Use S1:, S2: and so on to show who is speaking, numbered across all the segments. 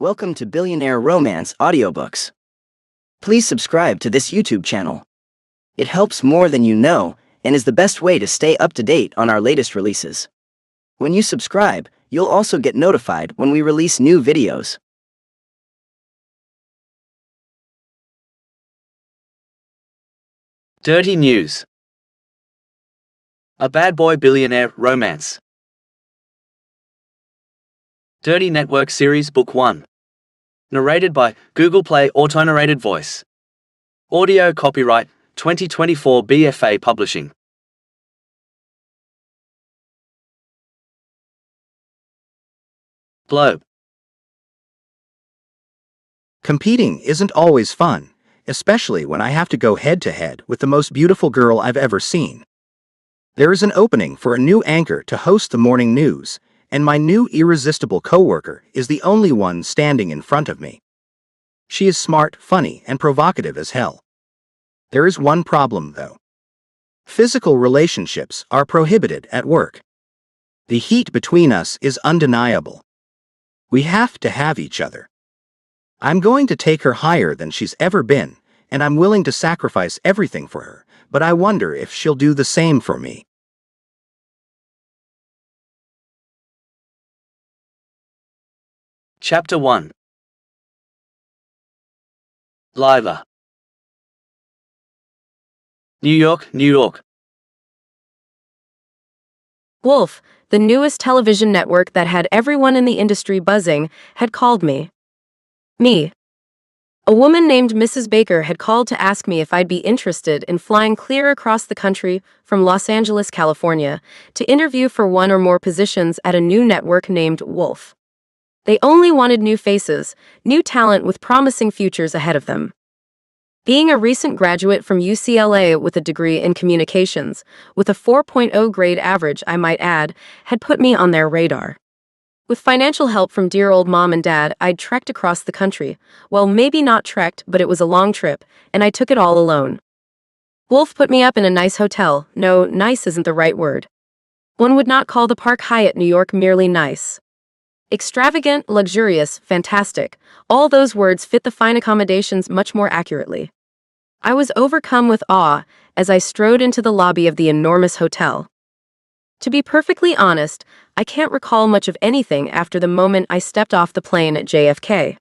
S1: Welcome to Billionaire Romance Audiobooks. Please subscribe to this YouTube channel. It helps more than you know and is the best way to stay up to date on our latest releases. When you subscribe, you'll also get notified when we release new videos.
S2: Dirty News. A Bad Boy Billionaire Romance. Dirty Network Series Book 1. Narrated by Google Play Auto-Narrated Voice. Audio copyright 2024 BFA Publishing. Blow.
S3: Competing isn't always fun, especially when I have to go head-to-head with the most beautiful girl I've ever seen. There is an opening for a new anchor to host the morning news, and my new irresistible coworker is the only one standing in front of me. She is smart, funny, and provocative as hell. There is one problem, though. Physical relationships are prohibited at work. The heat between us is undeniable. We have to have each other. I'm going to take her higher than she's ever been, and I'm willing to sacrifice everything for her, but I wonder if she'll do the same for me.
S2: Chapter 1. Lila. New York, New York.
S4: Wolf, the newest television network that had everyone in the industry buzzing, had called me. A woman named Mrs. Baker had called to ask me if I'd be interested in flying clear across the country from Los Angeles, California, to interview for one or more positions at a new network named Wolf. They only wanted new faces, new talent with promising futures ahead of them. Being a recent graduate from UCLA with a degree in communications, with a 4.0 grade average I might add, had put me on their radar. With financial help from dear old mom and dad, I'd trekked across the country. Well, maybe not trekked, but it was a long trip, and I took it all alone. Wolf put me up in a nice hotel. No, nice isn't the right word. One would not call the Park Hyatt New York merely nice. Extravagant, luxurious, fantastic, all those words fit the fine accommodations much more accurately. I was overcome with awe as I strode into the lobby of the enormous hotel. To be perfectly honest, I can't recall much of anything after the moment I stepped off the plane at JFK.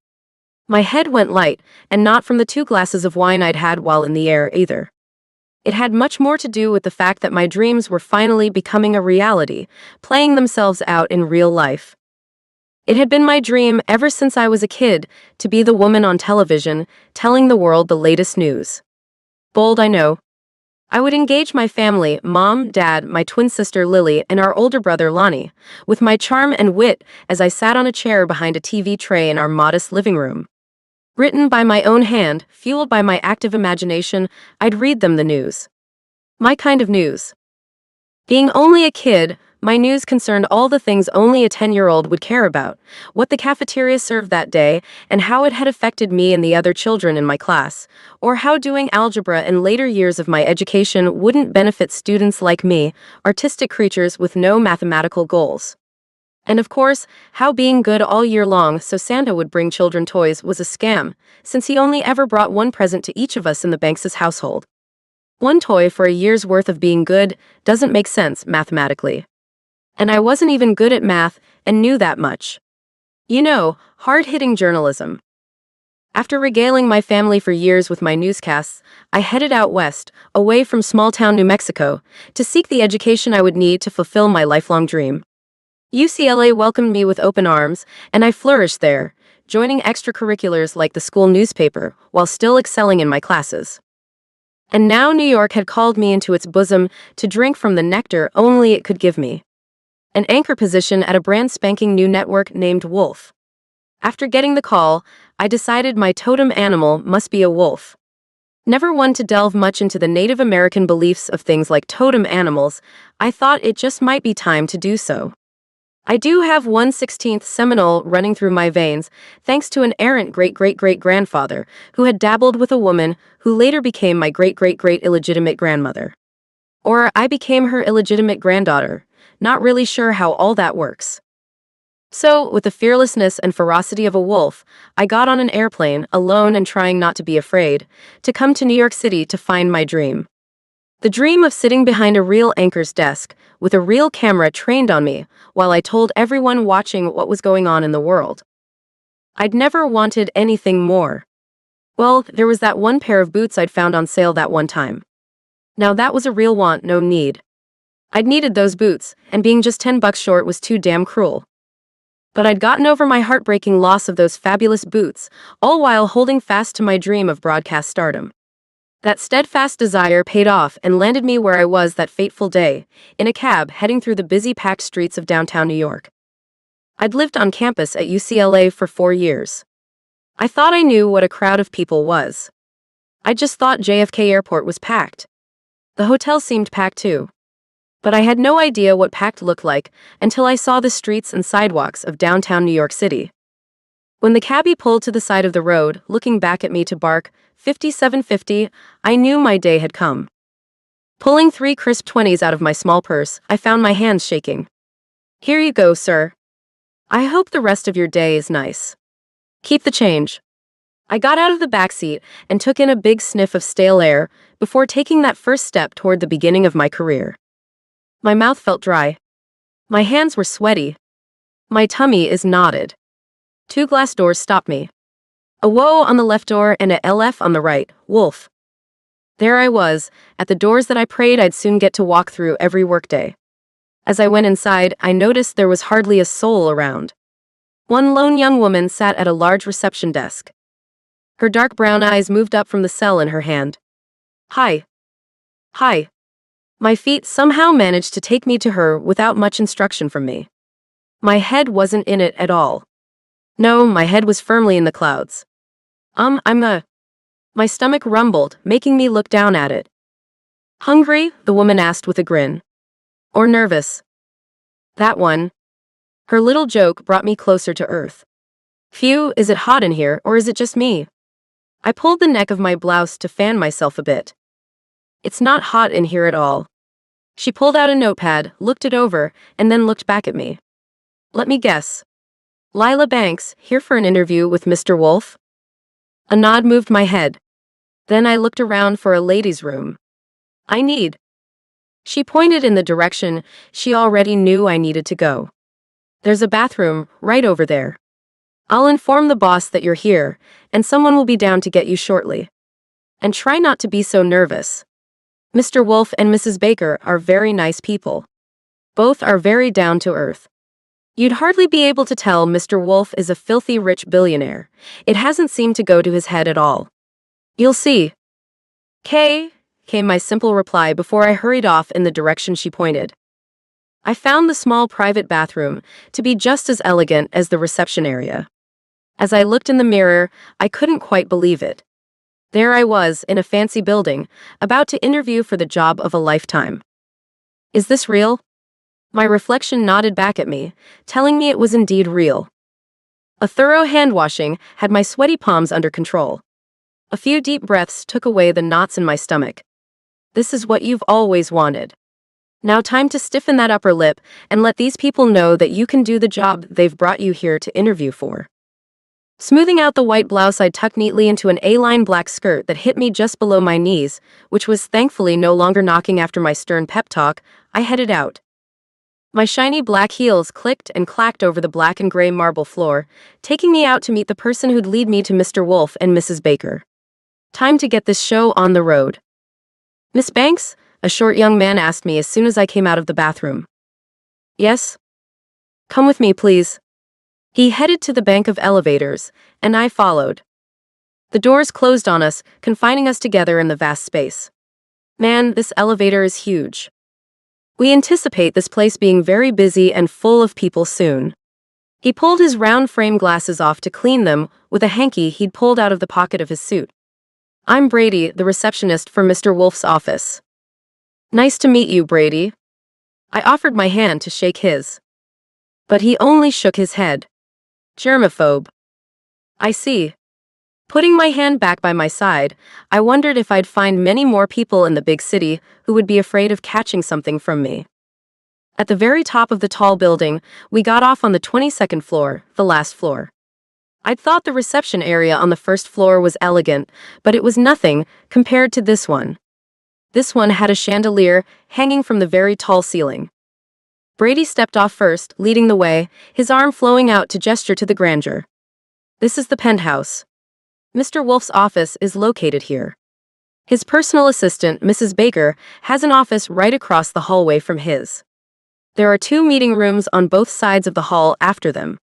S4: My head went light, and not from the 2 glasses of wine I'd had while in the air either. It had much more to do with the fact that my dreams were finally becoming a reality, playing themselves out in real life. It had been my dream ever since I was a kid to be the woman on television, telling the world the latest news. Bold, I know. I would engage my family, mom, dad, my twin sister Lily, and our older brother Lonnie, with my charm and wit as I sat on a chair behind a TV tray in our modest living room. Written by my own hand, fueled by my active imagination, I'd read them the news. My kind of news. Being only a kid, my news concerned all the things only a 10-year-old would care about, what the cafeteria served that day, and how it had affected me and the other children in my class, or how doing algebra in later years of my education wouldn't benefit students like me, artistic creatures with no mathematical goals. And of course, how being good all year long so Santa would bring children toys was a scam, since he only ever brought one present to each of us in the Banks' household. One toy for a year's worth of being good doesn't make sense mathematically. And I wasn't even good at math and knew that much. You know, hard-hitting journalism. After regaling my family for years with my newscasts, I headed out west, away from small-town New Mexico, to seek the education I would need to fulfill my lifelong dream. UCLA welcomed me with open arms, and I flourished there, joining extracurriculars like the school newspaper, while still excelling in my classes. And now New York had called me into its bosom to drink from the nectar only it could give me. An anchor position at a brand spanking new network named Wolf. After getting the call, I decided my totem animal must be a wolf. Never one to delve much into the Native American beliefs of things like totem animals, I thought it just might be time to do so. I do have 1/16th Seminole running through my veins, thanks to an errant great-great-great-grandfather who had dabbled with a woman who later became my great-great-great illegitimate grandmother. Or I became her illegitimate granddaughter. Not really sure how all that works. So, with the fearlessness and ferocity of a wolf, I got on an airplane, alone and trying not to be afraid, to come to New York City to find my dream. The dream of sitting behind a real anchor's desk, with a real camera trained on me, while I told everyone watching what was going on in the world. I'd never wanted anything more. Well, there was that one pair of boots I'd found on sale that one time. Now that was a real want, no need. I'd needed those boots, and being just $10 short was too damn cruel. But I'd gotten over my heartbreaking loss of those fabulous boots, all while holding fast to my dream of broadcast stardom. That steadfast desire paid off and landed me where I was that fateful day, in a cab heading through the busy packed streets of downtown New York. I'd lived on campus at UCLA for 4 years. I thought I knew what a crowd of people was. I just thought JFK Airport was packed. The hotel seemed packed too. But I had no idea what packed looked like until I saw the streets and sidewalks of downtown New York City. When the cabbie pulled to the side of the road, looking back at me to bark, 5750, I knew my day had come. Pulling 3 crisp 20s out of my small purse, I found my hands shaking. Here you go, sir. I hope the rest of your day is nice. Keep the change. I got out of the back seat and took in a big sniff of stale air before taking that first step toward the beginning of my career. My mouth felt dry. My hands were sweaty. My tummy is knotted. 2 glass doors stopped me. A WO on the left door and a LF on the right, Wolf. There I was, at the doors that I prayed I'd soon get to walk through every workday. As I went inside, I noticed there was hardly a soul around. One lone young woman sat at a large reception desk. Her dark brown eyes moved up from the cell in her hand. Hi. Hi. My feet somehow managed to take me to her without much instruction from me. My head wasn't in it at all. No, my head was firmly in the clouds. My stomach rumbled, making me look down at it. Hungry? The woman asked with a grin. Or nervous? That one. Her little joke brought me closer to earth. Phew, is it hot in here, or is it just me? I pulled the neck of my blouse to fan myself a bit. It's not hot in here at all. She pulled out a notepad, looked it over, and then looked back at me. Let me guess. Lila Banks, here for an interview with Mr. Wolf? A nod moved my head. Then I looked around for a ladies' room. She pointed in the direction she already knew I needed to go. There's a bathroom right over there. I'll inform the boss that you're here, and someone will be down to get you shortly. And try not to be so nervous. Mr. Wolf and Mrs. Baker are very nice people. Both are very down to earth. You'd hardly be able to tell Mr. Wolf is a filthy rich billionaire. It hasn't seemed to go to his head at all. You'll see. Came my simple reply before I hurried off in the direction she pointed. I found the small private bathroom to be just as elegant as the reception area. As I looked in the mirror, I couldn't quite believe it. There I was, in a fancy building, about to interview for the job of a lifetime. Is this real? My reflection nodded back at me, telling me it was indeed real. A thorough hand-washing had my sweaty palms under control. A few deep breaths took away the knots in my stomach. This is what you've always wanted. Now time to stiffen that upper lip and let these people know that you can do the job they've brought you here to interview for. Smoothing out the white blouse, I tucked neatly into an A-line black skirt that hit me just below my knees, which was thankfully no longer knocking after my stern pep talk. I headed out. My shiny black heels clicked and clacked over the black and gray marble floor, taking me out to meet the person who'd lead me to Mr. Wolf and Mrs. Baker. Time to get this show on the road. Miss Banks? A short young man asked me as soon as I came out of the bathroom. Yes? Come with me, please. He headed to the bank of elevators, and I followed. The doors closed on us, confining us together in the vast space. Man, this elevator is huge. We anticipate this place being very busy and full of people soon. He pulled his round frame glasses off to clean them with a hanky he'd pulled out of the pocket of his suit. I'm Brady, the receptionist for Mr. Wolf's office. Nice to meet you, Brady. I offered my hand to shake his. But he only shook his head. Germaphobe. I see. Putting my hand back by my side, I wondered if I'd find many more people in the big city who would be afraid of catching something from me. At the very top of the tall building, we got off on the 22nd floor, the last floor. I'd thought the reception area on the first floor was elegant, but it was nothing compared to this one. This one had a chandelier hanging from the very tall ceiling. Brady stepped off first, leading the way, his arm flowing out to gesture to the grandeur. This is the penthouse. Mr. Wolf's office is located here. His personal assistant, Mrs. Baker, has an office right across the hallway from his. There are 2 meeting rooms on both sides of the hall after them.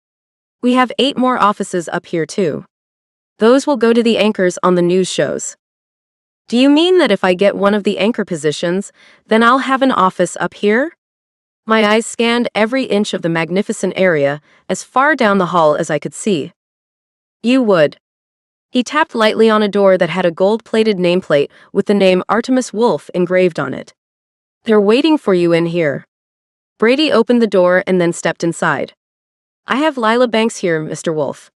S4: We have 8 more offices up here too. Those will go to the anchors on the news shows. Do you mean that if I get one of the anchor positions, then I'll have an office up here? My eyes scanned every inch of the magnificent area, as far down the hall as I could see. You would. He tapped lightly on a door that had a gold-plated nameplate with the name Artemis Wolf engraved on it. They're waiting for you in here. Brady opened the door and then stepped inside. I have Lila Banks here, Mr. Wolf.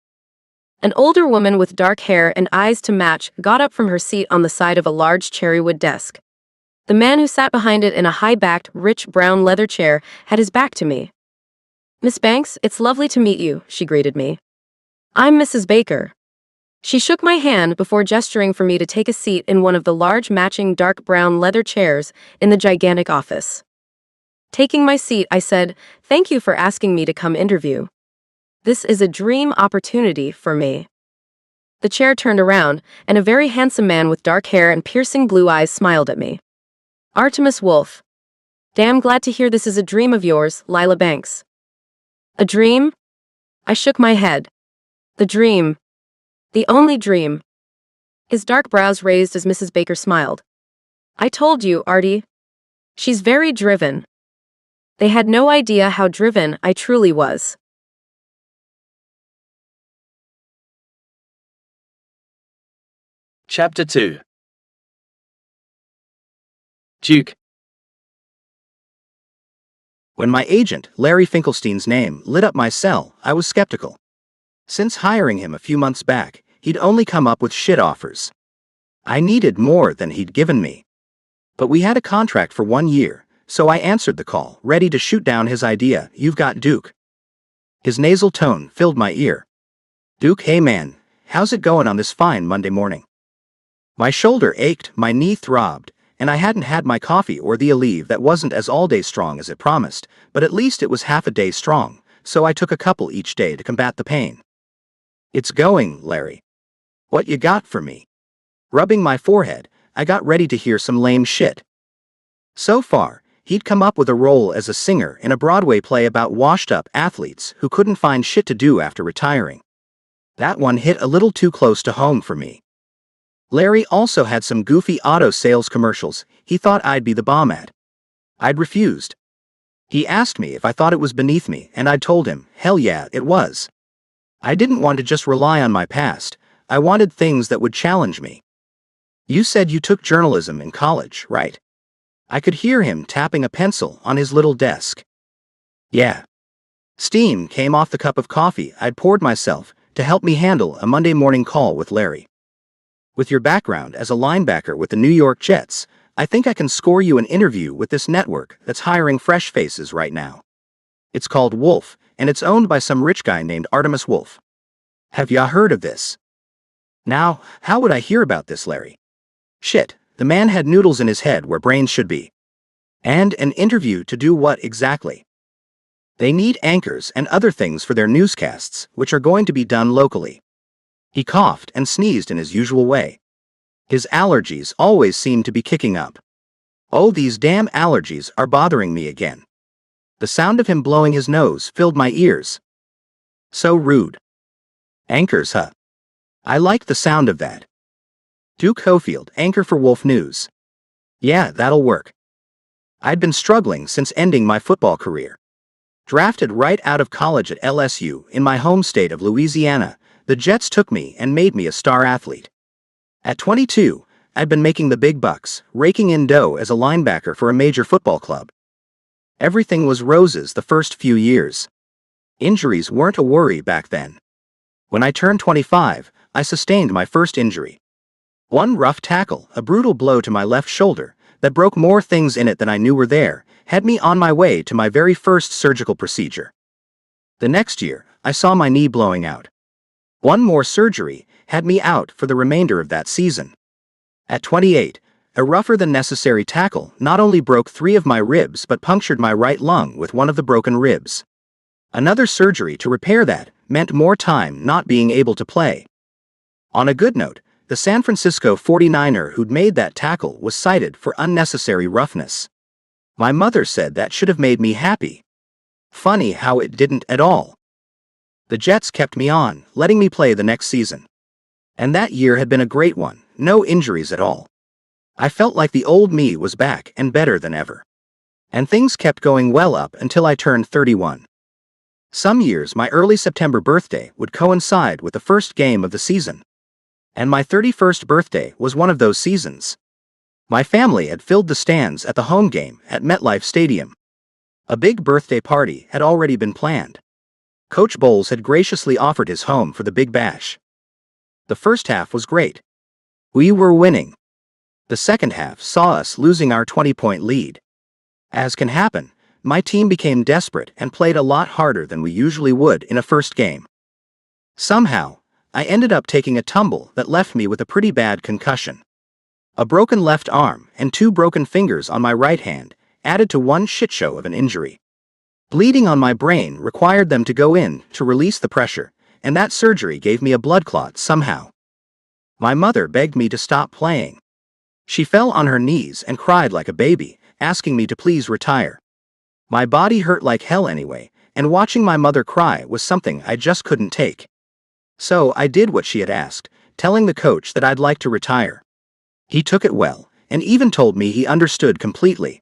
S4: An older woman with dark hair and eyes to match got up from her seat on the side of a large cherrywood desk. The man who sat behind it in a high-backed, rich brown leather chair had his back to me. Miss Banks, it's lovely to meet you, she greeted me. I'm Mrs. Baker. She shook my hand before gesturing for me to take a seat in one of the large matching dark brown leather chairs in the gigantic office. Taking my seat, I said, "Thank you for asking me to come interview. This is a dream opportunity for me." The chair turned around, and a very handsome man with dark hair and piercing blue eyes smiled at me. Artemis Wolf. Damn glad to hear this is a dream of yours, Lila Banks. A dream? I shook my head. The dream. The only dream. His dark brows raised as Mrs. Baker smiled. I told you, Artie. She's very driven. They had no idea how driven I truly was.
S2: Chapter 2. Duke.
S3: When my agent, Larry Finkelstein's name, lit up my cell, I was skeptical. Since hiring him a few months back, he'd only come up with shit offers. I needed more than he'd given me. But we had a contract for 1 year, so I answered the call, ready to shoot down his idea. You've got Duke. His nasal tone filled my ear. Duke, hey man, how's it going on this fine Monday morning? My shoulder ached, my knee throbbed, and I hadn't had my coffee or the Aleve that wasn't as all-day strong as it promised, but at least it was half a day strong, so I took a couple each day to combat the pain. It's going, Larry. What you got for me? Rubbing my forehead, I got ready to hear some lame shit. So far, he'd come up with a role as a singer in a Broadway play about washed-up athletes who couldn't find shit to do after retiring. That one hit a little too close to home for me. Larry also had some goofy auto sales commercials he thought I'd be the bomb at. I'd refused. He asked me if I thought it was beneath me, and I'd told him, hell yeah, it was. I didn't want to just rely on my past, I wanted things that would challenge me. You said you took journalism in college, right? I could hear him tapping a pencil on his little desk. Yeah. Steam came off the cup of coffee I'd poured myself to help me handle a Monday morning call with Larry. With your background as a linebacker with the New York Jets, I think I can score you an interview with this network that's hiring fresh faces right now. It's called Wolf, and it's owned by some rich guy named Artemis Wolf. Have ya heard of this? Now, how would I hear about this, Larry? Shit, the man had noodles in his head where brains should be. And an interview to do what exactly? They need anchors and other things for their newscasts, which are going to be done locally. He coughed and sneezed in his usual way. His allergies always seem to be kicking up. Oh, these damn allergies are bothering me again. The sound of him blowing his nose filled my ears. So rude. Anchors, huh? I like the sound of that. Duke Hofield, anchor for Wolf News. Yeah, that'll work. I'd been struggling since ending my football career. Drafted right out of college at LSU in my home state of Louisiana, the Jets took me and made me a star athlete. At 22, I'd been making the big bucks, raking in dough as a linebacker for a major football club. Everything was roses the first few years. Injuries weren't a worry back then. When I turned 25, I sustained my first injury. One rough tackle, a brutal blow to my left shoulder, that broke more things in it than I knew were there, had me on my way to my very first surgical procedure. The next year, I saw my knee blowing out. One more surgery had me out for the remainder of that season. At 28, a rougher-than-necessary tackle not only broke 3 of my ribs but punctured my right lung with one of the broken ribs. Another surgery to repair that meant more time not being able to play. On a good note, the San Francisco 49er who'd made that tackle was cited for unnecessary roughness. My mother said that should have made me happy. Funny how it didn't at all. The Jets kept me on, letting me play the next season. And that year had been a great one, no injuries at all. I felt like the old me was back and better than ever. And things kept going well up until I turned 31. Some years my early September birthday would coincide with the first game of the season. And my 31st birthday was one of those seasons. My family had filled the stands at the home game at MetLife Stadium. A big birthday party had already been planned. Coach Bowles had graciously offered his home for the Big Bash. The first half was great. We were winning. The second half saw us losing our 20-point lead. As can happen, my team became desperate and played a lot harder than we usually would in a first game. Somehow, I ended up taking a tumble that left me with a pretty bad concussion. A broken left arm and 2 broken fingers on my right hand added to one shitshow of an injury. Bleeding on my brain required them to go in to release the pressure, and that surgery gave me a blood clot somehow. My mother begged me to stop playing. She fell on her knees and cried like a baby, asking me to please retire. My body hurt like hell anyway, and watching my mother cry was something I just couldn't take. So I did what she had asked, telling the coach that I'd like to retire. He took it well, and even told me he understood completely.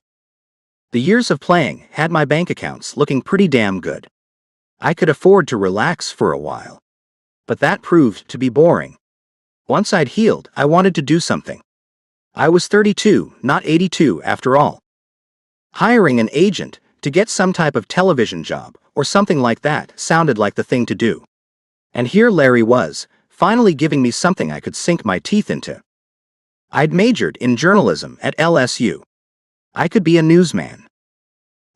S3: The years of playing had my bank accounts looking pretty damn good. I could afford to relax for a while. But that proved to be boring. Once I'd healed, I wanted to do something. I was 32, not 82 after all. Hiring an agent to get some type of television job or something like that sounded like the thing to do. And here Larry was, finally giving me something I could sink my teeth into. I'd majored in journalism at LSU. I could be a newsman.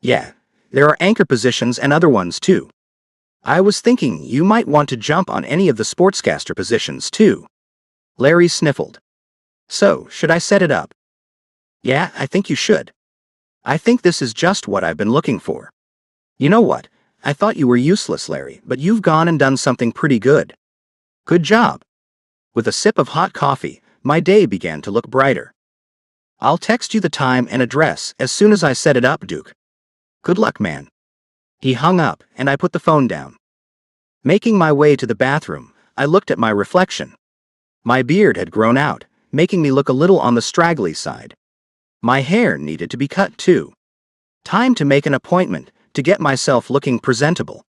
S3: Yeah, there are anchor positions and other ones too. I was thinking you might want to jump on any of the sportscaster positions too. Larry sniffled. So, should I set it up? Yeah, I think you should. I think this is just what I've been looking for. You know what? I thought you were useless, Larry, but you've gone and done something pretty good. Good job. With a sip of hot coffee, my day began to look brighter. I'll text you the time and address as soon as I set it up, Duke. Good luck, man. He hung up, and I put the phone down. Making my way to the bathroom, I looked at my reflection. My beard had grown out, making me look a little on the straggly side. My hair needed to be cut too. Time to make an appointment to get myself looking presentable.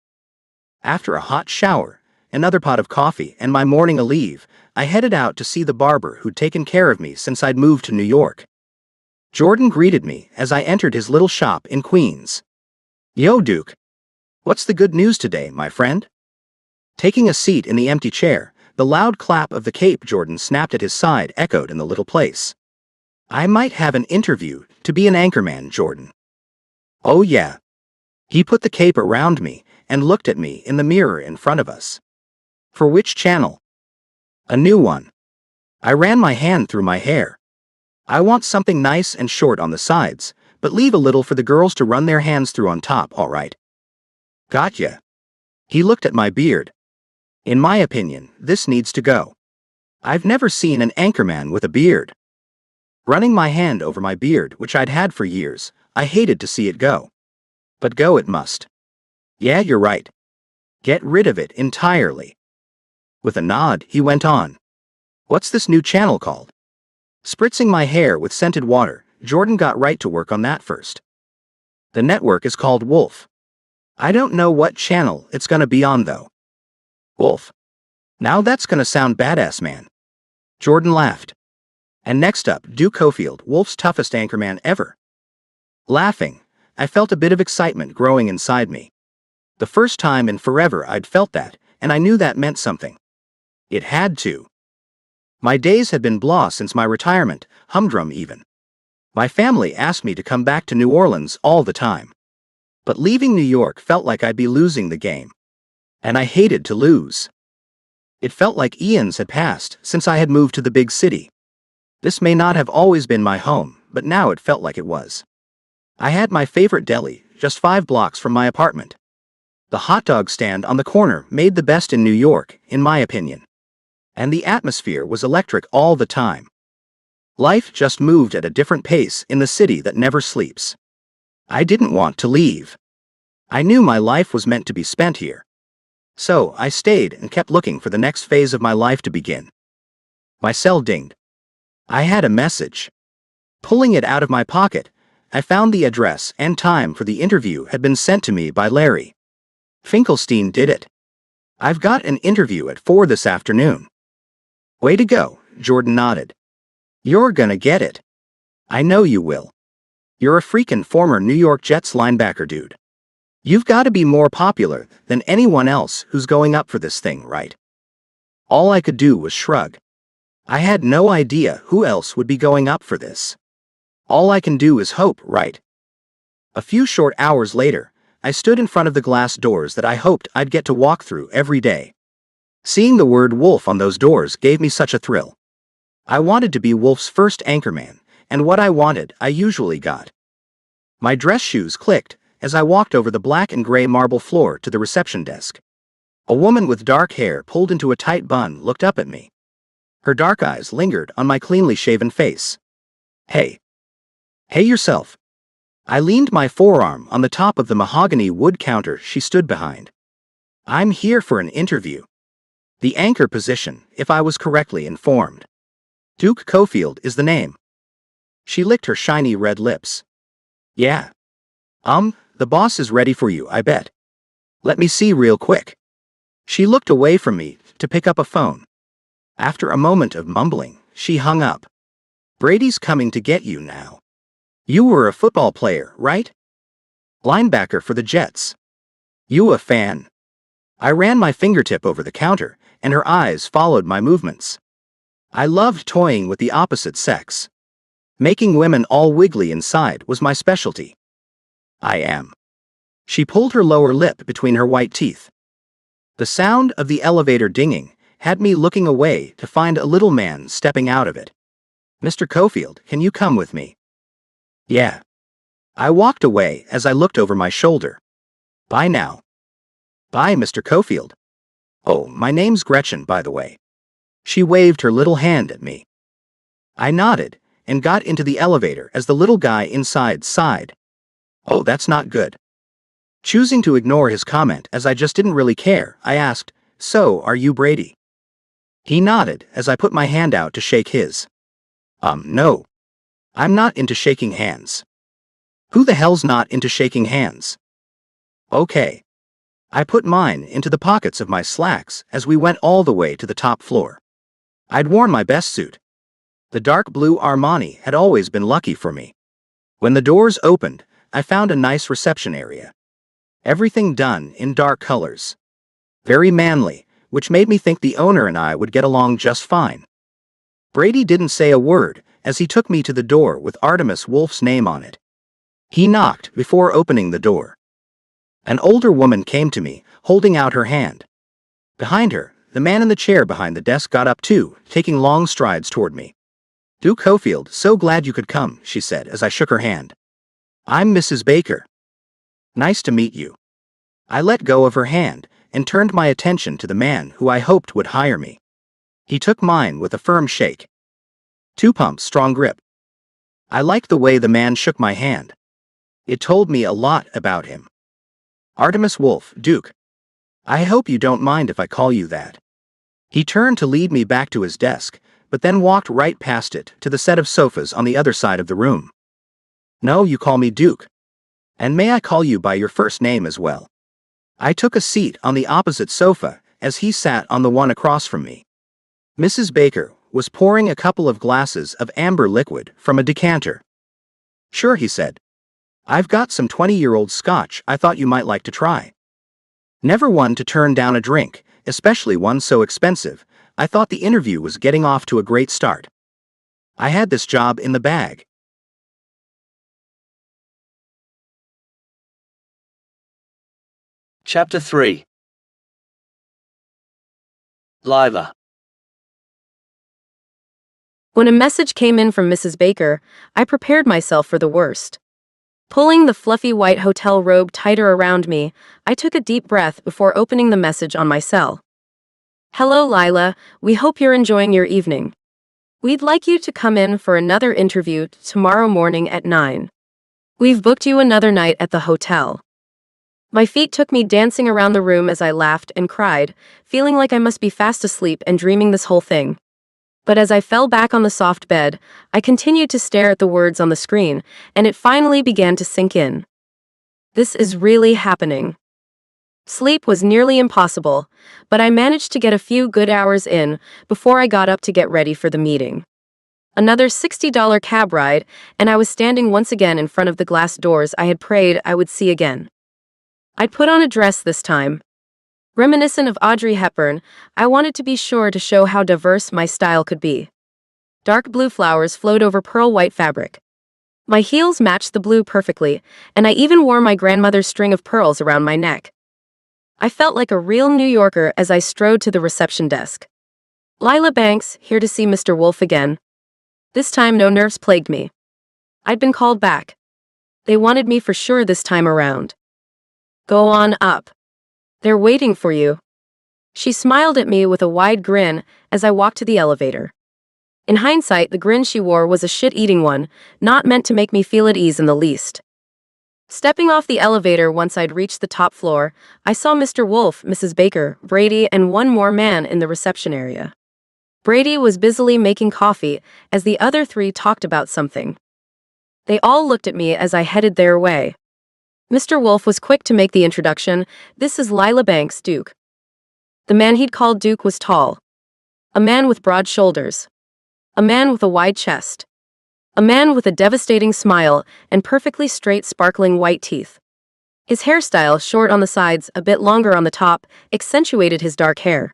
S3: After a hot shower, another pot of coffee, and my morning leave, I headed out to see the barber who'd taken care of me since I'd moved to New York. Jordan greeted me as I entered his little shop in Queens. Yo, Duke. What's the good news today, my friend? Taking a seat in the empty chair, the loud clap of the cape Jordan snapped at his side echoed in the little place. I might have an interview to be an anchorman, Jordan. Oh yeah. He put the cape around me and looked at me in the mirror in front of us. For which channel? A new one. I ran my hand through my hair. I want something nice and short on the sides, but leave a little for the girls to run their hands through on top, all right? Gotcha. He looked at my beard. In my opinion, this needs to go. I've never seen an anchorman with a beard. Running my hand over my beard, which I'd had for years, I hated to see it go. But go it must. Yeah, you're right. Get rid of it entirely. With a nod, he went on. What's this new channel called? Spritzing my hair with scented water, Jordan got right to work on that first. The network is called Wolf. I don't know what channel it's gonna be on though. Wolf. Now that's gonna sound badass, man. Jordan laughed. And next up, Duke Cofield, Wolf's toughest anchorman ever. Laughing, I felt a bit of excitement growing inside me. The first time in forever I'd felt that, and I knew that meant something. It had to. My days had been blah since my retirement, humdrum even. My family asked me to come back to New Orleans all the time. But leaving New York felt like I'd be losing the game. And I hated to lose. It felt like eons had passed since I had moved to the big city. This may not have always been my home, but now it felt like it was. I had my favorite deli just 5 blocks from my apartment. The hot dog stand on the corner made the best in New York, in my opinion. And the atmosphere was electric all the time. Life just moved at a different pace in the city that never sleeps. I didn't want to leave. I knew my life was meant to be spent here. So I stayed and kept looking for the next phase of my life to begin. My cell dinged. I had a message. Pulling it out of my pocket, I found the address and time for the interview had been sent to me by Larry. Finkelstein did it. I've got an interview at 4 this afternoon. Way to go, Jordan nodded. You're gonna get it. I know you will. You're a freakin' former New York Jets linebacker, dude. You've got to be more popular than anyone else who's going up for this thing, right? All I could do was shrug. I had no idea who else would be going up for this. All I can do is hope, right? A few short hours later, I stood in front of the glass doors that I hoped I'd get to walk through every day. Seeing the word Wolf on those doors gave me such a thrill. I wanted to be Wolf's first anchorman, and what I wanted, I usually got. My dress shoes clicked as I walked over the black and gray marble floor to the reception desk. A woman with dark hair pulled into a tight bun looked up at me. Her dark eyes lingered on my cleanly shaven face. Hey. Hey yourself. I leaned my forearm on the top of the mahogany wood counter she stood behind. I'm here for an interview. The anchor position, if I was correctly informed. Duke Cofield is the name. She licked her shiny red lips. Yeah. The boss is ready for you, I bet. Let me see real quick. She looked away from me to pick up a phone. After a moment of mumbling, she hung up. Brady's coming to get you now. You were a football player, right? Linebacker for the Jets. You a fan? I ran my fingertip over the counter, and her eyes followed my movements. I loved toying with the opposite sex. Making women all wiggly inside was my specialty. I am. She pulled her lower lip between her white teeth. The sound of the elevator dinging had me looking away to find a little man stepping out of it. Mr. Cofield, can you come with me? Yeah. I walked away as I looked over my shoulder. Bye now. Bye, Mr. Cofield. Oh, my name's Gretchen, by the way. She waved her little hand at me. I nodded and got into the elevator as the little guy inside sighed. Oh, that's not good. Choosing to ignore his comment as I just didn't really care, I asked, So, are you Brady? He nodded as I put my hand out to shake his. No. I'm not into shaking hands. Who the hell's not into shaking hands? Okay. I put mine into the pockets of my slacks as we went all the way to the top floor. I'd worn my best suit. The dark blue Armani had always been lucky for me. When the doors opened, I found a nice reception area. Everything done in dark colors. Very manly, which made me think the owner and I would get along just fine. Brady didn't say a word as he took me to the door with Artemis Wolf's name on it. He knocked before opening the door. An older woman came to me, holding out her hand. Behind her, the man in the chair behind the desk got up too, taking long strides toward me. Duke Cofield, so glad you could come, she said as I shook her hand. I'm Mrs. Baker. Nice to meet you. I let go of her hand and turned my attention to the man who I hoped would hire me. He took mine with a firm shake. 2 pumps strong grip. I liked the way the man shook my hand. It told me a lot about him. Artemis Wolf, Duke. I hope you don't mind if I call you that. He turned to lead me back to his desk, but then walked right past it to the set of sofas on the other side of the room. No, you call me Duke. And may I call you by your first name as well? I took a seat on the opposite sofa as he sat on the one across from me. Mrs. Baker was pouring a couple of glasses of amber liquid from a decanter. Sure, he said. I've got some 20-year-old scotch I thought you might like to try. Never one to turn down a drink, especially one so expensive. I thought the interview was getting off to a great start. I had this job in the bag.
S2: Chapter 3. Lila.
S4: When a message came in from Mrs. Baker, I prepared myself for the worst. Pulling the fluffy white hotel robe tighter around me, I took a deep breath before opening the message on my cell. Hello, Lila. We hope you're enjoying your evening. We'd like you to come in for another interview tomorrow morning at 9. We've booked you another night at the hotel. My feet took me dancing around the room as I laughed and cried, feeling like I must be fast asleep and dreaming this whole thing. But as I fell back on the soft bed, I continued to stare at the words on the screen, and it finally began to sink in. This is really happening. Sleep was nearly impossible, but I managed to get a few good hours in before I got up to get ready for the meeting. Another $60 cab ride, and I was standing once again in front of the glass doors I had prayed I would see again. I'd put on a dress this time. Reminiscent of Audrey Hepburn, I wanted to be sure to show how diverse my style could be. Dark blue flowers flowed over pearl white fabric. My heels matched the blue perfectly, and I even wore my grandmother's string of pearls around my neck. I felt like a real New Yorker as I strode to the reception desk. Lila Banks, here to see Mr. Wolf again. This time no nerves plagued me. I'd been called back. They wanted me for sure this time around. Go on up. They're waiting for you. She smiled at me with a wide grin as I walked to the elevator. In hindsight, the grin she wore was a shit-eating one, not meant to make me feel at ease in the least. Stepping off the elevator once I'd reached the top floor, I saw Mr. Wolf, Mrs. Baker, Brady, and one more man in the reception area. Brady was busily making coffee as the other three talked about something. They all looked at me as I headed their way. Mr. Wolf was quick to make the introduction. This is Lila Banks, Duke. The man he'd called Duke was tall. A man with broad shoulders. A man with a wide chest. A man with a devastating smile and perfectly straight sparkling white teeth. His hairstyle, short on the sides, a bit longer on the top, accentuated his dark hair.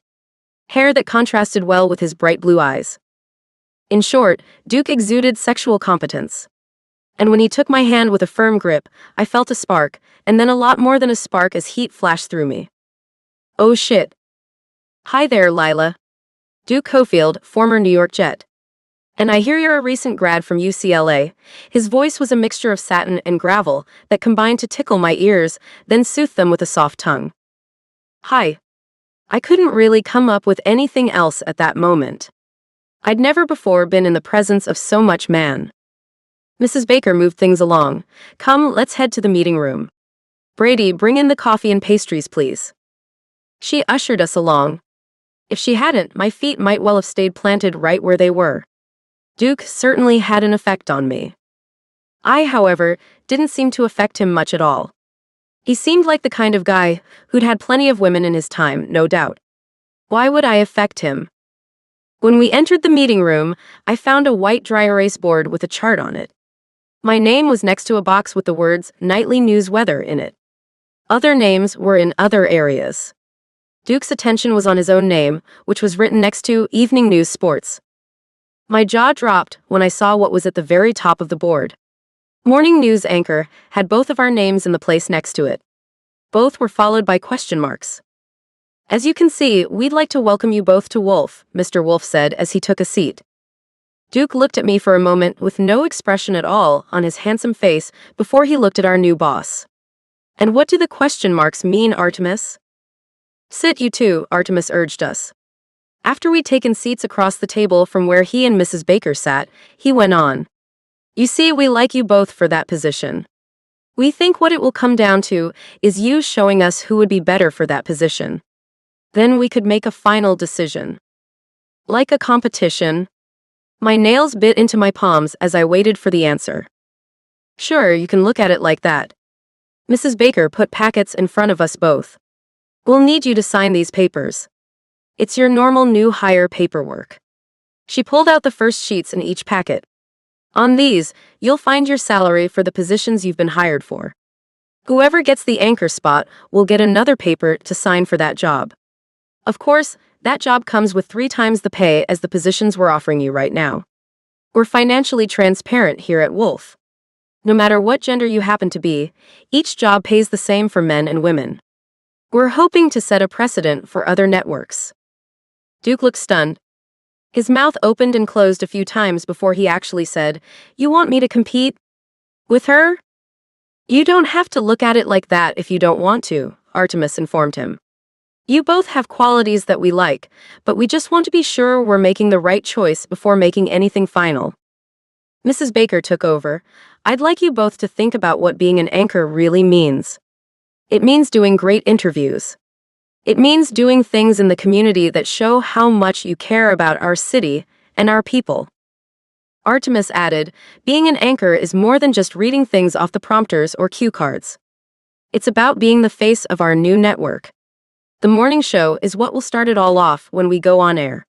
S4: Hair that contrasted well with his bright blue eyes. In short, Duke exuded sexual competence. And when he took my hand with a firm grip, I felt a spark, and then a lot more than a spark as heat flashed through me. Oh shit. Hi there, Lila. Duke Cofield, former New York Jet. And I hear you're a recent grad from UCLA. His voice was a mixture of satin and gravel that combined to tickle my ears, then soothe them with a soft tongue. Hi. I couldn't really come up with anything else at that moment. I'd never before been in the presence of so much man. Mrs. Baker moved things along. Come, let's head to the meeting room. Brady, bring in the coffee and pastries, please. She ushered us along. If she hadn't, my feet might well have stayed planted right where they were. Duke certainly had an effect on me. I, however, didn't seem to affect him much at all. He seemed like the kind of guy who'd had plenty of women in his time, no doubt. Why would I affect him? When we entered the meeting room, I found a white dry erase board with a chart on it. My name was next to a box with the words Nightly News Weather in it. Other names were in other areas. Duke's attention was on his own name, which was written next to Evening News Sports. My jaw dropped when I saw what was at the very top of the board. Morning News Anchor had both of our names in the place next to it. Both were followed by question marks. As you can see, we'd like to welcome you both to Wolf, Mr. Wolf said as he took a seat. Duke looked at me for a moment with no expression at all on his handsome face before he looked at our new boss. And what do the question marks mean, Artemis? Sit, you two, Artemis urged us. After we'd taken seats across the table from where he and Mrs. Baker sat, he went on. You see, we like you both for that position. We think what it will come down to is you showing us who would be better for that position. Then we could make a final decision. Like a competition. My nails bit into my palms as I waited for the answer. Sure, you can look at it like that. Mrs. Baker put packets in front of us both. We'll need you to sign these papers. It's your normal new hire paperwork. She pulled out the first sheets in each packet. On these, you'll find your salary for the positions you've been hired for. Whoever gets the anchor spot will get another paper to sign for that job. Of course, that job comes with 3 times the pay as the positions we're offering you right now. We're financially transparent here at Wolf. No matter what gender you happen to be, each job pays the same for men and women. We're hoping to set a precedent for other networks. Duke looked stunned. His mouth opened and closed a few times before he actually said, "You want me to compete with her?" "You don't have to look at it like that if you don't want to," Artemis informed him. "You both have qualities that we like, but we just want to be sure we're making the right choice before making anything final." Mrs. Baker took over. "I'd like you both to think about what being an anchor really means. It means doing great interviews. It means doing things in the community that show how much you care about our city and our people." Artemis added, "Being an anchor is more than just reading things off the prompters or cue cards. It's about being the face of our new network. The morning show is what will start it all off when we go on air.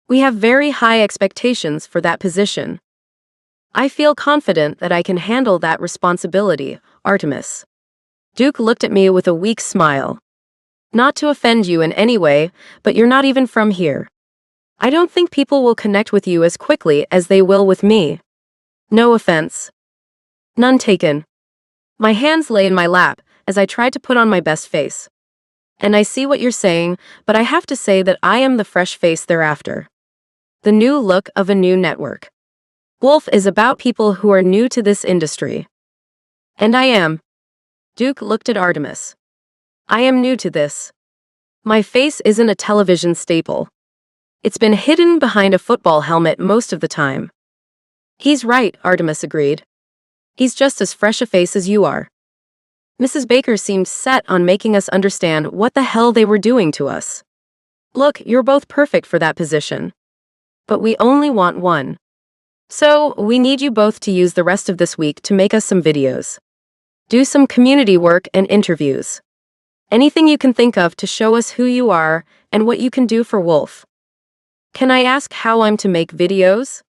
S4: We have very high expectations for that position. I feel confident that I can handle that responsibility, Artemis." Duke looked at me with a weak smile. "Not to offend you in any way, but you're not even from here. I don't think people will connect with you as quickly as they will with me. No offense." "None taken." My hands lay in my lap as I tried to put on my best face. "And I see what you're saying, but I have to say that I am the fresh face thereafter. The new look of a new network. Wolf is about people who are new to this industry. And I am." Duke looked at Artemis. "I am new to this. My face isn't a television staple. It's been hidden behind a football helmet most of the time." "He's right," Artemis agreed. "He's just as fresh a face as you are." Mrs. Baker seemed set on making us understand what the hell they were doing to us. "Look, you're both perfect for that position. But we only want one. So, we need you both to use the rest of this week to make us some videos. Do some community work and interviews. Anything you can think of to show us who you are and what you can do for Wolf." "Can I ask how I'm to make videos?"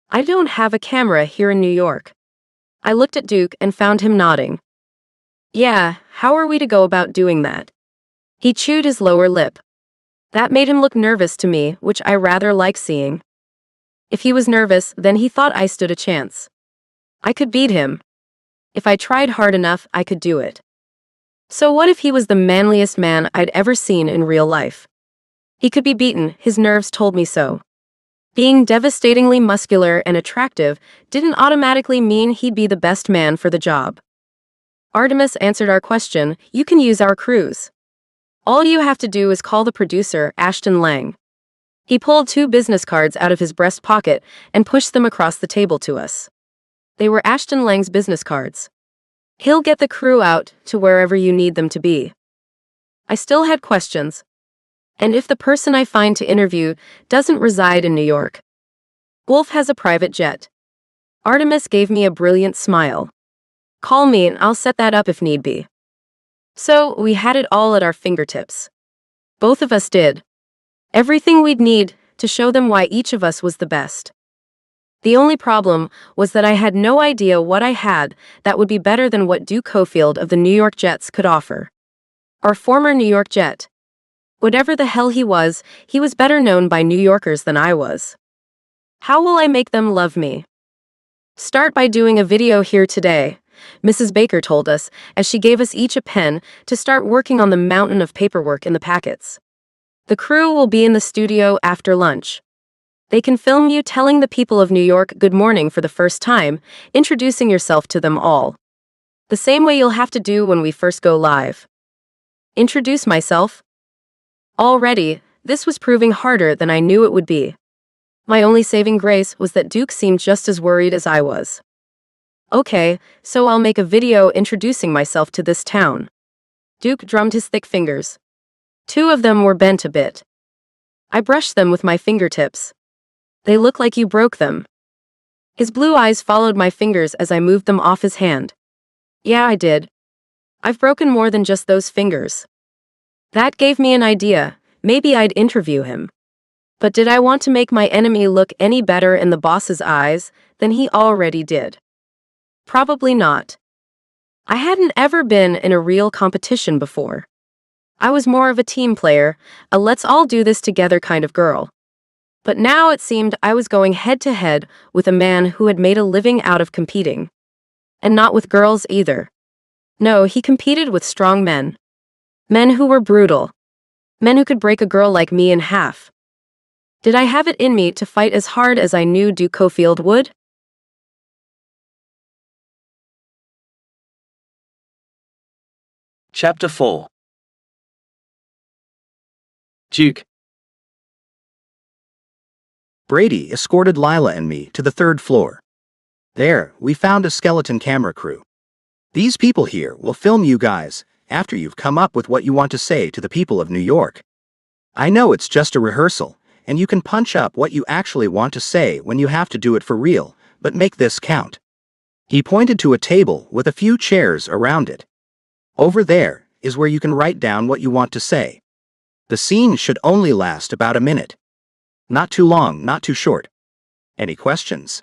S4: "I don't have a camera here in New York." I looked at Duke and found him nodding. "Yeah, how are we to go about doing that?" He chewed his lower lip. That made him look nervous to me, which I rather like seeing. If he was nervous, then he thought I stood a chance. I could beat him. If I tried hard enough, I could do it. So what if he was the manliest man I'd ever seen in real life? He could be beaten, his nerves told me so. Being devastatingly muscular and attractive didn't automatically mean he'd be the best man for the job. Artemis answered our question, "You can use our crews. All you have to do is call the producer, Ashton Lang." He pulled 2 business cards out of his breast pocket and pushed them across the table to us. They were Ashton Lang's business cards. "He'll get the crew out to wherever you need them to be." I still had questions. "And if the person I find to interview doesn't reside in New York?" "Wolf has a private jet." Artemis gave me a brilliant smile. "Call me and I'll set that up if need be." So, we had it all at our fingertips. Both of us did. Everything we'd need to show them why each of us was the best. The only problem was that I had no idea what I had that would be better than what Duke Cofield of the New York Jets could offer. Our former New York Jet. Whatever the hell he was better known by New Yorkers than I was. How will I make them love me? "Start by doing a video here today," Mrs. Baker told us as she gave us each a pen to start working on the mountain of paperwork in the packets. "The crew will be in the studio after lunch. They can film you telling the people of New York good morning for the first time, introducing yourself to them all. The same way you'll have to do when we first go live." Introduce myself? Already, this was proving harder than I knew it would be. My only saving grace was that Duke seemed just as worried as I was. "Okay, so I'll make a video introducing myself to this town." Duke drummed his thick fingers. 2 of them were bent a bit. I brushed them with my fingertips. "They look like you broke them." His blue eyes followed my fingers as I moved them off his hand. "Yeah, I did. I've broken more than just those fingers." That gave me an idea. Maybe I'd interview him. But did I want to make my enemy look any better in the boss's eyes than he already did? Probably not. I hadn't ever been in a real competition before. I was more of a team player, a let's all do this together kind of girl. But now it seemed I was going head to head with a man who had made a living out of competing. And not with girls either. No, he competed with strong men. Men who were brutal. Men who could break a girl like me in half. Did I have it in me to fight as hard as I knew Duke Cofield would?
S2: Chapter 4. Duke.
S3: Brady escorted Lila and me to the third floor. There, we found a skeleton camera crew. These people here will film you guys after you've come up with what you want to say to the people of New York. I know it's just a rehearsal, and you can punch up what you actually want to say when you have to do it for real, but make this count. He pointed to a table with a few chairs around it. Over there is where you can write down what you want to say. The scene should only last about a minute. Not too long, not too short. Any questions?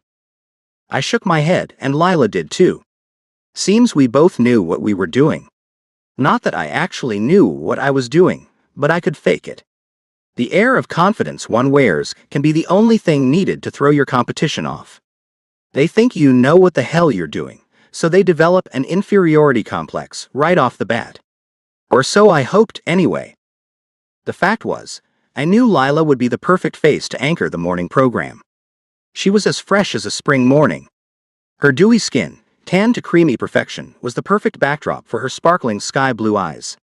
S3: I shook my head, and Lila did too. Seems we both knew what we were doing. Not that I actually knew what I was doing, but I could fake it. The air of confidence one wears can be the only thing needed to throw your competition off. They think you know what the hell you're doing, so they develop an inferiority complex right off the bat. Or so I hoped anyway. The fact was, I knew Lila would be the perfect face to anchor the morning program. She was as fresh as a spring morning. Her dewy skin, tanned to creamy perfection, was the perfect backdrop for her sparkling sky blue eyes.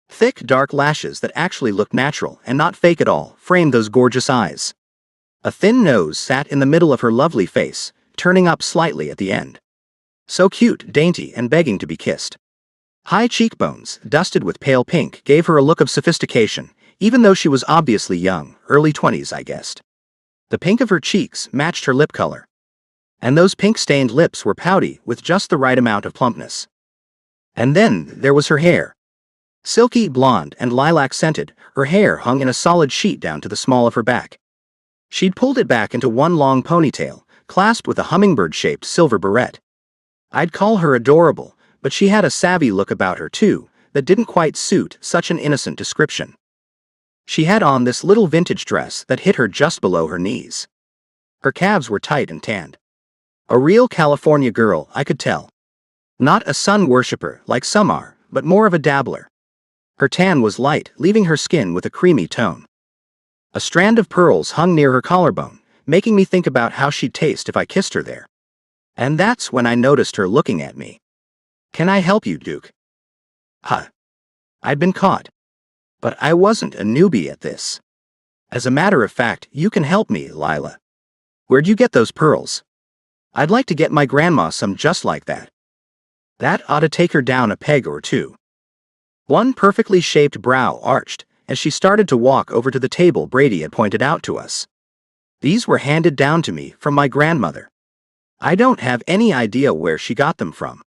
S3: Thick, dark lashes that actually looked natural and not fake at all framed those gorgeous eyes. A thin nose sat in the middle of her lovely face, turning up slightly at the end. So cute, dainty, and begging to be kissed. High cheekbones, dusted with pale pink, gave her a look of sophistication, even though she was obviously young, early 20s I guessed. The pink of her cheeks matched her lip color. And those pink-stained lips were pouty with just the right amount of plumpness. And then there was her hair. Silky, blonde, and lilac-scented, her hair hung in a solid sheet down to the small of her back. She'd pulled it back into one long ponytail, clasped with a hummingbird-shaped silver barrette. I'd call her adorable, but she had a savvy look about her too, that didn't quite suit such an innocent description. She had on this little vintage dress that hit her just below her knees. Her calves were tight and tanned. A real California girl, I could tell. Not a sun worshipper like some are, but more of a dabbler. Her tan was light, leaving her skin with a creamy tone. A strand of pearls hung near her collarbone, making me think about how she'd taste if I kissed her there. And that's when I noticed her looking at me. "Can I help you, Duke?" Huh. I'd been caught. But I wasn't a newbie at this. As a matter of fact, you can help me, Lila. Where'd you get those pearls? I'd like to get my grandma some just like that. That ought to take her down a peg or two. One perfectly shaped brow arched as she started to walk over to the table Brady had pointed out to us. These were handed down to me from my grandmother. I don't have any idea where she got them from.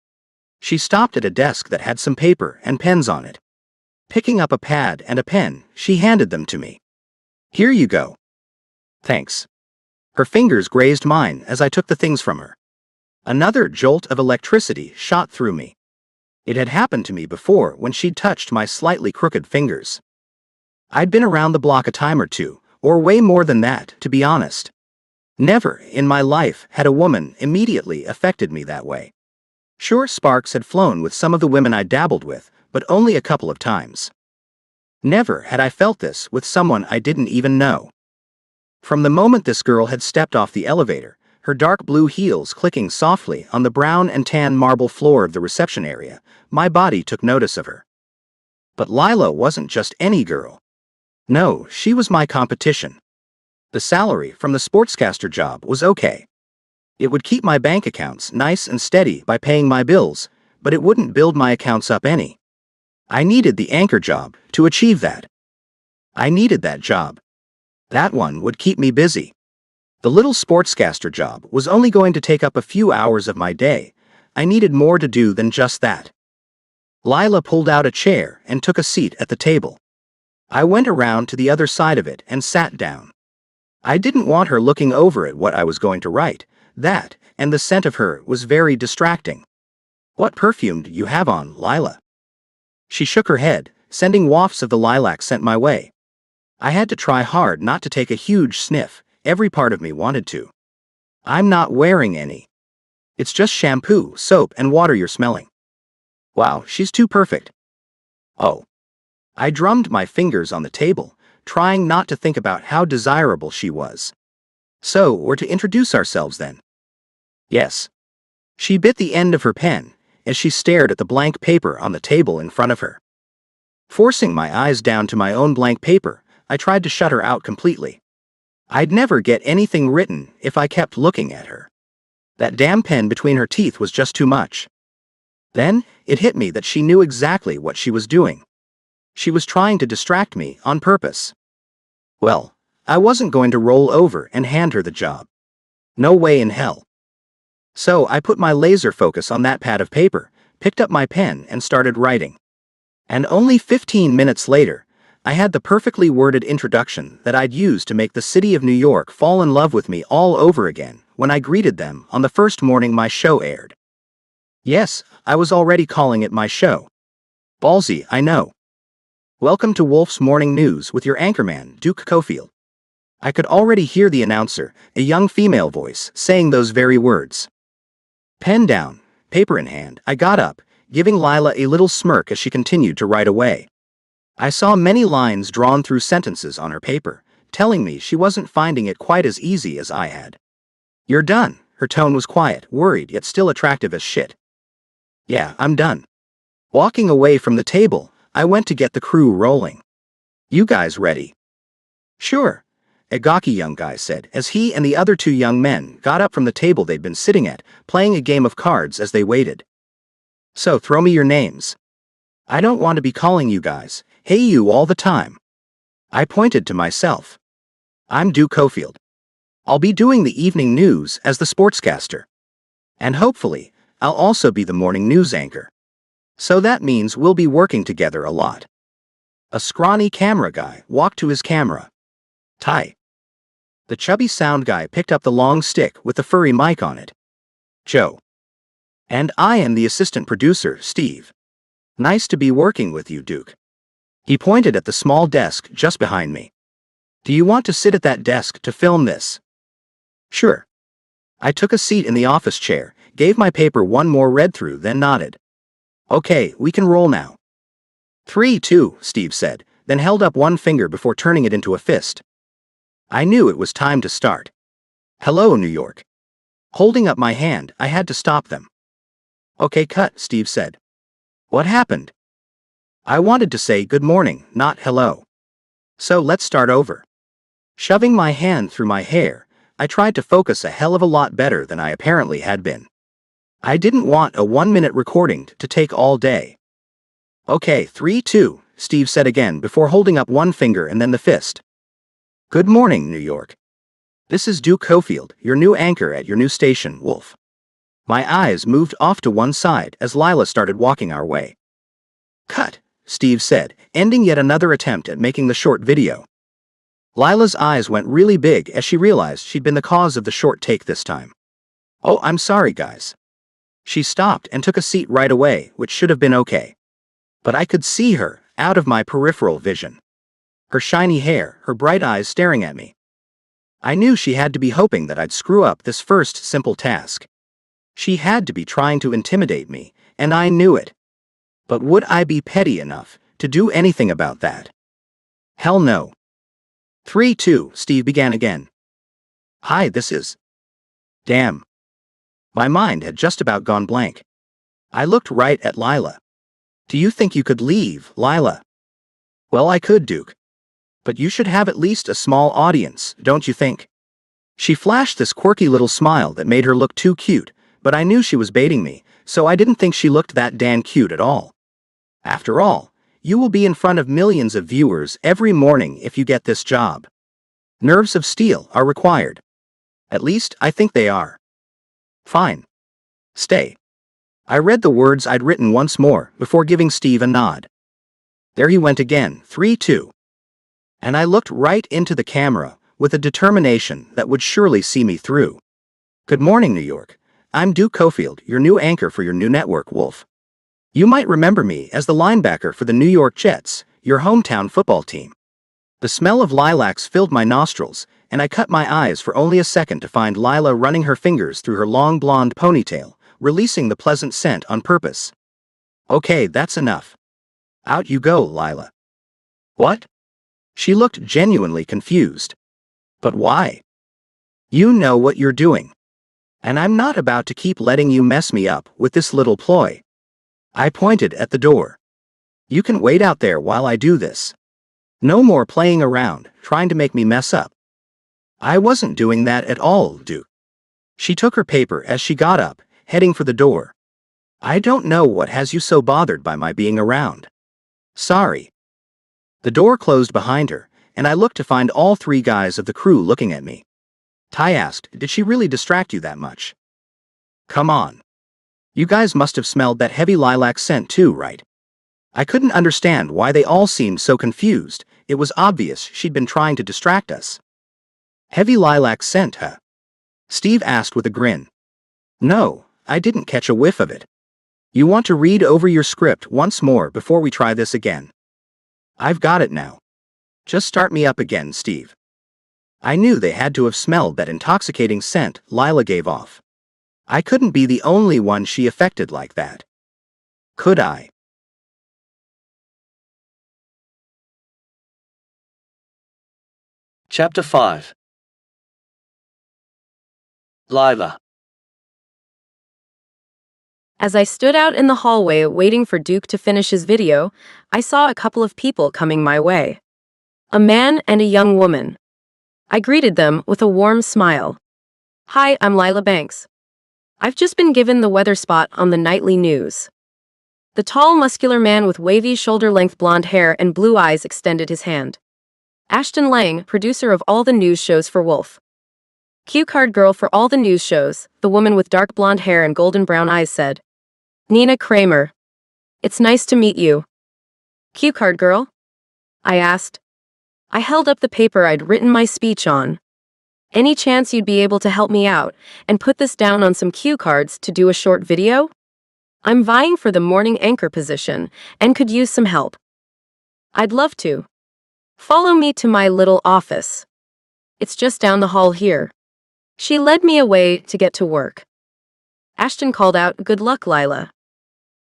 S3: She stopped at a desk that had some paper and pens on it. Picking up a pad and a pen, she handed them to me. "Here you go." "Thanks." Her fingers grazed mine as I took the things from her. Another jolt of electricity shot through me. It had happened to me before when she'd touched my slightly crooked fingers. I'd been around the block a time or two, or way more than that, to be honest. Never in my life had a woman immediately affected me that way. Sure, sparks had flown with some of the women I dabbled with, but only a couple of times. Never had I felt this with someone I didn't even know. From the moment this girl had stepped off the elevator, her dark blue heels clicking softly on the brown and tan marble floor of the reception area, my body took notice of her. But Lila wasn't just any girl. No, she was my competition. The salary from the sportscaster job was okay. It would keep my bank accounts nice and steady by paying my bills, but it wouldn't build my accounts up any. I needed the anchor job to achieve that. I needed that job. That one would keep me busy. The little sportscaster job was only going to take up a few hours of my day. I needed more to do than just that. Lila pulled out a chair and took a seat at the table. I went around to the other side of it and sat down. I didn't want her looking over at what I was going to write. That, and the scent of her, was very distracting. "What perfume do you have on, Lila?" She shook her head, sending wafts of the lilac scent my way. I had to try hard not to take a huge sniff. Every part of me wanted to. "I'm not wearing any. It's just shampoo, soap, and water you're smelling." "Wow, she's too perfect." "Oh. I drummed my fingers on the table, trying not to think about how desirable she was. So, we're to introduce ourselves then? Yes. She bit the end of her pen as she stared at the blank paper on the table in front of her. Forcing my eyes down to my own blank paper, I tried to shut her out completely. I'd never get anything written if I kept looking at her. That damn pen between her teeth was just too much. Then, it hit me that she knew exactly what she was doing. She was trying to distract me on purpose. Well, I wasn't going to roll over and hand her the job. No way in hell. So I put my laser focus on that pad of paper, picked up my pen and started writing. And only 15 minutes later, I had the perfectly worded introduction that I'd use to make the city of New York fall in love with me all over again when I greeted them on the first morning my show aired. Yes, I was already calling it my show. Ballsy, I know. Welcome to Wolf's Morning News with your anchorman, Duke Cofield. I could already hear the announcer, a young female voice, saying those very words. Pen down, paper in hand, I got up, giving Lila a little smirk as she continued to write away. I saw many lines drawn through sentences on her paper, telling me she wasn't finding it quite as easy as I had. You're done. Her tone was quiet, worried, yet still attractive as shit. Yeah, I'm done. Walking away from the table, I went to get the crew rolling. You guys ready? Sure, a gawky young guy said as he and the other two young men got up from the table they'd been sitting at, playing a game of cards as they waited. So throw me your names. I don't want to be calling you guys, hey you all the time. I pointed to myself. I'm Duke Cofield. I'll be doing the evening news as the sportscaster. And hopefully, I'll also be the morning news anchor. So that means we'll be working together a lot. A scrawny camera guy walked to his camera. Ty. The chubby sound guy picked up the long stick with the furry mic on it. Joe. And I am the assistant producer, Steve. Nice to be working with you, Duke. He pointed at the small desk just behind me. Do you want to sit at that desk to film this? Sure. I took a seat in the office chair, gave my paper one more read through, then nodded. Okay, we can roll now. 3, 2, Steve said, then held up one finger before turning it into a fist. I knew it was time to start. Hello, New York. Holding up my hand, I had to stop them. Okay, cut, Steve said. What happened? I wanted to say good morning, not hello. So let's start over. Shoving my hand through my hair, I tried to focus a hell of a lot better than I apparently had been. I didn't want a 1-minute recording to take all day. Okay, 3, 2, Steve said again before holding up one finger and then the fist. Good morning, New York. This is Duke Cofield, your new anchor at your new station, Wolf. My eyes moved off to one side as Lila started walking our way. Cut, Steve said, ending yet another attempt at making the short video. Lila's eyes went really big as she realized she'd been the cause of the short take this time. Oh, I'm sorry, guys. She stopped and took a seat right away, which should have been okay. But I could see her, out of my peripheral vision. Her shiny hair, her bright eyes staring at me. I knew she had to be hoping that I'd screw up this first simple task. She had to be trying to intimidate me, and I knew it. But would I be petty enough to do anything about that? Hell no. 3, 2, Steve began again. Hi, this is... Damn. My mind had just about gone blank. I looked right at Lila. Do you think you could leave, Lila? Well, I could, Duke. But you should have at least a small audience, don't you think? She flashed this quirky little smile that made her look too cute, but I knew she was baiting me, so I didn't think she looked that damn cute at all. After all, you will be in front of millions of viewers every morning if you get this job. Nerves of steel are required. At least, I think they are. Fine. Stay. I read the words I'd written once more before giving Steve a nod. There he went again, 3, 2. And I looked right into the camera with a determination that would surely see me through. Good morning, New York. I'm Duke Cofield, your new anchor for your new network, Wolf. You might remember me as the linebacker for the New York Jets, your hometown football team. The smell of lilacs filled my nostrils, and I cut my eyes for only a second to find Lila running her fingers through her long blonde ponytail, releasing the pleasant scent on purpose. Okay, that's enough. Out you go, Lila. What? She looked genuinely confused. But why? You know what you're doing. And I'm not about to keep letting you mess me up with this little ploy. I pointed at the door. You can wait out there while I do this. No more playing around, trying to make me mess up. I wasn't doing that at all, Duke. She took her paper as she got up, heading for the door. I don't know what has you so bothered by my being around. Sorry. The door closed behind her, and I looked to find all three guys of the crew looking at me. Ty asked, did she really distract you that much? Come on. You guys must have smelled that heavy lilac scent too, right? I couldn't understand why they all seemed so confused. It was obvious she'd been trying to distract us. Heavy lilac scent, huh? Steve asked with a grin. No, I didn't catch a whiff of it. You want to read over your script once more before we try this again? I've got it now. Just start me up again, Steve. I knew they had to have smelled that intoxicating scent Lila gave off. I couldn't be the only one she affected like that. Could I?
S2: Chapter 5. Lila.
S4: As I stood out in the hallway waiting for Duke to finish his video, I saw a couple of people coming my way. A man and a young woman. I greeted them with a warm smile. Hi, I'm Lila Banks. I've just been given the weather spot on the nightly news. The tall, muscular man with wavy, shoulder-length blonde hair and blue eyes extended his hand. Ashton Lang, producer of all the news shows for Wolf. Cue card girl for all the news shows, the woman with dark blonde hair and golden brown eyes said. Nina Kramer. It's nice to meet you. Cue card girl? I asked. I held up the paper I'd written my speech on. Any chance you'd be able to help me out and put this down on some cue cards to do a short video? I'm vying for the morning anchor position and could use some help. I'd love to. Follow me to my little office. It's just down the hall here. She led me away to get to work. Ashton called out, "Good luck, Lila."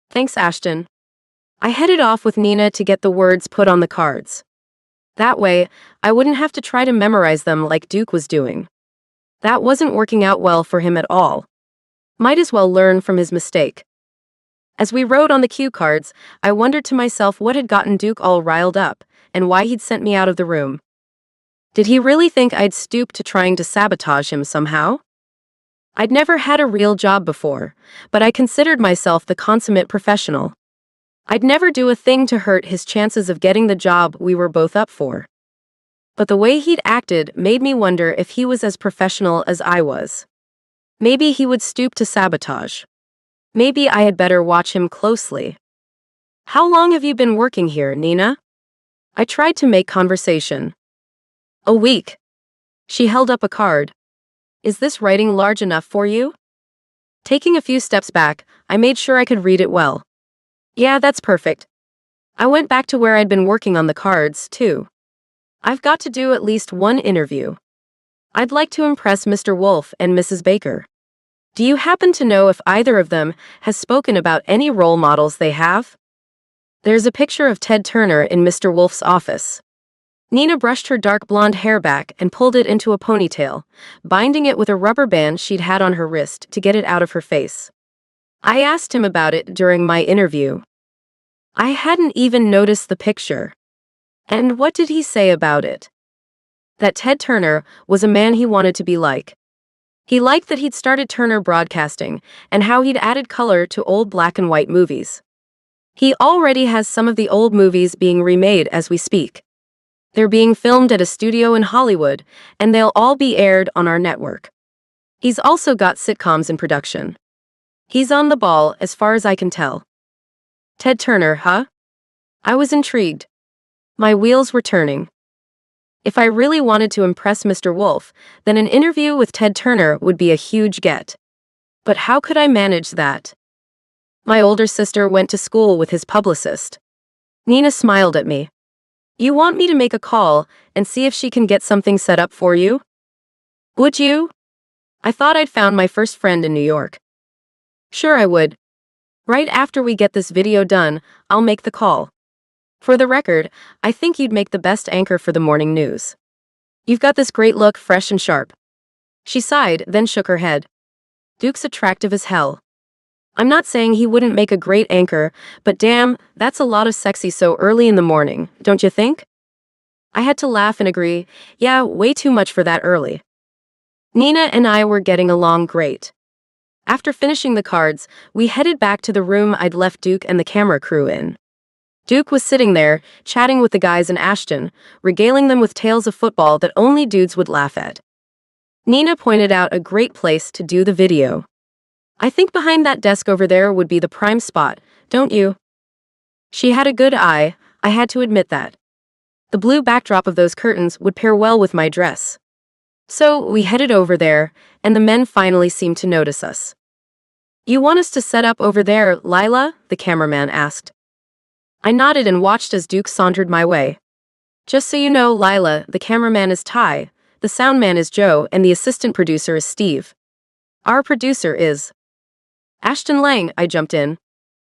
S4: Thanks, Ashton. I headed off with Nina to get the words put on the cards. That way, I wouldn't have to try to memorize them like Duke was doing. That wasn't working out well for him at all. Might as well learn from his mistake. As we wrote on the cue cards, I wondered to myself what had gotten Duke all riled up, and why he'd sent me out of the room. Did he really think I'd stoop to trying to sabotage him somehow? I'd never had a real job before, but I considered myself the consummate professional. I'd never do a thing to hurt his chances of getting the job we were both up for. But the way he'd acted made me wonder if he was as professional as I was. Maybe he would stoop to sabotage. Maybe I had better watch him closely. How long have you been working here, Nina? I tried to make conversation. A week. She held up a card. Is this writing large enough for you? Taking a few steps back, I made sure I could read it well. Yeah, that's perfect. I went back to where I'd been working on the cards, too. I've got to do at least one interview. I'd like to impress Mr. Wolf and Mrs. Baker. Do you happen to know if either of them has spoken about any role models they have? There's a picture of Ted Turner in Mr. Wolf's office. Nina brushed her dark blonde hair back and pulled it into a ponytail, binding it with a rubber band she'd had on her wrist to get it out of her face. I asked him about it during my interview. I hadn't even noticed the picture. And what did he say about it? That Ted Turner was a man he wanted to be like. He liked that he'd started Turner Broadcasting and how he'd added color to old black and white movies. He already has some of the old movies being remade as we speak. They're being filmed at a studio in Hollywood, and they'll all be aired on our network. He's also got sitcoms in production. He's on the ball, as far as I can tell. Ted Turner, huh? I was intrigued. My wheels were turning. If I really wanted to impress Mr. Wolf, then an interview with Ted Turner would be a huge get. But how could I manage that? My older sister went to school with his publicist. Nina smiled at me. You want me to make a call and see if she can get something set up for you? Would you? I thought I'd found my first friend in New York. Sure I would. Right after we get this video done, I'll make the call. For the record, I think you'd make the best anchor for the morning news. You've got this great look, fresh and sharp. She sighed, then shook her head. Duke's attractive as hell. I'm not saying he wouldn't make a great anchor, but damn, that's a lot of sexy so early in the morning, don't you think? I had to laugh and agree, yeah, way too much for that early. Nina and I were getting along great. After finishing the cards, we headed back to the room I'd left Duke and the camera crew in. Duke was sitting there, chatting with the guys in Ashton, regaling them with tales of football that only dudes would laugh at. Nina pointed out a great place to do the video. I think behind that desk over there would be the prime spot, don't you? She had a good eye, I had to admit that. The blue backdrop of those curtains would pair well with my dress. So we headed over there, and the men finally seemed to notice us. You want us to set up over there, Lila? The cameraman asked. I nodded and watched as Duke sauntered my way. Just so you know, Lila, the cameraman is Ty, the sound man is Joe, and the assistant producer is Steve. Our producer is Ashton Lang, I jumped in.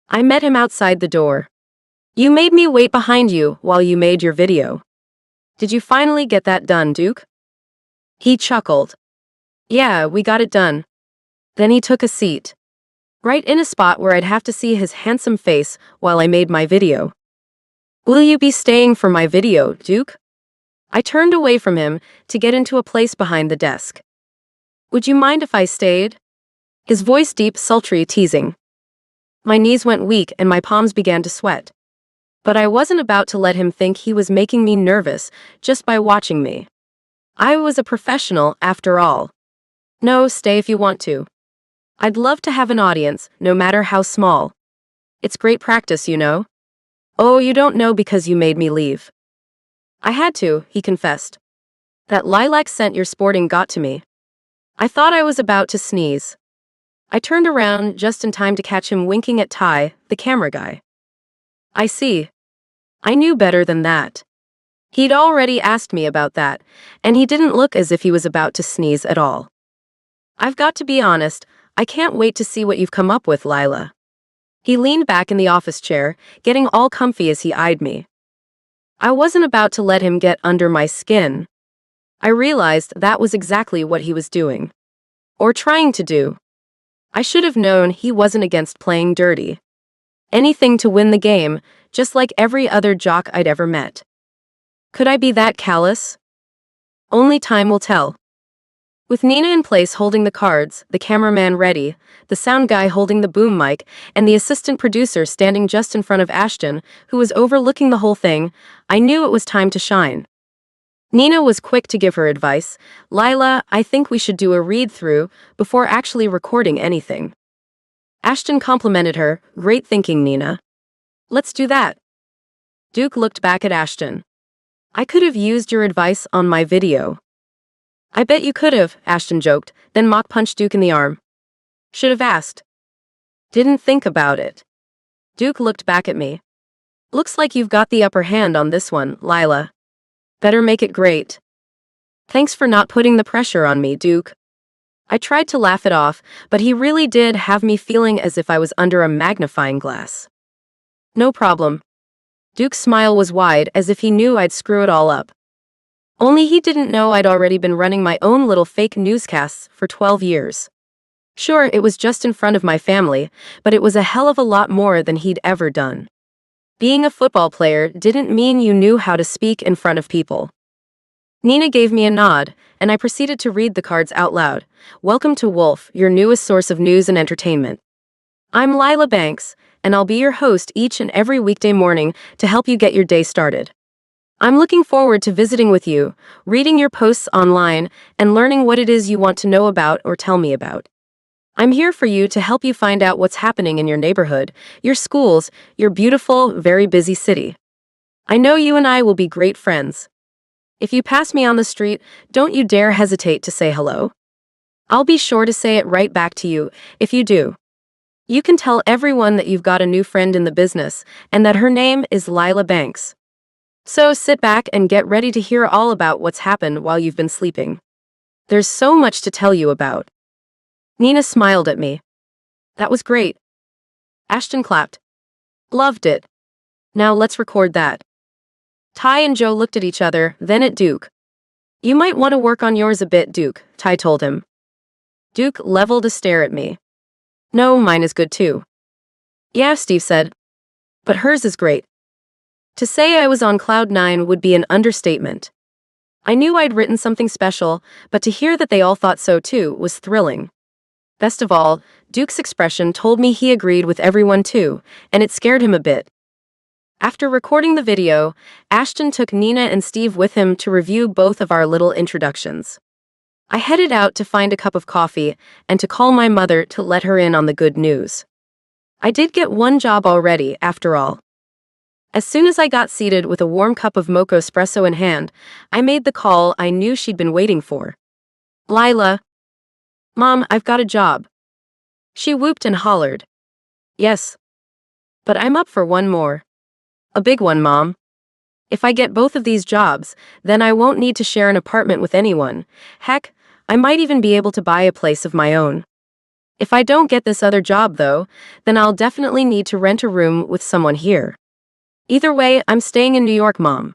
S4: I met him outside the door. You made me wait behind you while you made your video. Did you finally get that done, Duke? He chuckled. Yeah, we got it done. Then he took a seat. Right in a spot where I'd have to see his handsome face while I made my video. Will you be staying for my video, Duke? I turned away from him to get into a place behind the desk. Would you mind if I stayed? His voice deep, sultry, teasing. My knees went weak and my palms began to sweat. But I wasn't about to let him think he was making me nervous just by watching me. I was a professional, after all. No, stay if you want to. I'd love to have an audience, no matter how small. It's great practice, you know. Oh, you don't know because you made me leave. I had to, he confessed. That lilac scent you're sporting got to me. I thought I was about to sneeze. I turned around just in time to catch him winking at Ty, the camera guy. I see. I knew better than that. He'd already asked me about that, and he didn't look as if he was about to sneeze at all. I've got to be honest, I can't wait to see what you've come up with, Lila. He leaned back in the office chair, getting all comfy as he eyed me. I wasn't about to let him get under my skin. I realized that was exactly what he was doing. Or trying to do. I should have known he wasn't against playing dirty. Anything to win the game, just like every other jock I'd ever met. Could I be that callous? Only time will tell. With Nina in place holding the cards, the cameraman ready, the sound guy holding the boom mic, and the assistant producer standing just in front of Ashton, who was overlooking the whole thing, I knew it was time to shine. Nina was quick to give her advice. Lila, I think we should do a read-through before actually recording anything. Ashton complimented her. Great thinking, Nina. Let's do that. Duke looked back at Ashton. I could have used your advice on my video. I bet you could have, Ashton joked, then mock punched Duke in the arm. Should have asked. Didn't think about it. Duke looked back at me. Looks like you've got the upper hand on this one, Lila. Better make it great. Thanks for not putting the pressure on me, Duke. I tried to laugh it off, but he really did have me feeling as if I was under a magnifying glass. No problem. Duke's smile was wide, as if he knew I'd screw it all up. Only he didn't know I'd already been running my own little fake newscasts for 12 years. Sure, it was just in front of my family, but it was a hell of a lot more than he'd ever done. Being a football player didn't mean you knew how to speak in front of people. Nina gave me a nod, and I proceeded to read the cards out loud. Welcome to Wolf, your newest source of news and entertainment. I'm Lila Banks, and I'll be your host each and every weekday morning to help you get your day started. I'm looking forward to visiting with you, reading your posts online, and learning what it is you want to know about or tell me about. I'm here for you to help you find out what's happening in your neighborhood, your schools, your beautiful, very busy city. I know you and I will be great friends. If you pass me on the street, don't you dare hesitate to say hello. I'll be sure to say it right back to you, if you do. You can tell everyone that you've got a new friend in the business, and that her name is Lila Banks. So sit back and get ready to hear all about what's happened while you've been sleeping. There's so much to tell you about. Nina smiled at me. That was great. Ashton clapped. Loved it. Now let's record that. Ty and Joe looked at each other, then at Duke. You might want to work on yours a bit, Duke, Ty told him. Duke leveled a stare at me. No, mine is good too. Yeah, Steve said. But hers is great. To say I was on cloud nine would be an understatement. I knew I'd written something special, but to hear that they all thought so too was thrilling. Best of all, Duke's expression told me he agreed with everyone too, and it scared him a bit. After recording the video, Ashton took Nina and Steve with him to review both of our little introductions. I headed out to find a cup of coffee and to call my mother to let her in on the good news. I did get one job already, after all. As soon as I got seated with a warm cup of mocha espresso in hand, I made the call I knew she'd been waiting for. Lila. Mom, I've got a job. She whooped and hollered. Yes. But I'm up for one more. A big one, Mom. If I get both of these jobs, then I won't need to share an apartment with anyone. Heck, I might even be able to buy a place of my own. If I don't get this other job, though, then I'll definitely need to rent a room with someone here. Either way, I'm staying in New York, Mom.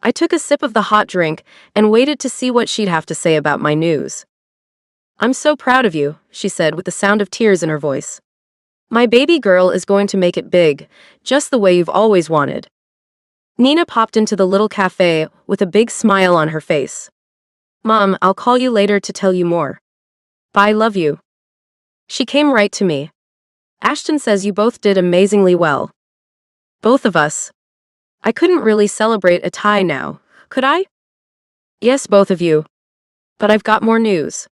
S4: I took a sip of the hot drink and waited to see what she'd have to say about my news. I'm so proud of you, she said with the sound of tears in her voice. My baby girl is going to make it big, just the way you've always wanted. Nina popped into the little cafe with a big smile on her face. Mom, I'll call you later to tell you more. Bye, love you. She came right to me. Ashton says you both did amazingly well. Both of us. I couldn't really celebrate a tie now, could I? Yes, both of you. But I've got more news.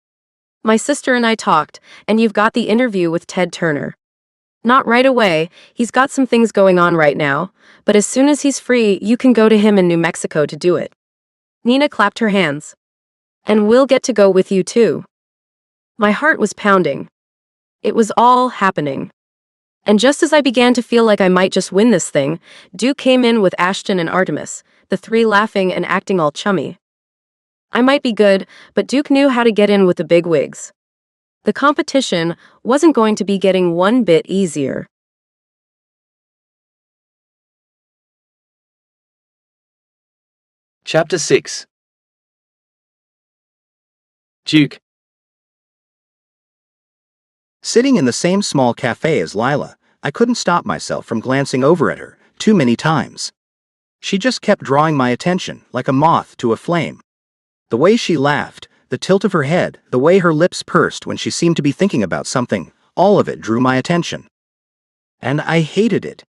S4: My sister and I talked, and you've got the interview with Ted Turner. Not right away, he's got some things going on right now, but as soon as he's free, you can go to him in New Mexico to do it. Nina clapped her hands. And we'll get to go with you too. My heart was pounding. It was all happening. And just as I began to feel like I might just win this thing, Duke came in with Ashton and Artemis, the three laughing and acting all chummy. I might be good, but Duke knew how to get in with the big wigs. The competition wasn't going to be getting one bit easier.
S2: Chapter 6. Duke.
S3: Sitting in the same small cafe as Lila, I couldn't stop myself from glancing over at her too many times. She just kept drawing my attention like a moth to a flame. The way she laughed, the tilt of her head, the way her lips pursed when she seemed to be thinking about something, all of it drew my attention. And I hated it.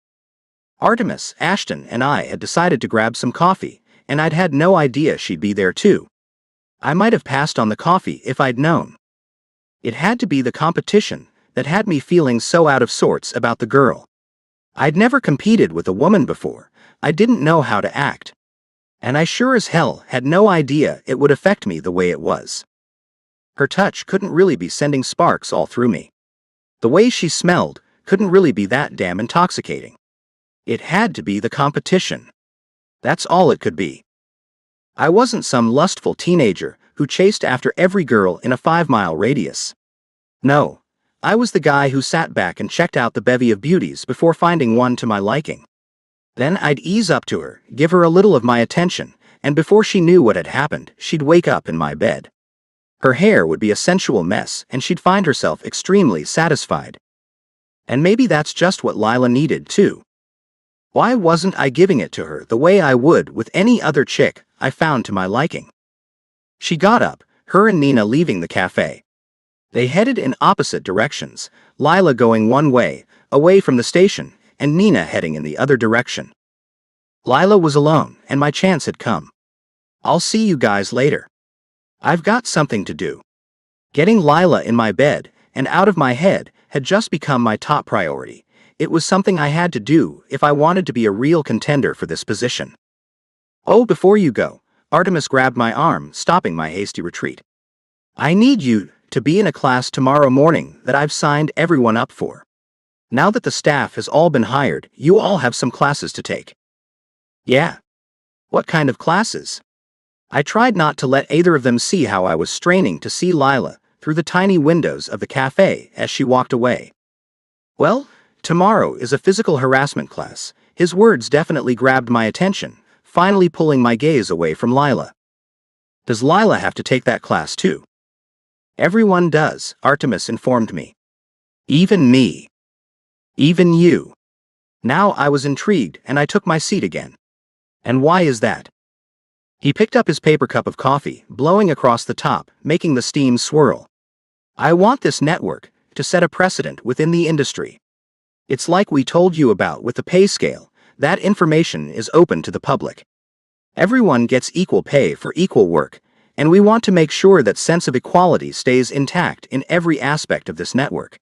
S3: Artemis, Ashton, and I had decided to grab some coffee, and I'd had no idea she'd be there too. I might have passed on the coffee if I'd known. It had to be the competition that had me feeling so out of sorts about the girl. I'd never competed with a woman before. I didn't know how to act. And I sure as hell had no idea it would affect me the way it was. Her touch couldn't really be sending sparks all through me. The way she smelled couldn't really be that damn intoxicating. It had to be the competition. That's all it could be. I wasn't some lustful teenager who chased after every girl in a 5-mile radius. No, I was the guy who sat back and checked out the bevy of beauties before finding one to my liking. Then I'd ease up to her, give her a little of my attention, and before she knew what had happened, she'd wake up in my bed. Her hair would be a sensual mess, and she'd find herself extremely satisfied. And maybe that's just what Lila needed too. Why wasn't I giving it to her the way I would with any other chick I found to my liking? She got up, her and Nina leaving the cafe. They headed in opposite directions, Lila going one way, away from the station, and Nina heading in the other direction. Lila was alone, and my chance had come. I'll see you guys later. I've got something to do. Getting Lila in my bed and out of my head had just become my top priority. It was something I had to do if I wanted to be a real contender for this position. Oh, before you go, Artemis grabbed my arm, stopping my hasty retreat. I need you to be in a class tomorrow morning that I've signed everyone up for. Now that the staff has all been hired, you all have some classes to take. Yeah. What kind of classes? I tried not to let either of them see how I was straining to see Lila through the tiny windows of the cafe as she walked away. Well, tomorrow is a physical harassment class. His words definitely grabbed my attention, finally pulling my gaze away from Lila. Does Lila have to take that class too? Everyone does, Artemis informed me. Even me. Even you. Now I was intrigued and I took my seat again. And why is that? He picked up his paper cup of coffee, blowing across the top, making the steam swirl. I want this network to set a precedent within the industry. It's like we told you about with the pay scale, that information is open to the public. Everyone gets equal pay for equal work, and we want to make sure that sense of equality stays intact in every aspect of this network.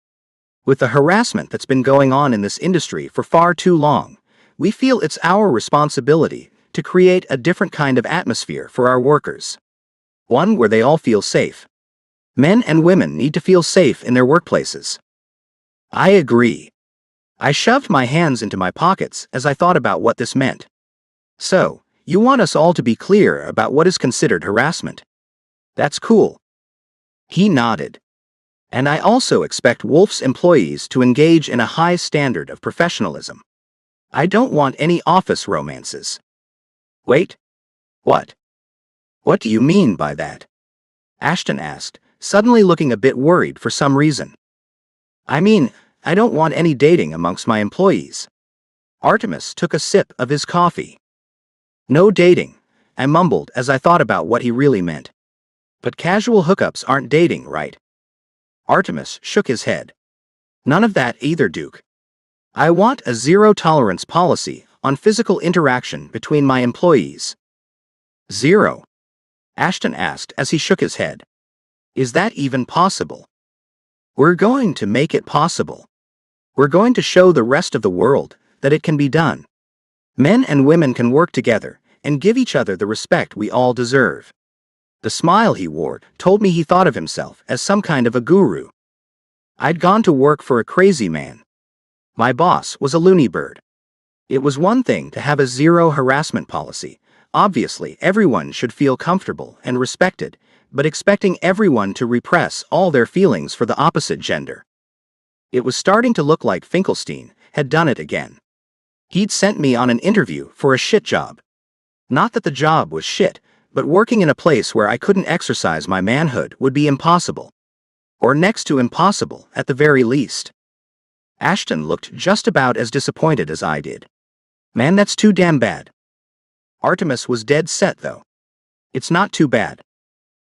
S3: With the harassment that's been going on in this industry for far too long, we feel it's our responsibility to create a different kind of atmosphere for our workers. One where they all feel safe. Men and women need to feel safe in their workplaces. I agree. I shoved my hands into my pockets as I thought about what this meant. So, you want us all to be clear about what is considered harassment. That's cool. He nodded. And I also expect Wolf's employees to engage in a high standard of professionalism. I don't want any office romances. Wait. What? What do you mean by that? Ashton asked, suddenly looking a bit worried for some reason. I mean, I don't want any dating amongst my employees. Artemis took a sip of his coffee. No dating, I mumbled as I thought about what he really meant. But casual hookups aren't dating, right? Artemis shook his head. None of that either, Duke. I want a zero-tolerance policy on physical interaction between my employees. Zero? Ashton asked as he shook his head. Is that even possible? We're going to make it possible. We're going to show the rest of the world that it can be done. Men and women can work together and give each other the respect we all deserve. The smile he wore told me he thought of himself as some kind of a guru. I'd gone to work for a crazy man. My boss was a loony bird. It was one thing to have a zero harassment policy. Obviously, everyone should feel comfortable and respected, but expecting everyone to repress all their feelings for the opposite gender. It was starting to look like Finkelstein had done it again. He'd sent me on an interview for a shit job. Not that the job was shit, but working in a place where I couldn't exercise my manhood would be impossible. Or next to impossible, at the very least. Ashton looked just about as disappointed as I did. Man, that's too damn bad. Artemis was dead set, though. It's not too bad.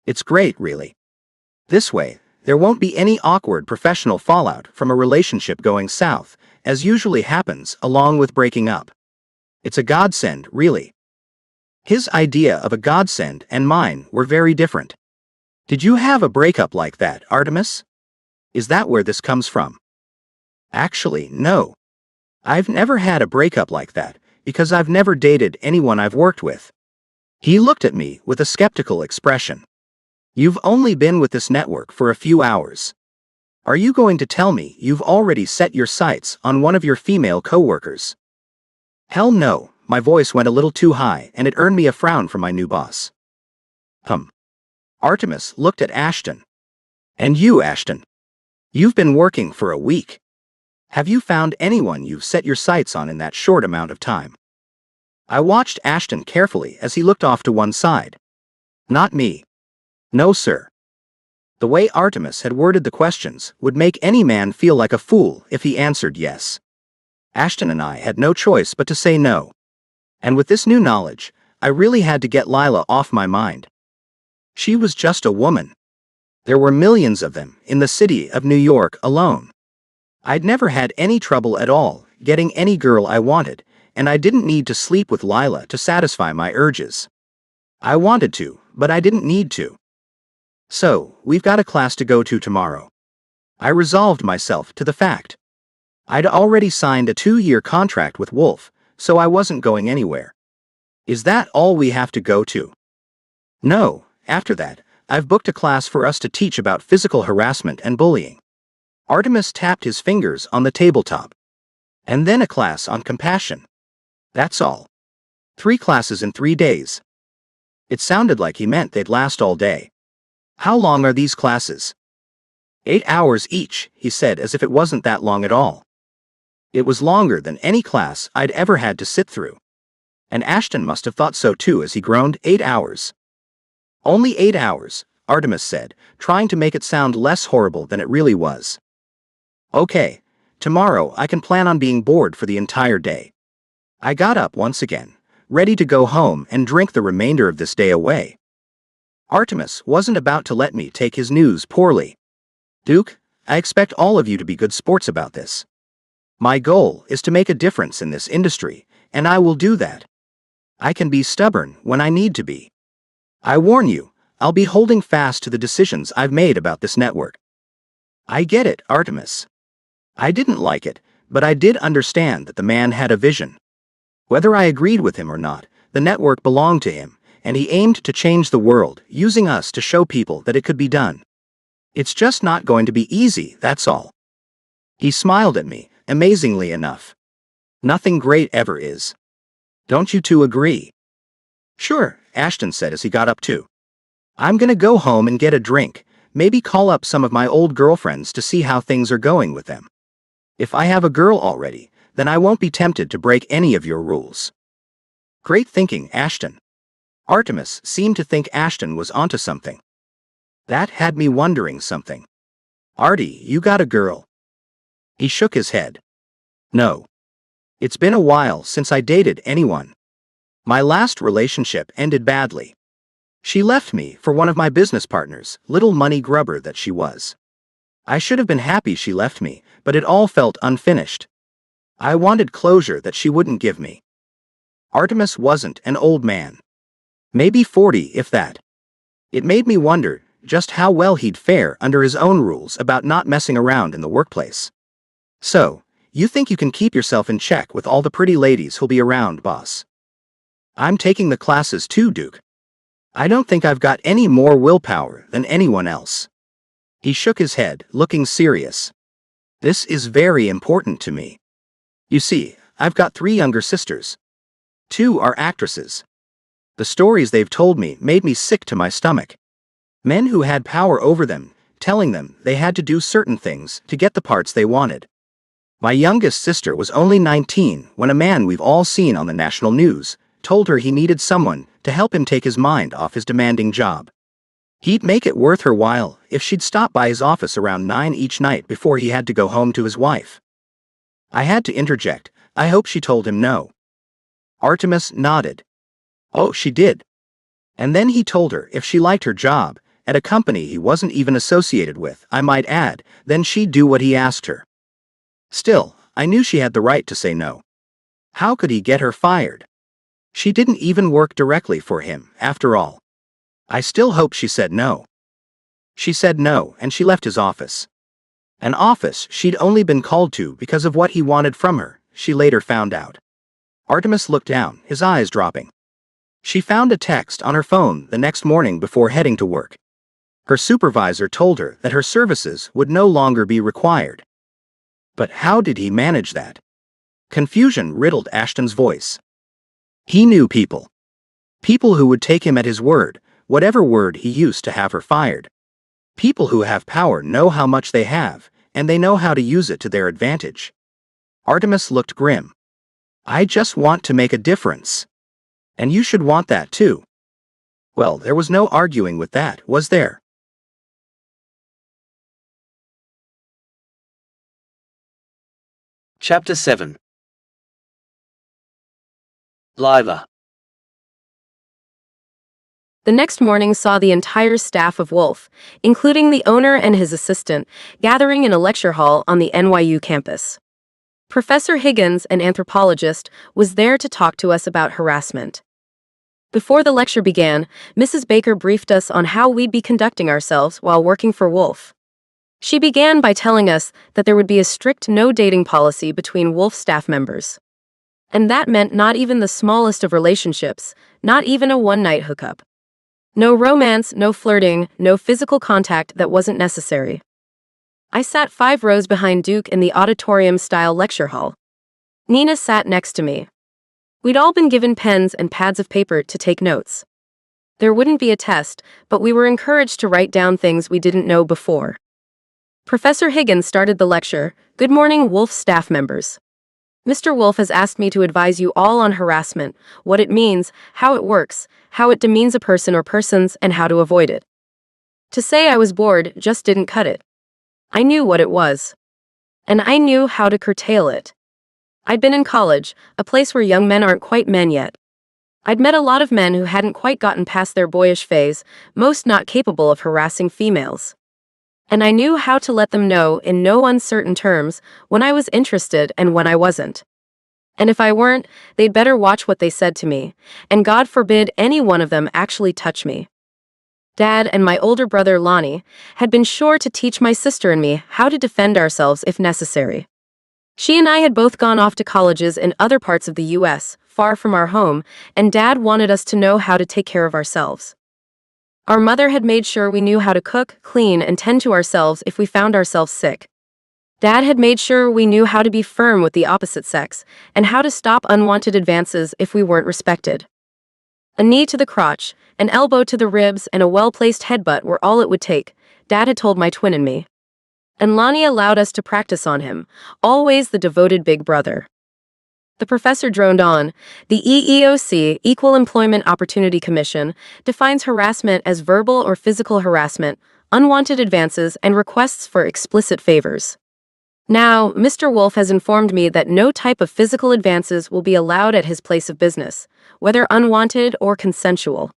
S3: It's great, really. This way, there won't be any awkward professional fallout from a relationship going south, as usually happens along with breaking up. It's a godsend, really. His idea of a godsend and mine were very different. Did you have a breakup like that, Artemis? Is that where this comes from? Actually, no. I've never had a breakup like that, because I've never dated anyone I've worked with. He looked at me with a skeptical expression. You've only been with this network for a few hours. Are you going to tell me you've already set your sights on one of your female coworkers? Hell no, my voice went a little too high and it earned me a frown from my new boss. Artemis looked at Ashton. And you, Ashton? You've been working for a week. Have you found anyone you've set your sights on in that short amount of time? I watched Ashton carefully as he looked off to one side. Not me. No, sir. The way Artemis had worded the questions would make any man feel like a fool if he answered yes. Ashton and I had no choice but to say no. And with this new knowledge, I really had to get Lila off my mind. She was just a woman. There were millions of them in the city of New York alone. I'd never had any trouble at all getting any girl I wanted, and I didn't need to sleep with Lila to satisfy my urges. I wanted to, but I didn't need to. So, we've got a class to go to tomorrow. I resolved myself to the fact. I'd already signed a 2-year contract with Wolf, so I wasn't going anywhere. Is that all we have to go to? No, after that, I've booked a class for us to teach about physical harassment and bullying. Artemis tapped his fingers on the tabletop. And then a class on compassion. That's all. 3 classes in 3 days. It sounded like he meant they'd last all day. How long are these classes? 8 hours each, he said as if it wasn't that long at all. It was longer than any class I'd ever had to sit through. And Ashton must have thought so too as he groaned. 8 hours. Only 8 hours, Artemis said, trying to make it sound less horrible than it really was. Okay, tomorrow I can plan on being bored for the entire day. I got up once again, ready to go home and drink the remainder of this day away. Artemis wasn't about to let me take his news poorly. Duke, I expect all of you to be good sports about this. My goal is to make a difference in this industry, and I will do that. I can be stubborn when I need to be. I warn you, I'll be holding fast to the decisions I've made about this network. I get it, Artemis. I didn't like it, but I did understand that the man had a vision. Whether I agreed with him or not, the network belonged to him, and he aimed to change the world, using us to show people that it could be done. It's just not going to be easy, that's all. He smiled at me, amazingly enough. Nothing great ever is. Don't you two agree? Sure, Ashton said as he got up too. I'm gonna go home and get a drink, maybe call up some of my old girlfriends to see how things are going with them. If I have a girl already, then I won't be tempted to break any of your rules. Great thinking, Ashton. Artemis seemed to think Ashton was onto something. That had me wondering something. Artie, you got a girl? He shook his head. No. It's been a while since I dated anyone. My last relationship ended badly. She left me for one of my business partners, little money grubber that she was. I should have been happy she left me, but it all felt unfinished. I wanted closure that she wouldn't give me. Artemis wasn't an old man. Maybe 40 if that. It made me wonder just how well he'd fare under his own rules about not messing around in the workplace. So, you think you can keep yourself in check with all the pretty ladies who'll be around, boss? I'm taking the classes too, Duke. I don't think I've got any more willpower than anyone else. He shook his head, looking serious. This is very important to me. You see, I've got 3 younger sisters. 2 are actresses. The stories they've told me made me sick to my stomach. Men who had power over them, telling them they had to do certain things to get the parts they wanted. My youngest sister was only 19 when a man we've all seen on the national news told her he needed someone to help him take his mind off his demanding job. He'd make it worth her while if she'd stop by his office around 9 each night before he had to go home to his wife. I had to interject, I hope she told him no. Artemis nodded. Oh, she did. And then he told her if she liked her job, at a company he wasn't even associated with, I might add, then she'd do what he asked her. Still, I knew she had the right to say no. How could he get her fired? She didn't even work directly for him, after all. I still hope she said no. She said no, and she left his office. An office she'd only been called to because of what he wanted from her, she later found out. Artemis looked down, his eyes dropping. She found a text on her phone the next morning before heading to work. Her supervisor told her that her services would no longer be required. But how did he manage that? Confusion riddled Ashton's voice. He knew people. People who would take him at his word, whatever word he used to have her fired. People who have power know how much they have, and they know how to use it to their advantage. Artemis looked grim. I just want to make a difference. And you should want that too. Well, there was no arguing with that, was there?
S2: Chapter 7. Liver.
S4: The next morning saw the entire staff of Wolf, including the owner and his assistant, gathering in a lecture hall on the NYU campus. Professor Higgins, an anthropologist, was there to talk to us about harassment. Before the lecture began, Mrs. Baker briefed us on how we'd be conducting ourselves while working for Wolf. She began by telling us that there would be a strict no-dating policy between Wolf staff members. And that meant not even the smallest of relationships, not even a one-night hookup. No romance, no flirting, no physical contact that wasn't necessary. I sat 5 rows behind Duke in the auditorium-style lecture hall. Nina sat next to me. We'd all been given pens and pads of paper to take notes. There wouldn't be a test, but we were encouraged to write down things we didn't know before. Professor Higgins started the lecture. Good morning, Wolf staff members. Mr. Wolf has asked me to advise you all on harassment, what it means, how it works, how it demeans a person or persons, and how to avoid it. To say I was bored just didn't cut it. I knew what it was. And I knew how to curtail it. I'd been in college, a place where young men aren't quite men yet. I'd met a lot of men who hadn't quite gotten past their boyish phase, most not capable of harassing females. And I knew how to let them know in no uncertain terms when I was interested and when I wasn't. And if I weren't, they'd better watch what they said to me, and God forbid any one of them actually touch me. Dad and my older brother Lonnie had been sure to teach my sister and me how to defend ourselves if necessary. She and I had both gone off to colleges in other parts of the U.S., far from our home, and Dad wanted us to know how to take care of ourselves. Our mother had made sure we knew how to cook, clean, and tend to ourselves if we found ourselves sick. Dad had made sure we knew how to be firm with the opposite sex, and how to stop unwanted advances if we weren't respected. A knee to the crotch, an elbow to the ribs, and a well-placed headbutt were all it would take, Dad had told my twin and me. And Lonnie allowed us to practice on him, always the devoted big brother. The professor droned on. The EEOC, Equal Employment Opportunity Commission, defines harassment as verbal or physical harassment, unwanted advances, and requests for explicit favors. Now, Mr. Wolf has informed me that no type of physical advances will be allowed at his place of business, whether unwanted or consensual.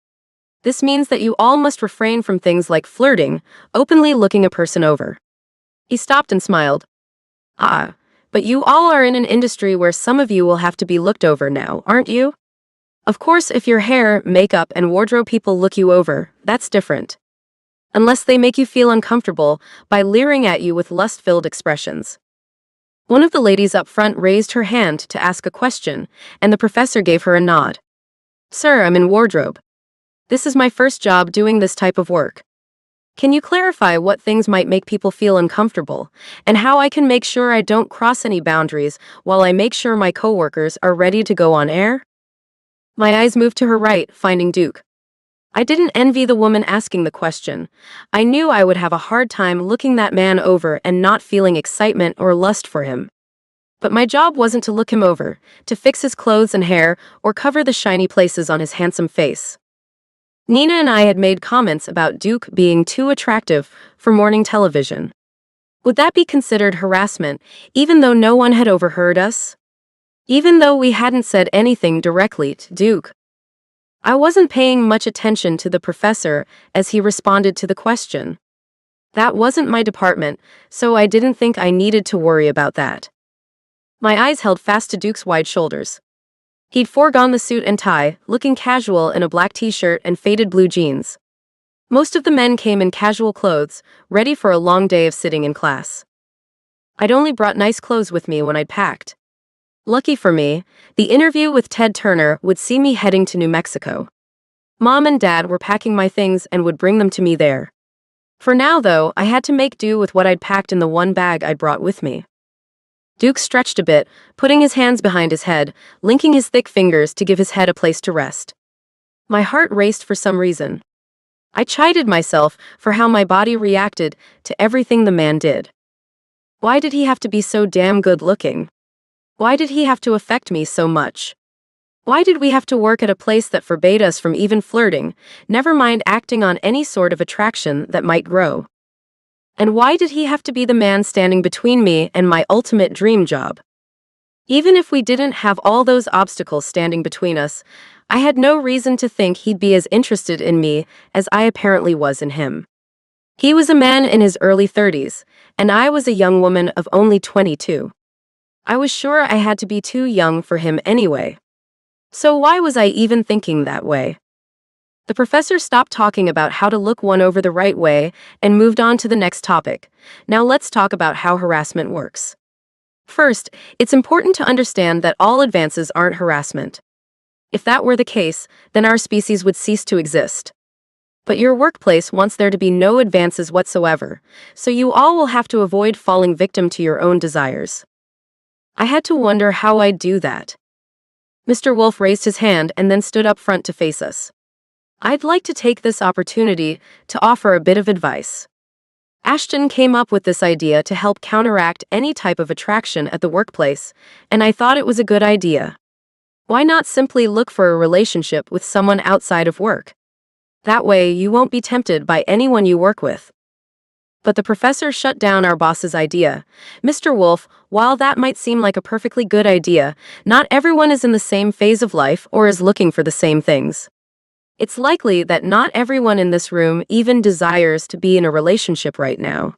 S4: This means that you all must refrain from things like flirting, openly looking a person over. He stopped and smiled. Ah, but you all are in an industry where some of you will have to be looked over now, aren't you? Of course, if your hair, makeup, and wardrobe people look you over, that's different. Unless they make you feel uncomfortable by leering at you with lust-filled expressions. One of the ladies up front raised her hand to ask a question, and the professor gave her a nod. Sir, I'm in wardrobe. This is my first job doing this type of work. Can you clarify what things might make people feel uncomfortable, and how I can make sure I don't cross any boundaries while I make sure my coworkers are ready to go on air? My eyes moved to her right, finding Duke. I didn't envy the woman asking the question. I knew I would have a hard time looking that man over and not feeling excitement or lust for him. But my job wasn't to look him over, to fix his clothes and hair, or cover the shiny places on his handsome face. Nina and I had made comments about Duke being too attractive for morning television. Would that be considered harassment, even though no one had overheard us? Even though we hadn't said anything directly to Duke? I wasn't paying much attention to the professor as he responded to the question. That wasn't my department, so I didn't think I needed to worry about that. My eyes held fast to Duke's wide shoulders. He'd foregone the suit and tie, looking casual in a black t-shirt and faded blue jeans. Most of the men came in casual clothes, ready for a long day of sitting in class. I'd only brought nice clothes with me when I'd packed. Lucky for me, the interview with Ted Turner would see me heading to New Mexico. Mom and Dad were packing my things and would bring them to me there. For now, though, I had to make do with what I'd packed in the one bag I'd brought with me. Duke stretched a bit, putting his hands behind his head, linking his thick fingers to give his head a place to rest. My heart raced for some reason. I chided myself for how my body reacted to everything the man did. Why did he have to be so damn good-looking? Why did he have to affect me so much? Why did we have to work at a place that forbade us from even flirting, never mind acting on any sort of attraction that might grow? And why did he have to be the man standing between me and my ultimate dream job? Even if we didn't have all those obstacles standing between us, I had no reason to think he'd be as interested in me as I apparently was in him. He was a man in his early 30s, and I was a young woman of only 22. I was sure I had to be too young for him anyway. So why was I even thinking that way? The professor stopped talking about how to look one over the right way and moved on to the next topic. Now let's talk about how harassment works. First, it's important to understand that all advances aren't harassment. If that were the case, then our species would cease to exist. But your workplace wants there to be no advances whatsoever, so you all will have to avoid falling victim to your own desires. I had to wonder how I'd do that. Mr. Wolf raised his hand and then stood up front to face us. I'd like to take this opportunity to offer a bit of advice. Ashton came up with this idea to help counteract any type of attraction at the workplace, and I thought it was a good idea. Why not simply look for a relationship with someone outside of work? That way, you won't be tempted by anyone you work with. But the professor shut down our boss's idea. Mr. Wolf, while that might seem like a perfectly good idea, not everyone is in the same phase of life or is looking for the same things. It's likely that not everyone in this room even desires to be in a relationship right now.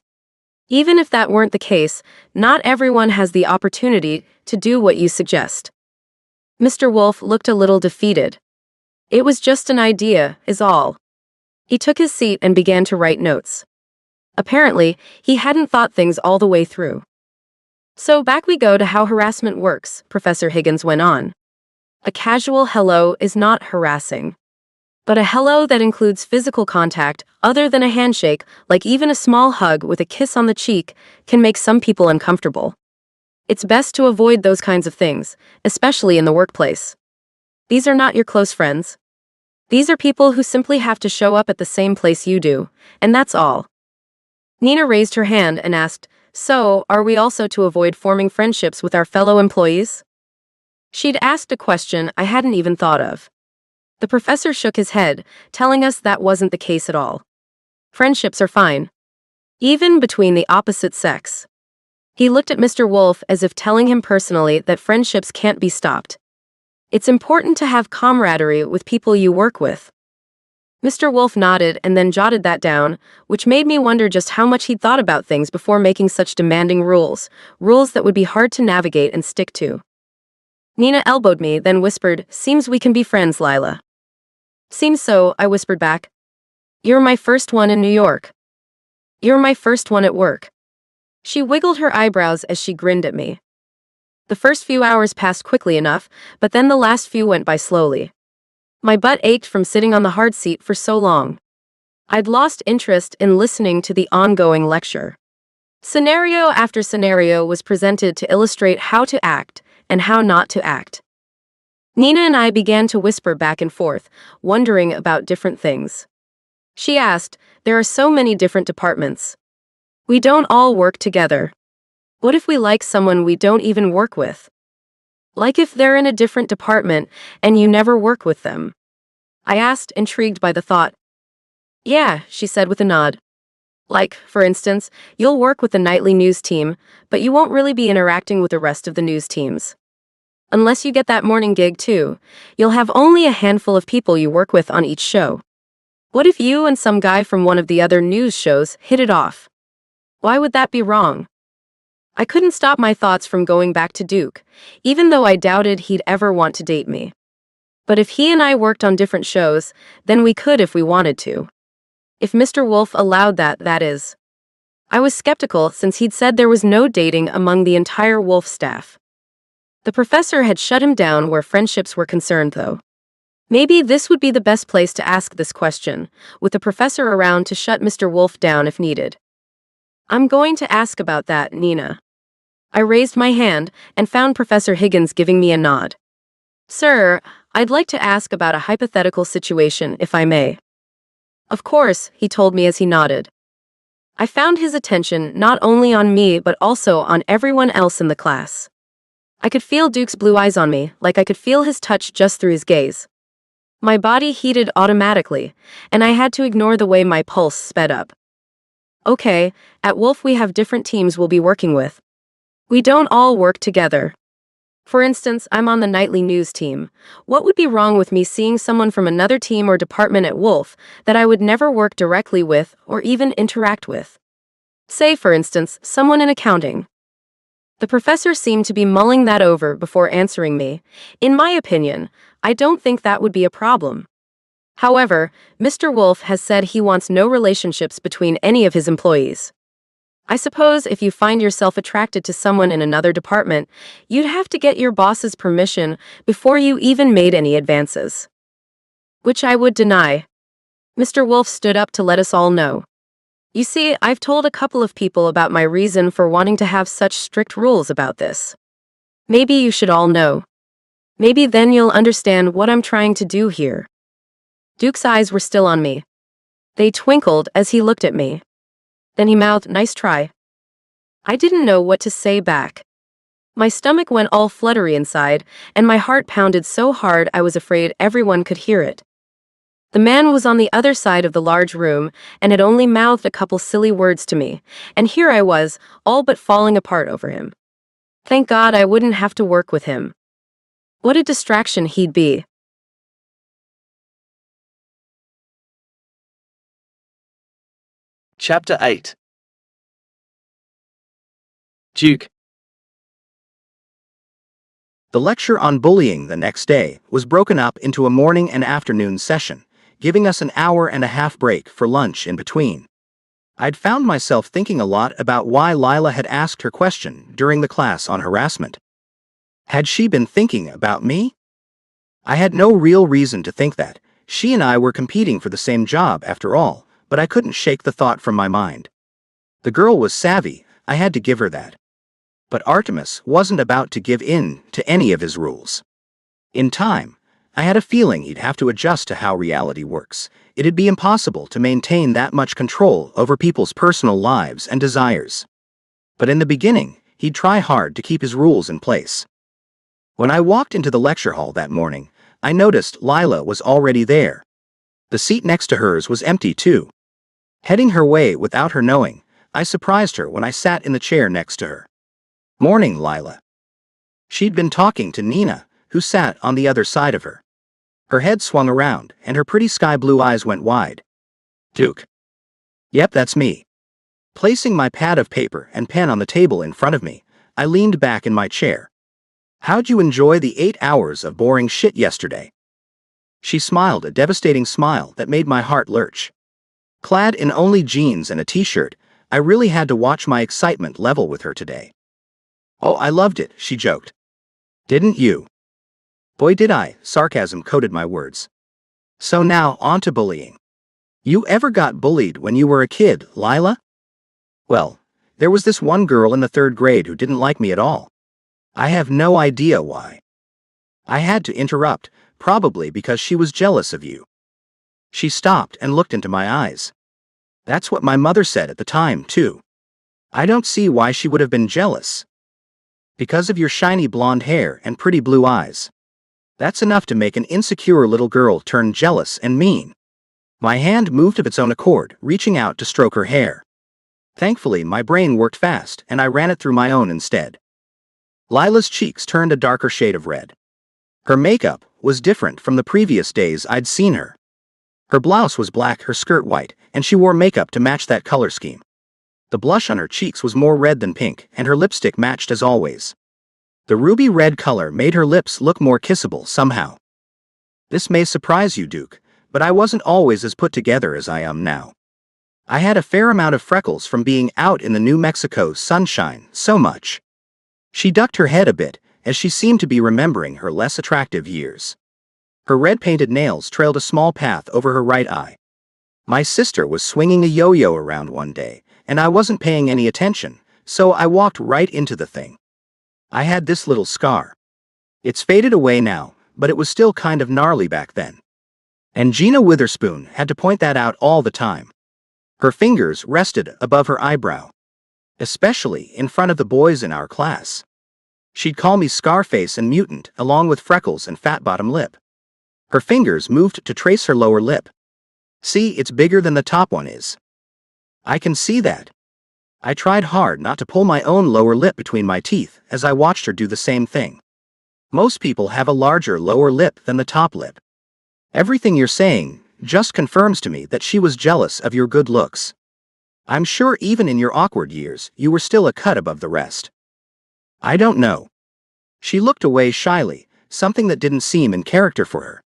S4: Even if that weren't the case, not everyone has the opportunity to do what you suggest. Mr. Wolf looked a little defeated. It was just an idea, is all. He took his seat and began to write notes. Apparently, he hadn't thought things all the way through. So back we go to how harassment works, Professor Higgins went on. A casual hello is not harassing. But a hello that includes physical contact, other than a handshake, like even a small hug with a kiss on the cheek, can make some people uncomfortable. It's best to avoid those kinds of things, especially in the workplace. These are not your close friends. These are people who simply have to show up at the same place you do, and that's all. Nina raised her hand and asked, "So, are we also to avoid forming friendships with our fellow employees?" She'd asked a question I hadn't even thought of. The professor shook his head, telling us that wasn't the case at all. Friendships are fine. Even between the opposite sex. He looked at Mr. Wolf as if telling him personally that friendships can't be stopped. It's important to have camaraderie with people you work with. Mr. Wolf nodded and then jotted that down, which made me wonder just how much he'd thought about things before making such demanding rules that would be hard to navigate and stick to. Nina elbowed me, then whispered, "Seems we can be friends, Lila." "Seems so," I whispered back. "You're my first one in New York. You're my first one at work." She wiggled her eyebrows as she grinned at me. The first few hours passed quickly enough, but then the last few went by slowly. My butt ached from sitting on the hard seat for so long. I'd lost interest in listening to the ongoing lecture. Scenario after scenario was presented to illustrate how to act and how not to act. Nina and I began to whisper back and forth, wondering about different things. She asked, "There are so many different departments. We don't all work together. What if we like someone we don't even work with? Like if they're in a different department and you never work with them?" I asked, intrigued by the thought. "Yeah," she said with a nod. "Like, for instance, you'll work with the nightly news team, but you won't really be interacting with the rest of the news teams. Unless you get that morning gig too, you'll have only a handful of people you work with on each show. What if you and some guy from one of the other news shows hit it off? Why would that be wrong?" I couldn't stop my thoughts from going back to Duke, even though I doubted he'd ever want to date me. But if he and I worked on different shows, then we could if we wanted to. If Mr. Wolf allowed that, that is. I was skeptical since he'd said there was no dating among the entire Wolf staff. The professor had shut him down where friendships were concerned, though. Maybe this would be the best place to ask this question, with the professor around to shut Mr. Wolf down if needed. "I'm going to ask about that, Nina." I raised my hand and found Professor Higgins giving me a nod. "Sir, I'd like to ask about a hypothetical situation, if I may." "Of course," he told me as he nodded. I found his attention not only on me but also on everyone else in the class. I could feel Duke's blue eyes on me, like I could feel his touch just through his gaze. My body heated automatically, and I had to ignore the way my pulse sped up. "Okay, at Wolf we have different teams we'll be working with. We don't all work together. For instance, I'm on the nightly news team. What would be wrong with me seeing someone from another team or department at Wolf that I would never work directly with or even interact with? Say, for instance, someone in accounting." The professor seemed to be mulling that over before answering me. "In my opinion, I don't think that would be a problem. However, Mr. Wolf has said he wants no relationships between any of his employees. I suppose if you find yourself attracted to someone in another department, you'd have to get your boss's permission before you even made any advances." Which I would deny. Mr. Wolf stood up to let us all know. "You see, I've told a couple of people about my reason for wanting to have such strict rules about this. Maybe you should all know. Maybe then you'll understand what I'm trying to do here." Duke's eyes were still on me. They twinkled as he looked at me. Then he mouthed, "Nice try." I didn't know what to say back. My stomach went all fluttery inside, and my heart pounded so hard I was afraid everyone could hear it. The man was on the other side of the large room and had only mouthed a couple silly words to me, and here I was, all but falling apart over him. Thank God I wouldn't have to work with him. What a distraction he'd be.
S2: Chapter 8. Duke.
S3: The lecture on bullying the next day was broken up into a morning and afternoon session, giving us an hour-and-a-half break for lunch in between. I'd found myself thinking a lot about why Lila had asked her question during the class on harassment. Had she been thinking about me? I had no real reason to think that. She and I were competing for the same job after all, but I couldn't shake the thought from my mind. The girl was savvy, I had to give her that. But Artemis wasn't about to give in to any of his rules. In time, I had a feeling he'd have to adjust to how reality works. It'd be impossible to maintain that much control over people's personal lives and desires. But in the beginning, he'd try hard to keep his rules in place. When I walked into the lecture hall that morning, I noticed Lila was already there. The seat next to hers was empty too. Heading her way without her knowing, I surprised her when I sat in the chair next to her. "Morning, Lila." She'd been talking to Nina, who sat on the other side of her. Her head swung around, and her pretty sky-blue eyes went wide. "Duke." "Yep, that's me." Placing my pad of paper and pen on the table in front of me, I leaned back in my chair. "How'd you enjoy the 8 hours of boring shit yesterday?" She smiled, a devastating smile that made my heart lurch. Clad in only jeans and a t-shirt, I really had to watch my excitement level with her today. "Oh, I loved it," she joked. "Didn't you?" Boy did I, sarcasm coated my words. "So now, on to bullying. You ever got bullied when you were a kid, Lila?" "Well, there was this one girl in the 3rd grade who didn't like me at all. I have no idea why." I had to interrupt, probably because she was jealous of you. She stopped and looked into my eyes. "That's what my mother said at the time, too. I don't see why she would have been jealous. Because of your shiny blonde hair and pretty blue eyes. That's enough to make an insecure little girl turn jealous and mean." My hand moved of its own accord, reaching out to stroke her hair. Thankfully, my brain worked fast, and I ran it through my own instead. Lila's cheeks turned a darker shade of red. Her makeup was different from the previous days I'd seen her. Her blouse was black, her skirt white, and she wore makeup to match that color scheme. The blush on her cheeks was more red than pink, and her lipstick matched as always. The ruby red color made her lips look more kissable somehow. This may surprise you, Duke, but I wasn't always as put together as I am now. I had a fair amount of freckles from being out in the New Mexico sunshine so much. She ducked her head a bit, as she seemed to be remembering her less attractive years. Her red-painted nails trailed a small path over her right eye. My sister was swinging a yo-yo around one day, and I wasn't paying any attention, so I walked right into the thing. I had this little scar. It's faded away now, but it was still kind of gnarly back then. And Gina Witherspoon had to point that out all the time. Her fingers rested above her eyebrow, especially in front of the boys in our class. She'd call me Scarface and Mutant, along with freckles and fat bottom lip. Her fingers moved to trace her lower lip. "See, it's bigger than the top one is." "I can see that." I tried hard not to pull my own lower lip between my teeth as I watched her do the same thing. Most people have a larger lower lip than the top lip. Everything you're saying just confirms to me that she was jealous of your good looks. I'm sure even in your awkward years, you were still a cut above the rest. "I don't know." She looked away shyly, something that didn't seem in character for her.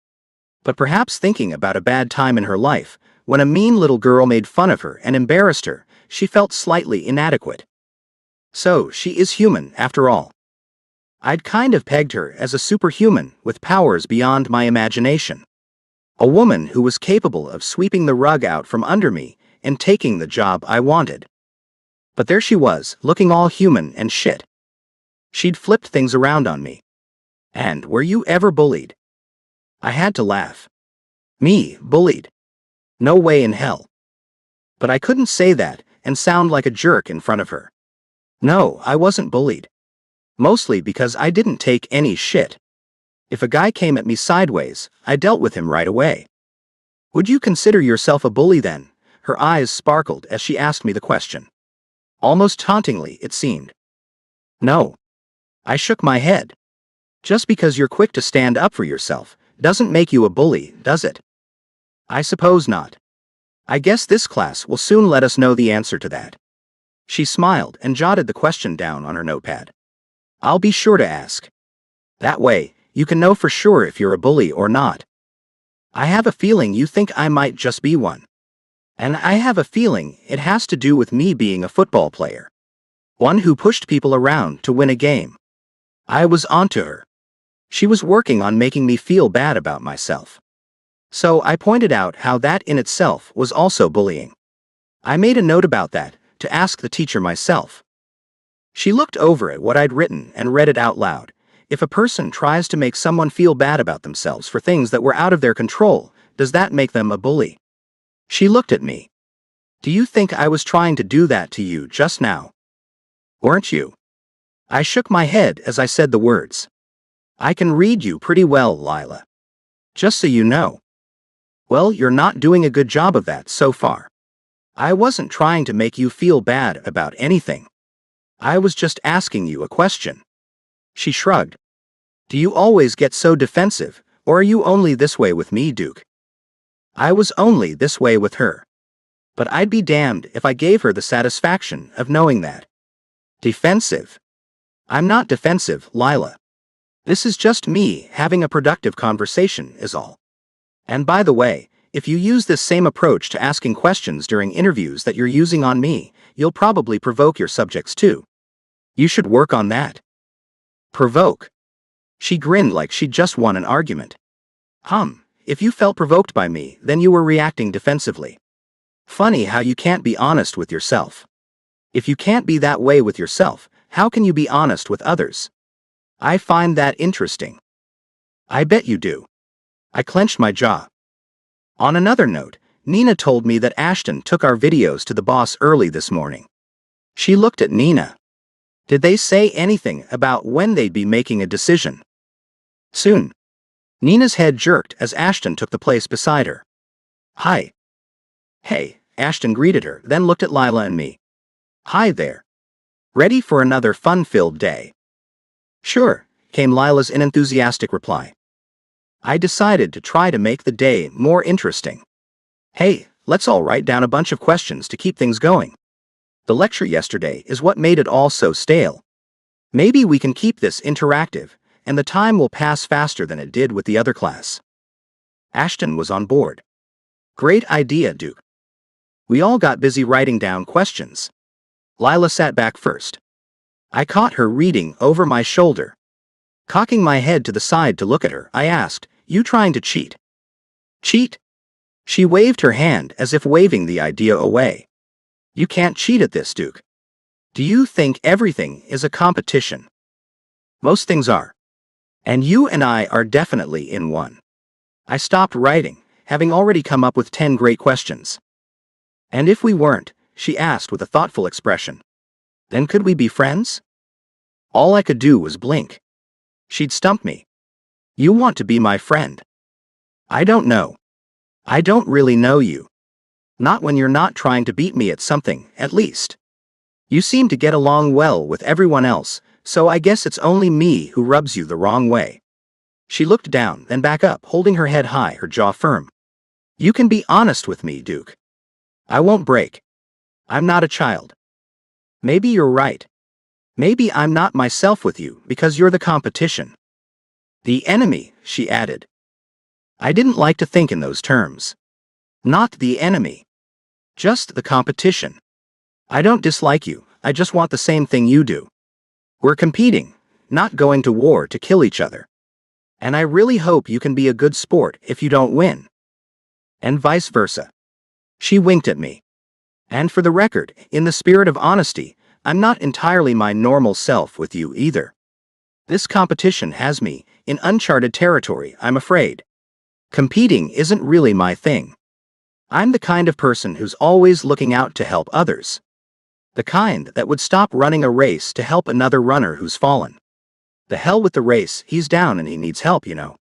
S3: But perhaps thinking about a bad time in her life, when a mean little girl made fun of her and embarrassed her, she felt slightly inadequate. So, she is human, after all. I'd kind of pegged her as a superhuman with powers beyond my imagination. A woman who was capable of sweeping the rug out from under me and taking the job I wanted. But there she was, looking all human and shit. She'd flipped things around on me. "And were you ever bullied?" I had to laugh. Me, bullied? No way in hell. But I couldn't say that, and sound like a jerk in front of her. No, I wasn't bullied. Mostly because I didn't take any shit. If a guy came at me sideways, I dealt with him right away. Would you consider yourself a bully then? Her eyes sparkled as she asked me the question. Almost tauntingly, it seemed. No. I shook my head. Just because you're quick to stand up for yourself doesn't make you a bully, does it? I suppose not. I guess this class will soon let us know the answer to that. She smiled and jotted the question down on her notepad. I'll be sure to ask. That way, you can know for sure if you're a bully or not. I have a feeling you think I might just be one. And I have a feeling it has to do with me being a football player. One who pushed people around to win a game. I was onto her. She was working on making me feel bad about myself. So I pointed out how that in itself was also bullying. I made a note about that, to ask the teacher myself. She looked over at what I'd written and read it out loud. If a person tries to make someone feel bad about themselves for things that were out of their control, does that make them a bully? She looked at me. Do you think I was trying to do that to you just now? Weren't you? I shook my head as I said the words. I can read you pretty well, Lila. Just so you know. Well, you're not doing a good job of that so far. I wasn't trying to make you feel bad about anything. I was just asking you a question. She shrugged. Do you always get so defensive, or are you only this way with me, Duke? I was only this way with her. But I'd be damned if I gave her the satisfaction of knowing that. Defensive? I'm not defensive, Lila. This is just me having a productive conversation, is all. And by the way, if you use this same approach to asking questions during interviews that you're using on me, you'll probably provoke your subjects too. You should work on that. Provoke. She grinned like she'd just won an argument. If you felt provoked by me, then you were reacting defensively. Funny how you can't be honest with yourself. If you can't be that way with yourself, how can you be honest with others? I find that interesting. I bet you do. I clenched my jaw. On another note, Nina told me that Ashton took our videos to the boss early this morning. She looked at Nina. Did they say anything about when they'd be making a decision? Soon. Nina's head jerked as Ashton took the place beside her. Hi. Hey, Ashton greeted her, then looked at Lila and me. Hi there. Ready for another fun-filled day? Sure, came Lila's unenthusiastic reply. I decided to try to make the day more interesting. Hey, let's all write down a bunch of questions to keep things going. The lecture yesterday is what made it all so stale. Maybe we can keep this interactive, and the time will pass faster than it did with the other class. Ashton was on board. Great idea, Duke. We all got busy writing down questions. Lila sat back first. I caught her reading over my shoulder. Cocking my head to the side to look at her, I asked, You trying to cheat? Cheat? She waved her hand as if waving the idea away. You can't cheat at this, Duke. Do you think everything is a competition? Most things are. And you and I are definitely in one. I stopped writing, having already come up with 10 great questions. And if we weren't, she asked with a thoughtful expression, then could we be friends? All I could do was blink. She'd stumped me. You want to be my friend? I don't know. I don't really know you. Not when you're not trying to beat me at something, at least. You seem to get along well with everyone else, so I guess it's only me who rubs you the wrong way. She looked down, then back up, holding her head high, her jaw firm. You can be honest with me, Duke. I won't break. I'm not a child. Maybe you're right. Maybe I'm not myself with you because you're the competition. The enemy, she added. I didn't like to think in those terms. Not the enemy. Just the competition. I don't dislike you, I just want the same thing you do. We're competing, not going to war to kill each other. And I really hope you can be a good sport if you don't win. And vice versa. She winked at me. And for the record, in the spirit of honesty, I'm not entirely my normal self with you either. This competition has me in uncharted territory, I'm afraid. Competing isn't really my thing. I'm the kind of person who's always looking out to help others. The kind that would stop running a race to help another runner who's fallen. The hell with the race, he's down and he needs help, you know.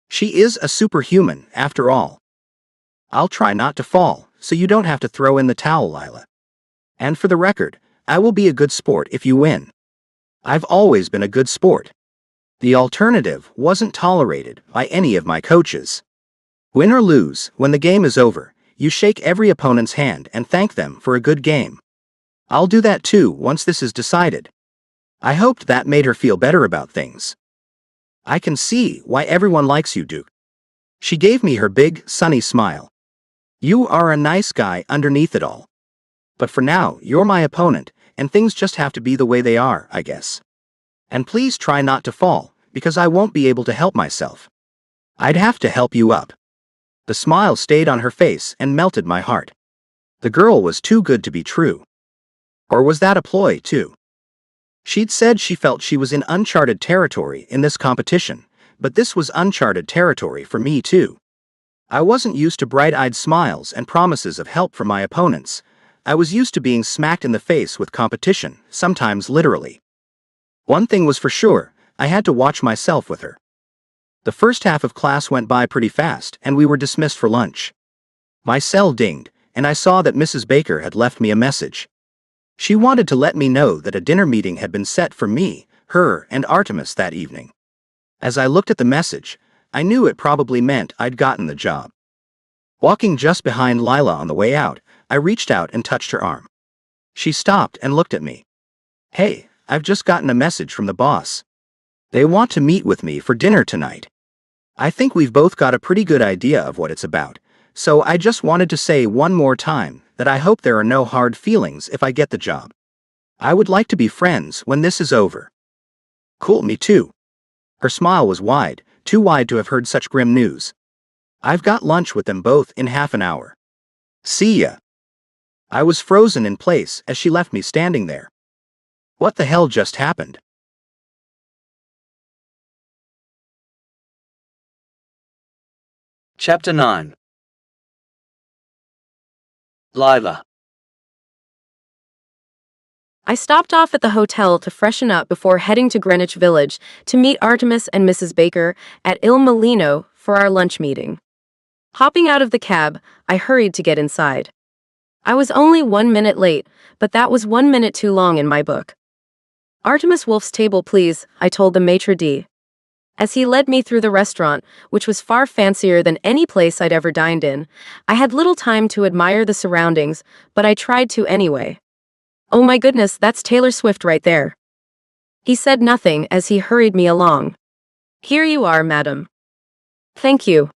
S3: She is a superhuman, after all. I'll try not to fall, so you don't have to throw in the towel, Lila. And for the record, I will be a good sport if you win. I've always been a good sport. The alternative wasn't tolerated by any of my coaches. Win or lose, when the game is over, you shake every opponent's hand and thank them for a good game. I'll do that too once this is decided. I hoped that made her feel better about things. I can see why everyone likes you, Duke. She gave me her big, sunny smile. You are a nice guy underneath it all. But for now, you're my opponent, and things just have to be the way they are, I guess. And please try not to fall, because I won't be able to help myself. I'd have to help you up. The smile stayed on her face and melted my heart. The girl was too good to be true. Or was that a ploy, too? She'd said she felt she was in uncharted territory in this competition, but this was uncharted territory for me, too. I wasn't used to bright-eyed smiles and promises of help from my opponents. I was used to being smacked in the face with competition, sometimes literally. One thing was for sure, I had to watch myself with her. The first half of class went by pretty fast, and we were dismissed for lunch. My cell dinged, and I saw that Mrs. Baker had left me a message. She wanted to let me know that a dinner meeting had been set for me, her, and Artemis that evening. As I looked at the message, I knew it probably meant I'd gotten the job. Walking just behind Lila on the way out, I reached out and touched her arm. She stopped and looked at me. Hey, I've just gotten a message from the boss. They want to meet with me for dinner tonight. I think we've both got a pretty good idea of what it's about, so I just wanted to say one more time that I hope there are no hard feelings if I get the job. I would like to be friends when this is over. Cool, me too. Her smile was wide, too wide to have heard such grim news. I've got lunch with them both in half an hour. See ya. I was frozen in place as she left me standing there. What the hell just happened?
S2: Chapter 9. Lila.
S4: I stopped off at the hotel to freshen up before heading to Greenwich Village to meet Artemis and Mrs. Baker at Il Molino for our lunch meeting. Hopping out of the cab, I hurried to get inside. I was only 1 minute late, but that was 1 minute too long in my book. Artemis Wolf's table, please, I told the maitre d'. As he led me through the restaurant, which was far fancier than any place I'd ever dined in, I had little time to admire the surroundings, but I tried to anyway. Oh my goodness, that's Taylor Swift right there. He said nothing as he hurried me along. Here you are, madam. Thank you.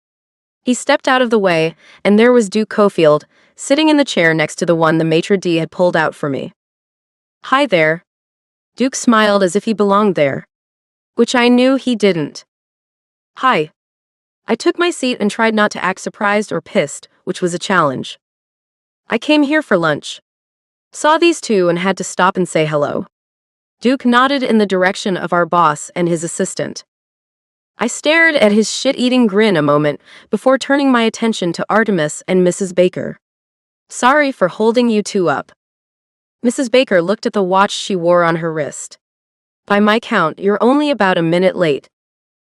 S4: He stepped out of the way, and there was Duke Cofield, sitting in the chair next to the one the maitre d' had pulled out for me. Hi there. Duke smiled as if he belonged there. Which I knew he didn't. Hi. I took my seat and tried not to act surprised or pissed, which was a challenge. I came here for lunch. Saw these two and had to stop and say hello. Duke nodded in the direction of our boss and his assistant. I stared at his shit-eating grin a moment before turning my attention to Artemis and Mrs. Baker. Sorry for holding you two up. Mrs. Baker looked at the watch she wore on her wrist. By my count, you're only about a minute late.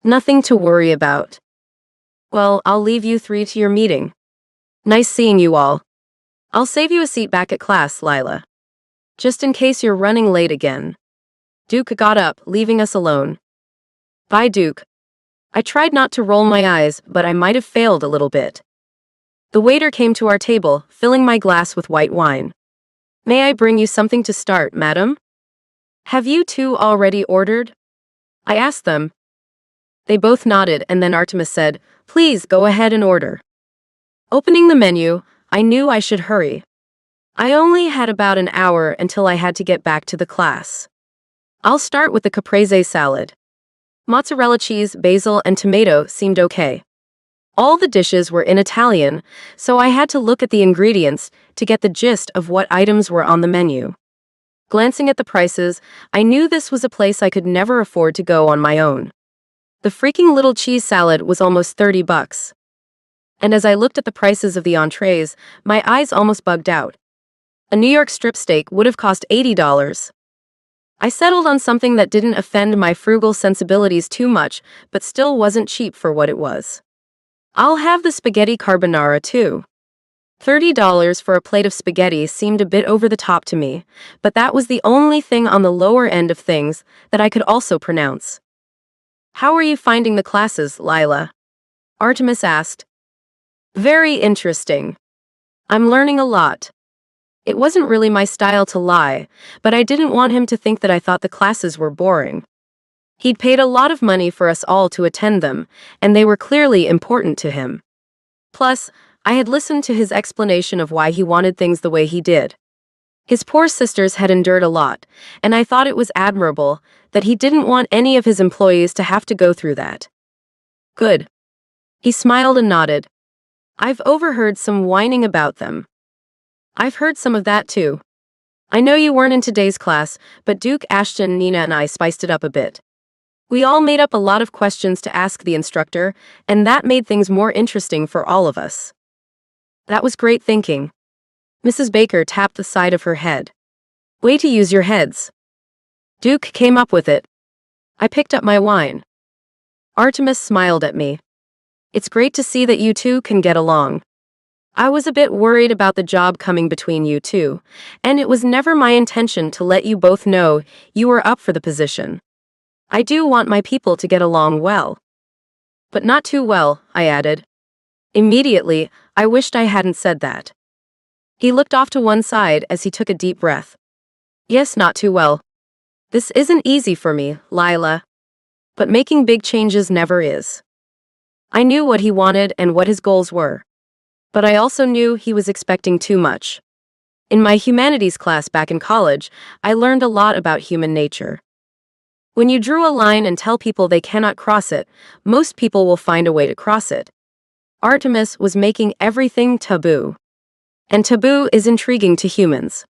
S4: Nothing to worry about. Well, I'll leave you three to your meeting. Nice seeing you all. I'll save you a seat back at class, Lila. Just in case you're running late again. Duke got up, leaving us alone. Bye, Duke. I tried not to roll my eyes, but I might have failed a little bit. The waiter came to our table, filling my glass with white wine. May I bring you something to start, madam? Have you two already ordered? I asked them. They both nodded, and then Artemis said, Please go ahead and order. Opening the menu, I knew I should hurry. I only had about an hour until I had to get back to the class. I'll start with the caprese salad. Mozzarella cheese, basil, and tomato seemed okay. All the dishes were in Italian, so I had to look at the ingredients to get the gist of what items were on the menu. Glancing at the prices, I knew this was a place I could never afford to go on my own. The freaking little cheese salad was almost $30. And as I looked at the prices of the entrees, my eyes almost bugged out. A New York strip steak would have cost $80. I settled on something that didn't offend my frugal sensibilities too much, but still wasn't cheap for what it was. I'll have the spaghetti carbonara too. $30 for a plate of spaghetti seemed a bit over the top to me, but that was the only thing on the lower end of things that I could also pronounce. How are you finding the classes, Lila? Artemis asked. Very interesting. I'm learning a lot. It wasn't really my style to lie, but I didn't want him to think that I thought the classes were boring. He'd paid a lot of money for us all to attend them, and they were clearly important to him. Plus, I had listened to his explanation of why he wanted things the way he did. His poor sisters had endured a lot, and I thought it was admirable that he didn't want any of his employees to have to go through that. Good. He smiled and nodded. I've overheard some whining about them. I've heard some of that too. I know you weren't in today's class, but Duke, Ashton, Nina, and I spiced it up a bit. We all made up a lot of questions to ask the instructor, and that made things more interesting for all of us. That was great thinking. Mrs. Baker tapped the side of her head. Way to use your heads. Duke came up with it. I picked up my wine. Artemis smiled at me. It's great to see that you two can get along. I was a bit worried about the job coming between you two, and it was never my intention to let you both know you were up for the position. I do want my people to get along well. But not too well, I added. Immediately, I wished I hadn't said that. He looked off to one side as he took a deep breath. Yes, not too well. This isn't easy for me, Lila. But making big changes never is. I knew what he wanted and what his goals were. But I also knew he was expecting too much. In my humanities class back in college, I learned a lot about human nature. When you drew a line and tell people they cannot cross it, most people will find a way to cross it. Artemis was making everything taboo. And taboo is intriguing to humans.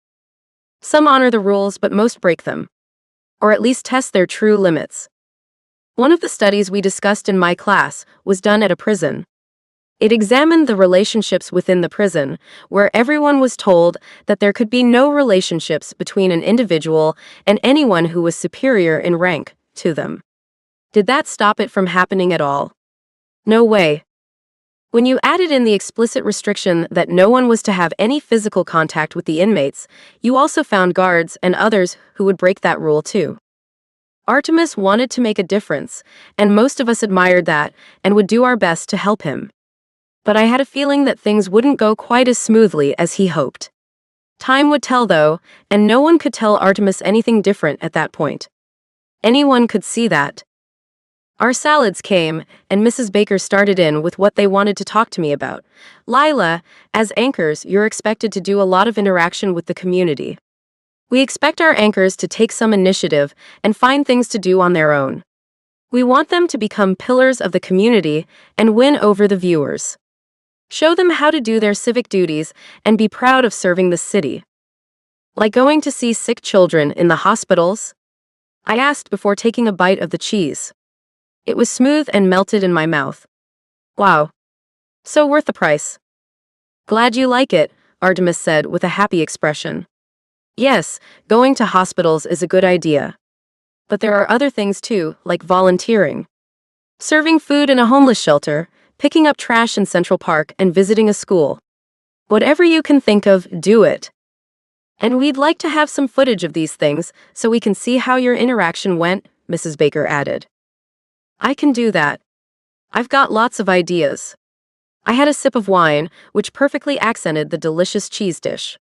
S4: Some honor the rules, but most break them. Or at least test their true limits. One of the studies we discussed in my class was done at a prison. It examined the relationships within the prison, where everyone was told that there could be no relationships between an individual and anyone who was superior in rank to them. Did that stop it from happening at all? No way. When you added in the explicit restriction that no one was to have any physical contact with the inmates, you also found guards and others who would break that rule too. Artemis wanted to make a difference, and most of us admired that and would do our best to help him. But I had a feeling that things wouldn't go quite as smoothly as he hoped. Time would tell, though, and no one could tell Artemis anything different at that point. Anyone could see that. Our salads came, and Mrs. Baker started in with what they wanted to talk to me about. Lila, as anchors, you're expected to do a lot of interaction with the community. We expect our anchors to take some initiative and find things to do on their own. We want them to become pillars of the community and win over the viewers. Show them how to do their civic duties and be proud of serving the city. Like going to see sick children in the hospitals? I asked before taking a bite of the cheese. It was smooth and melted in my mouth. Wow. So worth the price. Glad you like it, Artemis said with a happy expression. Yes, going to hospitals is a good idea. But there are other things too, like volunteering. Serving food in a homeless shelter, picking up trash in Central Park, and visiting a school. Whatever you can think of, do it. And we'd like to have some footage of these things so we can see how your interaction went, Mrs. Baker added. I can do that. I've got lots of ideas. I had a sip of wine, which perfectly accented the delicious cheese dish.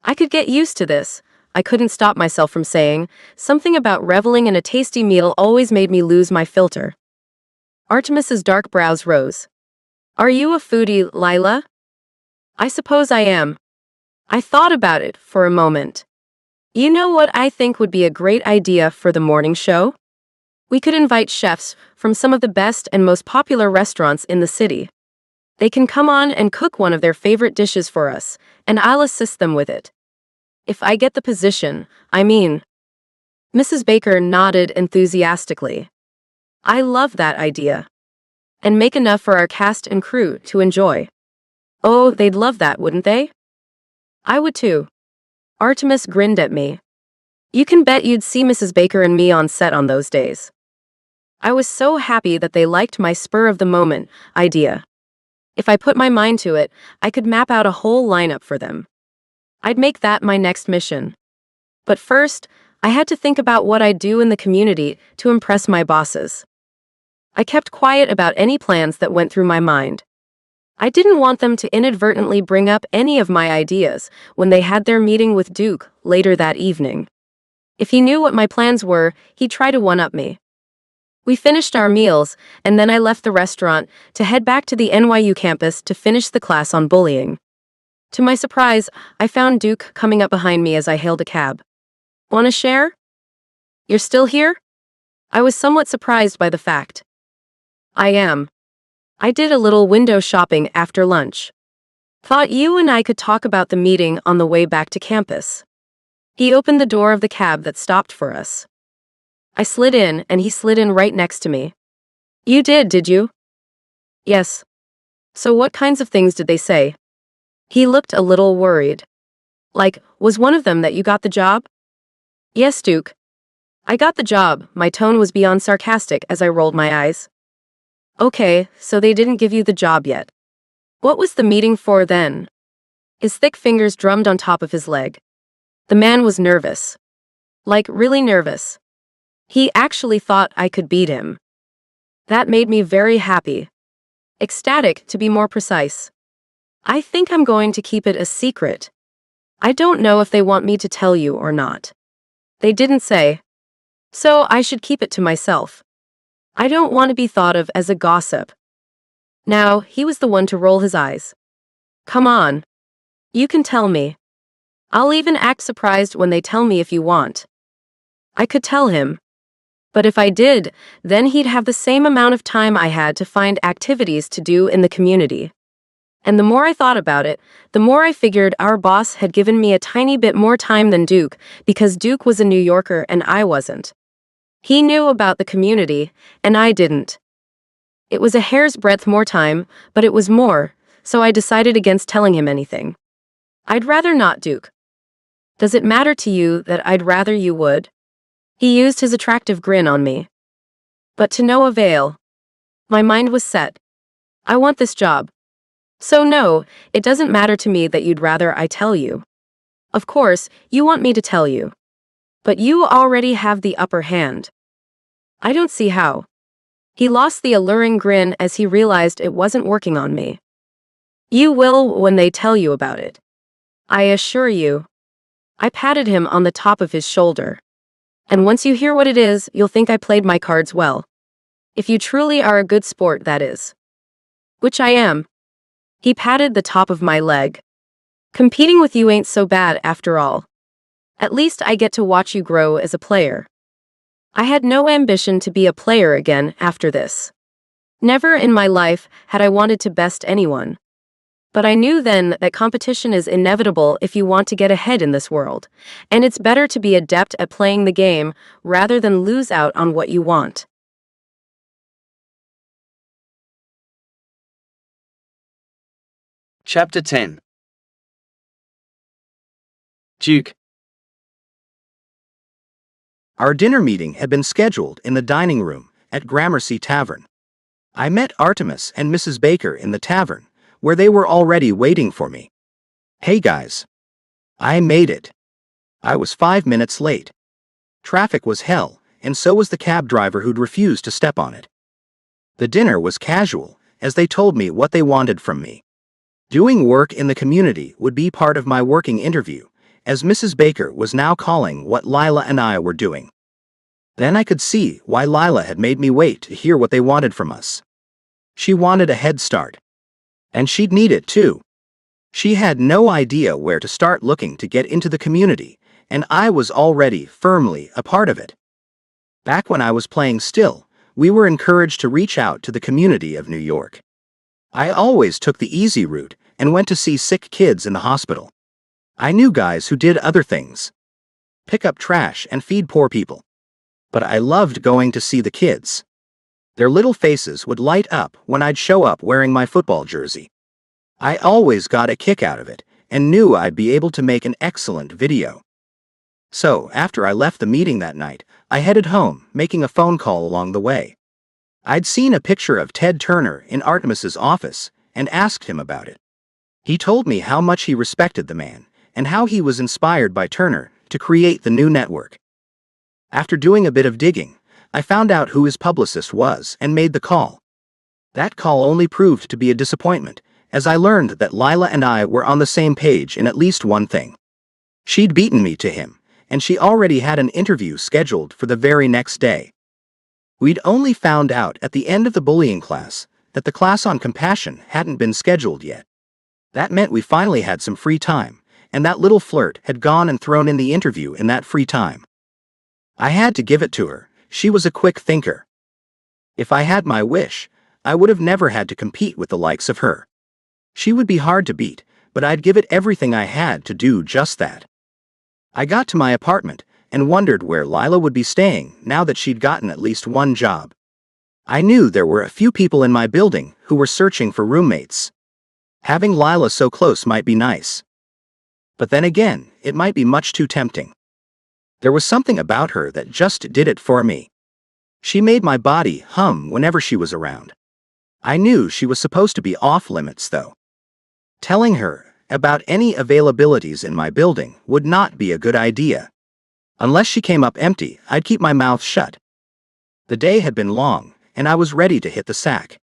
S4: I could get used to this, I couldn't stop myself from saying. Something about reveling in a tasty meal always made me lose my filter. Artemis's dark brows rose. Are you a foodie, Lila? I suppose I am. I thought about it for a moment. You know what I think would be a great idea for the morning show? We could invite chefs from some of the best and most popular restaurants in the city. They can come on and cook one of their favorite dishes for us, and I'll assist them with it. If I get the position, I mean. Mrs. Baker nodded enthusiastically. I love that idea. And make enough for our cast and crew to enjoy. Oh, they'd love that, wouldn't they? I would too. Artemis grinned at me. You can bet you'd see Mrs. Baker and me on set on those days. I was so happy that they liked my spur-of-the-moment idea. If I put my mind to it, I could map out a whole lineup for them. I'd make that my next mission. But first, I had to think about what I'd do in the community to impress my bosses. I kept quiet about any plans that went through my mind. I didn't want them to inadvertently bring up any of my ideas when they had their meeting with Duke later that evening. If he knew what my plans were, he'd try to one-up me. We finished our meals, and then I left the restaurant to head back to the NYU campus to finish the class on bullying. To my surprise, I found Duke coming up behind me as I hailed a cab. "Want to share?" "You're still here?" I was somewhat surprised by the fact. "I am. I did a little window shopping after lunch. Thought you and I could talk about the meeting on the way back to campus." He opened the door of the cab that stopped for us. I slid in, and he slid in right next to me. "You did you?" "Yes. So what kinds of things did they say?" He looked a little worried. "Like, was one of them that you got the job?" "Yes, Duke. I got the job." My tone was beyond sarcastic as I rolled my eyes. "Okay, so they didn't give you the job yet. What was the meeting for then?" His thick fingers drummed on top of his leg. The man was nervous. Like, really nervous. He actually thought I could beat him. That made me very happy. Ecstatic, to be more precise. "I think I'm going to keep it a secret. I don't know if they want me to tell you or not. They didn't say. So I should keep it to myself. I don't want to be thought of as a gossip." Now, he was the one to roll his eyes. "Come on. You can tell me. I'll even act surprised when they tell me if you want." I could tell him. But if I did, then he'd have the same amount of time I had to find activities to do in the community. And the more I thought about it, the more I figured our boss had given me a tiny bit more time than Duke, because Duke was a New Yorker and I wasn't. He knew about the community, and I didn't. It was a hair's breadth more time, but it was more, so I decided against telling him anything. "I'd rather not, Duke." "Does it matter to you that I'd rather you would?" He used his attractive grin on me. But to no avail. My mind was set. I want this job. So no, it doesn't matter to me that you'd rather I tell you. Of course, you want me to tell you. But you already have the upper hand. I don't see how. He lost the alluring grin as he realized it wasn't working on me. "You will when they tell you about it. I assure you." I patted him on the top of his shoulder. "And once you hear what it is, you'll think I played my cards well. If you truly are a good sport, that is." "Which I am." He patted the top of my leg. "Competing with you ain't so bad after all. At least I get to watch you grow as a player." I had no ambition to be a player again after this. Never in my life had I wanted to best anyone. But I knew then that competition is inevitable if you want to get ahead in this world, and it's better to be adept at playing the game rather than lose out on what you want.
S2: Chapter 10. Duke.
S3: Our dinner meeting had been scheduled in the dining room at Gramercy Tavern. I met Artemis and Mrs. Baker in the tavern, where they were already waiting for me. "Hey guys. I made it. I was 5 minutes late. Traffic was hell, and so was the cab driver who'd refused to step on it." The dinner was casual, as they told me what they wanted from me. Doing work in the community would be part of my working interview, as Mrs. Baker was now calling what Lila and I were doing. Then I could see why Lila had made me wait to hear what they wanted from us. She wanted a head start. And she'd need it too. She had no idea where to start looking to get into the community, and I was already firmly a part of it. Back when I was playing still, we were encouraged to reach out to the community of New York. I always took the easy route and went to see sick kids in the hospital. I knew guys who did other things. Pick up trash and feed poor people. But I loved going to see the kids. Their little faces would light up when I'd show up wearing my football jersey. I always got a kick out of it, and knew I'd be able to make an excellent video. So, after I left the meeting that night, I headed home, making a phone call along the way. I'd seen a picture of Ted Turner in Artemis's office and asked him about it. He told me how much he respected the man and how he was inspired by Turner to create the new network. After doing a bit of digging, I found out who his publicist was and made the call. That call only proved to be a disappointment, as I learned that Lila and I were on the same page in at least one thing. She'd beaten me to him, and she already had an interview scheduled for the very next day. We'd only found out at the end of the bullying class that the class on compassion hadn't been scheduled yet. That meant we finally had some free time, and that little flirt had gone and thrown in the interview in that free time. I had to give it to her. She was a quick thinker. If I had my wish, I would have never had to compete with the likes of her. She would be hard to beat, but I'd give it everything I had to do just that. I got to my apartment and wondered where Lila would be staying now that she'd gotten at least one job. I knew there were a few people in my building who were searching for roommates. Having Lila so close might be nice. But then again, it might be much too tempting. There was something about her that just did it for me. She made my body hum whenever she was around. I knew she was supposed to be off limits, though. Telling her about any availabilities in my building would not be a good idea. Unless she came up empty, I'd keep my mouth shut. The day had been long, and I was ready to hit the sack.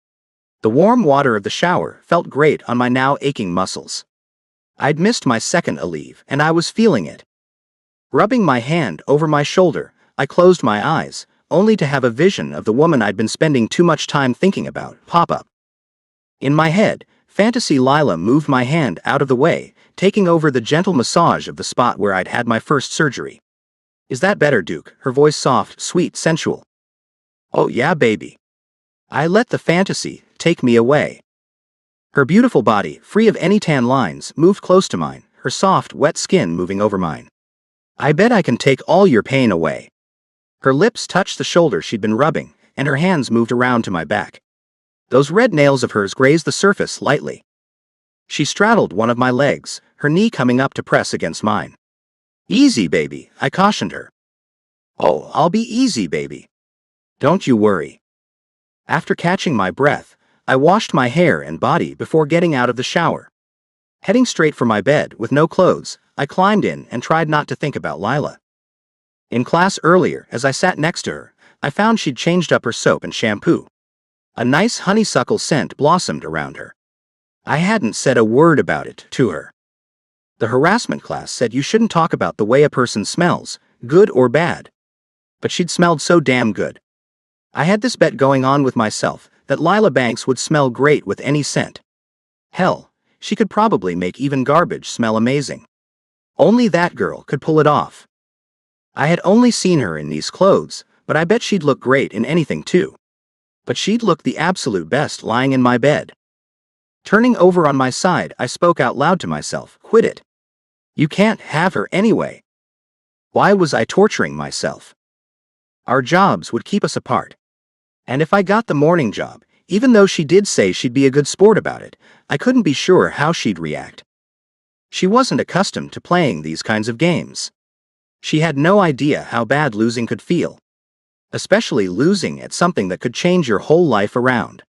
S3: The warm water of the shower felt great on my now aching muscles. I'd missed my second leave, and I was feeling it. Rubbing my hand over my shoulder, I closed my eyes, only to have a vision of the woman I'd been spending too much time thinking about pop up. In my head, fantasy Lila moved my hand out of the way, taking over the gentle massage of the spot where I'd had my first surgery. "Is that better, Duke?" Her voice soft, sweet, sensual. "Oh yeah, baby." I let the fantasy take me away. Her beautiful body, free of any tan lines, moved close to mine, her soft, wet skin moving over mine. "I bet I can take all your pain away." Her lips touched the shoulder she'd been rubbing, and her hands moved around to my back. Those red nails of hers grazed the surface lightly. She straddled one of my legs, her knee coming up to press against mine. "Easy, baby," I cautioned her. "Oh, I'll be easy, baby. Don't you worry." After catching my breath, I washed my hair and body before getting out of the shower. Heading straight for my bed with no clothes, I climbed in and tried not to think about Lila. In class earlier, as I sat next to her, I found she'd changed up her soap and shampoo. A nice honeysuckle scent blossomed around her. I hadn't said a word about it to her. The harassment class said you shouldn't talk about the way a person smells, good or bad. But she'd smelled so damn good. I had this bet going on with myself that Lila Banks would smell great with any scent. Hell, she could probably make even garbage smell amazing. Only that girl could pull it off. I had only seen her in these clothes, but I bet she'd look great in anything too. But she'd look the absolute best lying in my bed. Turning over on my side, I spoke out loud to myself, "Quit it. You can't have her anyway." Why was I torturing myself? Our jobs would keep us apart. And if I got the morning job, even though she did say she'd be a good sport about it, I couldn't be sure how she'd react. She wasn't accustomed to playing these kinds of games. She had no idea how bad losing could feel. Especially losing at something that could change your whole life around.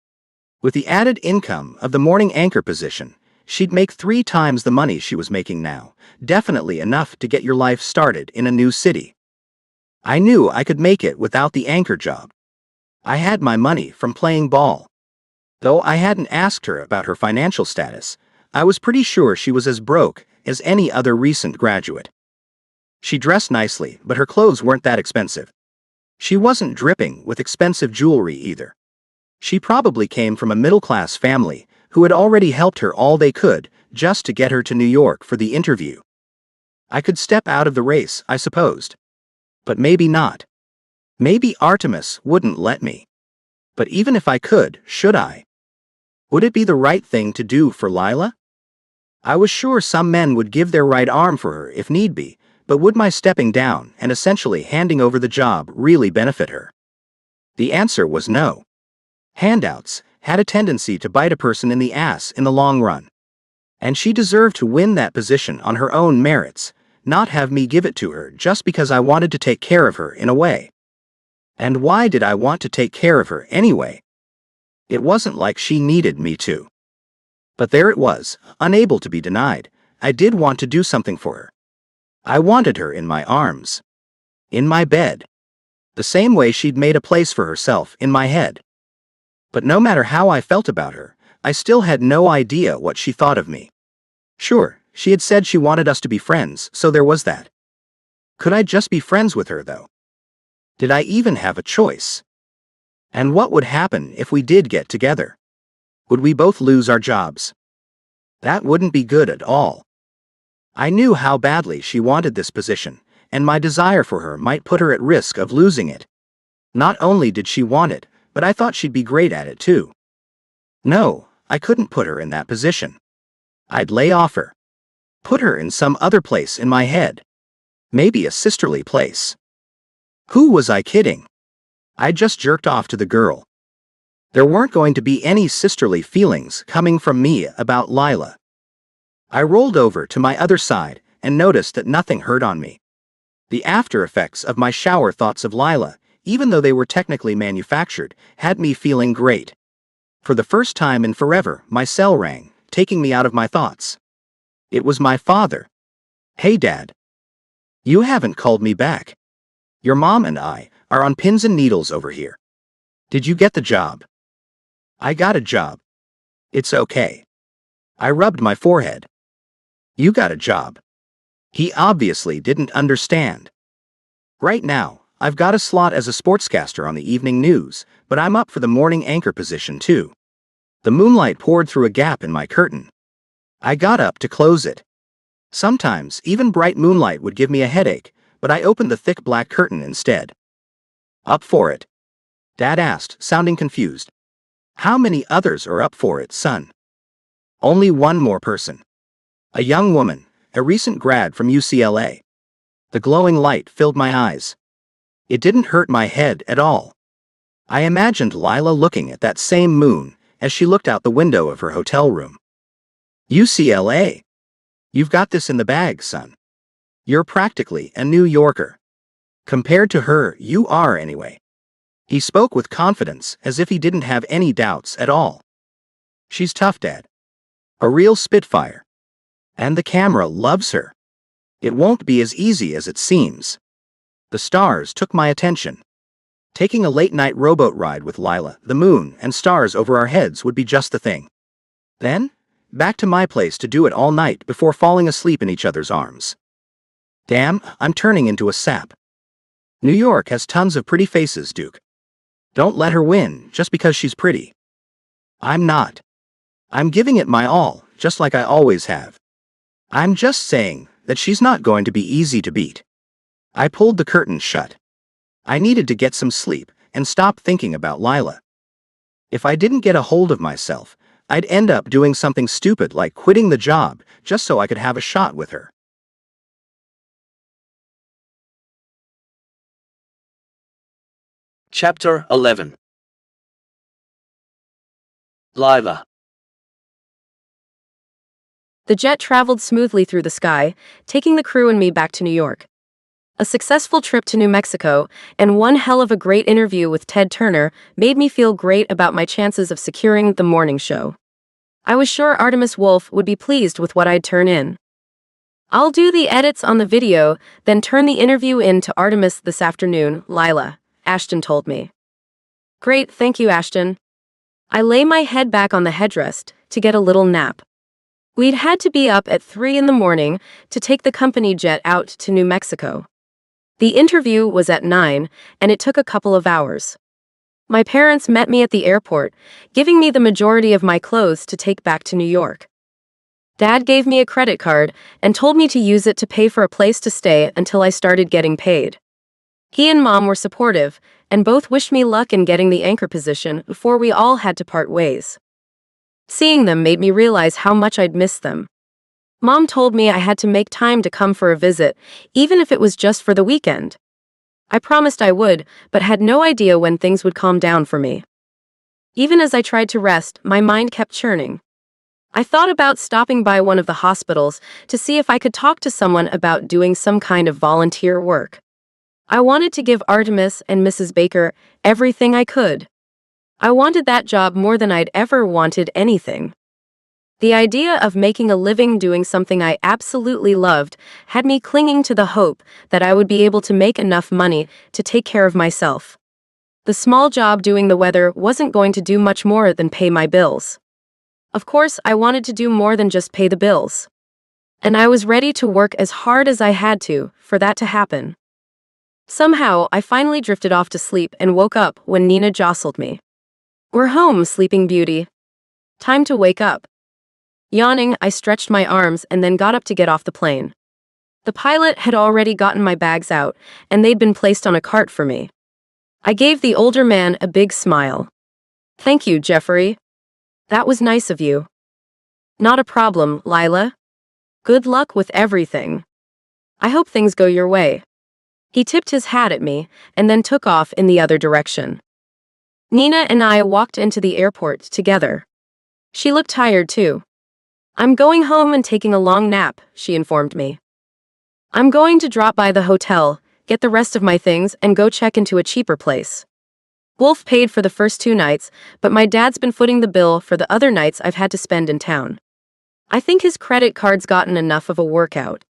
S3: With the added income of the morning anchor position, she'd make 3 times the money she was making now, definitely enough to get your life started in a new city. I knew I could make it without the anchor job. I had my money from playing ball. Though I hadn't asked her about her financial status, I was pretty sure she was as broke as any other recent graduate. She dressed nicely, but her clothes weren't that expensive. She wasn't dripping with expensive jewelry either. She probably came from a middle-class family who had already helped her all they could just to get her to New York for the interview. I could step out of the race, I supposed. But maybe not. Maybe Artemis wouldn't let me. But even if I could, should I? Would it be the right thing to do for Lila? I was sure some men would give their right arm for her if need be, but would my stepping down and essentially handing over the job really benefit her? The answer was no. Handouts had a tendency to bite a person in the ass in the long run. And she deserved to win that position on her own merits, not have me give it to her just because I wanted to take care of her in a way. And why did I want to take care of her anyway? It wasn't like she needed me to. But there it was, unable to be denied. I did want to do something for her. I wanted her in my arms. In my bed. The same way she'd made a place for herself in my head. But no matter how I felt about her, I still had no idea what she thought of me. Sure, she had said she wanted us to be friends, so there was that. Could I just be friends with her, though? Did I even have a choice? And what would happen if we did get together? Would we both lose our jobs? That wouldn't be good at all. I knew how badly she wanted this position, and my desire for her might put her at risk of losing it. Not only did she want it, but I thought she'd be great at it too. No, I couldn't put her in that position. I'd lay off her. Put her in some other place in my head. Maybe a sisterly place. Who was I kidding? I just jerked off to the girl. There weren't going to be any sisterly feelings coming from me about Lila. I rolled over to my other side and noticed that nothing hurt on me. The after effects of my shower thoughts of Lila, even though they were technically manufactured, had me feeling great. For the first time in forever, my cell rang, taking me out of my thoughts. It was my father. Hey, Dad. You haven't called me back. Your mom and I are on pins and needles over here. Did you get the job? I got a job. It's okay. I rubbed my forehead. You got a job. He obviously didn't understand. Right now, I've got a slot as a sportscaster on the evening news, but I'm up for the morning anchor position too. The moonlight poured through a gap in my curtain. I got up to close it. Sometimes, even bright moonlight would give me a headache, but I opened the thick black curtain instead. Up for it? Dad asked, sounding confused. How many others are up for it, son? Only one more person. A young woman, a recent grad from UCLA. The glowing light filled my eyes. It didn't hurt my head at all. I imagined Lila looking at that same moon as she looked out the window of her hotel room. UCLA. You've got this in the bag, son. You're practically a New Yorker. Compared to her, you are anyway. He spoke with confidence as if he didn't have any doubts at all. She's tough, Dad. A real spitfire. And the camera loves her. It won't be as easy as it seems. The stars took my attention. Taking a late-night rowboat ride with Lila, the moon, and stars over our heads would be just the thing. Then, back to my place to do it all night before falling asleep in each other's arms. Damn, I'm turning into a sap. New York has tons of pretty faces, Duke. Don't let her win just because she's pretty. I'm not. I'm giving it my all, just like I always have. I'm just saying that she's not going to be easy to beat. I pulled the curtain shut. I needed to get some sleep and stop thinking about Lila. If I didn't get a hold of myself, I'd end up doing something stupid like quitting the job just so I could have a shot with her.
S2: Chapter 11. Lila.
S4: The jet traveled smoothly through the sky, taking the crew and me back to New York. A successful trip to New Mexico and one hell of a great interview with Ted Turner made me feel great about my chances of securing the morning show. I was sure Artemis Wolf would be pleased with what I'd turn in. I'll do the edits on the video, then turn the interview in to Artemis this afternoon, Lila, Ashton told me. Great, thank you, Ashton. I lay my head back on the headrest to get a little nap. We'd had to be up at 3 in the morning to take the company jet out to New Mexico. The interview was at 9, and it took a couple of hours. My parents met me at the airport, giving me the majority of my clothes to take back to New York. Dad gave me a credit card and told me to use it to pay for a place to stay until I started getting paid. He and Mom were supportive, and both wished me luck in getting the anchor position before we all had to part ways. Seeing them made me realize how much I'd missed them. Mom told me I had to make time to come for a visit, even if it was just for the weekend. I promised I would, but had no idea when things would calm down for me. Even as I tried to rest, my mind kept churning. I thought about stopping by one of the hospitals to see if I could talk to someone about doing some kind of volunteer work. I wanted to give Artemis and Mrs. Baker everything I could. I wanted that job more than I'd ever wanted anything. The idea of making a living doing something I absolutely loved had me clinging to the hope that I would be able to make enough money to take care of myself. The small job doing the weather wasn't going to do much more than pay my bills. Of course, I wanted to do more than just pay the bills. And I was ready to work as hard as I had to for that to happen. Somehow, I finally drifted off to sleep and woke up when Nina jostled me. "We're home, Sleeping Beauty. Time to wake up." Yawning, I stretched my arms and then got up to get off the plane. The pilot had already gotten my bags out, and they'd been placed on a cart for me. I gave the older man a big smile. "Thank you, Jeffrey. That was nice of you." "Not a problem, Lila. Good luck with everything. I hope things go your way." He tipped his hat at me and then took off in the other direction. Nina and I walked into the airport together. She looked tired too. "I'm going home and taking a long nap," she informed me. "I'm going to drop by the hotel, get the rest of my things, and go check into a cheaper place. Wolf paid for the first 2 nights, but my dad's been footing the bill for the other nights I've had to spend in town. I think his credit card's gotten enough of a workout."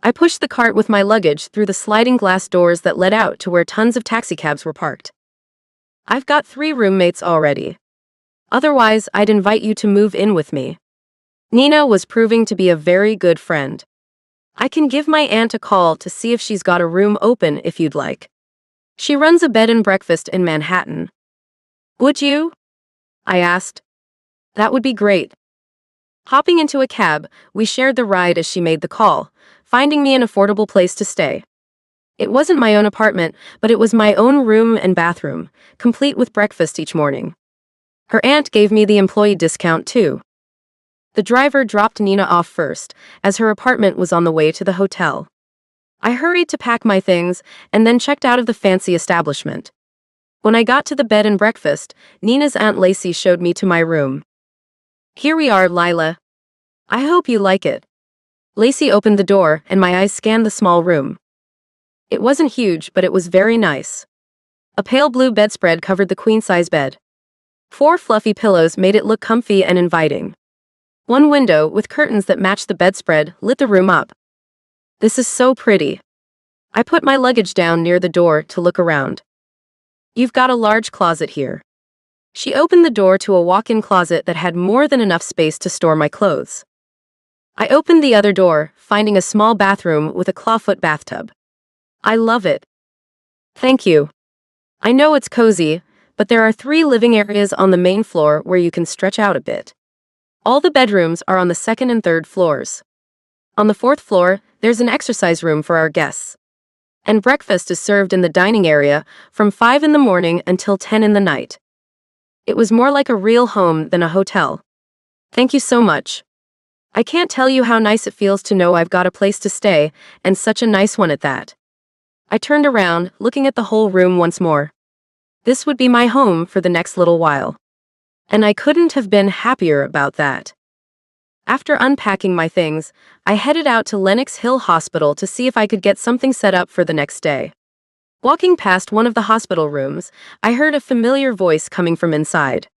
S4: I pushed the cart with my luggage through the sliding glass doors that led out to where tons of taxicabs were parked. "I've got 3 roommates already. Otherwise, I'd invite you to move in with me." Nina was proving to be a very good friend. "I can give my aunt a call to see if she's got a room open if you'd like. She runs a bed and breakfast in Manhattan." "Would you?" I asked. "That would be great." Hopping into a cab, we shared the ride as she made the call, finding me an affordable place to stay. It wasn't my own apartment, but it was my own room and bathroom, complete with breakfast each morning. Her aunt gave me the employee discount too. The driver dropped Nina off first, as her apartment was on the way to the hotel. I hurried to pack my things and then checked out of the fancy establishment. When I got to the bed and breakfast, Nina's Aunt Lacey showed me to my room. "Here we are, Lila. I hope you like it." Lacey opened the door and my eyes scanned the small room. It wasn't huge, but it was very nice. A pale blue bedspread covered the queen-size bed. 4 fluffy pillows made it look comfy and inviting. One window, with curtains that matched the bedspread, lit the room up. "This is so pretty." I put my luggage down near the door to look around. "You've got a large closet here." She opened the door to a walk-in closet that had more than enough space to store my clothes. I opened the other door, finding a small bathroom with a clawfoot bathtub. "I love it." "Thank you. I know it's cozy, but there are 3 living areas on the main floor where you can stretch out a bit. All the bedrooms are on the 2nd and 3rd floors. On the 4th floor, there's an exercise room for our guests. And breakfast is served in the dining area from 5 in the morning until 10 in the night." It was more like a real home than a hotel. "Thank you so much. I can't tell you how nice it feels to know I've got a place to stay, and such a nice one at that." I turned around, looking at the whole room once more. This would be my home for the next little while. And I couldn't have been happier about that. After unpacking my things, I headed out to Lenox Hill Hospital to see if I could get something set up for the next day. Walking past one of the hospital rooms, I heard a familiar voice coming from inside.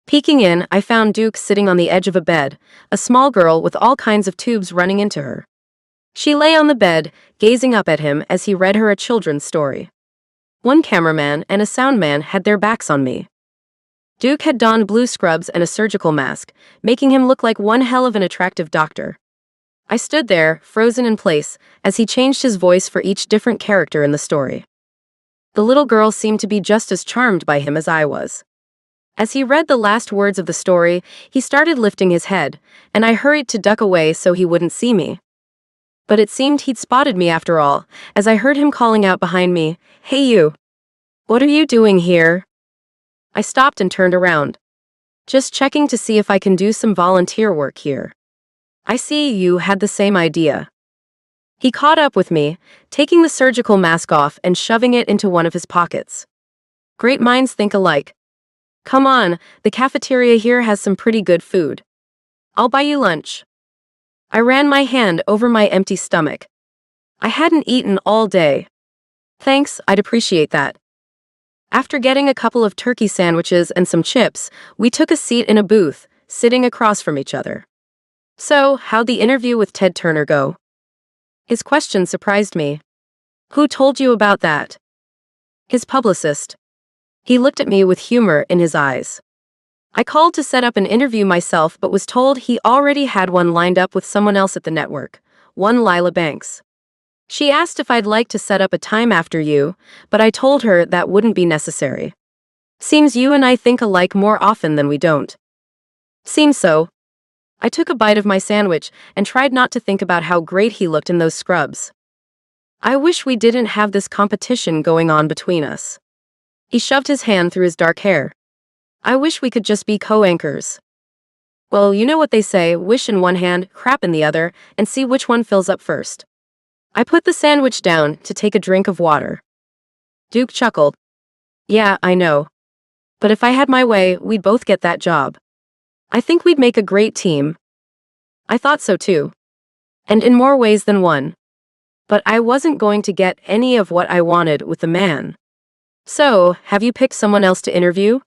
S4: Peeking in, I found Duke sitting on the edge of a bed, a small girl with all kinds of tubes running into her. She lay on the bed, gazing up at him as he read her a children's story. One cameraman and a soundman had their backs on me. Duke had donned blue scrubs and a surgical mask, making him look like one hell of an attractive doctor. I stood there, frozen in place, as he changed his voice for each different character in the story. The little girl seemed to be just as charmed by him as I was. As he read the last words of the story, he started lifting his head, and I hurried to duck away so he wouldn't see me. But it seemed he'd spotted me after all, as I heard him calling out behind me, "Hey you! What are you doing here?" I stopped and turned around. "Just checking to see if I can do some volunteer work here. I see you had the same idea." He caught up with me, taking the surgical mask off and shoving it into one of his pockets. "Great minds think alike. Come on, the cafeteria here has some pretty good food. I'll buy you lunch. I ran my hand over my empty stomach. I hadn't eaten all day. Thanks, I'd appreciate that. After getting a couple of turkey sandwiches and some chips, we took a seat in a booth, sitting across from each other. So, how'd the interview with Ted Turner go? His question surprised me. Who told you about that? His publicist. He looked at me with humor in his eyes. I called to set up an interview myself but was told he already had one lined up with someone else at the network, one Lila Banks. She asked if I'd like to set up a time after you, but I told her that wouldn't be necessary. Seems you and I think alike more often than we don't. Seems so. I took a bite of my sandwich and tried not to think about how great he looked in those scrubs. I wish we didn't have this competition going on between us. He shoved his hand through his dark hair. I wish we could just be co-anchors. Well, you know what they say, wish in one hand, crap in the other, and see which one fills up first. I put the sandwich down to take a drink of water. Duke chuckled. Yeah, I know. But if I had my way, we'd both get that job. I think we'd make a great team. I thought so too. And in more ways than one. But I wasn't going to get any of what I wanted with the man. So, have you picked someone else to interview?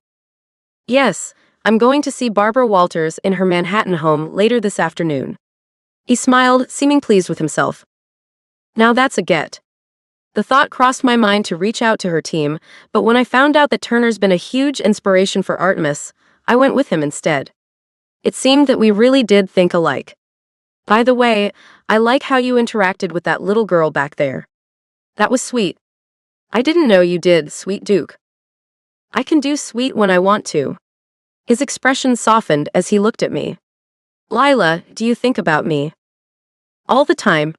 S4: Yes, I'm going to see Barbara Walters in her Manhattan home later this afternoon. He smiled, seeming pleased with himself. Now that's a get. The thought crossed my mind to reach out to her team, but when I found out that Turner's been a huge inspiration for Artemis, I went with him instead. It seemed that we really did think alike. By the way, I like how you interacted with that little girl back there. That was sweet. I didn't know you did, sweet Duke. I can do sweet when I want to. His expression softened as he looked at me. Lila, do you think about me? All the time.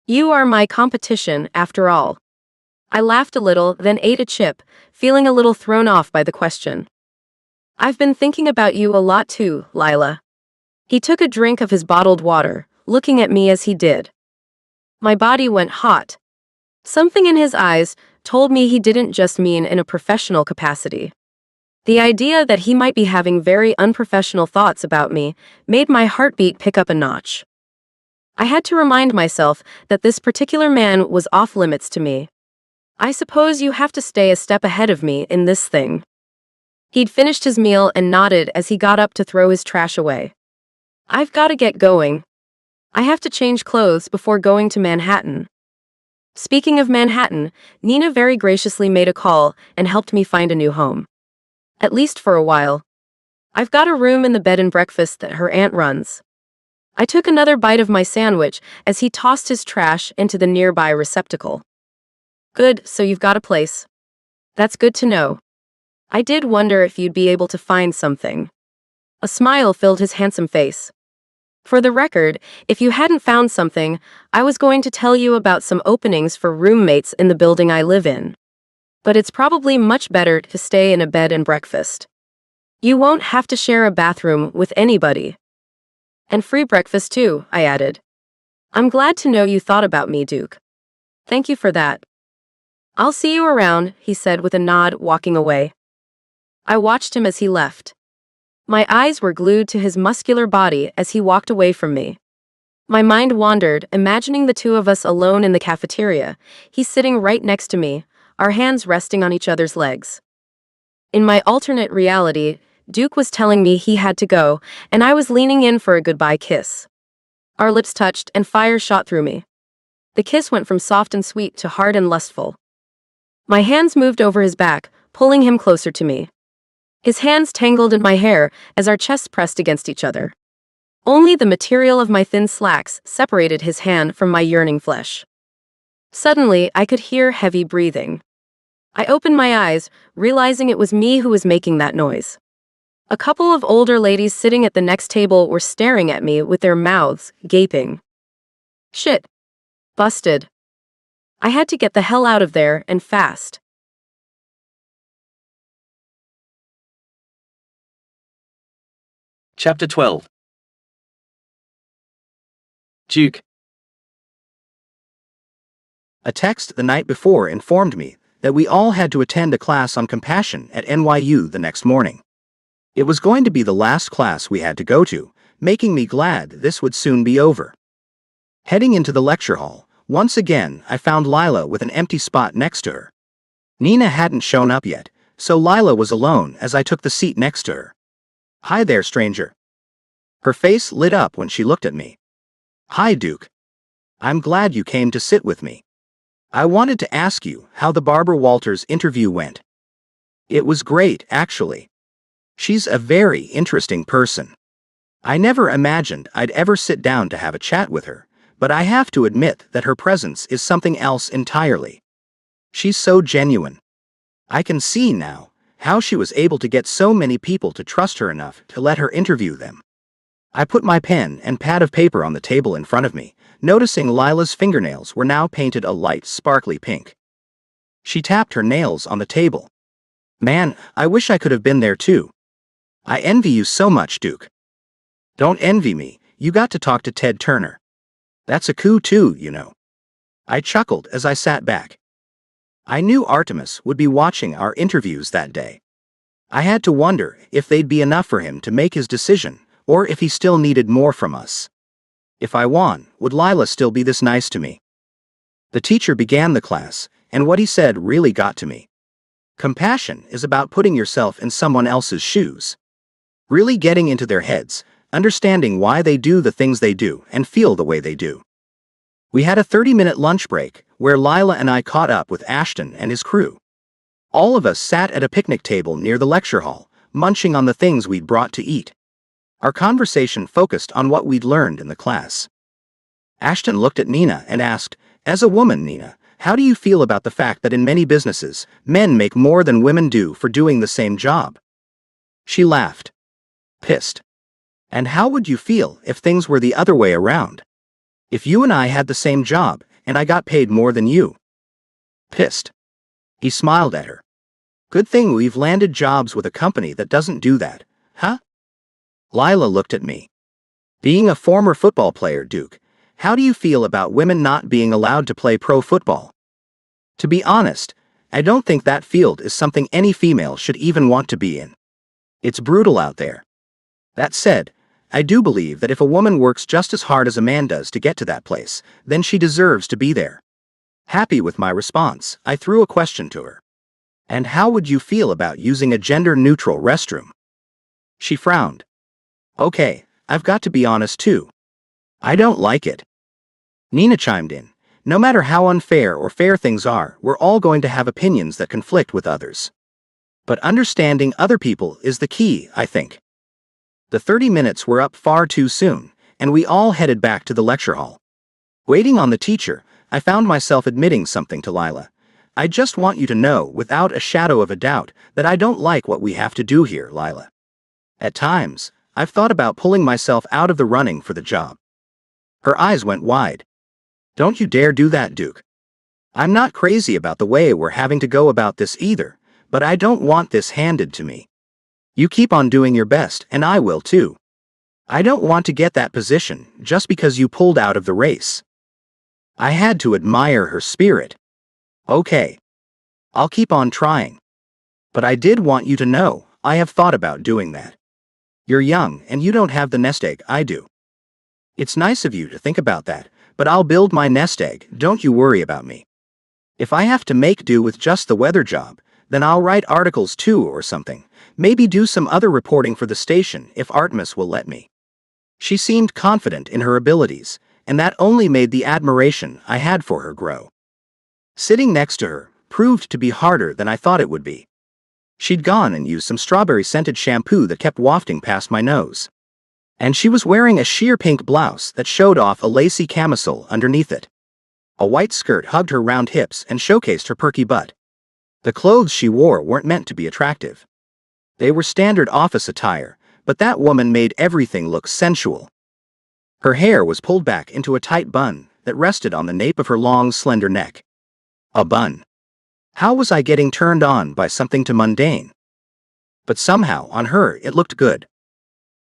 S4: You are my competition, after all. I laughed a little, then ate a chip, feeling a little thrown off by the question. I've been thinking about you a lot too, Lila. He took a drink of his bottled water, looking at me as he did. My body went hot. Something in his eyes told me he didn't just mean in a professional capacity. The idea that he might be having very unprofessional thoughts about me made my heartbeat pick up a notch. I had to remind myself that this particular man was off limits to me. I suppose you have to stay a step ahead of me in this thing. He'd finished his meal and nodded as he got up to throw his trash away. I've got to get going. I have to change clothes before going to Manhattan. Speaking of Manhattan, Nina very graciously made a call and helped me find a new home. At least for a while. I've got a room in the bed and breakfast that her aunt runs. I took another bite of my sandwich as he tossed his trash into the nearby receptacle. Good, so you've got a place. That's good to know. I did wonder if you'd be able to find something. A smile filled his handsome face. For the record, if you hadn't found something, I was going to tell you about some openings for roommates in the building I live in. But it's probably much better to stay in a bed and breakfast. You won't have to share a bathroom with anybody. And free breakfast too, I added. I'm glad to know you thought about me, Duke. Thank you for that. I'll see you around, he said with a nod, walking away. I watched him as he left. My eyes were glued to his muscular body as he walked away from me. My mind wandered, imagining the two of us alone in the cafeteria, he sitting right next to me, our hands resting on each other's legs. In my alternate reality, Duke was telling me he had to go, and I was leaning in for a goodbye kiss. Our lips touched, and fire shot through me. The kiss went from soft and sweet to hard and lustful. My hands moved over his back, pulling him closer to me. His hands tangled in my hair as our chests pressed against each other. Only the material of my thin slacks separated his hand from my yearning flesh. Suddenly, I could hear heavy breathing. I opened my eyes, realizing it was me who was making that noise. A couple of older ladies sitting at the next table were staring at me with their mouths gaping. Shit. Busted. I had to get the hell out of there, and fast.
S2: Chapter 12. Duke.
S3: A text the night before informed me that we all had to attend a class on compassion at NYU the next morning. It was going to be the last class we had to go to, making me glad this would soon be over. Heading into the lecture hall, once again I found Lila with an empty spot next to her. Nina hadn't shown up yet, so Lila was alone as I took the seat next to her. "Hi there, stranger." Her face lit up when she looked at me. "Hi, Duke. I'm glad you came to sit with me. I wanted to ask you how the Barbara Walters interview went." "It was great, actually. She's a very interesting person. I never imagined I'd ever sit down to have a chat with her, but I have to admit that her presence is something else entirely. She's so genuine. I can see now how she was able to get so many people to trust her enough to let her interview them." I put my pen and pad of paper on the table in front of me, noticing Lila's fingernails were now painted a light, sparkly pink. She tapped her nails on the table. "Man, I wish I could have been there too. I envy you so much, Duke." "Don't envy me, you got to talk to Ted Turner. That's a coup too, you know." I chuckled as I sat back. I knew Artemis would be watching our interviews that day. I had to wonder if they'd be enough for him to make his decision, or if he still needed more from us. If I won, would Lila still be this nice to me? The teacher began the class, and what he said really got to me. Compassion is about putting yourself in someone else's shoes. Really getting into their heads, understanding why they do the things they do and feel the way they do. We had a 30-minute lunch break, where Lila and I caught up with Ashton and his crew. All of us sat at a picnic table near the lecture hall, munching on the things we'd brought to eat. Our conversation focused on what we'd learned in the class. Ashton looked at Nina and asked, "As a woman, Nina, how do you feel about the fact that in many businesses, men make more than women do for doing the same job?" She laughed. "Pissed. And how would you feel if things were the other way around? If you and I had the same job, and I got paid more than you?" "Pissed." He smiled at her. "Good thing we've landed jobs with a company that doesn't do that, huh?" Lila looked at me. "Being a former football player, Duke, how do you feel about women not being allowed to play pro football?" "To be honest, I don't think that field is something any female should even want to be in. It's brutal out there. That said, I do believe that if a woman works just as hard as a man does to get to that place, then she deserves to be there." Happy with my response, I threw a question to her. "And how would you feel about using a gender-neutral restroom?" She frowned. "Okay, I've got to be honest too. I don't like it." Nina chimed in. "No matter how unfair or fair things are, we're all going to have opinions that conflict with others. But understanding other people is the key, I think." The 30 minutes were up far too soon, and we all headed back to the lecture hall. Waiting on the teacher, I found myself admitting something to Lila. "I just want you to know, without a shadow of a doubt, that I don't like what we have to do here, Lila. At times, I've thought about pulling myself out of the running for the job." Her eyes went wide. "Don't you dare do that, Duke. I'm not crazy about the way we're having to go about this either, but I don't want this handed to me. You keep on doing your best, and I will too. I don't want to get that position just because you pulled out of the race." I had to admire her spirit. "Okay. I'll keep on trying. But I did want you to know, I have thought about doing that. You're young and you don't have the nest egg I do. It's nice of you to think about that, but I'll build my nest egg, don't you worry about me. If I have to make do with just the weather job, then I'll write articles too or something, maybe do some other reporting for the station if Artemis will let me." She seemed confident in her abilities, and that only made the admiration I had for her grow. Sitting next to her proved to be harder than I thought it would be. She'd gone and used some strawberry-scented shampoo that kept wafting past my nose. And she was wearing a sheer pink blouse that showed off a lacy camisole underneath it. A white skirt hugged her round hips and showcased her perky butt. The clothes she wore weren't meant to be attractive. They were standard office attire, but that woman made everything look sensual. Her hair was pulled back into a tight bun that rested on the nape of her long, slender neck. A bun. How was I getting turned on by something too mundane? But somehow, on her, it looked good.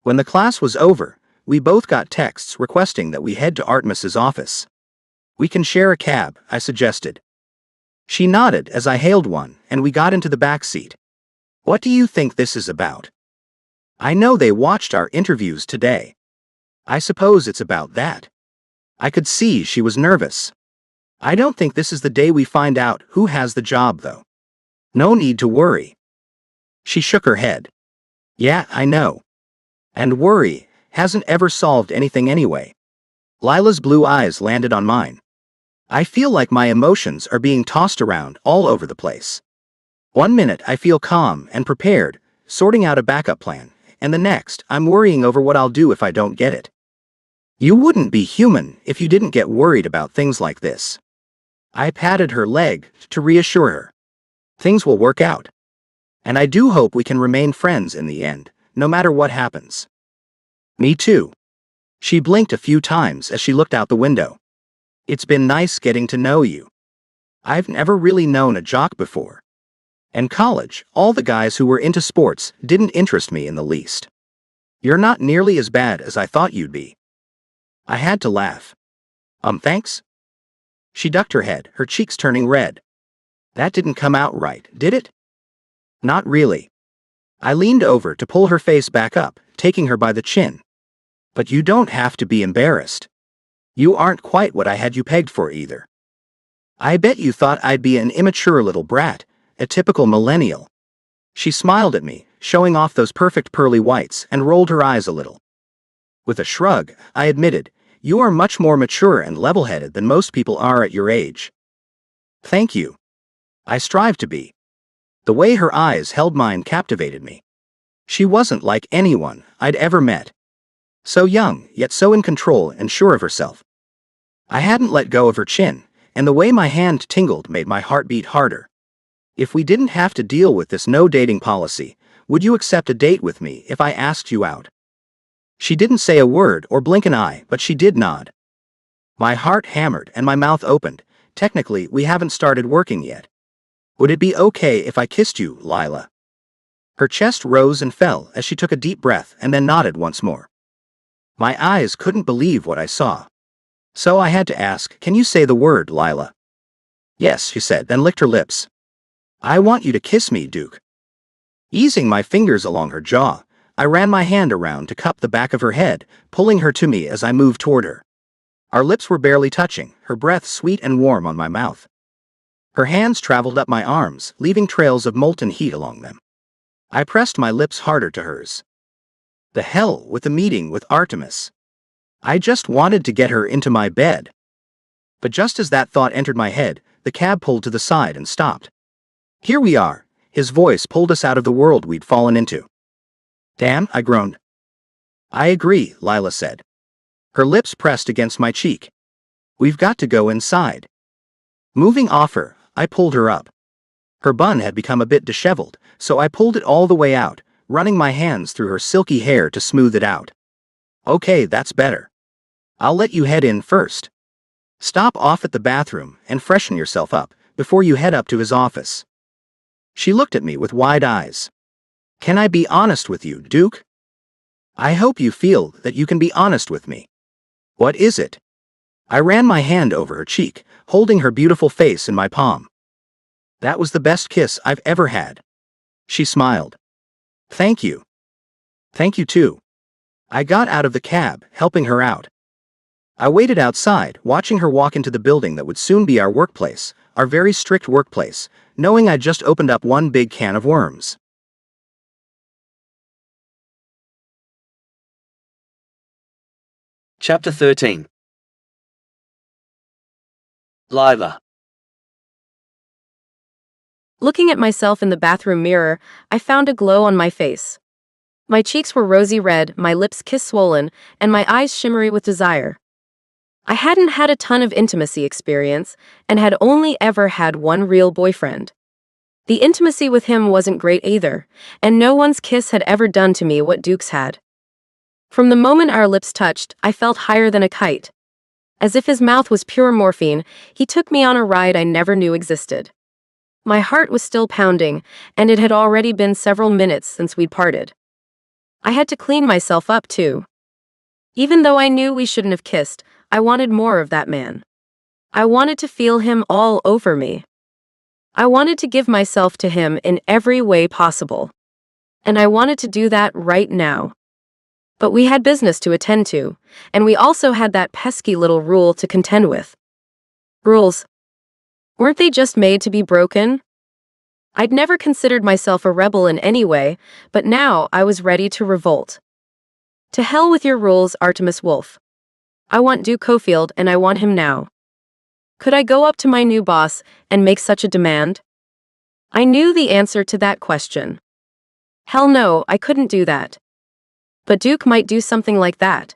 S3: When the class was over, we both got texts requesting that we head to Artemis's office. "We can share a cab," I suggested. She nodded as I hailed one, and we got into the back seat. "What do you think this is about?" "I know they watched our interviews today. I suppose it's about that. I could see she was nervous. I don't think this is the day we find out who has the job, though. No need to worry. She shook her head. Yeah, I know. And worry hasn't ever solved anything anyway. Lila's blue eyes landed on mine. I feel like my emotions are being tossed around all over the place. One minute I feel calm and prepared, sorting out a backup plan, and the next I'm worrying over what I'll do if I don't get it. You wouldn't be human if you didn't get worried about things like this. I patted her leg to reassure her. Things will work out. And I do hope we can remain friends in the end, no matter what happens. Me too. She blinked a few times as she looked out the window. It's been nice getting to know you. I've never really known a jock before. In college, all the guys who were into sports didn't interest me in the least. You're not nearly as bad as I thought you'd be. I had to laugh. Thanks? She ducked her head, her cheeks turning red. That didn't come out right, did it? Not really. I leaned over to pull her face back up, taking her by the chin. But you don't have to be embarrassed. You aren't quite what I had you pegged for either. I bet you thought I'd be an immature little brat, a typical millennial. She smiled at me, showing off those perfect pearly whites, and rolled her eyes a little. With a shrug, I admitted, you are much more mature and level-headed than most people are at your age. Thank you. I strive to be. The way her eyes held mine captivated me. She wasn't like anyone I'd ever met. So young, yet so in control and sure of herself. I hadn't let go of her chin, and the way my hand tingled made my heart beat harder. If we didn't have to deal with this no-dating policy, would you accept a date with me if I asked you out? She didn't say a word or blink an eye, but she did nod. My heart hammered and my mouth opened. Technically, we haven't started working yet. Would it be okay if I kissed you, Lila? Her chest rose and fell as she took a deep breath and then nodded once more. My eyes couldn't believe what I saw. So I had to ask, can you say the word, Lila? Yes, she said, then licked her lips. I want you to kiss me, Duke. Easing my fingers along her jaw, I ran my hand around to cup the back of her head, pulling her to me as I moved toward her. Our lips were barely touching, her breath sweet and warm on my mouth. Her hands traveled up my arms, leaving trails of molten heat along them. I pressed my lips harder to hers. The hell with the meeting with Artemis. I just wanted to get her into my bed. But just as that thought entered my head, the cab pulled to the side and stopped. Here we are. His voice pulled us out of the world we'd fallen into. Damn, I groaned. I agree, Lila said. Her lips pressed against my cheek. We've got to go inside. Moving off her, I pulled her up. Her bun had become a bit disheveled, so I pulled it all the way out, running my hands through her silky hair to smooth it out. Okay, that's better. I'll let you head in first. Stop off at the bathroom and freshen yourself up before you head up to his office. She looked at me with wide eyes. Can I be honest with you, Duke? I hope you feel that you can be honest with me. What is it? I ran my hand over her cheek, holding her beautiful face in my palm. That was the best kiss I've ever had. She smiled. Thank you. Thank you too. I got out of the cab, helping her out. I waited outside, watching her walk into the building that would soon be our workplace, our very strict workplace, knowing I'd just opened up one big can of worms.
S2: Chapter 13. Lila.
S4: Looking at myself in the bathroom mirror, I found a glow on my face. My cheeks were rosy red, my lips kiss-swollen, and my eyes shimmery with desire. I hadn't had a ton of intimacy experience, and had only ever had one real boyfriend. The intimacy with him wasn't great either, and no one's kiss had ever done to me what Duke's had. From the moment our lips touched, I felt higher than a kite. As if his mouth was pure morphine, he took me on a ride I never knew existed. My heart was still pounding, and it had already been several minutes since we'd parted. I had to clean myself up, too. Even though I knew we shouldn't have kissed, I wanted more of that man. I wanted to feel him all over me. I wanted to give myself to him in every way possible. And I wanted to do that right now. But we had business to attend to, and we also had that pesky little rule to contend with. Rules. Weren't they just made to be broken? I'd never considered myself a rebel in any way, but now I was ready to revolt. To hell with your rules, Artemis Wolf. I want Duke Cofield, and I want him now. Could I go up to my new boss and make such a demand? I knew the answer to that question. Hell no, I couldn't do that. But Duke might do something like that.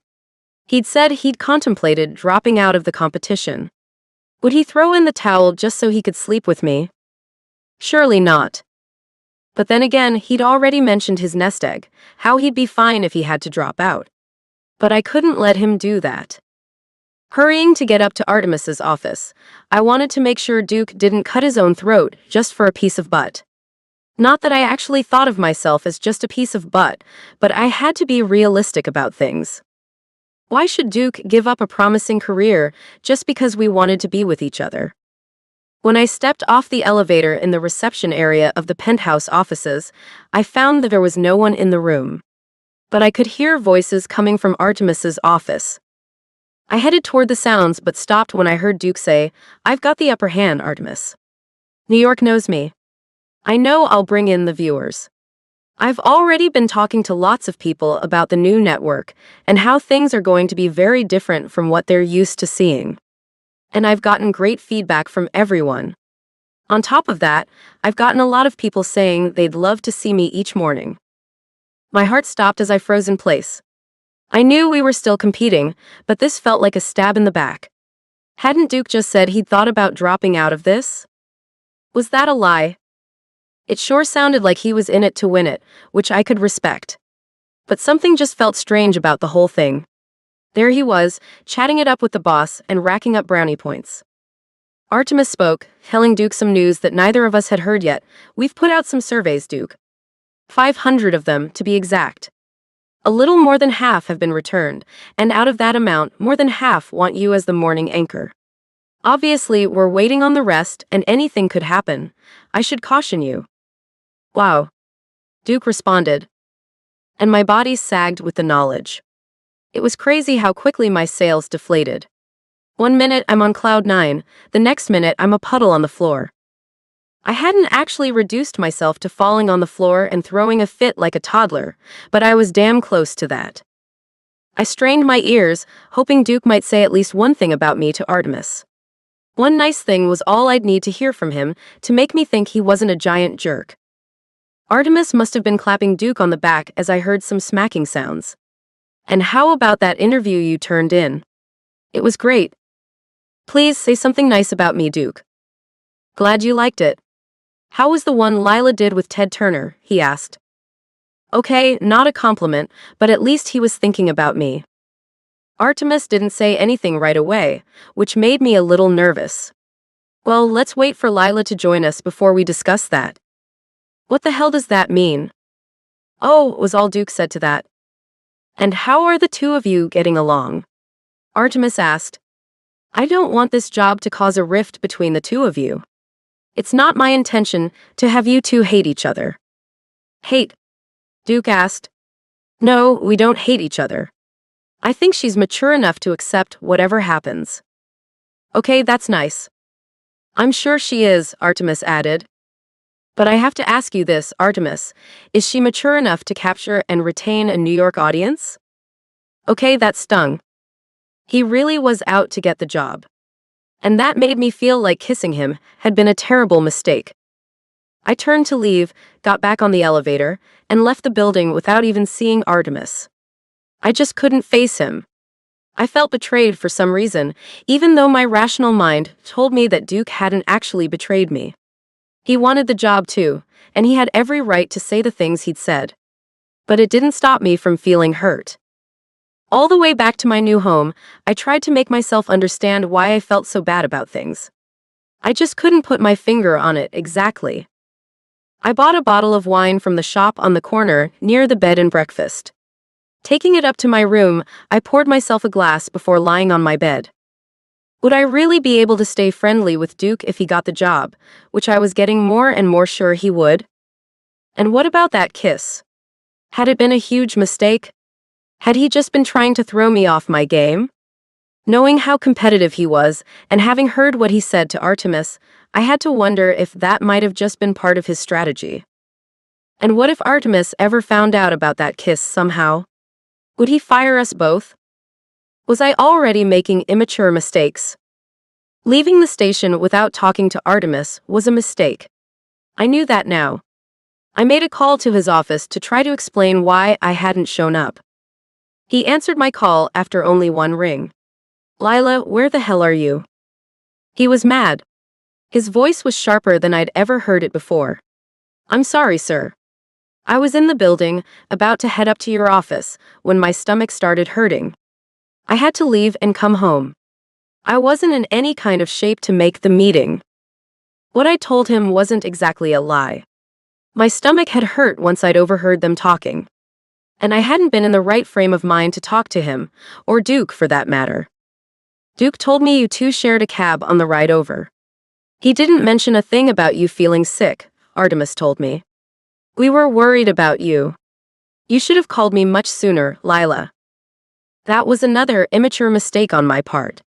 S4: He'd said he'd contemplated dropping out of the competition. Would he throw in the towel just so he could sleep with me? Surely not. But then again, he'd already mentioned his nest egg, how he'd be fine if he had to drop out. But I couldn't let him do that. Hurrying to get up to Artemis's office, I wanted to make sure Duke didn't cut his own throat just for a piece of butt. Not that I actually thought of myself as just a piece of butt, but I had to be realistic about things. Why should Duke give up a promising career just because we wanted to be with each other? When I stepped off the elevator in the reception area of the penthouse offices, I found that there was no one in the room. But I could hear voices coming from Artemis's office. I headed toward the sounds but stopped when I heard Duke say, "I've got the upper hand, Artemis. New York knows me. I know I'll bring in the viewers. I've already been talking to lots of people about the new network and how things are going to be very different from what they're used to seeing. And I've gotten great feedback from everyone. On top of that, I've gotten a lot of people saying they'd love to see me each morning." My heart stopped as I froze in place. I knew we were still competing, but this felt like a stab in the back. Hadn't Duke just said he'd thought about dropping out of this? Was that a lie? It sure sounded like he was in it to win it, which I could respect. But something just felt strange about the whole thing. There he was, chatting it up with the boss and racking up brownie points. Artemis spoke, telling Duke some news that neither of us had heard yet. "We've put out some surveys, Duke. 500 of them, to be exact. A little more than half have been returned, and out of that amount, more than half want you as the morning anchor. Obviously, we're waiting on the rest, and anything could happen. I should caution you." "Wow," Duke responded. And my body sagged with the knowledge. It was crazy how quickly my sails deflated. One minute I'm on cloud 9, the next minute I'm a puddle on the floor. I hadn't actually reduced myself to falling on the floor and throwing a fit like a toddler, but I was damn close to that. I strained my ears, hoping Duke might say at least one thing about me to Artemis. One nice thing was all I'd need to hear from him to make me think he wasn't a giant jerk. Artemis must have been clapping Duke on the back as I heard some smacking sounds. "And how about that interview you turned in? It was great. Please say something nice about me, Duke." "Glad you liked it. How was the one Lila did with Ted Turner?" he asked. Okay, not a compliment, but at least he was thinking about me. Artemis didn't say anything right away, which made me a little nervous. Well, let's wait for Lila to join us before we discuss that. What the hell does that mean? Oh, was all Duke said to that. And how are the two of you getting along? Artemis asked. I don't want this job to cause a rift between the two of you. It's not my intention to have you two hate each other. Hate? Duke asked. No, we don't hate each other. I think she's mature enough to accept whatever happens. Okay, that's nice. I'm sure she is, Artemis added. But I have to ask you this, Artemis. Is she mature enough to capture and retain a New York audience? Okay, that stung. He really was out to get the job. And that made me feel like kissing him had been a terrible mistake. I turned to leave, got back on the elevator, and left the building without even seeing Artemis. I just couldn't face him. I felt betrayed for some reason, even though my rational mind told me that Duke hadn't actually betrayed me. He wanted the job too, and he had every right to say the things he'd said. But it didn't stop me from feeling hurt. All the way back to my new home, I tried to make myself understand why I felt so bad about things. I just couldn't put my finger on it exactly. I bought a bottle of wine from the shop on the corner near the bed and breakfast. Taking it up to my room, I poured myself a glass before lying on my bed. Would I really be able to stay friendly with Duke if he got the job, which I was getting more and more sure he would? And what about that kiss? Had it been a huge mistake? Had he just been trying to throw me off my game? Knowing how competitive he was, and having heard what he said to Artemis, I had to wonder if that might have just been part of his strategy. And what if Artemis ever found out about that kiss somehow? Would he fire us both? Was I already making immature mistakes? Leaving the station without talking to Artemis was a mistake. I knew that now. I made a call to his office to try to explain why I hadn't shown up. He answered my call after only one ring. "Lila, where the hell are you?" He was mad. His voice was sharper than I'd ever heard it before. "I'm sorry, sir. I was in the building, about to head up to your office, when my stomach started hurting. I had to leave and come home. I wasn't in any kind of shape to make the meeting." What I told him wasn't exactly a lie. My stomach had hurt once I'd overheard them talking. And I hadn't been in the right frame of mind to talk to him, or Duke for that matter. Duke told me you two shared a cab on the ride over. He didn't mention a thing about you feeling sick, Artemis told me. "We were worried about you. You should have called me much sooner, Lila." That was another immature mistake on my part.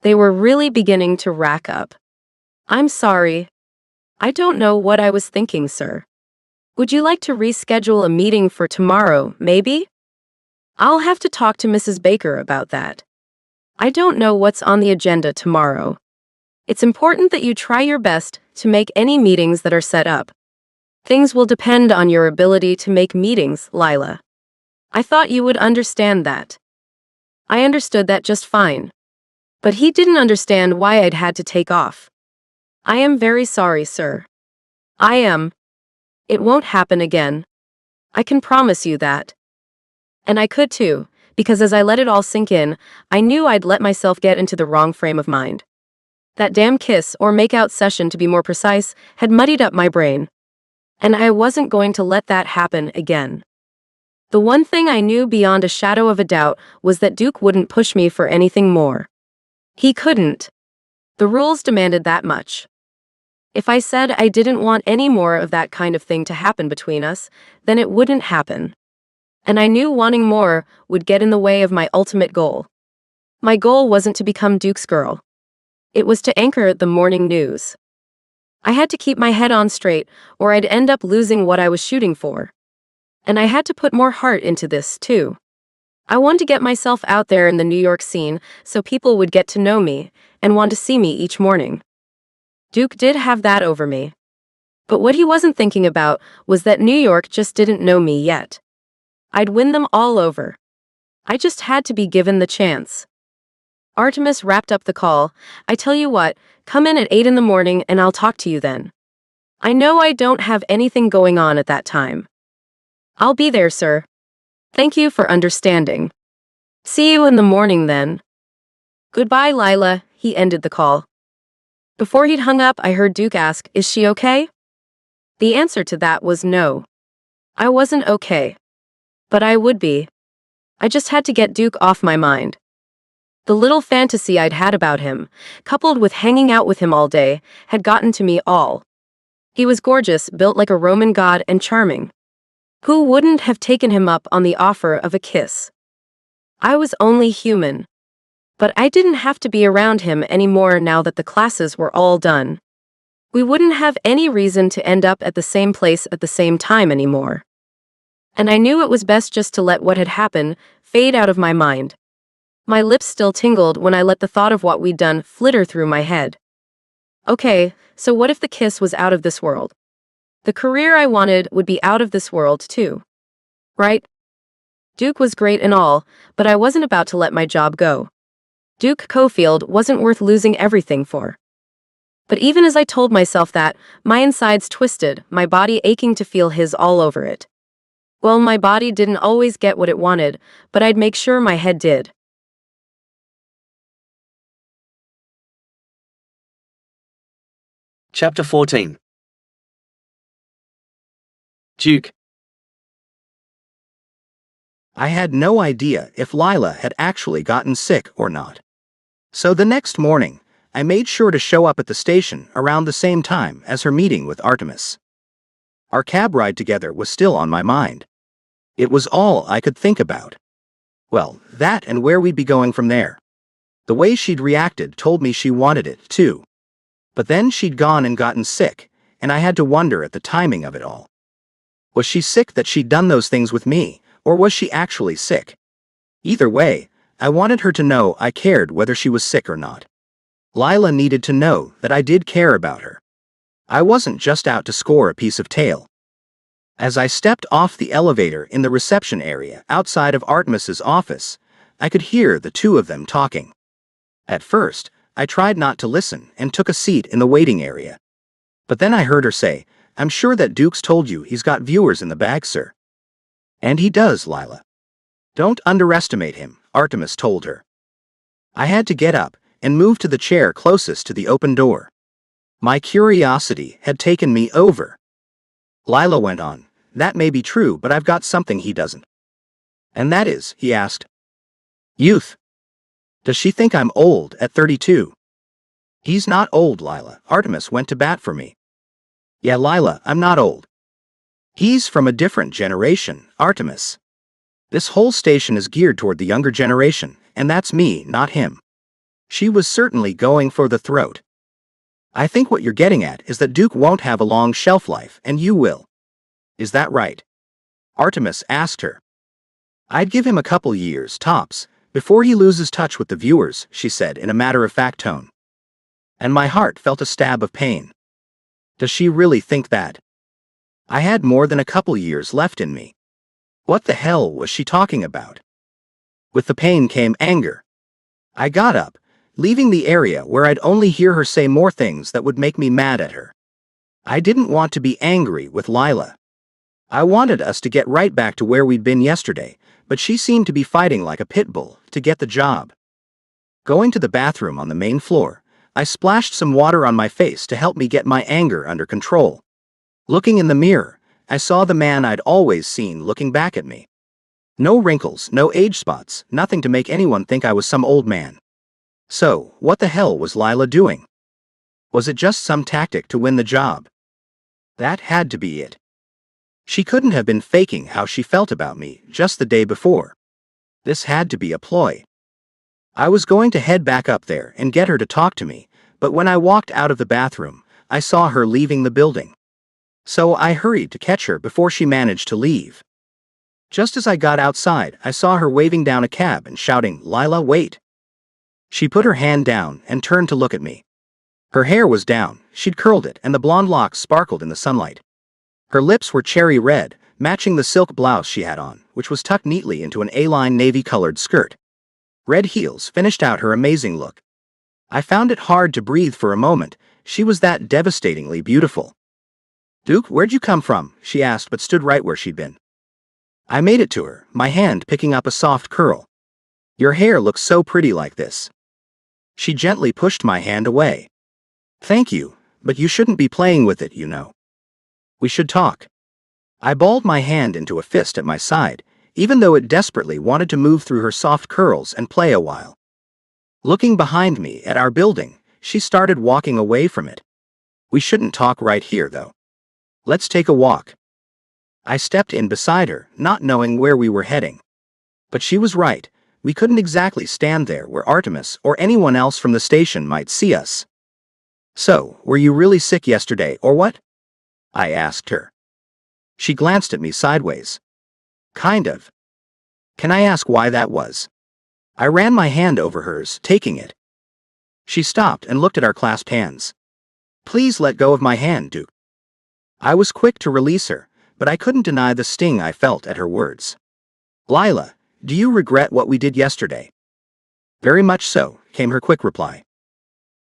S4: They were really beginning to rack up. "I'm sorry. I don't know what I was thinking, sir. Would you like to reschedule a meeting for tomorrow, maybe? I'll have to talk to Mrs. Baker about that. I don't know what's on the agenda tomorrow. It's important that you try your best to make any meetings that are set up. Things will depend on your ability to make meetings, Lila. I thought you would understand that." I understood that just fine. But he didn't understand why I'd had to take off. "I am very sorry, sir. I am. It won't happen again. I can promise you that." And I could too, because as I let it all sink in, I knew I'd let myself get into the wrong frame of mind. That damn kiss, or make-out session to be more precise, had muddied up my brain. And I wasn't going to let that happen again. The one thing I knew beyond a shadow of a doubt was that Duke wouldn't push me for anything more. He couldn't. The rules demanded that much. If I said I didn't want any more of that kind of thing to happen between us, then it wouldn't happen. And I knew wanting more would get in the way of my ultimate goal. My goal wasn't to become Duke's girl. It was to anchor the morning news. I had to keep my head on straight, or I'd end up losing what I was shooting for. And I had to put more heart into this, too. I wanted to get myself out there in the New York scene so people would get to know me and want to see me each morning. Duke did have that over me. But what he wasn't thinking about was that New York just didn't know me yet. I'd win them all over. I just had to be given the chance. Artemis wrapped up the call. "I tell you what, come in at 8 in the morning and I'll talk to you then. I know I don't have anything going on at that time." "I'll be there, sir. Thank you for understanding. See you in the morning then." "Goodbye, Lila," he ended the call. Before he'd hung up, I heard Duke ask, "Is she okay?" The answer to that was no. I wasn't okay. But I would be. I just had to get Duke off my mind. The little fantasy I'd had about him, coupled with hanging out with him all day, had gotten to me all. He was gorgeous, built like a Roman god, and charming. Who wouldn't have taken him up on the offer of a kiss? I was only human. But I didn't have to be around him anymore now that the classes were all done. We wouldn't have any reason to end up at the same place at the same time anymore. And I knew it was best just to let what had happened fade out of my mind. My lips still tingled when I let the thought of what we'd done flitter through my head. Okay, so what if the kiss was out of this world? The career I wanted would be out of this world too. Right? Duke was great and all, but I wasn't about to let my job go. Duke Cofield wasn't worth losing everything for. But even as I told myself that, my insides twisted, my body aching to feel his all over it. Well, my body didn't always get what it wanted, but I'd make sure my head did.
S2: Chapter 14. Duke.
S3: I had no idea if Lila had actually gotten sick or not. So the next morning, I made sure to show up at the station around the same time as her meeting with Artemis. Our cab ride together was still on my mind. It was all I could think about. Well, that and where we'd be going from there. The way she'd reacted told me she wanted it, too. But then she'd gone and gotten sick, and I had to wonder at the timing of it all. Was she sick that she'd done those things with me, or was she actually sick? Either way, I wanted her to know I cared whether she was sick or not. Lila needed to know that I did care about her. I wasn't just out to score a piece of tail. As I stepped off the elevator in the reception area outside of Artemis's office, I could hear the two of them talking. At first, I tried not to listen and took a seat in the waiting area. But then I heard her say, "I'm sure that Duke's told you he's got viewers in the bag, sir." "And he does, Lila. Don't underestimate him," Artemis told her. I had to get up and move to the chair closest to the open door. My curiosity had taken me over. Lila went on, "That may be true, but I've got something he doesn't." "And that is?" he asked. "Youth. Does she think I'm old at 32? He's not old, Lila." Artemis went to bat for me. "Yeah, Lila, I'm not old. He's from a different generation, Artemis. This whole station is geared toward the younger generation, and that's me, not him." She was certainly going for the throat. "I think what you're getting at is that Duke won't have a long shelf life, and you will. Is that right?" Artemis asked her. "I'd give him a couple years, tops, before he loses touch with the viewers," she said in a matter-of-fact tone. And my heart felt a stab of pain. Does she really think that? I had more than a couple years left in me. What the hell was she talking about? With the pain came anger. I got up, leaving the area where I'd only hear her say more things that would make me mad at her. I didn't want to be angry with Lila. I wanted us to get right back to where we'd been yesterday, but she seemed to be fighting like a pit bull to get the job. Going to the bathroom on the main floor, I splashed some water on my face to help me get my anger under control. Looking in the mirror, I saw the man I'd always seen looking back at me. No wrinkles, no age spots, nothing to make anyone think I was some old man. So, what the hell was Lila doing? Was it just some tactic to win the job? That had to be it. She couldn't have been faking how she felt about me just the day before. This had to be a ploy. I was going to head back up there and get her to talk to me, but when I walked out of the bathroom, I saw her leaving the building. So I hurried to catch her before she managed to leave. Just as I got outside, I saw her waving down a cab and shouting, "Lila, wait." She put her hand down and turned to look at me. Her hair was down, she'd curled it, and the blonde locks sparkled in the sunlight. Her lips were cherry red, matching the silk blouse she had on, which was tucked neatly into an A-line navy-colored skirt. Red heels finished out her amazing look. I found it hard to breathe for a moment. She was that devastatingly beautiful. "Duke, where'd you come from?" she asked, but stood right where she'd been. I made it to her, my hand picking up a soft curl. "Your hair looks so pretty like this." She gently pushed my hand away. "Thank you, but you shouldn't be playing with it, you know. We should talk." I balled my hand into a fist at my side, even though it desperately wanted to move through her soft curls and play a while. Looking behind me at our building, she started walking away from it. "We shouldn't talk right here, though. Let's take a walk." I stepped in beside her, not knowing where we were heading. But she was right. We couldn't exactly stand there where Artemis or anyone else from the station might see us. "So, were you really sick yesterday, or what?" I asked her. She glanced at me sideways. "Kind of." "Can I ask why that was?" I ran my hand over hers, taking it. She stopped and looked at our clasped hands. "Please let go of my hand, Duke." I was quick to release her, but I couldn't deny the sting I felt at her words. "Lila, do you regret what we did yesterday?" "Very much so," came her quick reply.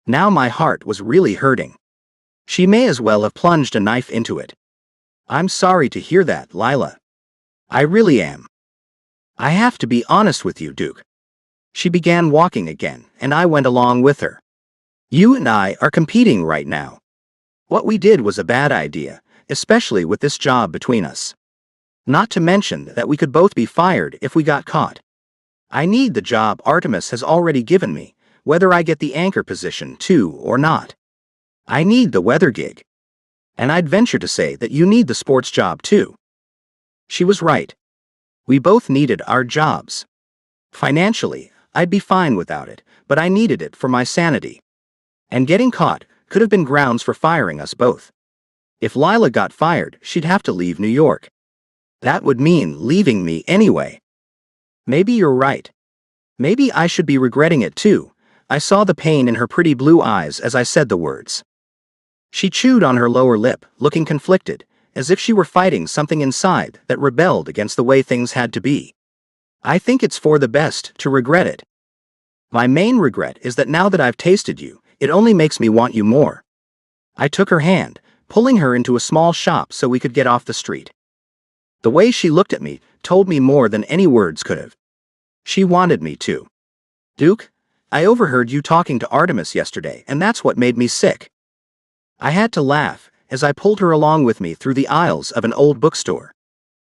S3: Now my heart was really hurting. She may as well have plunged a knife into it. "I'm sorry to hear that, Lila. I really am. I have to be honest with you, Duke." She began walking again, and I went along with her. "You and I are competing right now. What we did was a bad idea, especially with this job between us. Not to mention that we could both be fired if we got caught. I need the job Artemis has already given me, whether I get the anchor position too or not. I need the weather gig. And I'd venture to say that you need the sports job too." She was right. We both needed our jobs. Financially, I'd be fine without it, but I needed it for my sanity. And getting caught could have been grounds for firing us both. If Lila got fired, she'd have to leave New York. That would mean leaving me anyway. Maybe you're right. Maybe I should be regretting it too. I saw the pain in her pretty blue eyes as I said the words. She chewed on her lower lip, looking conflicted, as if she were fighting something inside that rebelled against the way things had to be. I think it's for the best to regret it. My main regret is that now that I've tasted you, it only makes me want you more. I took her hand, pulling her into a small shop so we could get off the street. The way she looked at me told me more than any words could have. She wanted me to. Duke, I overheard you talking to Artemis yesterday, and that's what made me sick. I had to laugh as I pulled her along with me through the aisles of an old bookstore.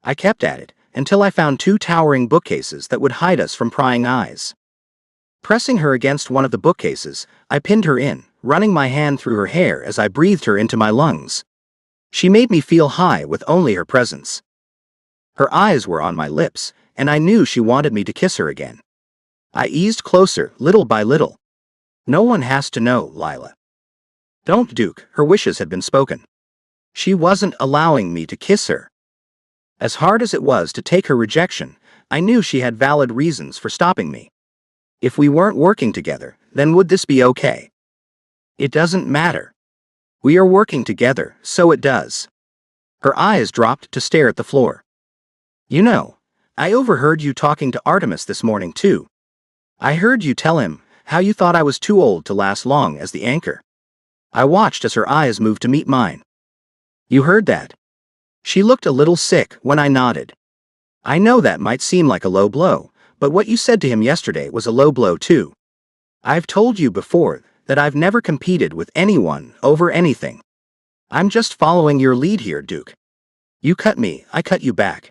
S3: I kept at it until I found 2 towering bookcases that would hide us from prying eyes. Pressing her against one of the bookcases, I pinned her in, running my hand through her hair as I breathed her into my lungs. She made me feel high with only her presence. Her eyes were on my lips, and I knew she wanted me to kiss her again. I eased closer, little by little. No one has to know, Lila. Don't, Duke, her wishes had been spoken. She wasn't allowing me to kiss her. As hard as it was to take her rejection, I knew she had valid reasons for stopping me. If we weren't working together, then would this be okay? It doesn't matter. We are working together, so it does. Her eyes dropped to stare at the floor. You know, I overheard you talking to Artemis this morning too. I heard you tell him how you thought I was too old to last long as the anchor. I watched as her eyes moved to meet mine. You heard that? She looked a little sick when I nodded. I know that might seem like a low blow, but what you said to him yesterday was a low blow too. I've told you before that I've never competed with anyone over anything. I'm just following your lead here, Duke. You cut me, I cut you back.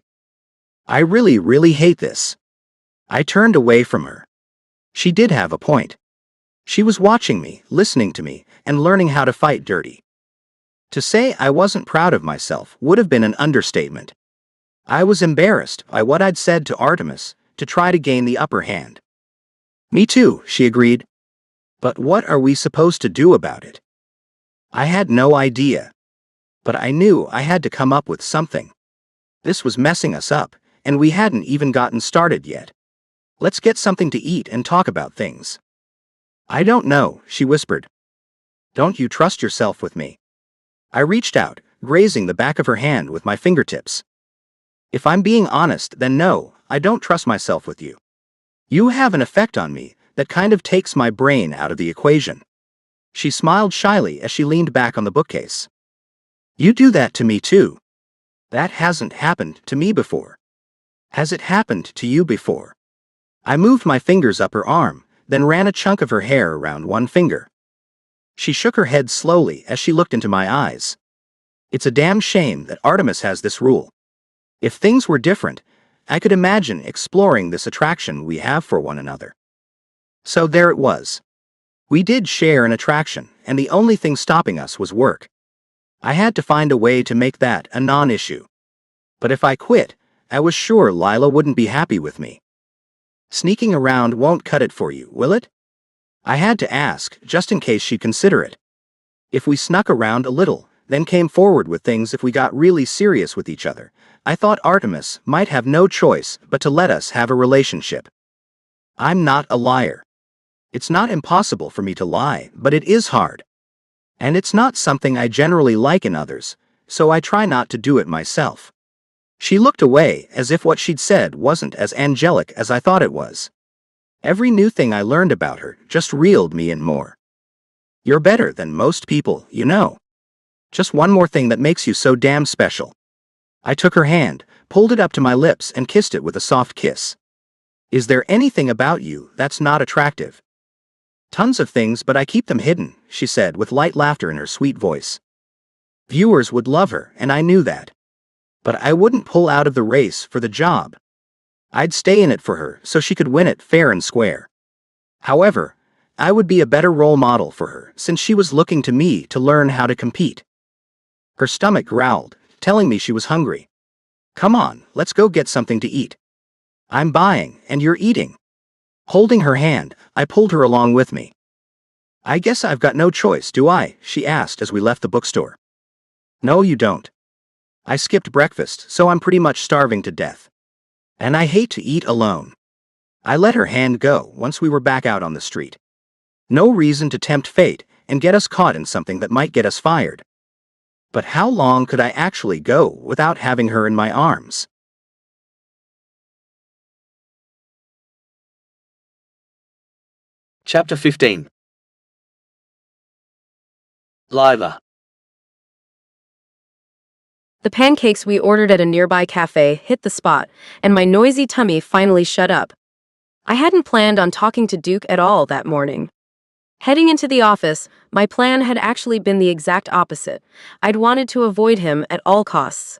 S3: I really hate this. I turned away from her. She did have a point. She was watching me, listening to me, and learning how to fight dirty. To say I wasn't proud of myself would have been an understatement. I was embarrassed by what I'd said to Artemis to try to gain the upper hand. Me too, she agreed. But what are we supposed to do about it? I had no idea. But I knew I had to come up with something. This was messing us up, and we hadn't even gotten started yet. Let's get something to eat and talk about things. I don't know, she whispered. Don't you trust yourself with me? I reached out, grazing the back of her hand with my fingertips. If I'm being honest, then no, I don't trust myself with you. You have an effect on me that kind of takes my brain out of the equation. She smiled shyly as she leaned back on the bookcase. You do that to me too. That hasn't happened to me before. Has it happened to you before? I moved my fingers up her arm, then ran a chunk of her hair around one finger. She shook her head slowly as she looked into my eyes. It's a damn shame that Artemis has this rule. If things were different, I could imagine exploring this attraction we have for one another. So there it was. We did share an attraction, and the only thing stopping us was work. I had to find a way to make that a non-issue. But if I quit, I was sure Lila wouldn't be happy with me. Sneaking around won't cut it for you, will it? I had to ask, just in case she'd consider it. If we snuck around a little, then came forward with things if we got really serious with each other, I thought Artemis might have no choice but to let us have a relationship. I'm not a liar. It's not impossible for me to lie, but it is hard. And it's not something I generally like in others, so I try not to do it myself. She looked away as if what she'd said wasn't as angelic as I thought it was. Every new thing I learned about her just reeled me in more. You're better than most people, you know. Just one more thing that makes you so damn special. I took her hand, pulled it up to my lips and kissed it with a soft kiss. Is there anything about you that's not attractive? Tons of things, but I keep them hidden, she said with light laughter in her sweet voice. Viewers would love her, and I knew that. But I wouldn't pull out of the race for the job. I'd stay in it for her so she could win it fair and square. However, I would be a better role model for her since she was looking to me to learn how to compete. Her stomach growled, telling me she was hungry. Come on, let's go get something to eat. I'm buying, and you're eating. Holding her hand, I pulled her along with me. "I guess I've got no choice, do I?" she asked as we left the bookstore. "No, you don't. I skipped breakfast, so I'm pretty much starving to death. And I hate to eat alone." I let her hand go once we were back out on the street. No reason to tempt fate and get us caught in something that might get us fired. But how long could I actually go without having her in my arms?
S2: Chapter 15. Liver.
S4: The pancakes we ordered at a nearby cafe hit the spot, and my noisy tummy finally shut up. I hadn't planned on talking to Duke at all that morning. Heading into the office, my plan had actually been the exact opposite. I'd wanted to avoid him at all costs.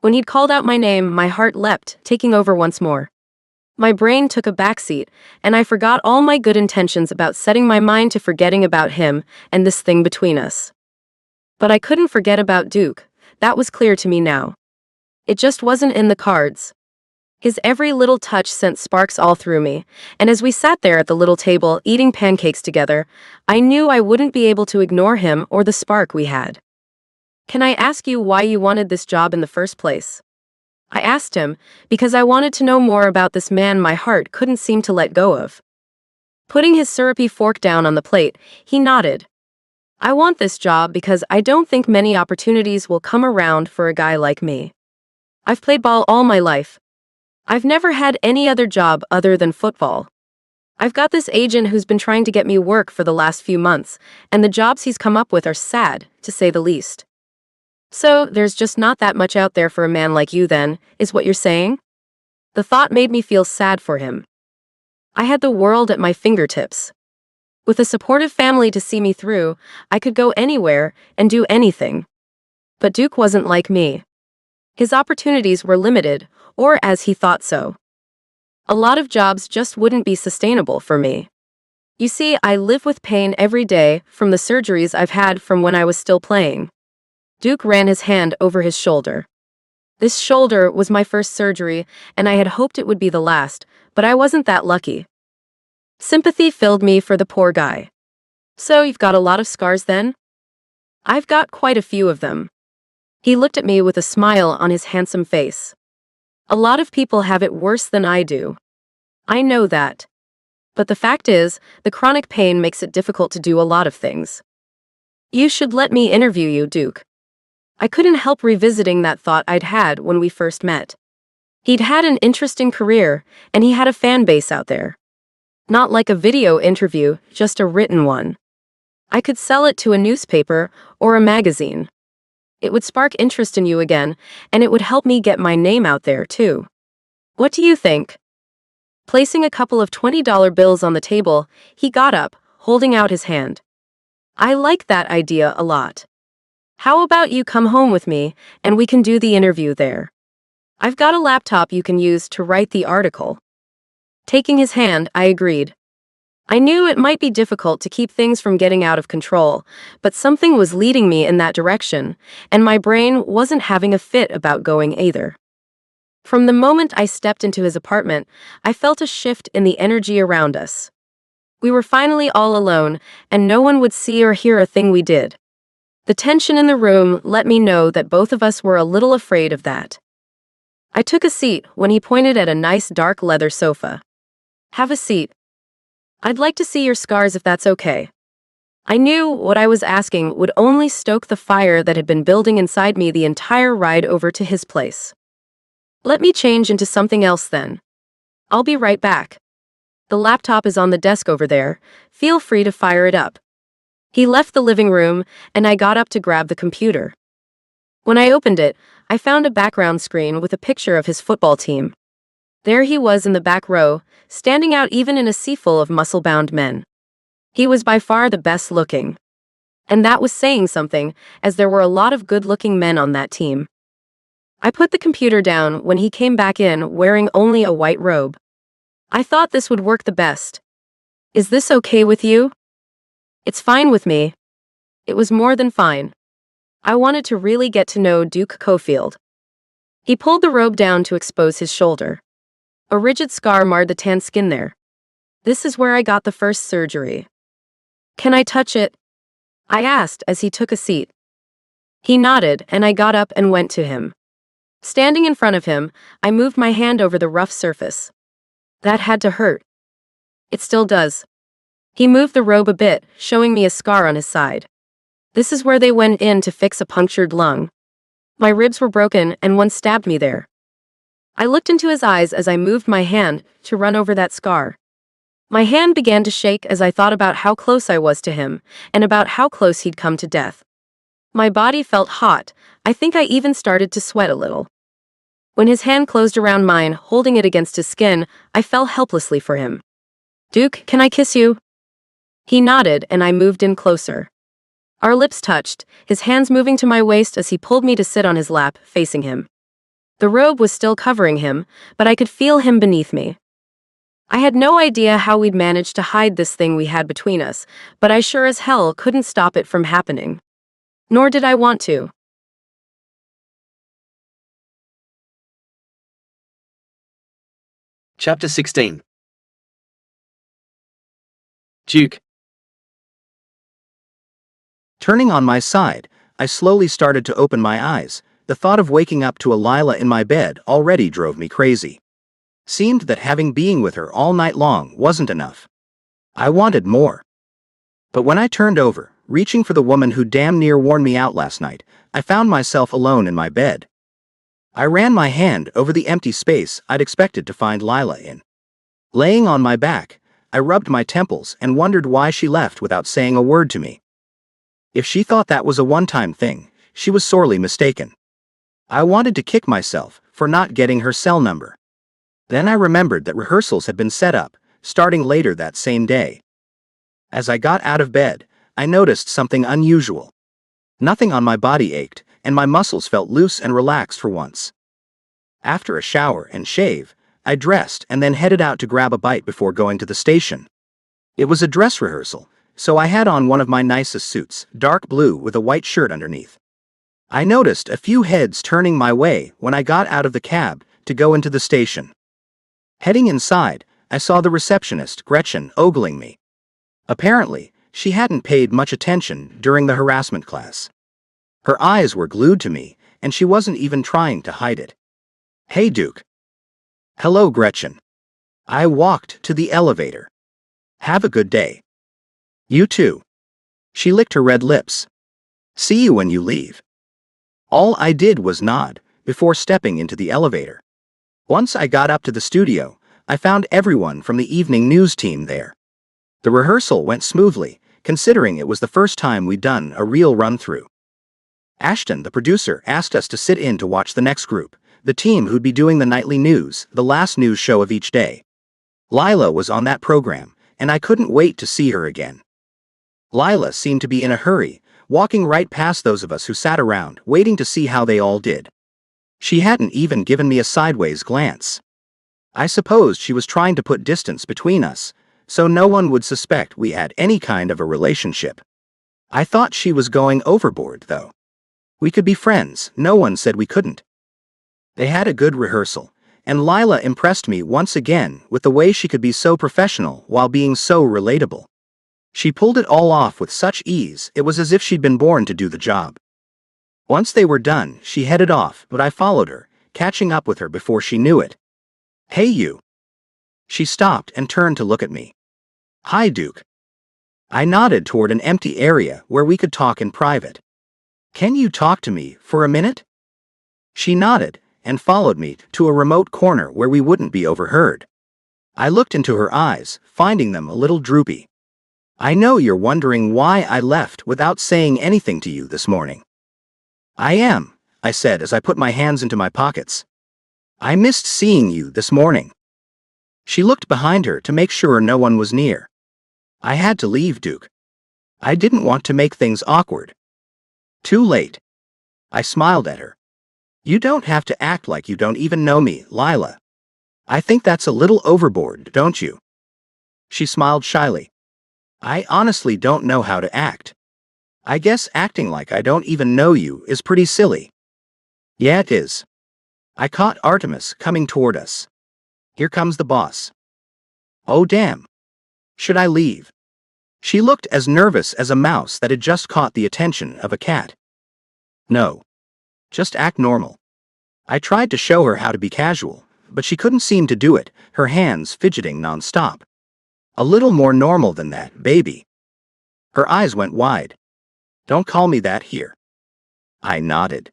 S4: When he'd called out my name, my heart leapt, taking over once more. My brain took a backseat, and I forgot all my good intentions about setting my mind to forgetting about him and this thing between us. But I couldn't forget about Duke. That was clear to me now. It just wasn't in the cards. His every little touch sent sparks all through me, and as we sat there at the little table eating pancakes together, I knew I wouldn't be able to ignore him or the spark we had. "Can I ask you why you wanted this job in the first place?" I asked him, because I wanted to know more about this man my heart couldn't seem to let go of. Putting his syrupy fork down on the plate, he nodded. "I want this job because I don't think many opportunities will come around for a guy like me. I've played ball all my life. I've never had any other job other than football. I've got this agent who's been trying to get me work for the last few months, and the jobs he's come up with are sad, to say the least. So, there's just not that much out there for a man like you then, is what you're saying?" The thought made me feel sad for him. I had the world at my fingertips. With a supportive family to see me through, I could go anywhere and do anything. But Duke wasn't like me. His opportunities were limited, or as he thought so. A lot of jobs just wouldn't be sustainable for me. You see, I live with pain every day from the surgeries I've had from when I was still playing. Duke ran his hand over his shoulder. This shoulder was my first surgery, and I had hoped it would be the last, but I wasn't that lucky. Sympathy filled me for the poor guy. "So you've got a lot of scars then?" "I've got quite a few of them." He looked at me with a smile on his handsome face. "A lot of people have it worse than I do. I know that. But the fact is, the chronic pain makes it difficult to do a lot of things. You should let me interview you, Duke." I couldn't help revisiting that thought I'd had when we first met. He'd had an interesting career, and he had a fan base out there. Not like a video interview, just a written one. I could sell it to a newspaper or a magazine. It would spark interest in you again, and it would help me get my name out there, too. What do you think? Placing a couple of $20 bills on the table, he got up, holding out his hand. "I like that idea a lot. How about you come home with me, and we can do the interview there? I've got a laptop you can use to write the article." Taking his hand, I agreed. I knew it might be difficult to keep things from getting out of control, but something was leading me in that direction, and my brain wasn't having a fit about going either. From the moment I stepped into his apartment, I felt a shift in the energy around us. We were finally all alone, and no one would see or hear a thing we did. The tension in the room let me know that both of us were a little afraid of that. I took a seat when he pointed at a nice dark leather sofa. "Have a seat. I'd like to see your scars if that's okay." I knew what I was asking would only stoke the fire that had been building inside me the entire ride over to his place. "Let me change into something else then. I'll be right back. The laptop is on the desk over there. Feel free to fire it up." He left the living room, and I got up to grab the computer. When I opened it, I found a background screen with a picture of his football team. There he was in the back row, standing out even in a sea full of muscle-bound men. He was by far the best looking. And that was saying something, as there were a lot of good-looking men on that team. I put the computer down when he came back in wearing only a white robe. I thought this would work the best. "Is this okay with you?" "It's fine with me." It was more than fine. I wanted to really get to know Duke Cofield. He pulled the robe down to expose his shoulder. A rigid scar marred the tan skin there. This is where I got the first surgery. Can I touch it? I asked as he took a seat. He nodded, and I got up and went to him. Standing in front of him, I moved my hand over the rough surface. That had to hurt. It still does. He moved the robe a bit, showing me a scar on his side. This is where they went in to fix a punctured lung. My ribs were broken, and one stabbed me there. I looked into his eyes as I moved my hand to run over that scar. My hand began to shake as I thought about how close I was to him, and about how close he'd come to death. My body felt hot. I think I even started to sweat a little. When his hand closed around mine, holding it against his skin, I fell helplessly for him. "Duke, can I kiss you?" He nodded, and I moved in closer. Our lips touched, his hands moving to my waist as he pulled me to sit on his lap, facing him. The robe was still covering him, but I could feel him beneath me. I had no idea how we'd managed to hide this thing we had between us, but I sure as hell couldn't stop it from happening. Nor did I want to.
S2: Chapter 16. Duke.
S3: Turning on my side, I slowly started to open my eyes. The thought of waking up to a Lila in my bed already drove me crazy. Seemed that having being with her all night long wasn't enough. I wanted more. But when I turned over, reaching for the woman who damn near worn me out last night, I found myself alone in my bed. I ran my hand over the empty space I'd expected to find Lila in. Laying on my back, I rubbed my temples and wondered why she left without saying a word to me. If she thought that was a one-time thing, she was sorely mistaken. I wanted to kick myself for not getting her cell number. Then I remembered that rehearsals had been set up, starting later that same day. As I got out of bed, I noticed something unusual. Nothing on my body ached, and my muscles felt loose and relaxed for once. After a shower and shave, I dressed and then headed out to grab a bite before going to the station. It was a dress rehearsal, so I had on one of my nicest suits, dark blue with a white shirt underneath. I noticed a few heads turning my way when I got out of the cab to go into the station. Heading inside, I saw the receptionist, Gretchen, ogling me. Apparently, she hadn't paid much attention during the harassment class. Her eyes were glued to me, and she wasn't even trying to hide it. "Hey, Duke." "Hello, Gretchen." I walked to the elevator. "Have a good day." "You too." She licked her red lips. "See you when you leave." All I did was nod, before stepping into the elevator. Once I got up to the studio, I found everyone from the evening news team there. The rehearsal went smoothly, considering it was the first time we'd done a real run-through. Ashton, the producer, asked us to sit in to watch the next group, the team who'd be doing the nightly news, the last news show of each day. Lila was on that program, and I couldn't wait to see her again. Lila seemed to be in a hurry, walking right past those of us who sat around, waiting to see how they all did. She hadn't even given me a sideways glance. I supposed she was trying to put distance between us, so no one would suspect we had any kind of a relationship. I thought she was going overboard, though. We could be friends, no one said we couldn't. They had a good rehearsal, and Lila impressed me once again with the way she could be so professional while being so relatable. She pulled it all off with such ease, it was as if she'd been born to do the job. Once they were done, she headed off, but I followed her, catching up with her before she knew it. "Hey, you." She stopped and turned to look at me. "Hi, Duke." I nodded toward an empty area where we could talk in private. "Can you talk to me for a minute?" She nodded and followed me to a remote corner where we wouldn't be overheard. I looked into her eyes, finding them a little droopy. "I know you're wondering why I left without saying anything to you this morning." "I am," I said as I put my hands into my pockets. "I missed seeing you this morning." She looked behind her to make sure no one was near. "I had to leave, Duke. I didn't want to make things awkward." "Too late." I smiled at her. "You don't have to act like you don't even know me, Lila. I think that's a little overboard, don't you?" She smiled shyly. "I honestly don't know how to act. I guess acting like I don't even know you is pretty silly." "Yeah, it is." I caught Artemis coming toward us. "Here comes the boss." "Oh damn. Should I leave? She looked as nervous as a mouse that had just caught the attention of a cat. No. Just act normal. I tried to show her how to be casual, but she couldn't seem to do it, her hands fidgeting non-stop. A little more normal than that, baby. Her eyes went wide. Don't call me that here. I nodded.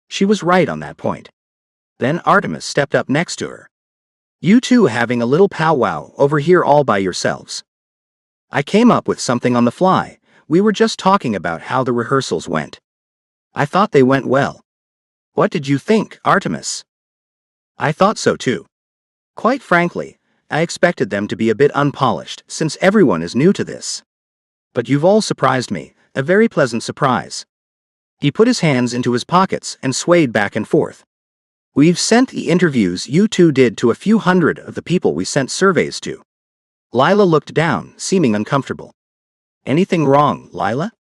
S3: She was right on that point. Then Artemis stepped up next to her. You two having a little powwow over here all by yourselves. I came up with something on the fly. We were just talking about how the rehearsals went. I thought they went well. What did you think, Artemis? I thought so too. Quite frankly, I expected them to be a bit unpolished, since everyone is new to this. But you've all surprised me, a very pleasant surprise. He put his hands into his pockets and swayed back and forth. We've sent the interviews you two did to a few hundred of the people we sent surveys to. Lila looked down, seeming uncomfortable. Anything wrong, Lila?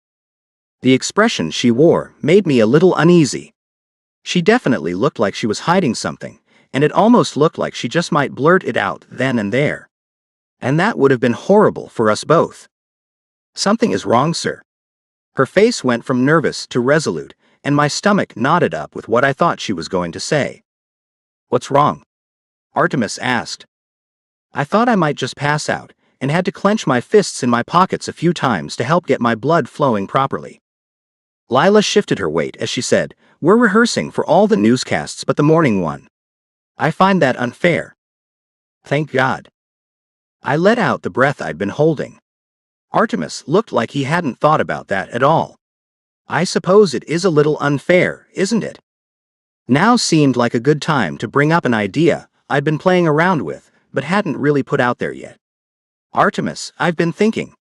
S3: The expression she wore made me a little uneasy. She definitely looked like she was hiding something, and it almost looked like she just might blurt it out then and there. And that would have been horrible for us both. Something is wrong, sir. Her face went from nervous to resolute, and my stomach knotted up with what I thought she was going to say. What's wrong? Artemis asked. I thought I might just pass out, and had to clench my fists in my pockets a few times to help get my blood flowing properly. Lila shifted her weight as she said, We're rehearsing for all the newscasts but the morning one. I find that unfair. Thank God. I let out the breath I'd been holding. Artemis looked like he hadn't thought about that at all. I suppose it is a little unfair, isn't it? Now seemed like a good time to bring up an idea I'd been playing around with, but hadn't really put out there yet. Artemis, I've been thinking.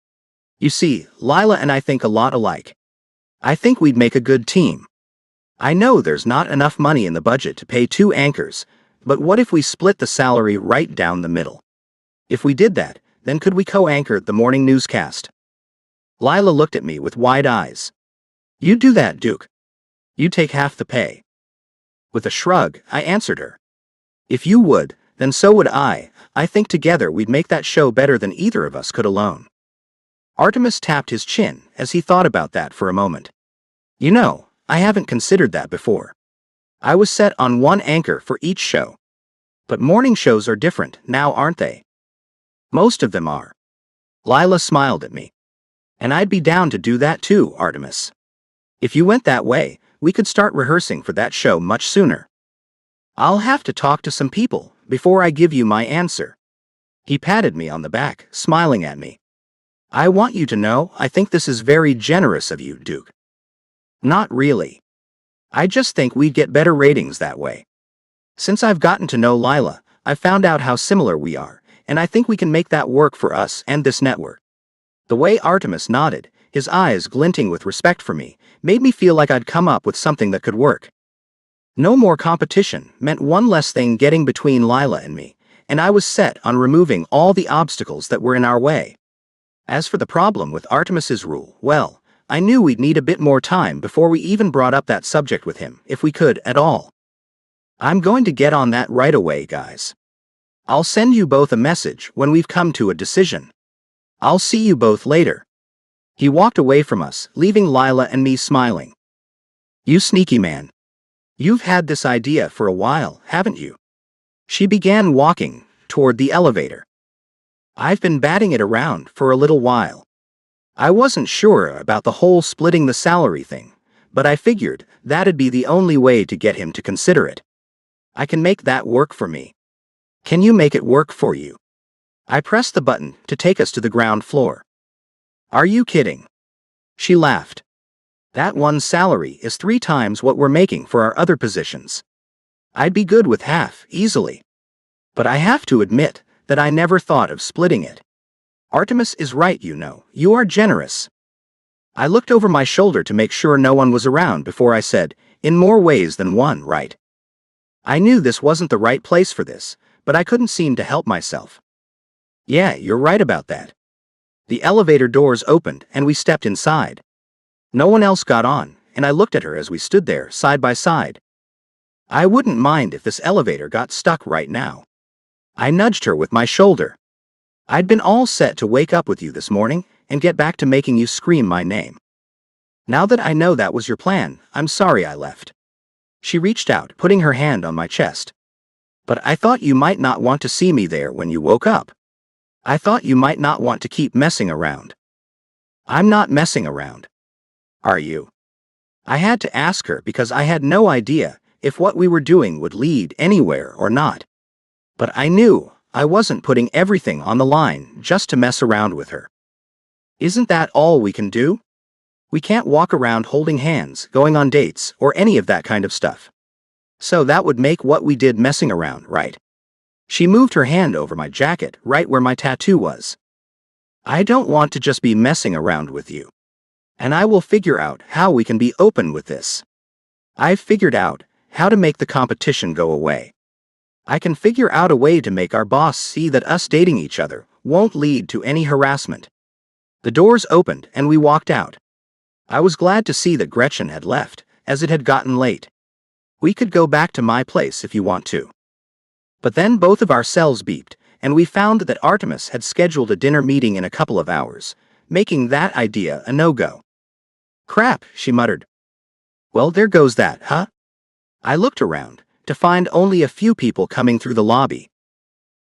S3: You see, Lila and I think a lot alike. I think we'd make a good team. I know there's not enough money in the budget to pay 2 anchors, but what if we split the salary right down the middle? If we did that, then could we co-anchor the morning newscast? Lila looked at me with wide eyes. You'd do that, Duke. You'd take half the pay. With a shrug, I answered her. If you would, then so would I. I think together we'd make that show better than either of us could alone. Artemis tapped his chin as he thought about that for a moment. You know, I haven't considered that before. I was set on 1 anchor for each show. But morning shows are different now, aren't they? Most of them are. Lila smiled at me. And I'd be down to do that too, Artemis. If you went that way, we could start rehearsing for that show much sooner. I'll have to talk to some people before I give you my answer. He patted me on the back, smiling at me. I want you to know I think this is very generous of you, Duke. Not really. I just think we'd get better ratings that way. Since I've gotten to know Lila, I've found out how similar we are, and I think we can make that work for us and this network. The way Artemis nodded, his eyes glinting with respect for me, made me feel like I'd come up with something that could work. No more competition meant one less thing getting between Lila and me, and I was set on removing all the obstacles that were in our way. As for the problem with Artemis's rule, well, I knew we'd need a bit more time before we even brought up that subject with him, if we could at all. I'm going to get on that right away, guys. I'll send you both a message when we've come to a decision. I'll see you both later. He walked away from us, leaving Lila and me smiling. You sneaky man. You've had this idea for a while, haven't you? She began walking toward the elevator. I've been batting it around for a little while. I wasn't sure about the whole splitting the salary thing, but I figured that'd be the only way to get him to consider it. I can make that work for me. Can you make it work for you? I pressed the button to take us to the ground floor. Are you kidding? She laughed. That one's salary is 3 times what we're making for our other positions. I'd be good with half, easily. But I have to admit that I never thought of splitting it. Artemis is right, you know, you are generous. I looked over my shoulder to make sure no one was around before I said, in more ways than one, right? I knew this wasn't the right place for this, but I couldn't seem to help myself. Yeah, you're right about that. The elevator doors opened and we stepped inside. No one else got on, and I looked at her as we stood there, side by side. I wouldn't mind if this elevator got stuck right now. I nudged her with my shoulder. I'd been all set to wake up with you this morning and get back to making you scream my name. Now that I know that was your plan, I'm sorry I left. She reached out, putting her hand on my chest. But I thought you might not want to see me there when you woke up. I thought you might not want to keep messing around. I'm not messing around. Are you? I had to ask her because I had no idea if what we were doing would lead anywhere or not. But I knew I wasn't putting everything on the line just to mess around with her. Isn't that all we can do? We can't walk around holding hands, going on dates, or any of that kind of stuff. So that would make what we did messing around, right? She moved her hand over my jacket, right where my tattoo was. I don't want to just be messing around with you. And I will figure out how we can be open with this. I've figured out how to make the competition go away. I can figure out a way to make our boss see that us dating each other won't lead to any harassment. The doors opened and we walked out. I was glad to see that Gretchen had left, as it had gotten late. We could go back to my place if you want to. But then both of our cells beeped, and we found that Artemis had scheduled a dinner meeting in a couple of hours, making that idea a no-go. Crap, she muttered. Well, there goes that, huh? I looked around, to find only a few people coming through the lobby.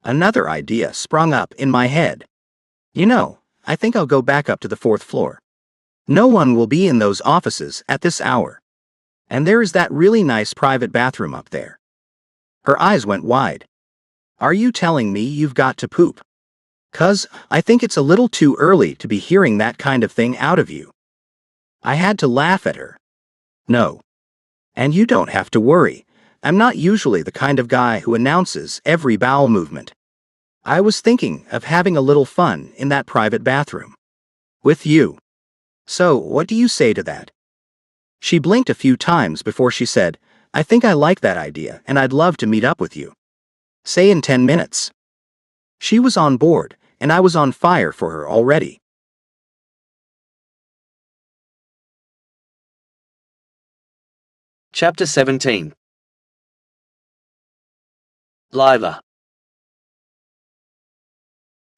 S3: Another idea sprung up in my head. You know, I think I'll go back up to the 4th floor. No one will be in those offices at this hour. And there is that really nice private bathroom up there. Her eyes went wide. Are you telling me you've got to poop? 'Cause I think it's a little too early to be hearing that kind of thing out of you. I had to laugh at her. No. And you don't have to worry. I'm not usually the kind of guy who announces every bowel movement. I was thinking of having a little fun in that private bathroom. With you. So, what do you say to that? She blinked a few times before she said, I think I like that idea and I'd love to meet up with you. Say in 10 minutes. She was on board, and I was on fire for her already.
S2: Chapter 17. Lila.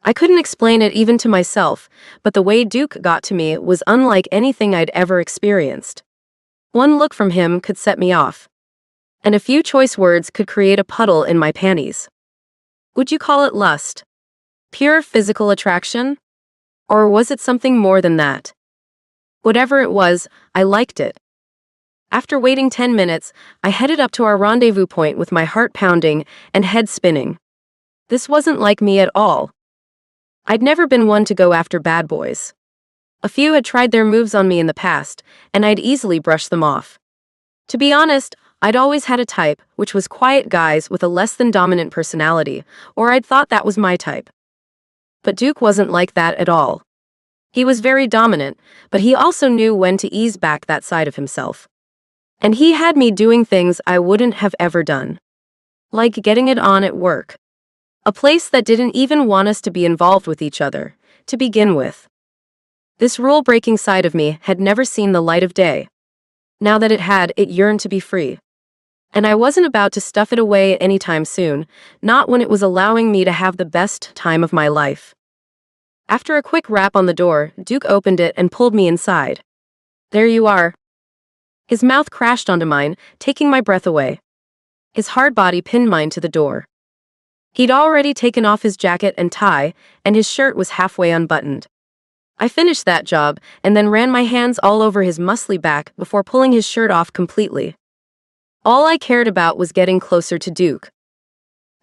S4: I couldn't explain it even to myself, but the way Duke got to me was unlike anything I'd ever experienced. One look from him could set me off. And a few choice words could create a puddle in my panties. Would you call it lust? Pure physical attraction? Or was it something more than that? Whatever it was, I liked it. After waiting 10 minutes, I headed up to our rendezvous point with my heart pounding and head spinning. This wasn't like me at all. I'd never been one to go after bad boys. A few had tried their moves on me in the past, and I'd easily brushed them off. To be honest, I'd always had a type, which was quiet guys with a less than dominant personality, or I'd thought that was my type. But Duke wasn't like that at all. He was very dominant, but he also knew when to ease back that side of himself. And he had me doing things I wouldn't have ever done. Like getting it on at work. A place that didn't even want us to be involved with each other, to begin with. This rule-breaking side of me had never seen the light of day. Now that it had, it yearned to be free. And I wasn't about to stuff it away anytime soon, not when it was allowing me to have the best time of my life. After a quick rap on the door, Duke opened it and pulled me inside. There you are. His mouth crashed onto mine, taking my breath away. His hard body pinned mine to the door. He'd already taken off his jacket and tie, and his shirt was halfway unbuttoned. I finished that job, and then ran my hands all over his muscly back before pulling his shirt off completely. All I cared about was getting closer to Duke.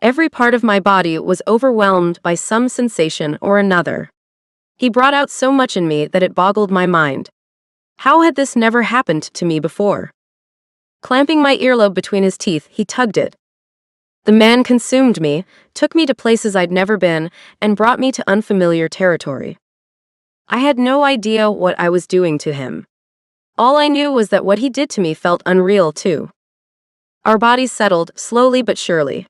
S4: Every part of my body was overwhelmed by some sensation or another. He brought out so much in me that it boggled my mind. How had this never happened to me before? Clamping my earlobe between his teeth, he tugged it. The man consumed me, took me to places I'd never been, and brought me to unfamiliar territory. I had no idea what I was doing to him. All I knew was that what he did to me felt unreal too. Our bodies settled, slowly but surely.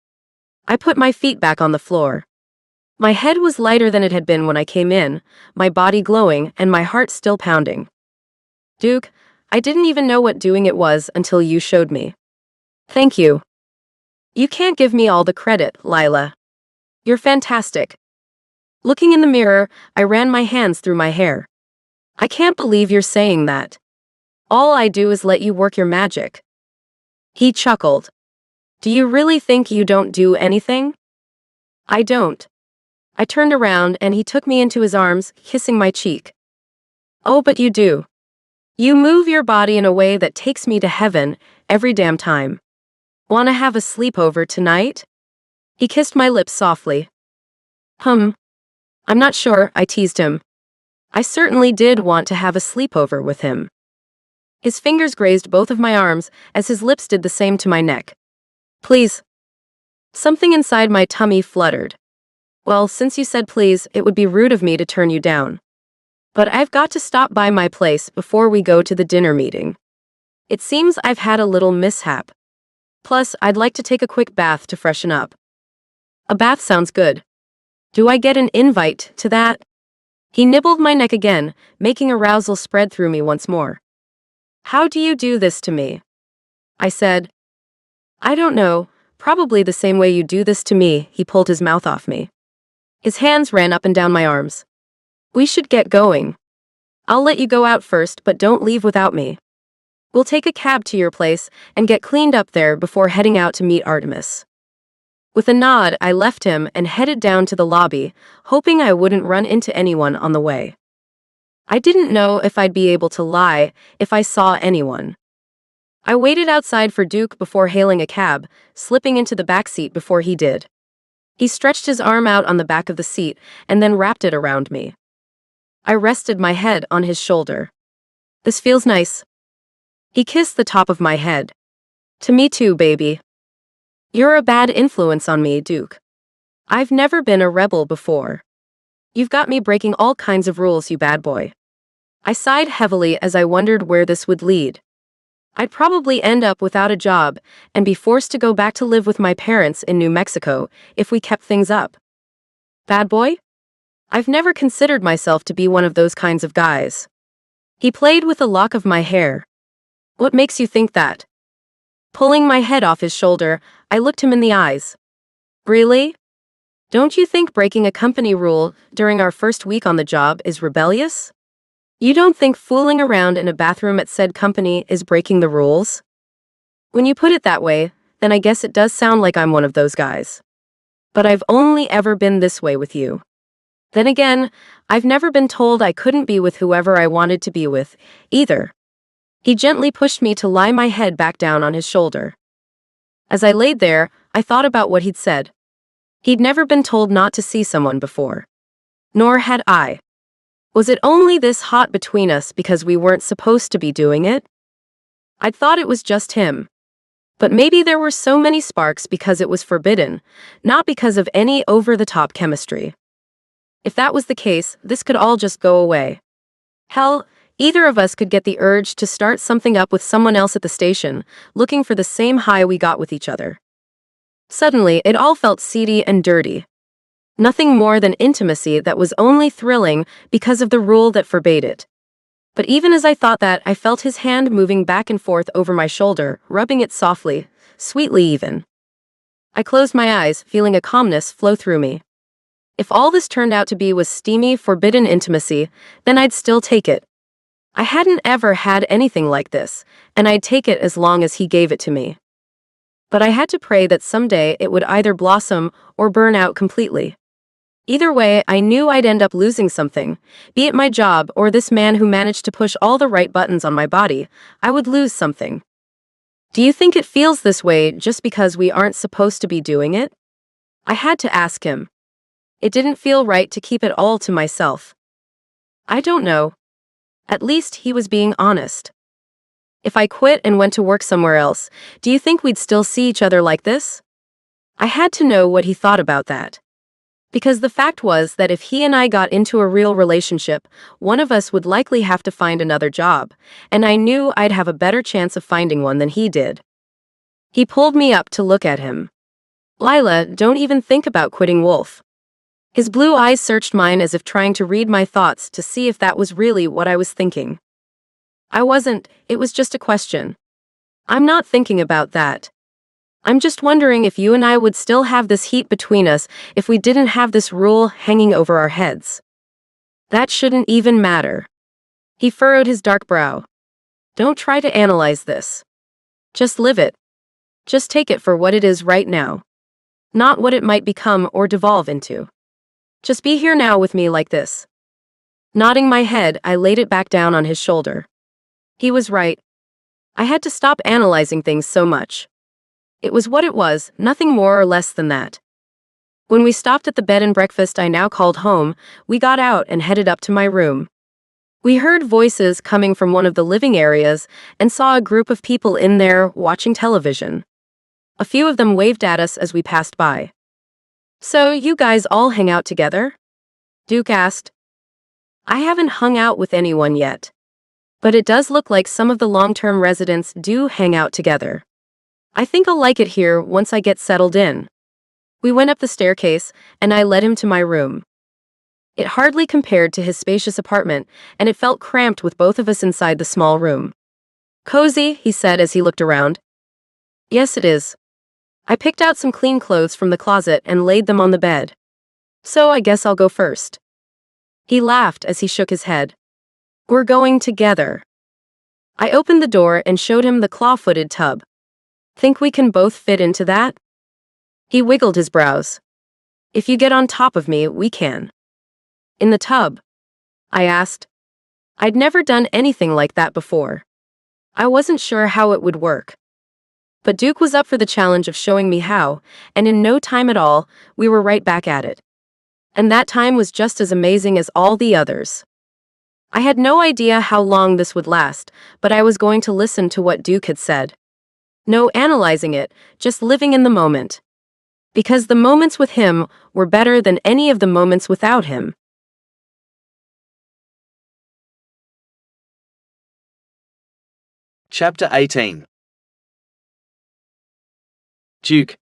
S4: I put my feet back on the floor. My head was lighter than it had been when I came in, my body glowing and my heart still pounding. Duke, I didn't even know what doing it was until you showed me. Thank you. You can't give me all the credit, Lila. You're fantastic. Looking in the mirror, I ran my hands through my hair. I can't believe you're saying that. All I do is let you work your magic. He chuckled. Do you really think you don't do anything? I don't. I turned around and he took me into his arms, kissing my cheek. Oh, but you do. You move your body in a way that takes me to heaven every damn time. Wanna have a sleepover tonight? He kissed my lips softly. I'm not sure, I teased him. I certainly did want to have a sleepover with him. His fingers grazed both of my arms as his lips did the same to my neck. Please. Something inside my tummy fluttered. Well, since you said please, it would be rude of me to turn you down. But I've got to stop by my place before we go to the dinner meeting. It seems I've had a little mishap. Plus, I'd like to take a quick bath to freshen up. A bath sounds good. Do I get an invite to that? He nibbled my neck again, making arousal spread through me once more. How do you do this to me? I said. I don't know, probably the same way you do this to me. He pulled his mouth off me. His hands ran up and down my arms. We should get going. I'll let you go out first, but don't leave without me. We'll take a cab to your place and get cleaned up there before heading out to meet Artemis. With a nod, I left him and headed down to the lobby, hoping I wouldn't run into anyone on the way. I didn't know if I'd be able to lie if I saw anyone. I waited outside for Duke before hailing a cab, slipping into the back seat before he did. He stretched his arm out on the back of the seat and then wrapped it around me. I rested my head on his shoulder. This feels nice. He kissed the top of my head. To me too, baby. You're a bad influence on me, Duke. I've never been a rebel before. You've got me breaking all kinds of rules, you bad boy. I sighed heavily as I wondered where this would lead. I'd probably end up without a job and be forced to go back to live with my parents in New Mexico if we kept things up. Bad boy? I've never considered myself to be one of those kinds of guys. He played with a lock of my hair. What makes you think that? Pulling my head off his shoulder, I looked him in the eyes. Really? Don't you think breaking a company rule during our first week on the job is rebellious? You don't think fooling around in a bathroom at said company is breaking the rules? When you put it that way, then I guess it does sound like I'm one of those guys. But I've only ever been this way with you. Then again, I've never been told I couldn't be with whoever I wanted to be with, either. He gently pushed me to lie my head back down on his shoulder. As I laid there, I thought about what he'd said. He'd never been told not to see someone before. Nor had I. Was it only this hot between us because we weren't supposed to be doing it? I'd thought it was just him. But maybe there were so many sparks because it was forbidden, not because of any over-the-top chemistry. If that was the case, this could all just go away. Hell, either of us could get the urge to start something up with someone else at the station, looking for the same high we got with each other. Suddenly, it all felt seedy and dirty. Nothing more than intimacy that was only thrilling because of the rule that forbade it. But even as I thought that, I felt his hand moving back and forth over my shoulder, rubbing it softly, sweetly even. I closed my eyes, feeling a calmness flow through me. If all this turned out to be was steamy, forbidden intimacy, then I'd still take it. I hadn't ever had anything like this, and I'd take it as long as he gave it to me. But I had to pray that someday it would either blossom or burn out completely. Either way, I knew I'd end up losing something, be it my job or this man who managed to push all the right buttons on my body. I would lose something. Do you think it feels this way just because we aren't supposed to be doing it? I had to ask him. It didn't feel right to keep it all to myself. I don't know. At least he was being honest. If I quit and went to work somewhere else, do you think we'd still see each other like this? I had to know what he thought about that. Because the fact was that if he and I got into a real relationship, one of us would likely have to find another job, and I knew I'd have a better chance of finding one than he did. He pulled me up to look at him. Lila, don't even think about quitting Wolf. His blue eyes searched mine as if trying to read my thoughts to see if that was really what I was thinking. I wasn't, it was just a question. I'm not thinking about that. I'm just wondering if you and I would still have this heat between us if we didn't have this rule hanging over our heads. That shouldn't even matter. He furrowed his dark brow. Don't try to analyze this. Just live it. Just take it for what it is right now. Not what it might become or devolve into. Just be here now with me like this. Nodding my head, I laid it back down on his shoulder. He was right. I had to stop analyzing things so much. It was what it was, nothing more or less than that. When we stopped at the bed and breakfast I now called home, we got out and headed up to my room. We heard voices coming from one of the living areas and saw a group of people in there watching television. A few of them waved at us as we passed by. So, you guys all hang out together? Duke asked. I haven't hung out with anyone yet. But it does look like some of the long-term residents do hang out together. I think I'll like it here once I get settled in. We went up the staircase, and I led him to my room. It hardly compared to his spacious apartment, and it felt cramped with both of us inside the small room. Cozy, he said as he looked around. Yes, it is. I picked out some clean clothes from the closet and laid them on the bed. So I guess I'll go first. He laughed as he shook his head. We're going together. I opened the door and showed him the claw-footed tub. Think we can both fit into that? He wiggled his brows. If you get on top of me, we can. In the tub? I asked. I'd never done anything like that before. I wasn't sure how it would work. But Duke was up for the challenge of showing me how, and in no time at all, we were right back at it. And that time was just as amazing as all the others. I had no idea how long this would last, but I was going to listen to what Duke had said. No analyzing it, just living in the moment. Because the moments with him were better than any of the moments without him.
S2: Chapter 18. Duke.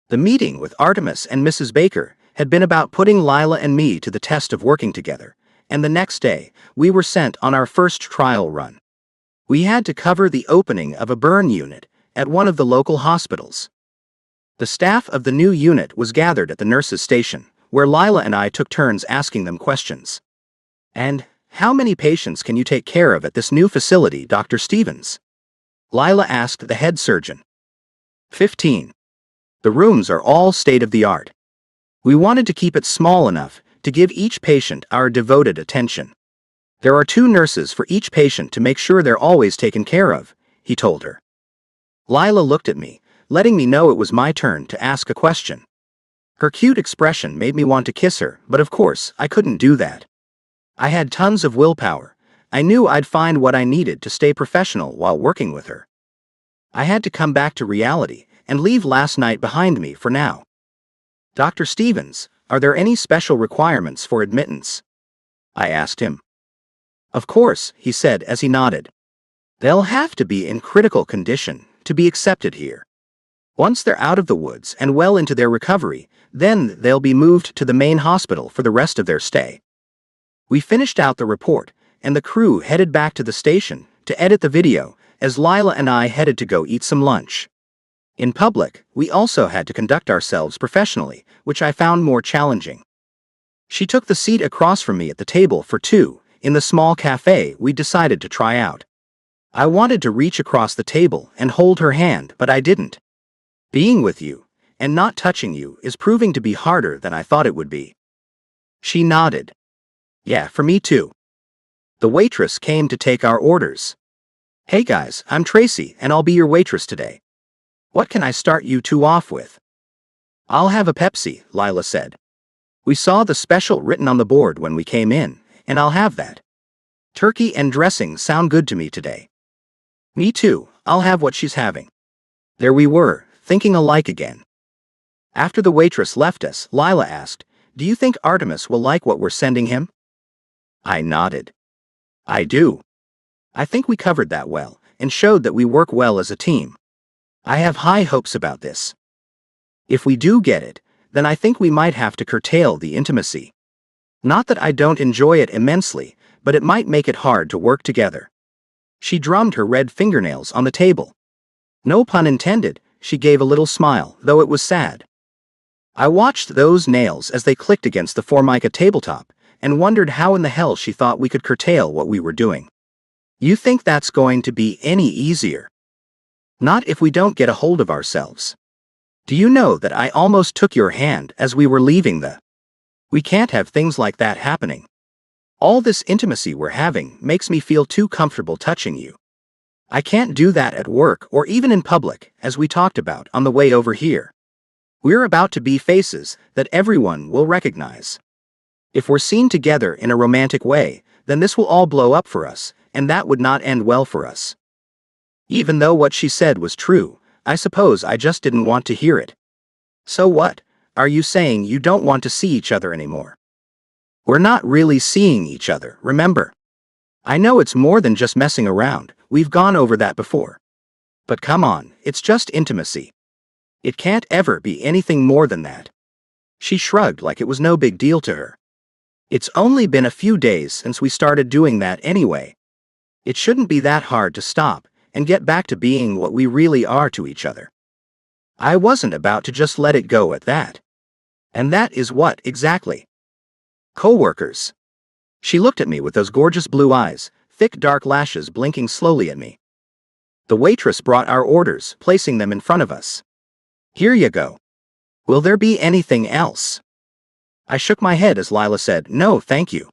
S3: The meeting with Artemis and Mrs. Baker had been about putting Lila and me to the test of working together, and the next day, we were sent on our first trial run. We had to cover the opening of a burn unit at one of the local hospitals. The staff of the new unit was gathered at the nurses' station, where Lila and I took turns asking them questions. And, how many patients can you take care of at this new facility, Dr. Stevens? Lila asked the head surgeon. 15. The rooms are all state-of-the-art. We wanted to keep it small enough to give each patient our devoted attention. There are 2 nurses for each patient to make sure they're always taken care of, he told her. Lila looked at me, letting me know it was my turn to ask a question. Her cute expression made me want to kiss her, but of course, I couldn't do that. I had tons of willpower. I knew I'd find what I needed to stay professional while working with her. I had to come back to reality and leave last night behind me for now. Dr. Stevens, are there any special requirements for admittance? I asked him. Of course, he said as he nodded. They'll have to be in critical condition to be accepted here. Once they're out of the woods and well into their recovery, then they'll be moved to the main hospital for the rest of their stay. We finished out the report, and the crew headed back to the station to edit the video as Lila and I headed to go eat some lunch. In public, we also had to conduct ourselves professionally, which I found more challenging. She took the seat across from me at the table for 2, in the small cafe we decided to try out. I wanted to reach across the table and hold her hand, but I didn't. Being with you, and not touching you, is proving to be harder than I thought it would be. She nodded. Yeah, for me too. The waitress came to take our orders. Hey guys, I'm Tracy, and I'll be your waitress today. What can I start you 2 off with? I'll have a Pepsi, Lila said. We saw the special written on the board when we came in, and I'll have that. Turkey and dressing sound good to me today. Me too, I'll have what she's having. There we were, thinking alike again. After the waitress left us, Lila asked, Do you think Artemis will like what we're sending him? I nodded. I do. I think we covered that well, and showed that we work well as a team. I have high hopes about this. If we do get it, then I think we might have to curtail the intimacy. Not that I don't enjoy it immensely, but it might make it hard to work together. She drummed her red fingernails on the table. No pun intended, she gave a little smile, though it was sad. I watched those nails as they clicked against the Formica tabletop, and wondered how in the hell she thought we could curtail what we were doing. You think that's going to be any easier? Not if we don't get a hold of ourselves. Do you know that I almost took your hand as we were leaving the... We can't have things like that happening. All this intimacy we're having makes me feel too comfortable touching you. I can't do that at work or even in public, as we talked about on the way over here. We're about to be faces that everyone will recognize. If we're seen together in a romantic way, then this will all blow up for us, and that would not end well for us. Even though what she said was true, I suppose I just didn't want to hear it. So what? Are you saying you don't want to see each other anymore? We're not really seeing each other, remember? I know it's more than just messing around, we've gone over that before. But come on, it's just intimacy. It can't ever be anything more than that. She shrugged like it was no big deal to her. It's only been a few days since we started doing that anyway. It shouldn't be that hard to stop and get back to being what we really are to each other. I wasn't about to just let it go at that. And that is what exactly? Co-workers. She looked at me with those gorgeous blue eyes, thick dark lashes blinking slowly at me. The waitress brought our orders, placing them in front of us. Here you go. Will there be anything else? I shook my head as Lila said, no, thank you.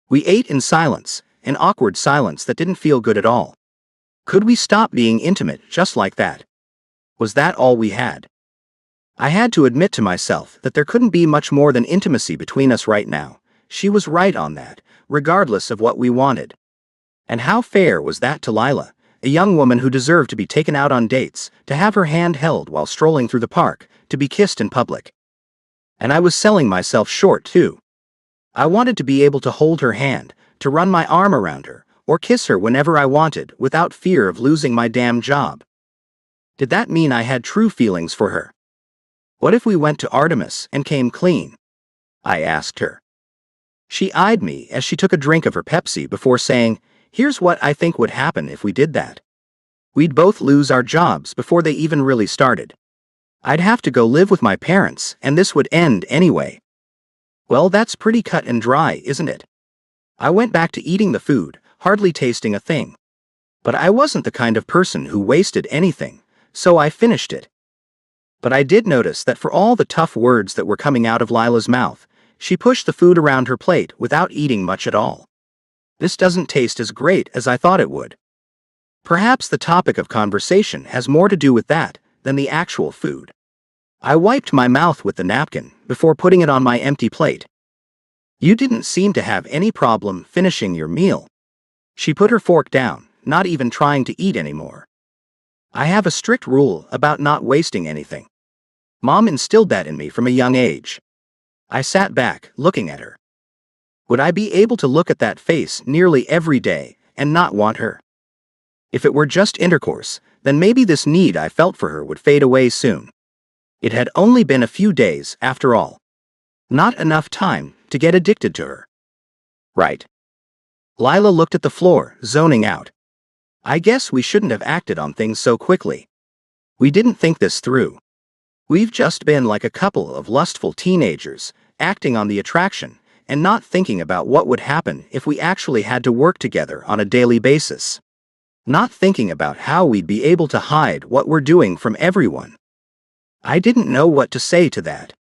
S3: We ate in silence, an awkward silence that didn't feel good at all. Could we stop being intimate just like that? Was that all we had? I had to admit to myself that there couldn't be much more than intimacy between us right now. She was right on that, regardless of what we wanted. And how fair was that to Lila, a young woman who deserved to be taken out on dates, to have her hand held while strolling through the park, to be kissed in public. And I was selling myself short too. I wanted to be able to hold her hand, to run my arm around her, or kiss her whenever I wanted without fear of losing my damn job. Did that mean I had true feelings for her? What if we went to Artemis and came clean? I asked her. She eyed me as she took a drink of her Pepsi before saying, here's what I think would happen if we did that. We'd both lose our jobs before they even really started. I'd have to go live with my parents, and this would end anyway. Well, that's pretty cut and dry, isn't it? I went back to eating the food, hardly tasting a thing. But I wasn't the kind of person who wasted anything, so I finished it. But I did notice that for all the tough words that were coming out of Lila's mouth, she pushed the food around her plate without eating much at all. This doesn't taste as great as I thought it would. Perhaps the topic of conversation has more to do with that than the actual food. I wiped my mouth with the napkin before putting it on my empty plate. You didn't seem to have any problem finishing your meal. She put her fork down, not even trying to eat anymore. I have a strict rule about not wasting anything. Mom instilled that in me from a young age. I sat back, looking at her. Would I be able to look at that face nearly every day and not want her? If it were just intercourse, then maybe this need I felt for her would fade away soon. It had only been a few days, after all. Not enough time to get addicted to her. Right. Lila looked at the floor, zoning out. I guess we shouldn't have acted on things so quickly. We didn't think this through. We've just been like a couple of lustful teenagers, acting on the attraction, and not thinking about what would happen if we actually had to work together on a daily basis. Not thinking about how we'd be able to hide what we're doing from everyone. I didn't know what to say to that.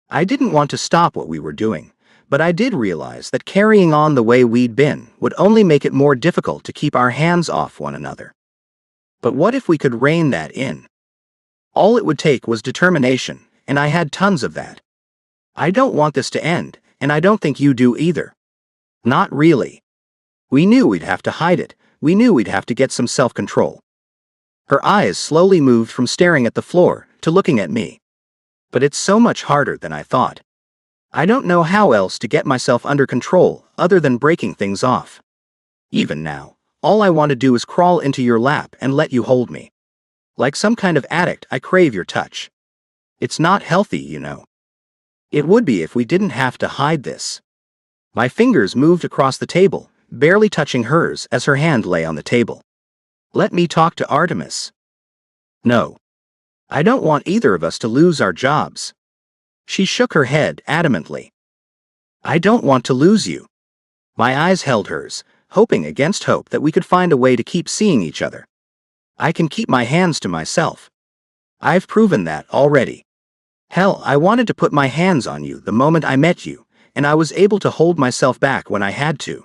S3: I didn't want to stop what we were doing, but I did realize that carrying on the way we'd been would only make it more difficult to keep our hands off one another. But what if we could rein that in? All it would take was determination, and I had tons of that. I don't want this to end, and I don't think you do either. Not really. We knew we'd have to hide it. We knew we'd have to get some self-control. Her eyes slowly moved from staring at the floor to looking at me. But it's so much harder than I thought. I don't know how else to get myself under control other than breaking things off. Even now, all I want to do is crawl into your lap and let you hold me. Like some kind of addict, I crave your touch. It's not healthy, you know. It would be if we didn't have to hide this. My fingers moved across the table, barely touching hers as her hand lay on the table. Let me talk to Artemis. No. I don't want either of us to lose our jobs. She shook her head adamantly. I don't want to lose you. My eyes held hers, hoping against hope that we could find a way to keep seeing each other. I can keep my hands to myself. I've proven that already. Hell, I wanted to put my hands on you the moment I met you, and I was able to hold myself back when I had to.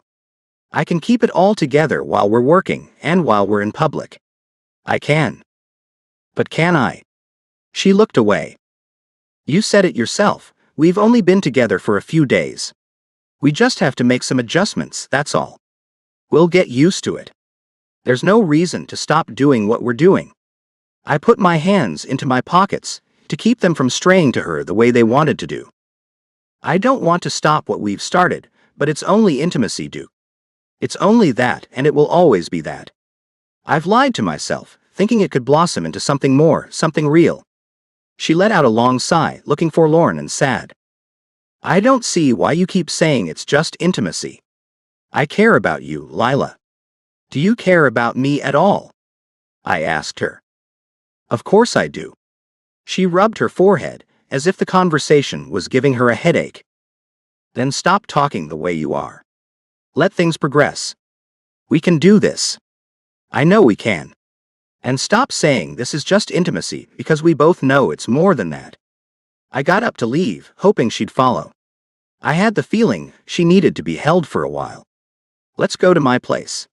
S3: I can keep it all together while we're working and while we're in public. I can. But can I? She looked away. You said it yourself, we've only been together for a few days. We just have to make some adjustments, that's all. We'll get used to it. There's no reason to stop doing what we're doing. I put my hands into my pockets to keep them from straying to her the way they wanted to do. I don't want to stop what we've started, but it's only intimacy, Duke. It's only that, and it will always be that. I've lied to myself, thinking it could blossom into something more, something real. She let out a long sigh, looking forlorn and sad. I don't see why you keep saying it's just intimacy. I care about you, Lila. Do you care about me at all? I asked her. Of course I do. She rubbed her forehead, as if the conversation was giving her a headache. Then stop talking the way you are. Let things progress. We can do this. I know we can. And stop saying this is just intimacy, because we both know it's more than that. I got up to leave, hoping she'd follow. I had the feeling she needed to be held for a while. Let's go to my place.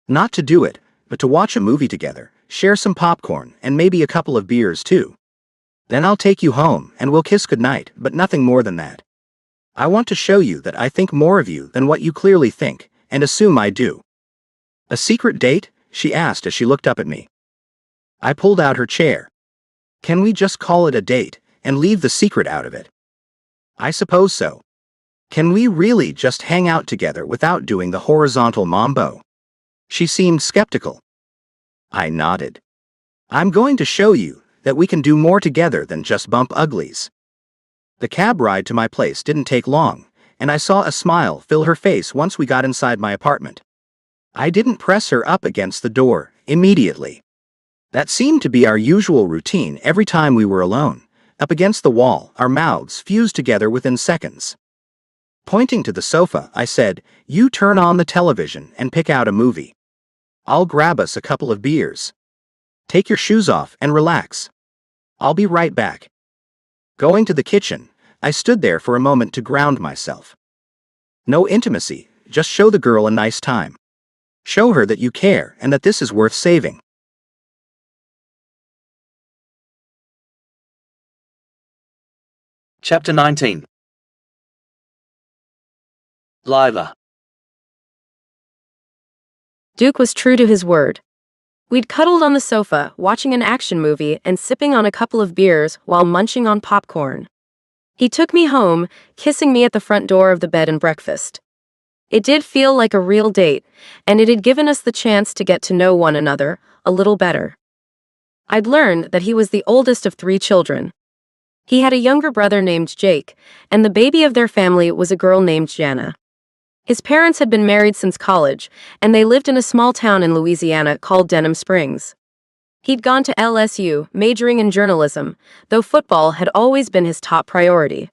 S3: Not to do it, but to watch a movie together, share some popcorn, and maybe a couple of beers too. Then I'll take you home, and we'll kiss goodnight, but nothing more than that. I want to show you that I think more of you than what you clearly think, and assume I do. A secret date? She asked as she looked up at me. I pulled out her chair. Can we just call it a date, and leave the secret out of it? I suppose so. Can we really just hang out together without doing the horizontal mambo? She seemed skeptical. I nodded. I'm going to show you that we can do more together than just bump uglies. The cab ride to my place didn't take long, and I saw a smile fill her face once we got inside my apartment. I didn't press her up against the door immediately. That seemed to be our usual routine every time we were alone, up against the wall, our mouths fused together within seconds. Pointing to the sofa, I said, "You turn on the television and pick out a movie. I'll grab us a couple of beers. Take your shoes off and relax. I'll be right back." Going to the kitchen, I stood there for a moment to ground myself. No intimacy, just show the girl a nice time. Show her that you care and that this is worth saving.
S2: Chapter 19. Lila.
S4: Duke was true to his word. We'd cuddled on the sofa, watching an action movie and sipping on a couple of beers while munching on popcorn. He took me home, kissing me at the front door of the bed and breakfast. It did feel like a real date, and it had given us the chance to get to know one another a little better. I'd learned that he was the oldest of 3 children. He had a younger brother named Jake, and the baby of their family was a girl named Jana. His parents had been married since college, and they lived in a small town in Louisiana called Denham Springs. He'd gone to LSU, majoring in journalism, though football had always been his top priority.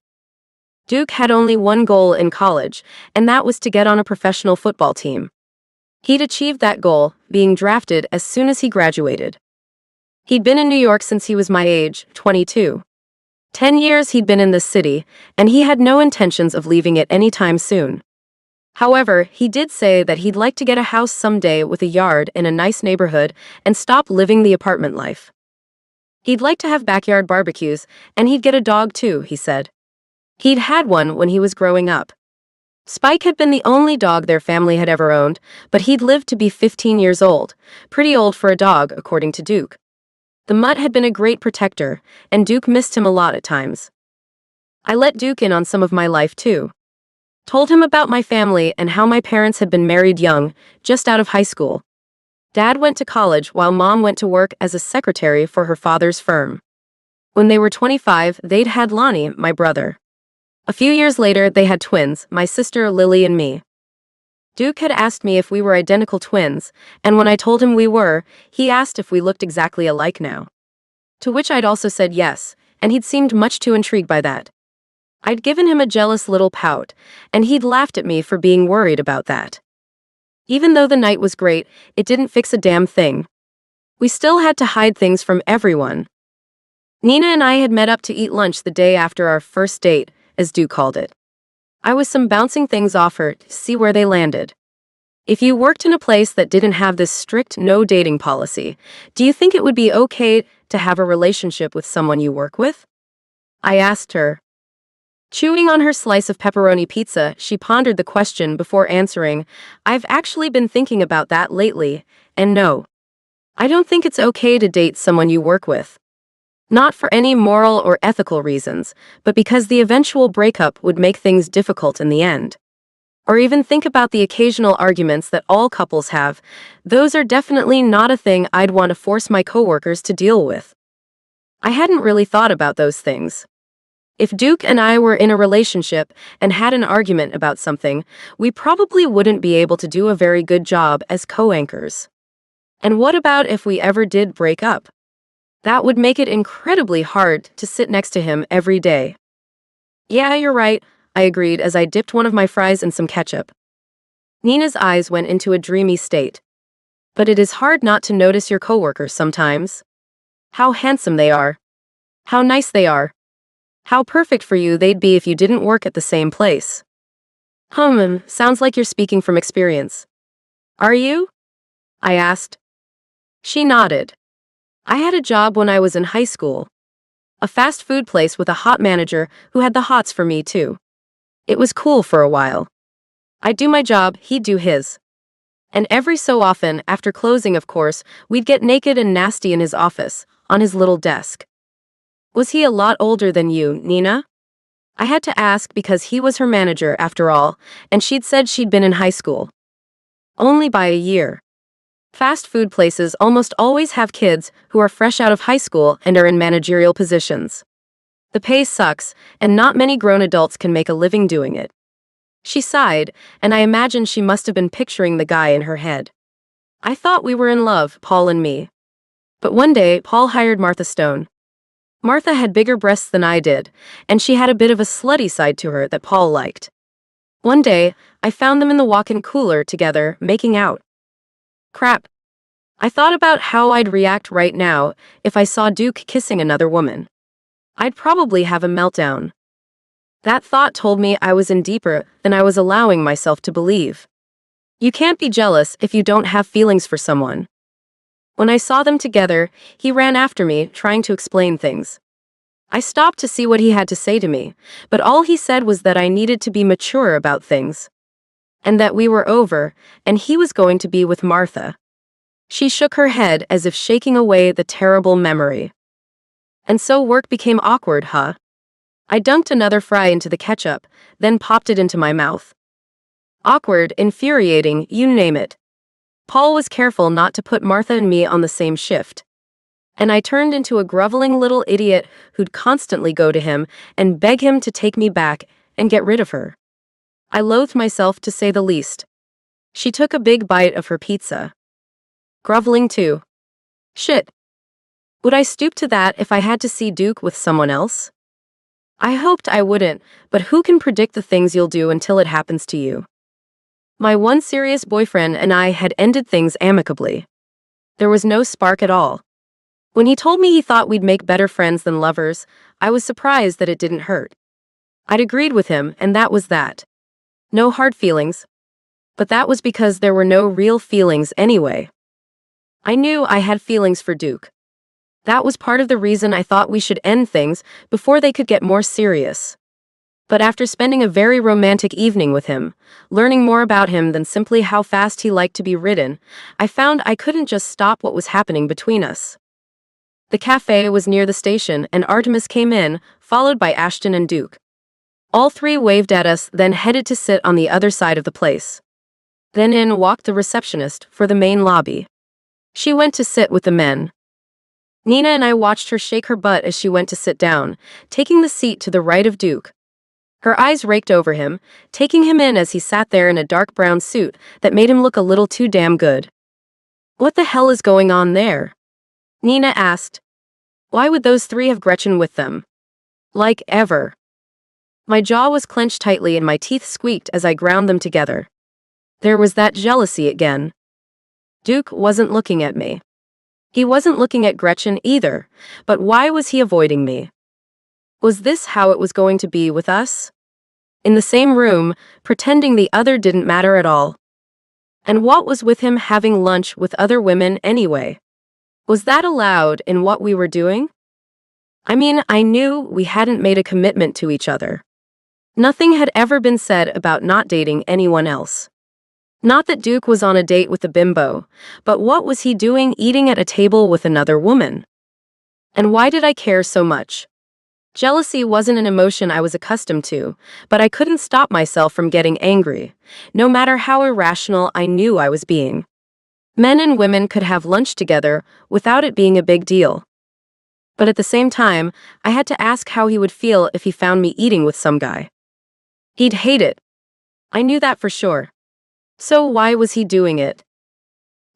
S4: Duke had only one goal in college, and that was to get on a professional football team. He'd achieved that goal, being drafted as soon as he graduated. He'd been in New York since he was my age, 22. 10 years he'd been in this city, and he had no intentions of leaving it anytime soon. However, he did say that he'd like to get a house someday with a yard in a nice neighborhood and stop living the apartment life. He'd like to have backyard barbecues, and he'd get a dog too, he said. He'd had one when he was growing up. Spike had been the only dog their family had ever owned, but he'd lived to be 15 years old, pretty old for a dog, according to Duke. The mutt had been a great protector, and Duke missed him a lot at times. I let Duke in on some of my life too. Told him about my family and how my parents had been married young, just out of high school. Dad went to college while Mom went to work as a secretary for her father's firm. When they were 25, they'd had Lonnie, my brother. A few years later, they had twins, my sister Lily and me. Duke had asked me if we were identical twins, and when I told him we were, he asked if we looked exactly alike now. To which I'd also said yes, and he'd seemed much too intrigued by that. I'd given him a jealous little pout, and he'd laughed at me for being worried about that. Even though the night was great, it didn't fix a damn thing. We still had to hide things from everyone. Nina and I had met up to eat lunch the day after our first date, as Duke called it. I was bouncing things off her to see where they landed. If you worked in a place that didn't have this strict no dating policy, do you think it would be okay to have a relationship with someone you work with? I asked her. Chewing on her slice of pepperoni pizza, she pondered the question before answering, I've actually been thinking about that lately, and no. I don't think it's okay to date someone you work with. Not for any moral or ethical reasons, but because the eventual breakup would make things difficult in the end. Or even think about the occasional arguments that all couples have. Those are definitely not a thing I'd want to force my coworkers to deal with. I hadn't really thought about those things. If Duke and I were in a relationship and had an argument about something, we probably wouldn't be able to do a very good job as co-anchors. And what about if we ever did break up? That would make it incredibly hard to sit next to him every day. Yeah, you're right, I agreed as I dipped one of my fries in some ketchup. Nina's eyes went into a dreamy state. But it is hard not to notice your coworkers sometimes. How handsome they are. How nice they are. How perfect for you they'd be if you didn't work at the same place. Sounds like you're speaking from experience. Are you? I asked. She nodded. I had a job when I was in high school. A fast food place with a hot manager who had the hots for me too. It was cool for a while. I'd do my job, he'd do his. And every so often, after closing of course, we'd get naked and nasty in his office, on his little desk. Was he a lot older than you, Nina? I had to ask because he was her manager after all, and she'd said she'd been in high school. Only by a year. Fast food places almost always have kids who are fresh out of high school and are in managerial positions. The pay sucks, and not many grown adults can make a living doing it. She sighed, and I imagine she must have been picturing the guy in her head. I thought we were in love, Paul and me. But one day, Paul hired Martha Stone. Martha had bigger breasts than I did, and she had a bit of a slutty side to her that Paul liked. One day, I found them in the walk-in cooler together, making out. Crap. I thought about how I'd react right now if I saw Duke kissing another woman. I'd probably have a meltdown. That thought told me I was in deeper than I was allowing myself to believe. You can't be jealous if you don't have feelings for someone. When I saw them together, he ran after me, trying to explain things. I stopped to see what he had to say to me, but all he said was that I needed to be mature about things. And that we were over, and he was going to be with Martha. She shook her head as if shaking away the terrible memory. And so work became awkward, huh? I dunked another fry into the ketchup, then popped it into my mouth. Awkward, infuriating, you name it. Paul was careful not to put Martha and me on the same shift. And I turned into a groveling little idiot who'd constantly go to him and beg him to take me back and get rid of her. I loathed myself to say the least. She took a big bite of her pizza. Groveling too. Shit. Would I stoop to that if I had to see Duke with someone else? I hoped I wouldn't, but who can predict the things you'll do until it happens to you? My one serious boyfriend and I had ended things amicably. There was no spark at all. When he told me he thought we'd make better friends than lovers, I was surprised that it didn't hurt. I'd agreed with him, and that was that. No hard feelings. But that was because there were no real feelings anyway. I knew I had feelings for Duke. That was part of the reason I thought we should end things before they could get more serious. But after spending a very romantic evening with him, learning more about him than simply how fast he liked to be ridden, I found I couldn't just stop what was happening between us. The cafe was near the station and Artemis came in, followed by Ashton and Duke. All three waved at us, then headed to sit on the other side of the place. Then in walked the receptionist for the main lobby. She went to sit with the men. Nina and I watched her shake her butt as she went to sit down, taking the seat to the right of Duke. Her eyes raked over him, taking him in as he sat there in a dark brown suit that made him look a little too damn good. What the hell is going on there? Nina asked. Why would those three have Gretchen with them? Like ever. My jaw was clenched tightly and my teeth squeaked as I ground them together. There was that jealousy again. Duke wasn't looking at me. He wasn't looking at Gretchen either, but why was he avoiding me? Was this how it was going to be with us? In the same room, pretending the other didn't matter at all. And what was with him having lunch with other women anyway? Was that allowed in what we were doing? I mean, I knew we hadn't made a commitment to each other. Nothing had ever been said about not dating anyone else. Not that Duke was on a date with a bimbo, but what was he doing eating at a table with another woman? And why did I care so much? Jealousy wasn't an emotion I was accustomed to, but I couldn't stop myself from getting angry, no matter how irrational I knew I was being. Men and women could have lunch together without it being a big deal. But at the same time, I had to ask how he would feel if he found me eating with some guy. He'd hate it. I knew that for sure. So why was he doing it?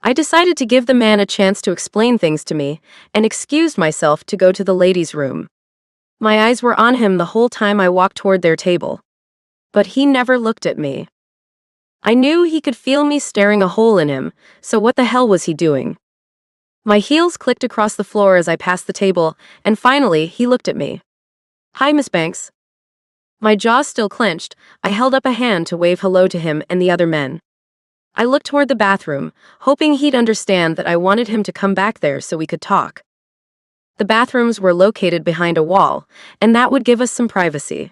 S4: I decided to give the man a chance to explain things to me, and excused myself to go to the ladies' room. My eyes were on him the whole time I walked toward their table. But he never looked at me. I knew he could feel me staring a hole in him, so what the hell was he doing? My heels clicked across the floor as I passed the table, and finally he looked at me. "Hi, Miss Banks." My jaw still clenched, I held up a hand to wave hello to him and the other men. I looked toward the bathroom, hoping he'd understand that I wanted him to come back there so we could talk. The bathrooms were located behind a wall, and that would give us some privacy.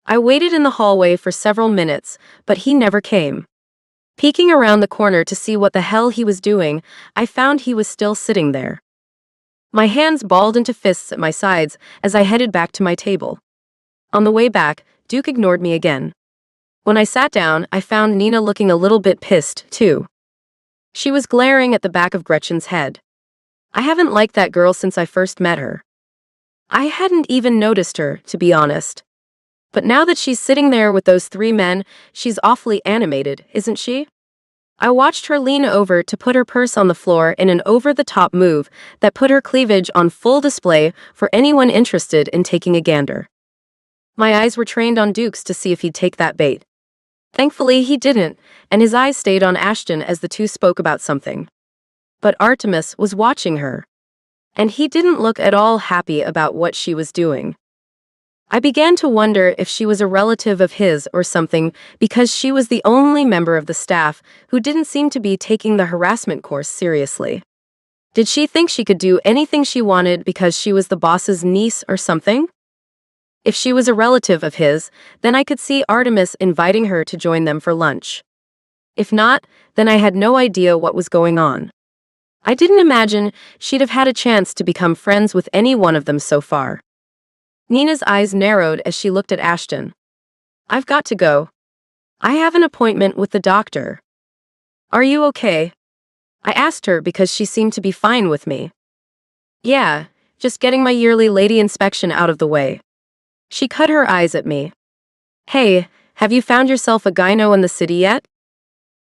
S4: I waited in the hallway for several minutes, but he never came. Peeking around the corner to see what the hell he was doing, I found he was still sitting there. My hands balled into fists at my sides as I headed back to my table. On the way back, Duke ignored me again. When I sat down, I found Nina looking a little bit pissed, too. She was glaring at the back of Gretchen's head. I haven't liked that girl since I first met her. I hadn't even noticed her, to be honest. But now that she's sitting there with those three men, she's awfully animated, isn't she? I watched her lean over to put her purse on the floor in an over-the-top move that put her cleavage on full display for anyone interested in taking a gander. My eyes were trained on Duke's to see if he'd take that bait. Thankfully, he didn't, and his eyes stayed on Ashton as the two spoke about something. But Artemis was watching her. And he didn't look at all happy about what she was doing. I began to wonder if she was a relative of his or something, because she was the only member of the staff who didn't seem to be taking the harassment course seriously. Did she think she could do anything she wanted because she was the boss's niece or something? If she was a relative of his, then I could see Artemis inviting her to join them for lunch. If not, then I had no idea what was going on. I didn't imagine she'd have had a chance to become friends with any one of them so far. Nina's eyes narrowed as she looked at Ashton. "I've got to go. I have an appointment with the doctor." "Are you okay?" I asked her because she seemed to be fine with me. "Yeah, just getting my yearly lady inspection out of the way." She cut her eyes at me. "Hey, have you found yourself a gyno in the city yet?"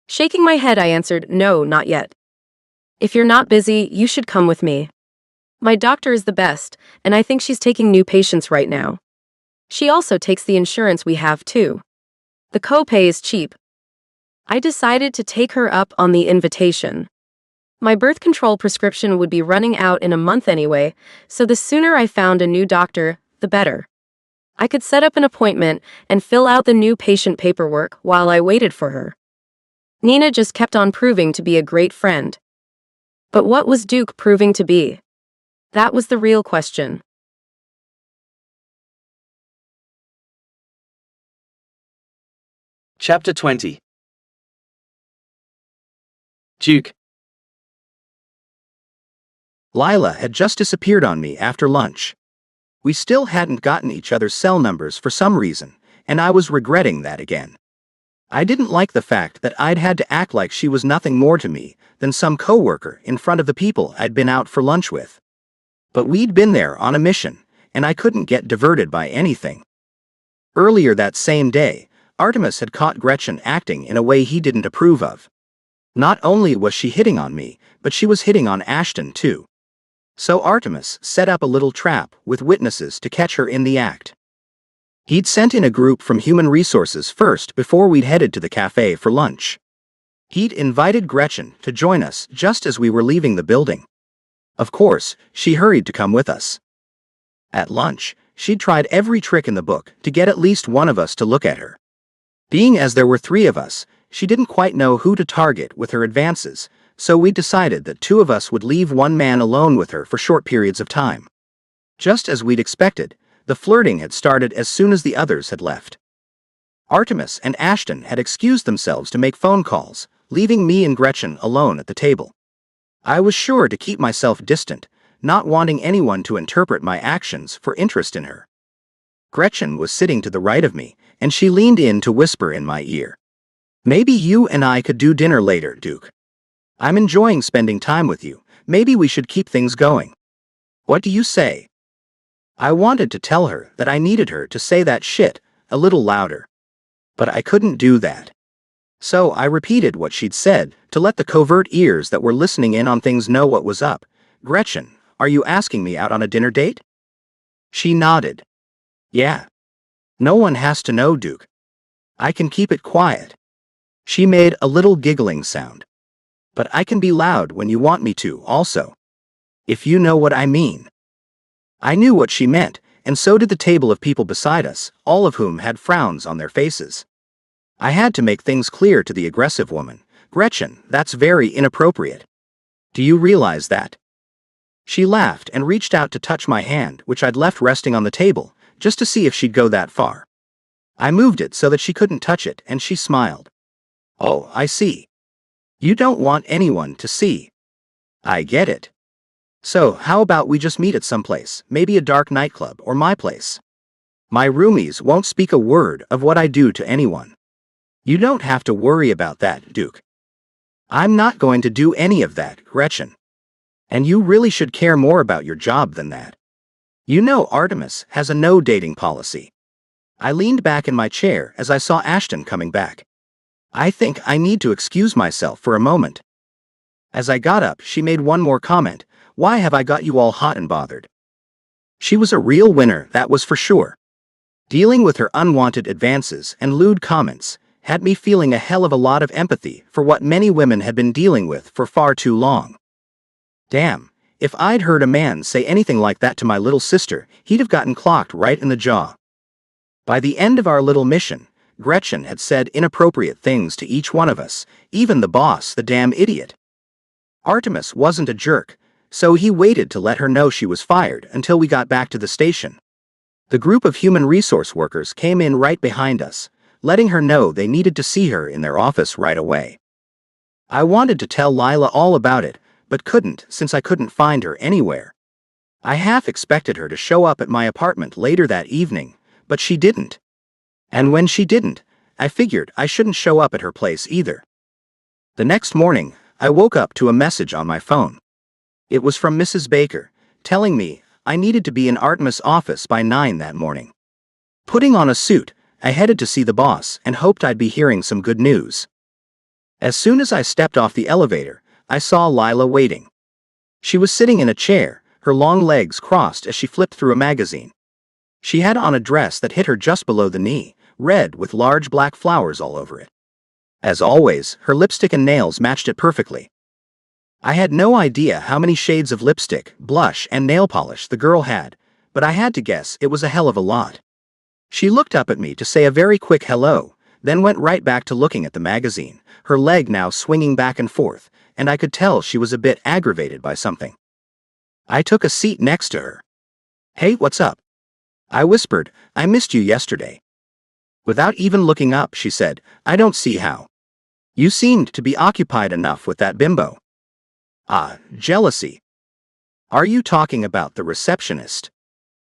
S4: Shaking my head, I answered, "No, not yet." "If you're not busy, you should come with me. My doctor is the best, and I think she's taking new patients right now. She also takes the insurance we have, too. The copay is cheap." I decided to take her up on the invitation. My birth control prescription would be running out in a month anyway, so the sooner I found a new doctor, the better. I could set up an appointment and fill out the new patient paperwork while I waited for her. Nina just kept on proving to be a great friend. But what was Duke proving to be? That was the real question.
S2: Chapter 20. Duke.
S3: Lila had just disappeared on me after lunch. We still hadn't gotten each other's cell numbers for some reason, and I was regretting that again. I didn't like the fact that I'd had to act like she was nothing more to me than some coworker in front of the people I'd been out for lunch with. But we'd been there on a mission, and I couldn't get diverted by anything. Earlier that same day, Artemis had caught Gretchen acting in a way he didn't approve of. Not only was she hitting on me, but she was hitting on Ashton too. So Artemis set up a little trap with witnesses to catch her in the act. He'd sent in a group from Human Resources first before we'd headed to the cafe for lunch. He'd invited Gretchen to join us just as we were leaving the building. Of course, she hurried to come with us. At lunch, she'd tried every trick in the book to get at least one of us to look at her. Being as there were 3 of us, she didn't quite know who to target with her advances, so we decided that 2 of us would leave one man alone with her for short periods of time. Just as we'd expected, the flirting had started as soon as the others had left. Artemis and Ashton had excused themselves to make phone calls, leaving me and Gretchen alone at the table. I was sure to keep myself distant, not wanting anyone to interpret my actions for interest in her. Gretchen was sitting to the right of me, and she leaned in to whisper in my ear. "Maybe you and I could do dinner later, Duke. I'm enjoying spending time with you. Maybe we should keep things going. What do you say?" I wanted to tell her that I needed her to say that shit a little louder. But I couldn't do that. So I repeated what she'd said to let the covert ears that were listening in on things know what was up. "Gretchen, are you asking me out on a dinner date?" She nodded. "Yeah. No one has to know, Duke. I can keep it quiet." She made a little giggling sound. "But I can be loud when you want me to, also. If you know what I mean." I knew what she meant, and so did the table of people beside us, all of whom had frowns on their faces. I had to make things clear to the aggressive woman. "Gretchen, that's very inappropriate. Do you realize that?" She laughed and reached out to touch my hand, which I'd left resting on the table, just to see if she'd go that far. I moved it so that she couldn't touch it, and she smiled. "Oh, I see. You don't want anyone to see. I get it. So, how about we just meet at some place, maybe a dark nightclub or my place? My roomies won't speak a word of what I do to anyone. You don't have to worry about that, Duke." "I'm not going to do any of that, Gretchen. And you really should care more about your job than that. You know Artemis has a no-dating policy." I leaned back in my chair as I saw Ashton coming back. "I think I need to excuse myself for a moment." As I got up, she made one more comment. "Why have I got you all hot and bothered?" She was a real winner, that was for sure. Dealing with her unwanted advances and lewd comments had me feeling a hell of a lot of empathy for what many women had been dealing with for far too long. Damn, if I'd heard a man say anything like that to my little sister, he'd have gotten clocked right in the jaw. By the end of our little mission, Gretchen had said inappropriate things to each one of us, even the boss, the damn idiot. Artemis wasn't a jerk, so he waited to let her know she was fired until we got back to the station. The group of human resource workers came in right behind us, letting her know they needed to see her in their office right away. I wanted to tell Lila all about it, but couldn't since I couldn't find her anywhere. I half expected her to show up at my apartment later that evening, but she didn't. And when she didn't, I figured I shouldn't show up at her place either. The next morning, I woke up to a message on my phone. It was from Mrs. Baker, telling me I needed to be in Artemis' office by 9 that morning. Putting on a suit, I headed to see the boss and hoped I'd be hearing some good news. As soon as I stepped off the elevator, I saw Lila waiting. She was sitting in a chair, her long legs crossed as she flipped through a magazine. She had on a dress that hit her just below the knee, red with large black flowers all over it. As always, her lipstick and nails matched it perfectly. I had no idea how many shades of lipstick, blush, and nail polish the girl had, but I had to guess it was a hell of a lot. She looked up at me to say a very quick hello, then went right back to looking at the magazine, her leg now swinging back and forth, and I could tell she was a bit aggravated by something. I took a seat next to her. "Hey, what's up?" I whispered. "I missed you yesterday." Without even looking up, she said, "I don't see how. You seemed to be occupied enough with that bimbo." "Ah, jealousy. Are you talking about the receptionist?"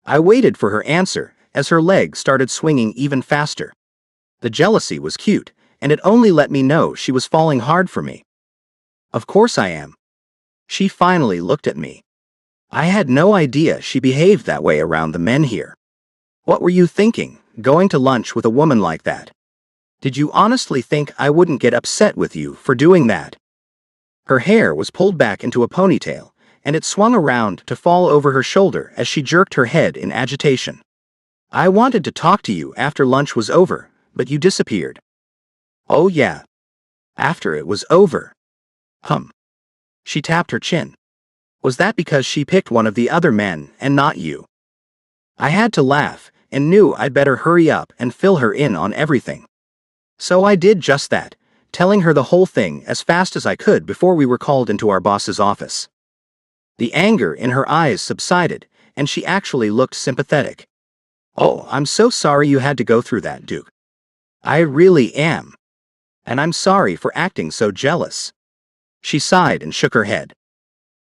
S3: I waited for her answer as her leg started swinging even faster. The jealousy was cute, and it only let me know she was falling hard for me. "Of course I am." She finally looked at me. I had no idea she behaved that way around the men here. "What were you thinking, going to lunch with a woman like that? Did you honestly think I wouldn't get upset with you for doing that?" Her hair was pulled back into a ponytail, and it swung around to fall over her shoulder as she jerked her head in agitation. I wanted to talk to you after lunch was over, but you disappeared. Oh yeah. After it was over. She tapped her chin. Was that because she picked one of the other men and not you? I had to laugh and knew I'd better hurry up and fill her in on everything. So I did just that, telling her the whole thing as fast as I could before we were called into our boss's office. The anger in her eyes subsided, and she actually looked sympathetic. Oh, I'm so sorry you had to go through that, Duke. I really am. And I'm sorry for acting so jealous. She sighed and shook her head.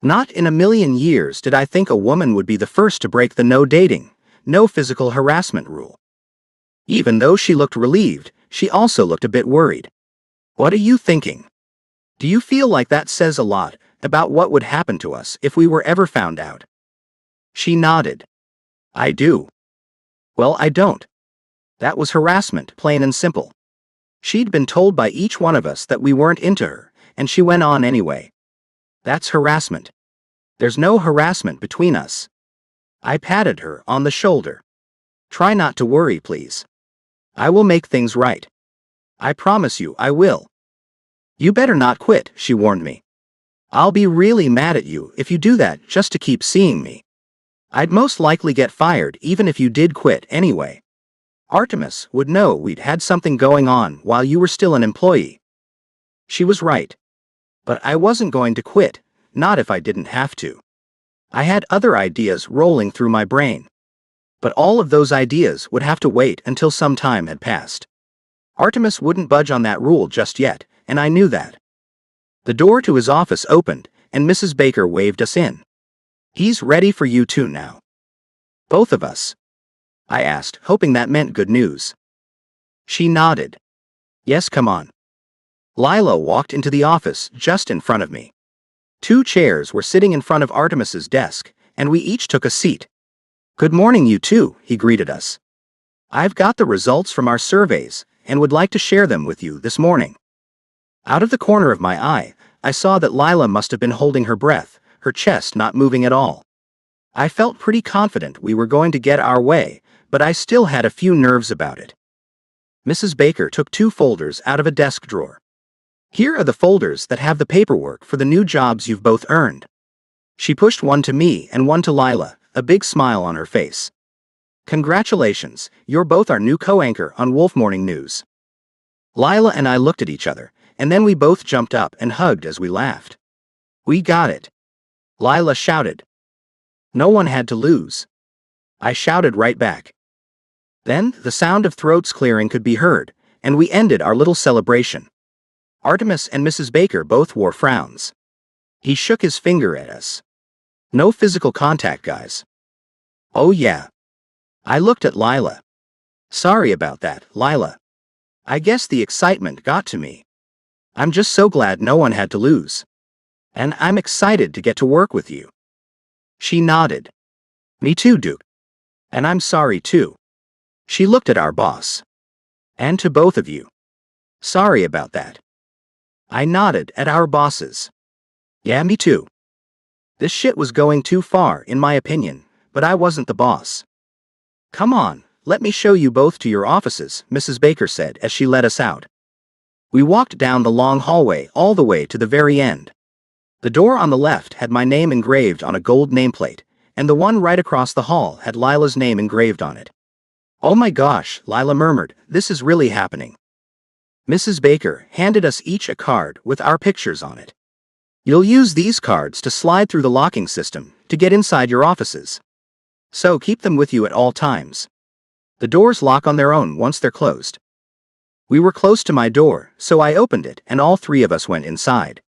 S3: Not in a million years did I think a woman would be the first to break the no dating, no physical harassment rule. Even though she looked relieved, she also looked a bit worried. What are you thinking? Do you feel like that says a lot about what would happen to us if we were ever found out? She nodded. I do. Well, I don't. That was harassment, plain and simple. She'd been told by each one of us that we weren't into her, and she went on anyway. That's harassment. There's no harassment between us. I patted her on the shoulder. Try not to worry, please. I will make things right. I promise you I will. You better not quit, she warned me. I'll be really mad at you if you do that just to keep seeing me. I'd most likely get fired even if you did quit anyway. Artemis would know we'd had something going on while you were still an employee. She was right. But I wasn't going to quit, not if I didn't have to. I had other ideas rolling through my brain. But all of those ideas would have to wait until some time had passed. Artemis wouldn't budge on that rule just yet, and I knew that. The door to his office opened, and Mrs. Baker waved us in. He's ready for you two now. Both of us? I asked, hoping that meant good news. She nodded. Yes, come on. Lila walked into the office just in front of me. 2 chairs were sitting in front of Artemis's desk, and we each took a seat. Good morning, you two, he greeted us. I've got the results from our surveys, and would like to share them with you this morning. Out of the corner of my eye, I saw that Lila must have been holding her breath, her chest not moving at all. I felt pretty confident we were going to get our way, but I still had a few nerves about it. Mrs. Baker took 2 folders out of a desk drawer. Here are the folders that have the paperwork for the new jobs you've both earned. She pushed one to me and one to Lila, a big smile on her face. Congratulations, you're both our new co-anchor on Wolf Morning News. Lila and I looked at each other, and then we both jumped up and hugged as we laughed. We got it. Lila shouted. No one had to lose. I shouted right back. Then, the sound of throats clearing could be heard, and we ended our little celebration. Artemis and Mrs. Baker both wore frowns. He shook his finger at us. No physical contact, guys. Oh yeah. I looked at Lila. Sorry about that, Lila. I guess the excitement got to me. I'm just so glad no one had to lose. And I'm excited to get to work with you. She nodded. Me too, Duke. And I'm sorry too. She looked at our boss. And to both of you. Sorry about that. I nodded at our bosses. Yeah, me too. This shit was going too far, in my opinion, but I wasn't the boss. Come on, let me show you both to your offices, Mrs. Baker said as she led us out. We walked down the long hallway all the way to the very end. The door on the left had my name engraved on a gold nameplate, and the one right across the hall had Lila's name engraved on it. Oh my gosh, Lila murmured, this is really happening. Mrs. Baker handed us each a card with our pictures on it. You'll use these cards to slide through the locking system to get inside your offices. So keep them with you at all times. The doors lock on their own once they're closed. We were close to my door, so I opened it and all 3 of us went inside.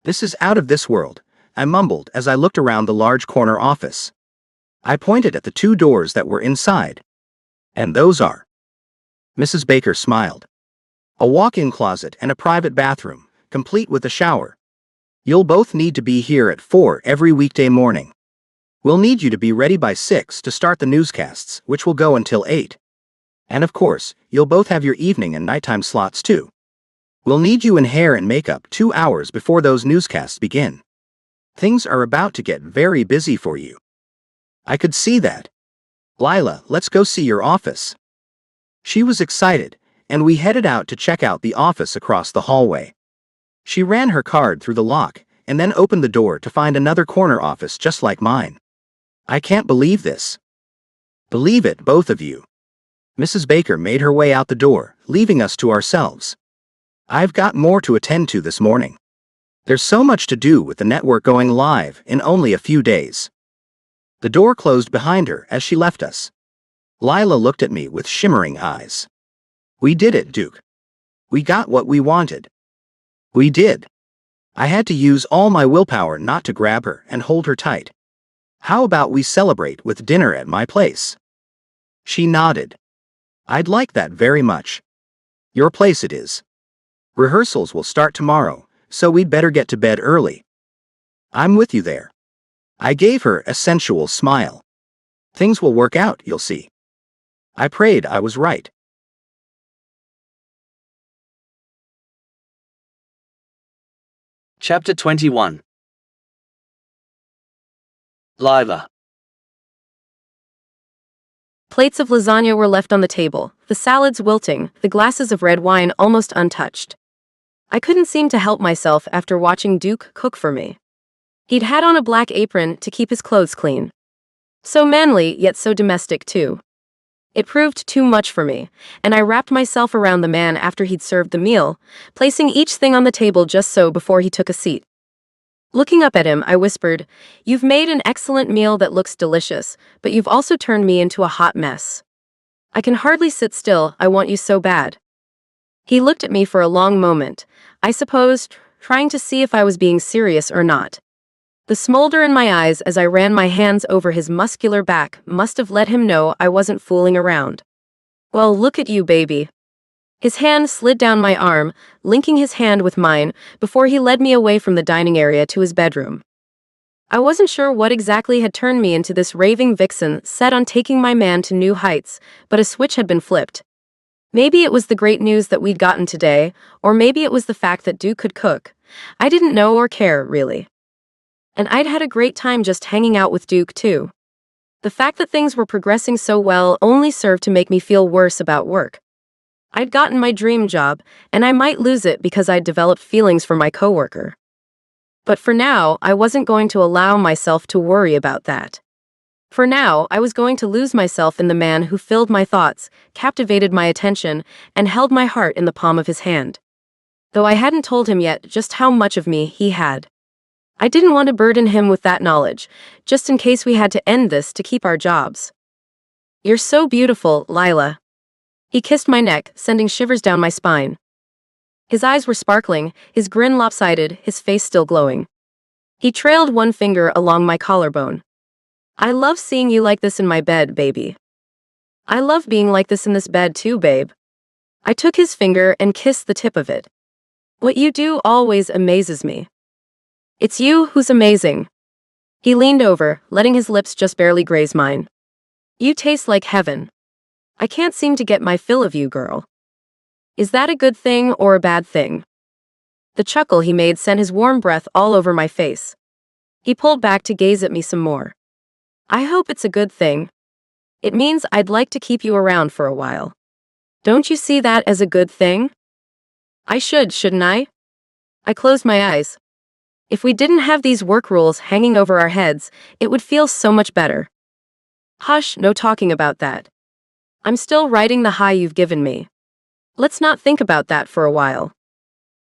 S3: This is out of this world, I mumbled as I looked around the large corner office. I pointed at the 2 doors that were inside. And those are. Mrs. Baker smiled. A walk-in closet and a private bathroom, complete with a shower. You'll both need to be here at 4 every weekday morning. We'll need you to be ready by 6 to start the newscasts, which will go until 8. And of course, you'll both have your evening and nighttime slots too. We'll need you in hair and makeup 2 hours before those newscasts begin. Things are about to get very busy for you. I could see that. Lila, let's go see your office. She was excited, and we headed out to check out the office across the hallway. She ran her card through the lock and then opened the door to find another corner office just like mine. I can't believe this. Believe it, both of you. Mrs. Baker made her way out the door, leaving us to ourselves. I've got more to attend to this morning. There's so much to do with the network going live in only a few days. The door closed behind her as she left us. Lila looked at me with shimmering eyes. We did it, Duke. We got what we wanted. We did. I had to use all my willpower not to grab her and hold her tight. How about we celebrate with dinner at my place? She nodded. I'd like that very much. Your place it is. Rehearsals will start tomorrow, so we'd better get to bed early. I'm with you there. I gave her a sensual smile. Things will work out, you'll see. I prayed I was right.
S2: Chapter 21. Lila.
S4: Plates of lasagna were left on the table, the salads wilting, the glasses of red wine almost untouched. I couldn't seem to help myself after watching Duke cook for me. He'd had on a black apron to keep his clothes clean. So manly, yet so domestic too. It proved too much for me, and I wrapped myself around the man after he'd served the meal, placing each thing on the table just so before he took a seat. Looking up at him, I whispered, "You've made an excellent meal that looks delicious, but you've also turned me into a hot mess. I can hardly sit still, I want you so bad." He looked at me for a long moment, I suppose, trying to see if I was being serious or not. The smolder in my eyes as I ran my hands over his muscular back must have let him know I wasn't fooling around. "Well, look at you, baby." His hand slid down my arm, linking his hand with mine, before he led me away from the dining area to his bedroom. I wasn't sure what exactly had turned me into this raving vixen set on taking my man to new heights, but a switch had been flipped. Maybe it was the great news that we'd gotten today, or maybe it was the fact that Duke could cook. I didn't know or care, really. And I'd had a great time just hanging out with Duke, too. The fact that things were progressing so well only served to make me feel worse about work. I'd gotten my dream job, and I might lose it because I'd developed feelings for my coworker. But for now, I wasn't going to allow myself to worry about that. For now, I was going to lose myself in the man who filled my thoughts, captivated my attention, and held my heart in the palm of his hand. Though I hadn't told him yet just how much of me he had. I didn't want to burden him with that knowledge, just in case we had to end this to keep our jobs. "You're so beautiful, Lila." He kissed my neck, sending shivers down my spine. His eyes were sparkling, his grin lopsided, his face still glowing. He trailed one finger along my collarbone. "I love seeing you like this in my bed, baby." "I love being like this in this bed too, babe." I took his finger and kissed the tip of it. "What you do always amazes me." "It's you who's amazing." He leaned over, letting his lips just barely graze mine. "You taste like heaven. I can't seem to get my fill of you, girl." Is that a good thing or a bad thing? The chuckle he made sent his warm breath all over my face. He pulled back to gaze at me some more. "I hope it's a good thing. It means I'd like to keep you around for a while. Don't you see that as a good thing?" I shouldn't I? I closed my eyes. If we didn't have these work rules hanging over our heads, it would feel so much better. "Hush, no talking about that. I'm still riding the high you've given me. Let's not think about that for a while."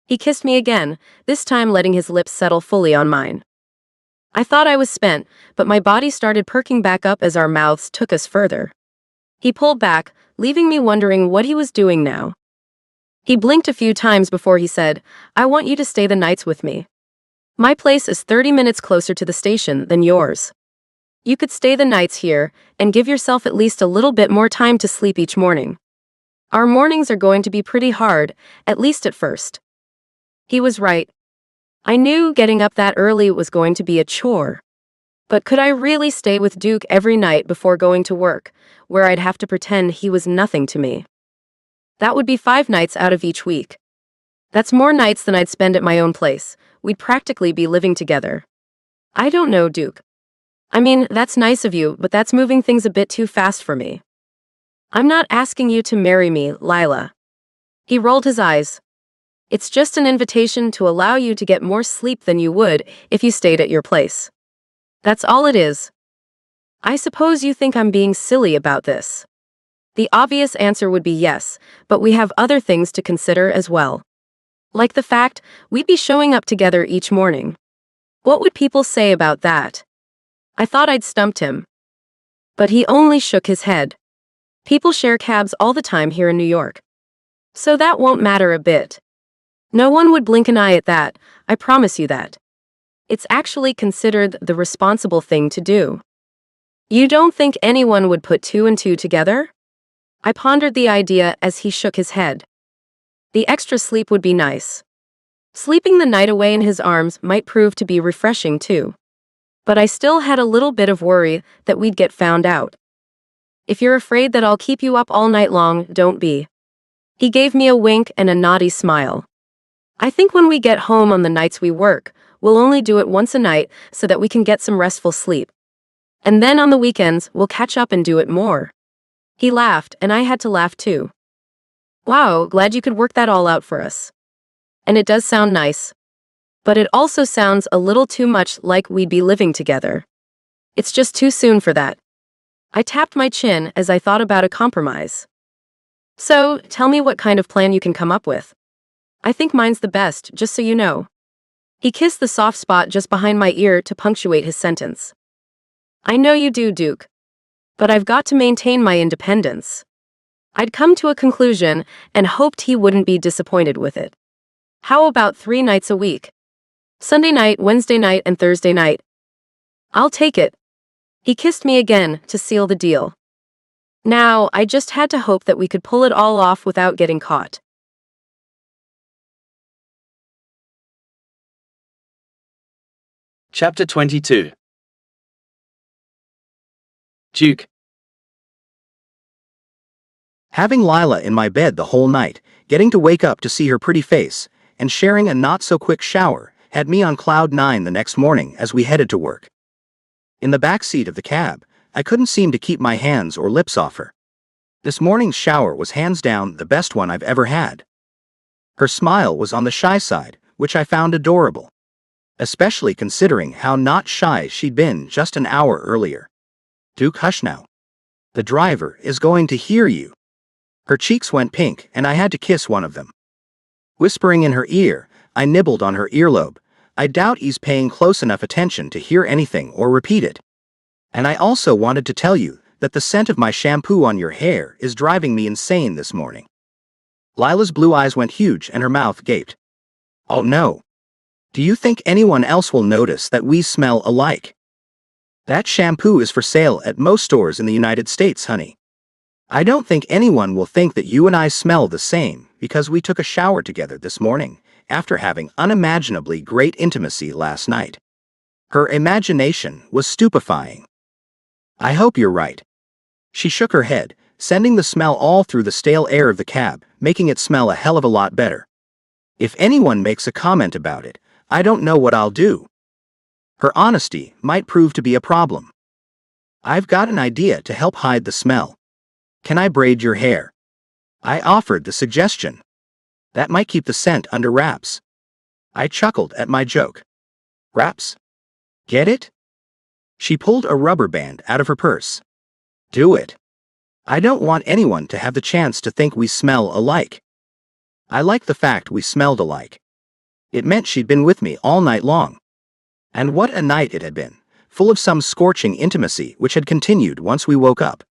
S4: He kissed me again, this time letting his lips settle fully on mine. I thought I was spent, but my body started perking back up as our mouths took us further. He pulled back, leaving me wondering what he was doing now. He blinked a few times before he said, "I want you to stay the nights with me. My place is 30 minutes closer to the station than yours. You could stay the nights here, and give yourself at least a little bit more time to sleep each morning. Our mornings are going to be pretty hard, at least at first." He was right. I knew getting up that early was going to be a chore. But could I really stay with Duke every night before going to work, where I'd have to pretend he was nothing to me? That would be 5 nights out of each week. That's more nights than I'd spend at my own place. We'd practically be living together. I don't know, Duke. I mean, that's nice of you, but that's moving things a bit too fast for me. I'm not asking you to marry me, Lila. He rolled his eyes. It's just an invitation to allow you to get more sleep than you would if you stayed at your place. That's all it is. I suppose you think I'm being silly about this. The obvious answer would be yes, but we have other things to consider as well. Like the fact we'd be showing up together each morning. What would people say about that? I thought I'd stumped him. But he only shook his head. People share cabs all the time here in New York. So that won't matter a bit. No one would blink an eye at that, I promise you that. It's actually considered the responsible thing to do. You don't think anyone would put two and two together? I pondered the idea as he shook his head. The extra sleep would be nice. Sleeping the night away in his arms might prove to be refreshing too. But I still had a little bit of worry that we'd get found out. If you're afraid that I'll keep you up all night long, don't be. He gave me a wink and a naughty smile. I think when we get home on the nights we work, we'll only do it once a night so that we can get some restful sleep. And then on the weekends, we'll catch up and do it more. He laughed, and I had to laugh too. Wow, glad you could work that all out for us. And it does sound nice. But it also sounds a little too much like we'd be living together. It's just too soon for that. I tapped my chin as I thought about a compromise. So, tell me what kind of plan you can come up with. I think mine's the best, just so you know. He kissed the soft spot just behind my ear to punctuate his sentence. I know you do, Duke. But I've got to maintain my independence. I'd come to a conclusion and hoped he wouldn't be disappointed with it. How about 3 nights a week? Sunday night, Wednesday night, and Thursday night. I'll take it. He kissed me again to seal the deal. Now, I just had to hope that we could pull it all off without getting caught.
S2: Chapter 22. Duke.
S3: Having Lila in my bed the whole night, getting to wake up to see her pretty face, and sharing a not-so-quick shower had me on cloud 9 the next morning as we headed to work. In the back seat of the cab, I couldn't seem to keep my hands or lips off her. This morning's shower was hands down the best one I've ever had. Her smile was on the shy side, which I found adorable. Especially considering how not shy she'd been just an hour earlier. Duke, hush now. The driver is going to hear you. Her cheeks went pink and I had to kiss one of them. Whispering in her ear, I nibbled on her earlobe. I doubt he's paying close enough attention to hear anything or repeat it. And I also wanted to tell you that the scent of my shampoo on your hair is driving me insane this morning. Lila's blue eyes went huge and her mouth gaped. Oh no. Do you think anyone else will notice that we smell alike? That shampoo is for sale at most stores in the United States, honey. I don't think anyone will think that you and I smell the same because we took a shower together this morning after having unimaginably great intimacy last night. Her imagination was stupefying. I hope you're right. She shook her head, sending the smell all through the stale air of the cab, making it smell a hell of a lot better. If anyone makes a comment about it, I don't know what I'll do. Her honesty might prove to be a problem. I've got an idea to help hide the smell. Can I braid your hair? I offered the suggestion. That might keep the scent under wraps. I chuckled at my joke. Wraps? Get it? She pulled a rubber band out of her purse. Do it. I don't want anyone to have the chance to think we smell alike. I liked the fact we smelled alike. It meant she'd been with me all night long. And what a night it had been, full of some scorching intimacy which had continued once we woke up.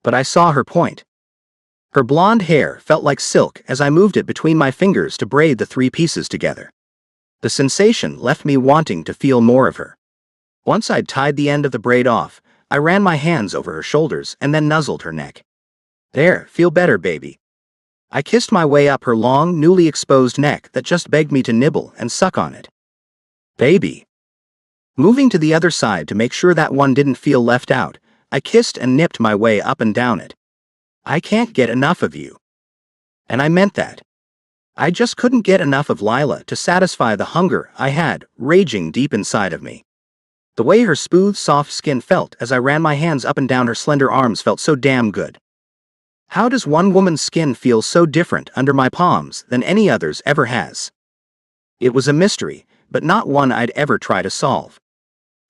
S3: But I saw her point. Her blonde hair felt like silk as I moved it between my fingers to braid the 3 pieces together. The sensation left me wanting to feel more of her. Once I'd tied the end of the braid off, I ran my hands over her shoulders and then nuzzled her neck. There, feel better, baby. I kissed my way up her long, newly exposed neck that just begged me to nibble and suck on it. Baby. Moving to the other side to make sure that one didn't feel left out, I kissed and nipped my way up and down it. I can't get enough of you. And I meant that. I just couldn't get enough of Lila to satisfy the hunger I had raging deep inside of me. The way her smooth, soft skin felt as I ran my hands up and down her slender arms felt so damn good. How does one woman's skin feel so different under my palms than any other's ever has? It was a mystery, but not one I'd ever try to solve.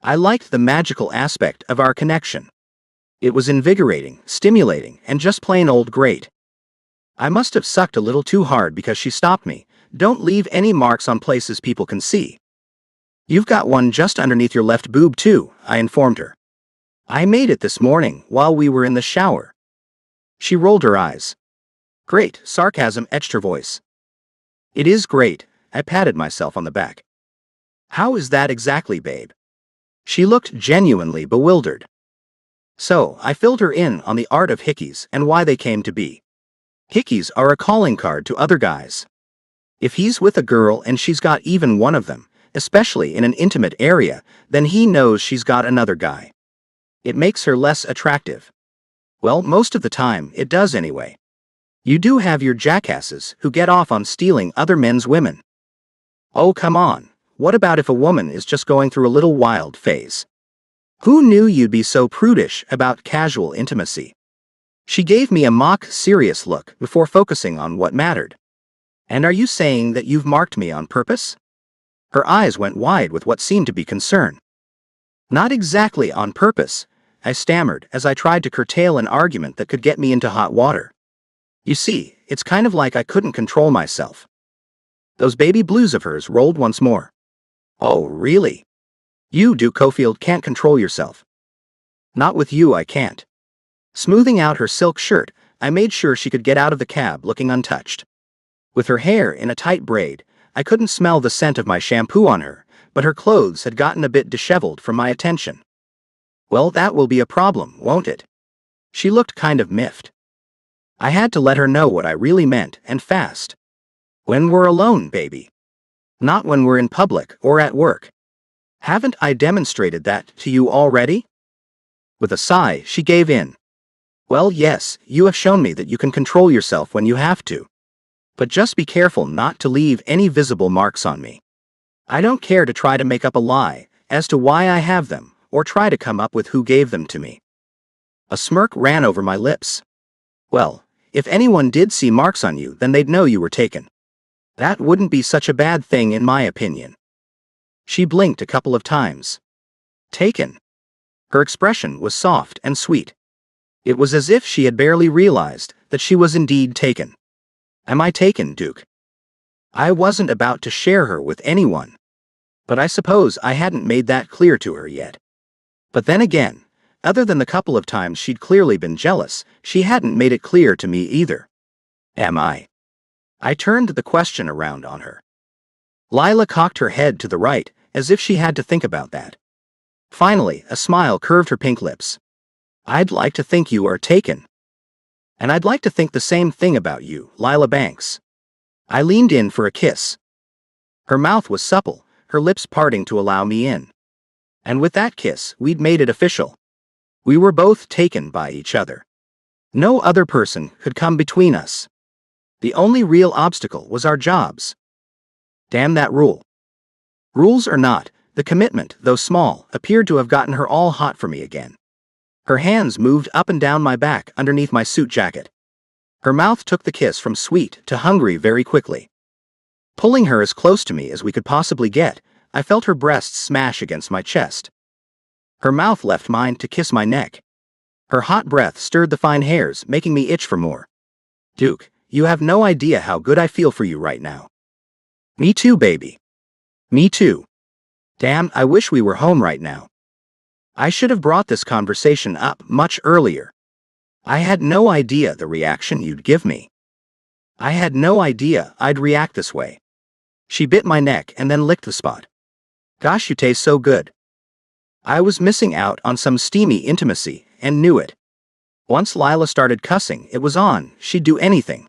S3: I liked the magical aspect of our connection. It was invigorating, stimulating, and just plain old great. I must have sucked a little too hard because she stopped me. Don't leave any marks on places people can see. You've got one just underneath your left boob too, I informed her. I made it this morning while we were in the shower. She rolled her eyes. Great, sarcasm etched her voice. It is great, I patted myself on the back. How is that exactly, babe? She looked genuinely bewildered. So, I filled her in on the art of hickeys and why they came to be. Hickeys are a calling card to other guys. If he's with a girl and she's got even one of them, especially in an intimate area, then he knows she's got another guy. It makes her less attractive. Well, most of the time, it does anyway. You do have your jackasses who get off on stealing other men's women. Oh, come on. What about if a woman is just going through a little wild phase? Who knew you'd be so prudish about casual intimacy? She gave me a mock serious look before focusing on what mattered. And are you saying that you've marked me on purpose? Her eyes went wide with what seemed to be concern. Not exactly on purpose, I stammered as I tried to curtail an argument that could get me into hot water. You see, it's kind of like I couldn't control myself. Those baby blues of hers rolled once more. Oh, really? You, Duke Cofield, can't control yourself. Not with you, I can't. Smoothing out her silk shirt, I made sure she could get out of the cab looking untouched. With her hair in a tight braid, I couldn't smell the scent of my shampoo on her, but her clothes had gotten a bit disheveled from my attention. Well, that will be a problem, won't it? She looked kind of miffed. I had to let her know what I really meant, and fast. When we're alone, baby. Not when we're in public or at work. Haven't I demonstrated that to you already? With a sigh, she gave in. Well, yes, you have shown me that you can control yourself when you have to. But just be careful not to leave any visible marks on me. I don't care to try to make up a lie as to why I have them, or try to come up with who gave them to me. A smirk ran over my lips. Well, if anyone did see marks on you, then they'd know you were taken. That wouldn't be such a bad thing in my opinion. She blinked a couple of times. Taken. Her expression was soft and sweet. It was as if she had barely realized that she was indeed taken. Am I taken, Duke? I wasn't about to share her with anyone. But I suppose I hadn't made that clear to her yet. But then again, other than the couple of times she'd clearly been jealous, she hadn't made it clear to me either. Am I? I turned the question around on her. Lila cocked her head to the right, as if she had to think about that. Finally, a smile curved her pink lips. I'd like to think you are taken. And I'd like to think the same thing about you, Lila Banks. I leaned in for a kiss. Her mouth was supple, her lips parting to allow me in. And with that kiss, we'd made it official. We were both taken by each other. No other person could come between us. The only real obstacle was our jobs. Damn that rule. Rules or not, the commitment, though small, appeared to have gotten her all hot for me again. Her hands moved up and down my back underneath my suit jacket. Her mouth took the kiss from sweet to hungry very quickly. Pulling her as close to me as we could possibly get, I felt her breasts smash against my chest. Her mouth left mine to kiss my neck. Her hot breath stirred the fine hairs, making me itch for more. Duke, you have no idea how good I feel for you right now. Me too, baby. Me too. Damn, I wish we were home right now. I should have brought this conversation up much earlier. I had no idea the reaction you'd give me. I had no idea I'd react this way. She bit my neck and then licked the spot. Gosh, you taste so good. I was missing out on some steamy intimacy, and knew it. Once Lila started cussing, it was on, she'd do anything.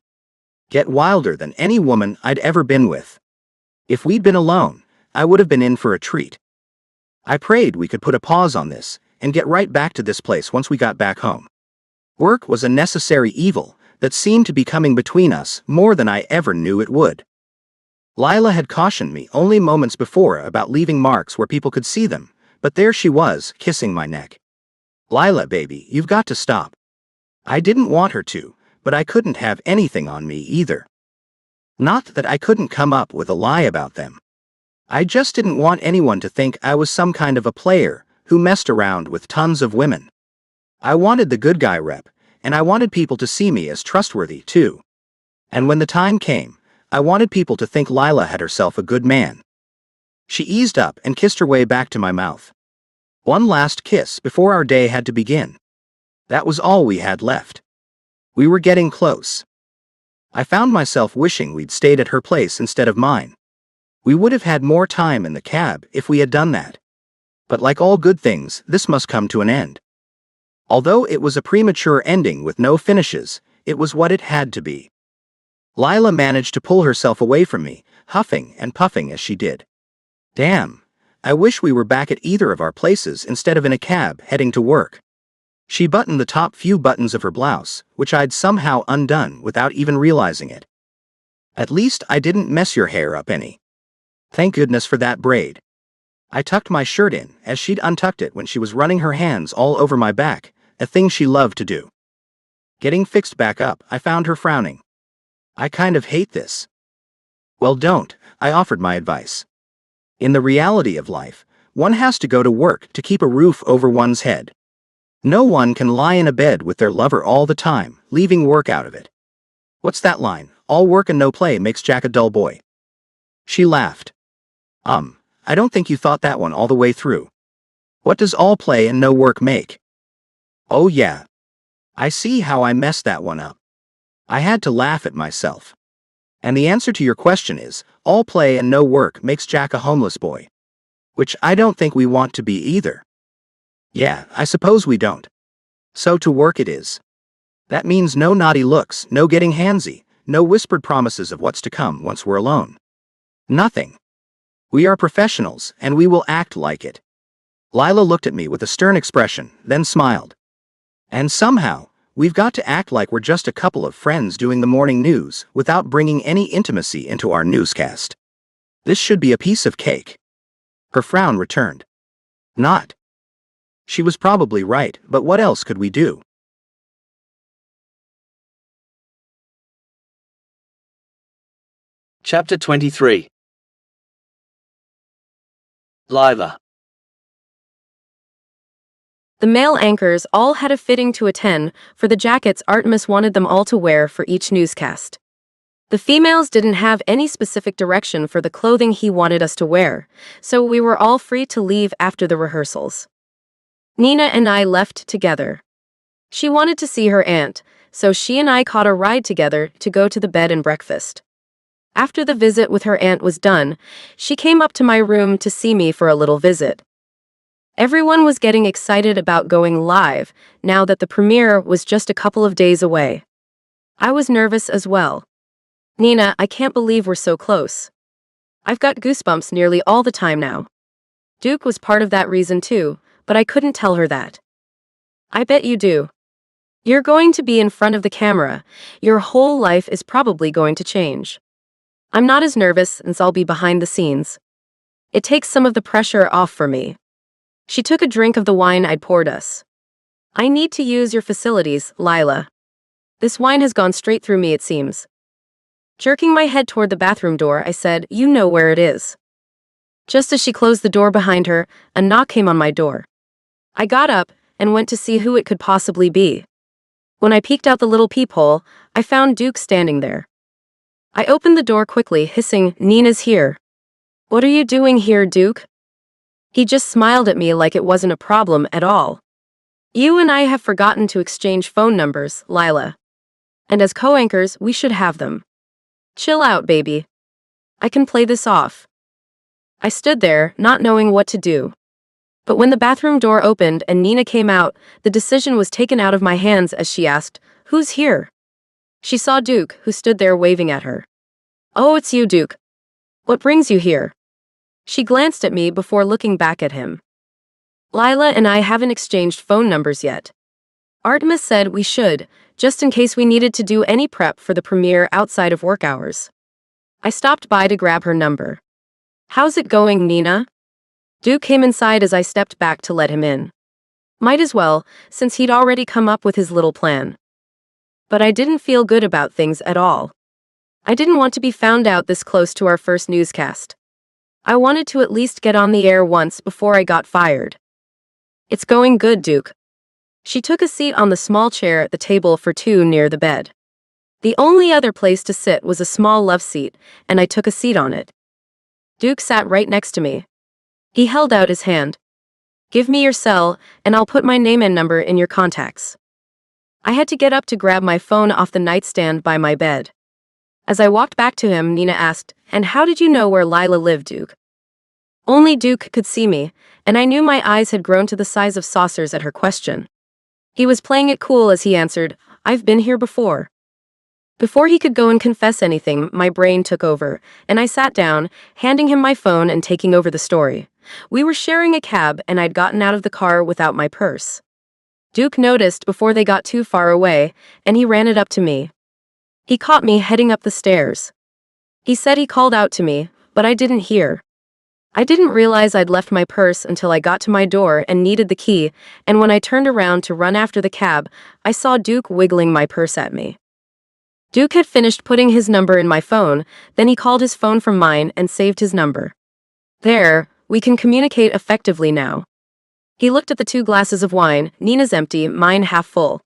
S3: Get wilder than any woman I'd ever been with. If we'd been alone, I would have been in for a treat. I prayed we could put a pause on this, and get right back to this place once we got back home. Work was a necessary evil that seemed to be coming between us more than I ever knew it would. Lila had cautioned me only moments before about leaving marks where people could see them, but there she was, kissing my neck. Lila, baby, you've got to stop. I didn't want her to, but I couldn't have anything on me either. Not that I couldn't come up with a lie about them. I just didn't want anyone to think I was some kind of a player who messed around with tons of women. I wanted the good guy rep, and I wanted people to see me as trustworthy, too. And when the time came, I wanted people to think Lila had herself a good man. She eased up and kissed her way back to my mouth. One last kiss before our day had to begin. That was all we had left. We were getting close. I found myself wishing we'd stayed at her place instead of mine. We would have had more time in the cab if we had done that. But like all good things, this must come to an end. Although it was a premature ending with no finishes, it was what it had to be. Lila managed to pull herself away from me, huffing and puffing as she did. Damn, I wish we were back at either of our places instead of in a cab heading to work. She buttoned the top few buttons of her blouse, which I'd somehow undone without even realizing it. At least I didn't mess your hair up any. Thank goodness for that braid. I tucked my shirt in as she'd untucked it when she was running her hands all over my back, a thing she loved to do. Getting fixed back up, I found her frowning. I kind of hate this. Well, don't, I offered my advice. In the reality of life, one has to go to work to keep a roof over one's head. No one can lie in a bed with their lover all the time, leaving work out of it. What's that line? All work and no play makes Jack a dull boy. She laughed. I don't think you thought that one all the way through. What does all play and no work make? Oh yeah. I see how I messed that one up. I had to laugh at myself. And the answer to your question is, all play and no work makes Jack a homeless boy. Which I don't think we want to be either. Yeah, I suppose we don't. So to work it is. That means no naughty looks, no getting handsy, no whispered promises of what's to come once we're alone. Nothing. We are professionals, and we will act like it. Lila looked at me with a stern expression, then smiled. And somehow, we've got to act like we're just a couple of friends doing the morning news without bringing any intimacy into our newscast. This should be a piece of cake. Her frown returned. Not. She was probably right, but what else could we do?
S2: Chapter 23. Lila.
S4: The male anchors all had a fitting to attend for the jackets Artemis wanted them all to wear for each newscast. The females didn't have any specific direction for the clothing he wanted us to wear, so we were all free to leave after the rehearsals. Nina and I left together. She wanted to see her aunt, so she and I caught a ride together to go to the bed and breakfast. After the visit with her aunt was done, she came up to my room to see me for a little visit. Everyone was getting excited about going live now that the premiere was just a couple of days away. I was nervous as well. Nina, I can't believe we're so close. I've got goosebumps nearly all the time now. Duke was part of that reason too, but I couldn't tell her that. I bet you do. You're going to be in front of the camera. Your whole life is probably going to change. I'm not as nervous since I'll be behind the scenes. It takes some of the pressure off for me. She took a drink of the wine I'd poured us. I need to use your facilities, Lila. This wine has gone straight through me, it seems. Jerking my head toward the bathroom door, I said, you know where it is. Just as she closed the door behind her, a knock came on my door. I got up and went to see who it could possibly be. When I peeked out the little peephole, I found Duke standing there. I opened the door quickly, hissing, Nina's here. What are you doing here, Duke? He just smiled at me like it wasn't a problem at all. You and I have forgotten to exchange phone numbers, Lila. And as co-anchors, we should have them. Chill out, baby. I can play this off. I stood there, not knowing what to do. But when the bathroom door opened and Nina came out, the decision was taken out of my hands as she asked, who's here? She saw Duke, who stood there waving at her. Oh, it's you, Duke. What brings you here? She glanced at me before looking back at him. Lila and I haven't exchanged phone numbers yet. Artemis said we should, just in case we needed to do any prep for the premiere outside of work hours. I stopped by to grab her number. How's it going, Nina? Duke came inside as I stepped back to let him in. Might as well, since he'd already come up with his little plan. But I didn't feel good about things at all. I didn't want to be found out this close to our first newscast. I wanted to at least get on the air once before I got fired. It's going good, Duke. She took a seat on the small chair at the table for two near the bed. The only other place to sit was a small love seat, and I took a seat on it. Duke sat right next to me. He held out his hand. Give me your cell, and I'll put my name and number in your contacts. I had to get up to grab my phone off the nightstand by my bed. As I walked back to him, Nina asked, "And how did you know where Lila lived, Duke?" Only Duke could see me, and I knew my eyes had grown to the size of saucers at her question. He was playing it cool as he answered, "I've been here before." Before he could go and confess anything, my brain took over, and I sat down, handing him my phone and taking over the story. We were sharing a cab, and I'd gotten out of the car without my purse. Duke noticed before they got too far away, and he ran it up to me. He caught me heading up the stairs. He said he called out to me, but I didn't hear. I didn't realize I'd left my purse until I got to my door and needed the key, and when I turned around to run after the cab, I saw Duke wiggling my purse at me. Duke had finished putting his number in my phone, then he called his phone from mine and saved his number. There, we can communicate effectively now. He looked at the two glasses of wine, Nina's empty, mine half full.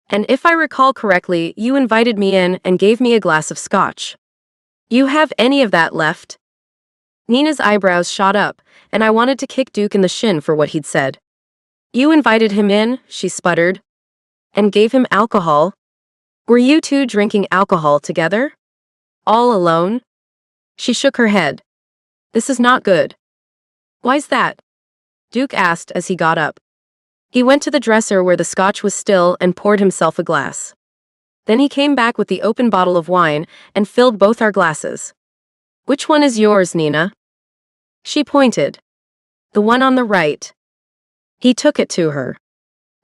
S4: And if I recall correctly, you invited me in and gave me a glass of scotch. You have any of that left? Nina's eyebrows shot up, and I wanted to kick Duke in the shin for what he'd said. You invited him in, she sputtered. And gave him alcohol? Were you two drinking alcohol together? All alone? She shook her head. This is not good. Why's that? Duke asked as he got up. He went to the dresser where the scotch was still and poured himself a glass. Then he came back with the open bottle of wine and filled both our glasses. Which one is yours, Nina? She pointed. The one on the right. He took it to her.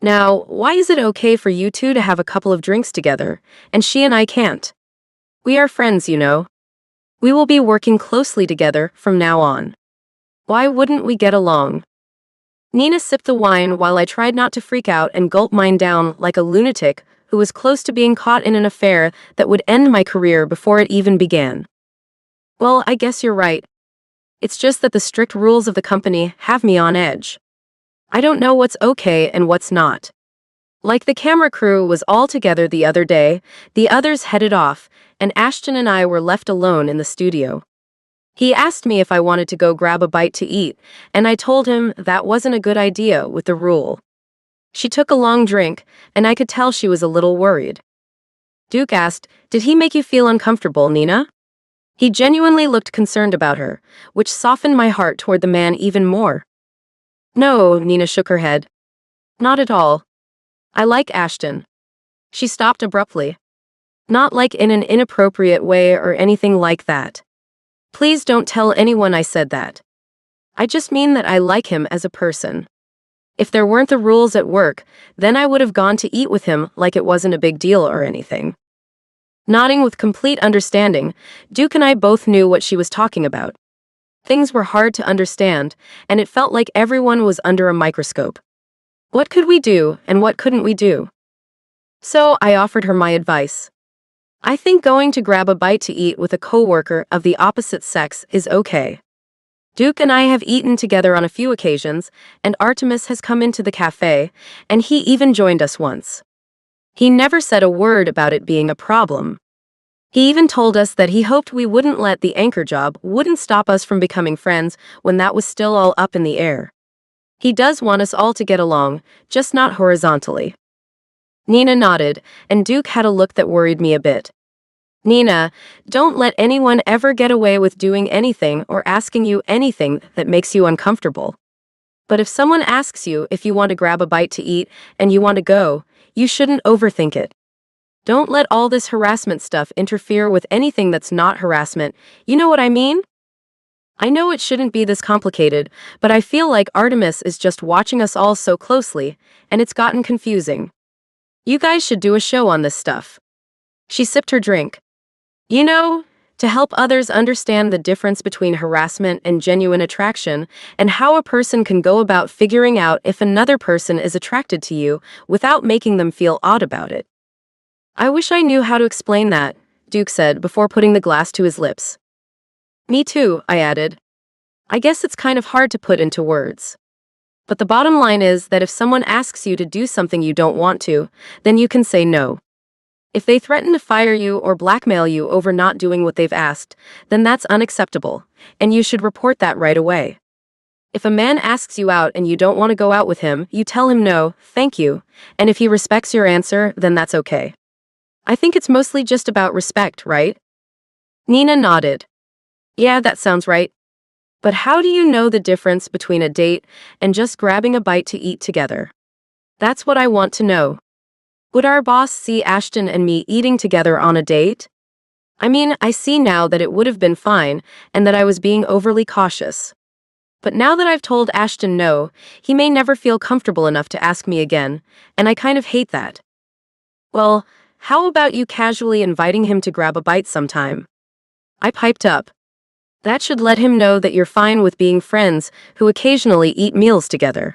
S4: Now, why is it okay for you two to have a couple of drinks together, and she and I can't? We are friends, you know. We will be working closely together from now on. Why wouldn't we get along? Nina sipped the wine while I tried not to freak out and gulp mine down like a lunatic who was close to being caught in an affair that would end my career before it even began. Well, I guess you're right. It's just that the strict rules of the company have me on edge. I don't know what's okay and what's not. Like the camera crew was all together the other day, the others headed off, and Ashton and I were left alone in the studio. He asked me if I wanted to go grab a bite to eat, and I told him that wasn't a good idea with the rule. She took a long drink, and I could tell she was a little worried. Duke asked, "Did he make you feel uncomfortable, Nina?" He genuinely looked concerned about her, which softened my heart toward the man even more. No, Nina shook her head. Not at all. I like Ashton. She stopped abruptly. Not like in an inappropriate way or anything like that. Please don't tell anyone I said that. I just mean that I like him as a person. If there weren't the rules at work, then I would have gone to eat with him like it wasn't a big deal or anything. Nodding with complete understanding, Duke and I both knew what she was talking about. Things were hard to understand, and it felt like everyone was under a microscope. What could we do, and what couldn't we do? So I offered her my advice. I think going to grab a bite to eat with a coworker of the opposite sex is okay. Duke and I have eaten together on a few occasions, and Artemis has come into the cafe, and he even joined us once. He never said a word about it being a problem. He even told us that he hoped we wouldn't let the anchor job wouldn't stop us from becoming friends when that was still all up in the air. He does want us all to get along, just not horizontally. Nina nodded, and Duke had a look that worried me a bit. Nina, don't let anyone ever get away with doing anything or asking you anything that makes you uncomfortable. But if someone asks you if you want to grab a bite to eat and you want to go, you shouldn't overthink it. Don't let all this harassment stuff interfere with anything that's not harassment. You know what I mean? I know it shouldn't be this complicated, but I feel like Artemis is just watching us all so closely, and it's gotten confusing. You guys should do a show on this stuff. She sipped her drink. You know, to help others understand the difference between harassment and genuine attraction, and how a person can go about figuring out if another person is attracted to you without making them feel odd about it. I wish I knew how to explain that, Duke said before putting the glass to his lips. Me too, I added. I guess it's kind of hard to put into words. But the bottom line is that if someone asks you to do something you don't want to, then you can say no. If they threaten to fire you or blackmail you over not doing what they've asked, then that's unacceptable, and you should report that right away. If a man asks you out and you don't want to go out with him, you tell him no, thank you, and if he respects your answer, then that's okay. I think it's mostly just about respect, right? Nina nodded. Yeah, that sounds right. But how do you know the difference between a date and just grabbing a bite to eat together? That's what I want to know. Would our boss see Ashton and me eating together on a date? I mean, I see now that it would have been fine and that I was being overly cautious. But now that I've told Ashton no, he may never feel comfortable enough to ask me again, and I kind of hate that. Well, how about you casually inviting him to grab a bite sometime? I piped up. That should let him know that you're fine with being friends who occasionally eat meals together.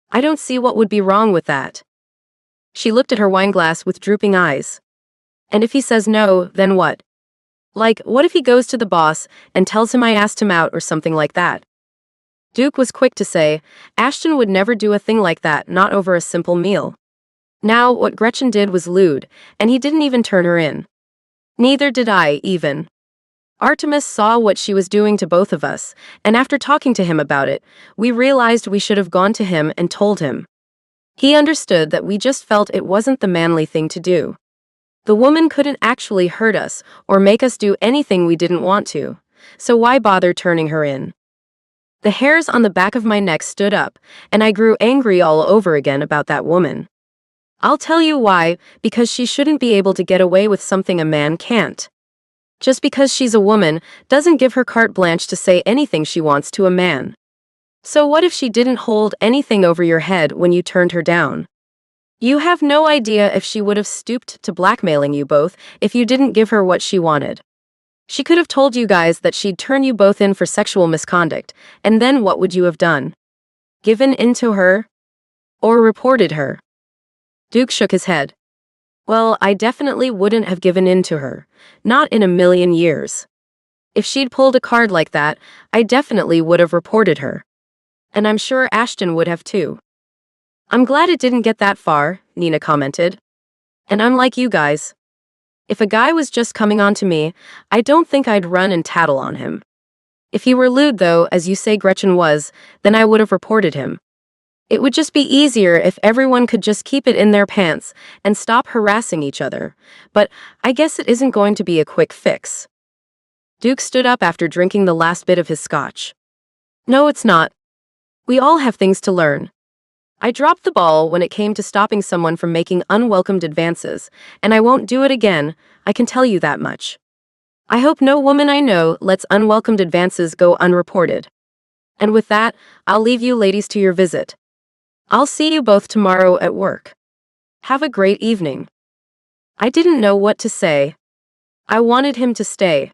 S4: I don't see what would be wrong with that. She looked at her wineglass with drooping eyes. And if he says no, then what? Like, what if he goes to the boss and tells him I asked him out or something like that? Duke was quick to say, Ashton would never do a thing like that, not over a simple meal. Now, what Gretchen did was lewd, and he didn't even turn her in. Neither did I, even. Artemis saw what she was doing to both of us, and after talking to him about it, we realized we should have gone to him and told him. He understood that we just felt it wasn't the manly thing to do. The woman couldn't actually hurt us or make us do anything we didn't want to, so why bother turning her in? The hairs on the back of my neck stood up, and I grew angry all over again about that woman. I'll tell you why, because she shouldn't be able to get away with something a man can't. Just because she's a woman doesn't give her carte blanche to say anything she wants to a man. So what if she didn't hold anything over your head when you turned her down? You have no idea if she would have stooped to blackmailing you both if you didn't give her what she wanted. She could have told you guys that she'd turn you both in for sexual misconduct, and then what would you have done? Given in to her? Or reported her? Duke shook his head. Well, I definitely wouldn't have given in to her. Not in a million years. If she'd pulled a card like that, I definitely would have reported her. And I'm sure Ashton would have too. I'm glad it didn't get that far, Nina commented. And I'm like you guys. If a guy was just coming on to me, I don't think I'd run and tattle on him. If he were lewd though, as you say Gretchen was, then I would have reported him. It would just be easier if everyone could just keep it in their pants and stop harassing each other, but I guess it isn't going to be a quick fix. Duke stood up after drinking the last bit of his scotch. No, it's not. We all have things to learn. I dropped the ball when it came to stopping someone from making unwelcomed advances, and I won't do it again, I can tell you that much. I hope no woman I know lets unwelcomed advances go unreported. And with that, I'll leave you ladies to your visit. I'll see you both tomorrow at work. Have a great evening. I didn't know what to say. I wanted him to stay.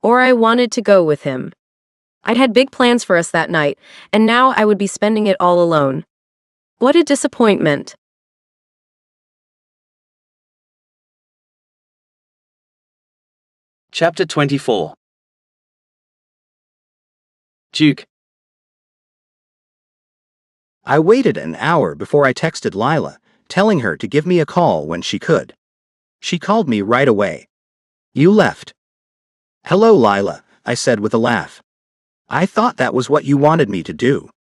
S4: Or I wanted to go with him. I'd had big plans for us that night, and now I would be spending it all alone. What a disappointment.
S2: Chapter 24. Duke.
S3: I waited an hour before I texted Lila, telling her to give me a call when she could. She called me right away. You left. Hello, Lila, I said with a laugh. I thought that was what you wanted me to do.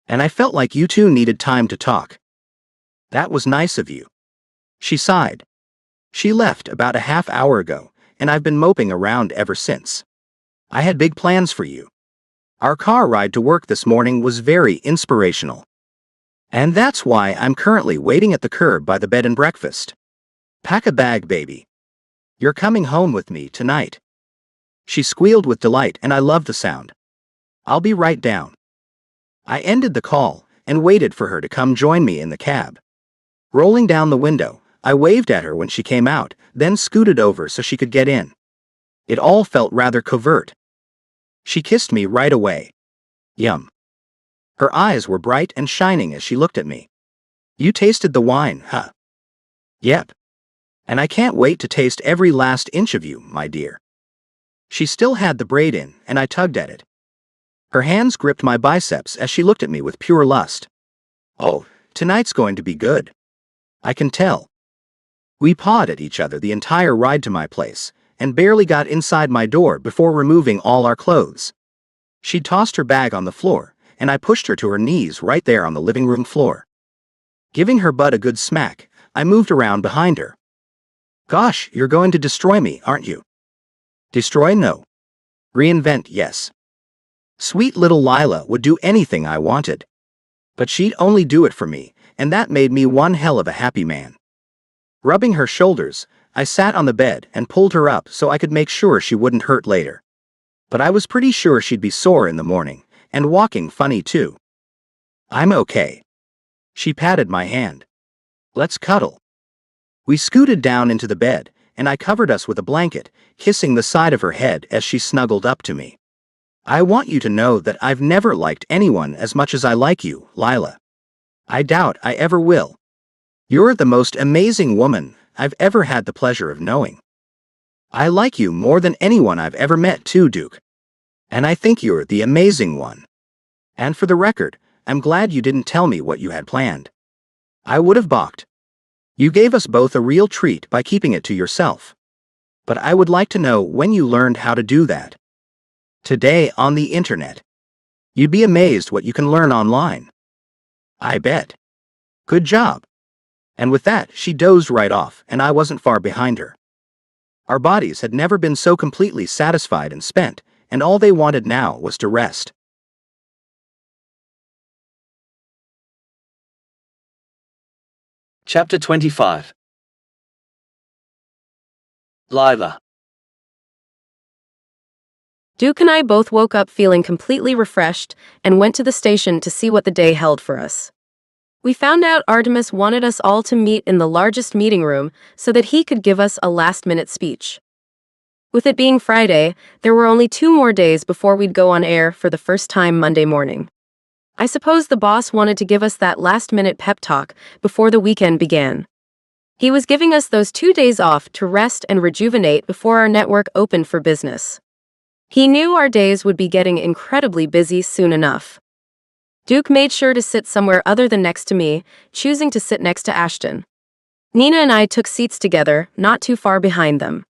S3: And I felt like you two needed time to talk. That was nice of you. She sighed. She left about a half hour ago, and I've been moping around ever since. I had big plans for you. Our car ride to work this morning was very inspirational. And that's why I'm currently waiting at the curb by the bed and breakfast. Pack a bag, baby. You're coming home with me tonight. She squealed with delight, and I loved the sound. I'll be right down. I ended the call and waited for her to come join me in the cab. Rolling down the window, I waved at her when she came out, then scooted over so she could get in. It all felt rather covert. She kissed me right away. Yum. Her eyes were bright and shining as she looked at me. You tasted the wine, huh? Yep. And I can't wait to taste every last inch of you, my dear. She still had the braid in, and I tugged at it. Her hands gripped my biceps as she looked at me with pure lust. Oh, tonight's going to be good. I can tell. We pawed at each other the entire ride to my place, and barely got inside my door before removing all our clothes. She tossed her bag on the floor, and I pushed her to her knees right there on the living room floor. Giving her butt a good smack, I moved around behind her. Gosh, you're going to destroy me, aren't you? Destroy? No. Reinvent? Yes. Sweet little Lila would do anything I wanted. But she'd only do it for me, and that made me one hell of a happy man. Rubbing her shoulders, I sat on the bed and pulled her up so I could make sure she wouldn't hurt later. But I was pretty sure she'd be sore in the morning, and walking funny too. I'm okay. She patted my hand. Let's cuddle. We scooted down into the bed, and I covered us with a blanket, kissing the side of her head as she snuggled up to me. I want you to know that I've never liked anyone as much as I like you, Lila. I doubt I ever will. You're the most amazing woman I've ever had the pleasure of knowing. I like you more than anyone I've ever met too, Duke. And I think you're the amazing one. And for the record, I'm glad you didn't tell me what you had planned. I would have balked. You gave us both a real treat by keeping it to yourself. But I would like to know when you learned how to do that. Today on the internet. You'd be amazed what you can learn online. I bet. Good job. And with that, she dozed right off, and I wasn't far behind her. Our bodies had never been so completely satisfied and spent, and all they wanted now was to rest.
S2: Chapter 25. Lila.
S4: Duke and I both woke up feeling completely refreshed and went to the station to see what the day held for us. We found out Artemis wanted us all to meet in the largest meeting room so that he could give us a last-minute speech. With it being Friday, there were only 2 more days before we'd go on air for the first time Monday morning. I suppose the boss wanted to give us that last-minute pep talk before the weekend began. He was giving us those 2 days off to rest and rejuvenate before our network opened for business. He knew our days would be getting incredibly busy soon enough. Duke made sure to sit somewhere other than next to me, choosing to sit next to Ashton. Nina and I took seats together, not too far behind them.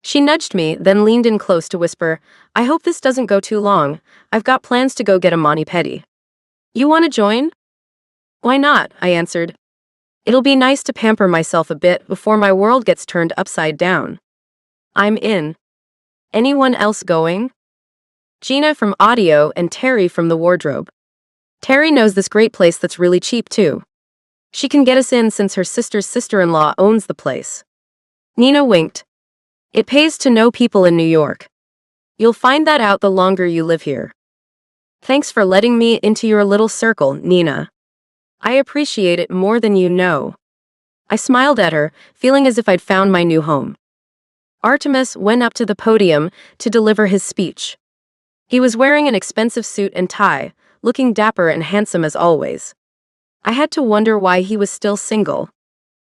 S4: She nudged me, then leaned in close to whisper, I hope this doesn't go too long. I've got plans to go get a mani-pedi. You want to join? Why not? I answered. It'll be nice to pamper myself a bit before my world gets turned upside down. I'm in. Anyone else going? Gina from audio and Terry from the wardrobe. Terry knows this great place that's really cheap too. She can get us in since her sister's sister-in-law owns the place. Nina winked. It pays to know people in New York. You'll find that out the longer you live here. Thanks for letting me into your little circle, Nina. I appreciate it more than you know. I smiled at her, feeling as if I'd found my new home. Artemis went up to the podium to deliver his speech. He was wearing an expensive suit and tie, looking dapper and handsome as always. I had to wonder why he was still single.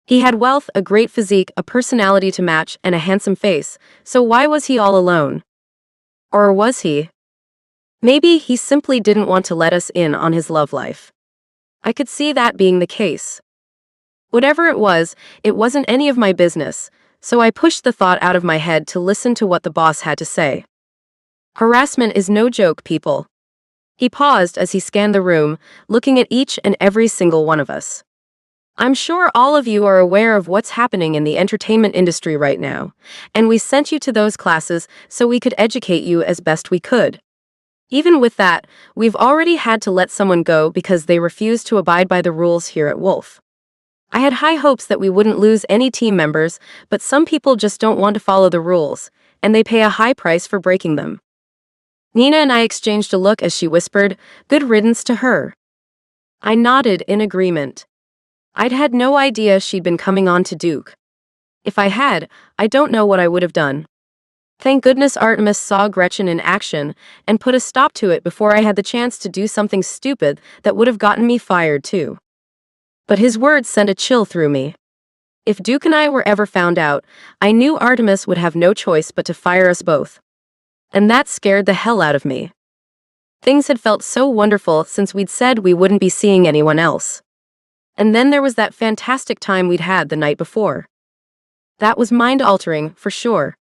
S4: He had wealth, a great physique, a personality to match, and a handsome face, so why was he all alone? Or was he? Maybe he simply didn't want to let us in on his love life. I could see that being the case. Whatever it wasn't any of my business, so I pushed the thought out of my head to listen to what the boss had to say. Harassment is no joke, people. He paused as he scanned the room, looking at each and every single one of us. I'm sure all of you are aware of what's happening in the entertainment industry right now, and we sent you to those classes so we could educate you as best we could. Even with that, we've already had to let someone go because they refused to abide by the rules here at Wolf. I had high hopes that we wouldn't lose any team members, but some people just don't want to follow the rules, and they pay a high price for breaking them. Nina and I exchanged a look as she whispered, "Good riddance to her." I nodded in agreement. I'd had no idea she'd been coming on to Duke. If I had, I don't know what I would have done. Thank goodness Artemis saw Gretchen in action and put a stop to it before I had the chance to do something stupid that would have gotten me fired too. But his words sent a chill through me. If Duke and I were ever found out, I knew Artemis would have no choice but to fire us both. And that scared the hell out of me. Things had felt so wonderful since we'd said we wouldn't be seeing anyone else. And then there was that fantastic time we'd had the night before. That was mind-altering, for sure.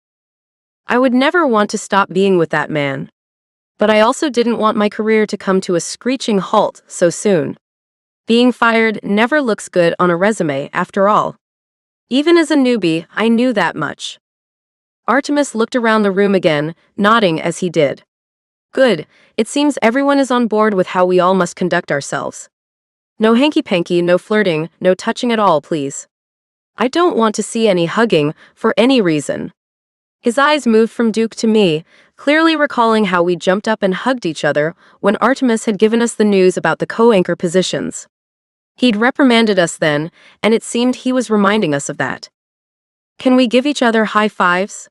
S4: I would never want to stop being with that man. But I also didn't want my career to come to a screeching halt so soon. Being fired never looks good on a resume, after all. Even as a newbie, I knew that much. Artemis looked around the room again, nodding as he did. Good, it seems everyone is on board with how we all must conduct ourselves. No hanky-panky, no flirting, no touching at all, please. I don't want to see any hugging, for any reason. His eyes moved from Duke to me, clearly recalling how we jumped up and hugged each other when Artemis had given us the news about the co-anchor positions. He'd reprimanded us then, and it seemed he was reminding us of that. Can we give each other high fives?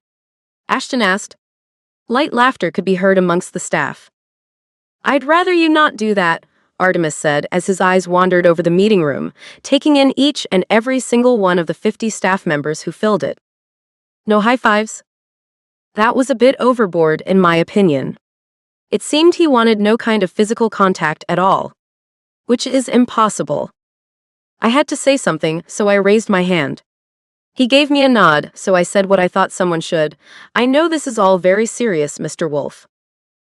S4: Ashton asked. Light laughter could be heard amongst the staff. I'd rather you not do that, Artemis said as his eyes wandered over the meeting room, taking in each and every single one of the 50 staff members who filled it. No high fives? That was a bit overboard, in my opinion. It seemed he wanted no kind of physical contact at all. Which is impossible. I had to say something, so I raised my hand. He gave me a nod, so I said what I thought someone should. I know this is all very serious, Mr. Wolf.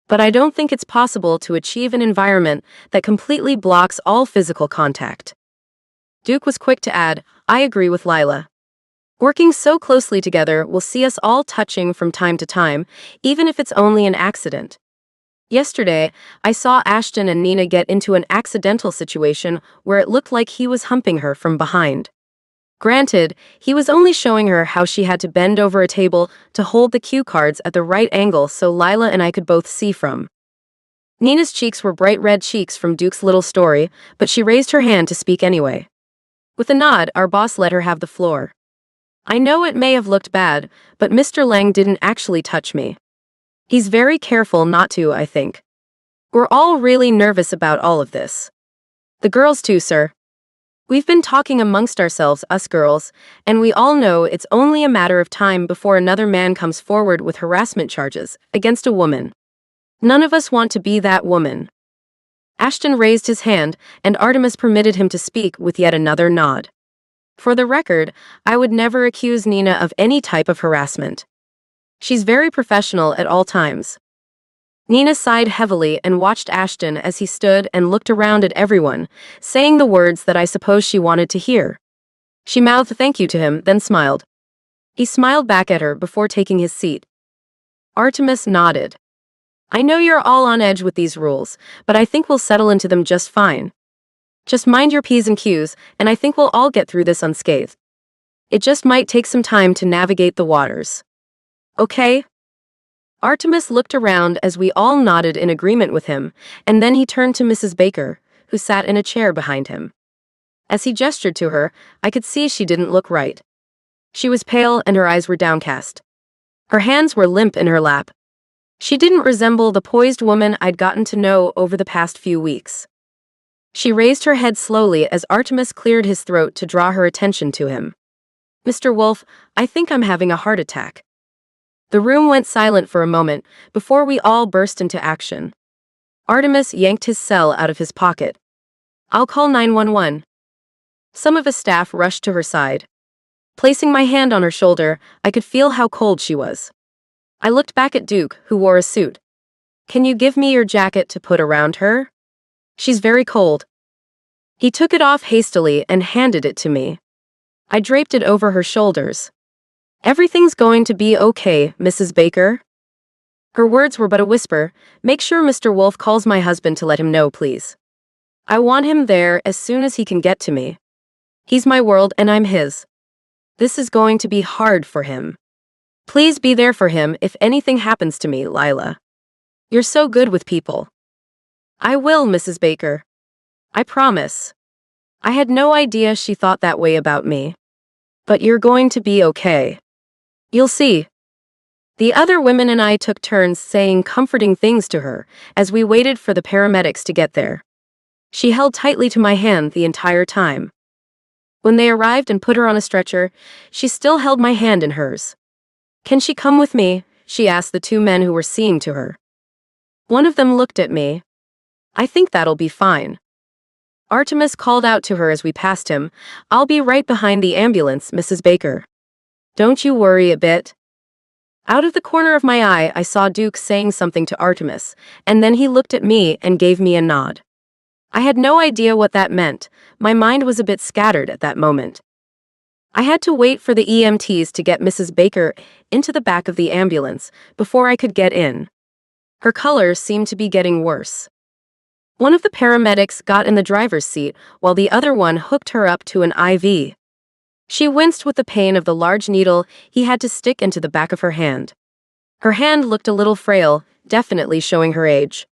S4: But I don't think it's possible to achieve an environment that completely blocks all physical contact. Duke was quick to add, I agree with Lila. Working so closely together will see us all touching from time to time, even if it's only an accident. Yesterday, I saw Ashton and Nina get into an accidental situation where it looked like he was humping her from behind. Granted, he was only showing her how she had to bend over a table to hold the cue cards at the right angle so Lila and I could both see from. Nina's cheeks were bright red cheeks from Duke's little story, but she raised her hand to speak anyway. With a nod, our boss let her have the floor. I know it may have looked bad, but Mr. Lang didn't actually touch me. He's very careful not to, I think. We're all really nervous about all of this. The girls too, sir. We've been talking amongst ourselves, us girls, and we all know it's only a matter of time before another man comes forward with harassment charges against a woman. None of us want to be that woman. Ashton raised his hand, and Artemis permitted him to speak with yet another nod. For the record, I would never accuse Nina of any type of harassment. She's very professional at all times. Nina sighed heavily and watched Ashton as he stood and looked around at everyone, saying the words that I suppose she wanted to hear. She mouthed thank you to him, then smiled. He smiled back at her before taking his seat. Artemis nodded. I know you're all on edge with these rules, but I think we'll settle into them just fine. Just mind your P's and Q's, and I think we'll all get through this unscathed. It just might take some time to navigate the waters. Okay? Artemis looked around as we all nodded in agreement with him, and then he turned to Mrs. Baker, who sat in a chair behind him. As he gestured to her, I could see she didn't look right. She was pale and her eyes were downcast. Her hands were limp in her lap. She didn't resemble the poised woman I'd gotten to know over the past few weeks. She raised her head slowly as Artemis cleared his throat to draw her attention to him. Mr. Wolf, I think I'm having a heart attack. The room went silent for a moment before we all burst into action. Artemis yanked his cell out of his pocket. I'll call 911. Some of the staff rushed to her side. Placing my hand on her shoulder, I could feel how cold she was. I looked back at Duke, who wore a suit. Can you give me your jacket to put around her? She's very cold. He took it off hastily and handed it to me. I draped it over her shoulders. Everything's going to be okay, Mrs. Baker. Her words were but a whisper. Make sure Mr. Wolf calls my husband to let him know, please. I want him there as soon as he can get to me. He's my world and I'm his. This is going to be hard for him. Please be there for him if anything happens to me, Lila. You're so good with people. I will, Mrs. Baker. I promise. I had no idea she thought that way about me. But you're going to be okay. You'll see. The other women and I took turns saying comforting things to her as we waited for the paramedics to get there. She held tightly to my hand the entire time. When they arrived and put her on a stretcher, she still held my hand in hers. "Can she come with me?" she asked the two men who were seeing to her. One of them looked at me. "I think that'll be fine." Artemis called out to her as we passed him, "I'll be right behind the ambulance, Mrs. Baker. Don't you worry a bit." Out of the corner of my eye, I saw Duke saying something to Artemis, and then he looked at me and gave me a nod. I had no idea what that meant. My mind was a bit scattered at that moment. I had to wait for the EMTs to get Mrs. Baker into the back of the ambulance before I could get in. Her color seemed to be getting worse. One of the paramedics got in the driver's seat while the other one hooked her up to an IV. She winced with the pain of the large needle he had to stick into the back of her hand. Her hand looked a little frail, definitely showing her age.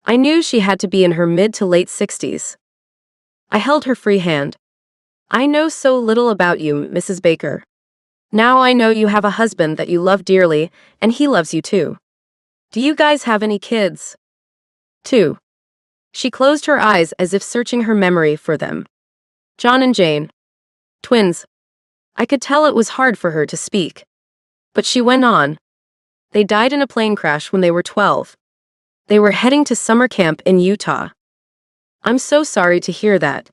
S4: I knew she had to be in her mid to late 60s. I held her free hand. "I know so little about you, Mrs. Baker. Now I know you have a husband that you love dearly, and he loves you too. Do you guys have any kids?" "Two." She closed her eyes as if searching her memory for them. "John and Jane. Twins." I could tell it was hard for her to speak. But she went on. "They died in a plane crash when they were 12. They were heading to summer camp in Utah." "I'm so sorry to hear that.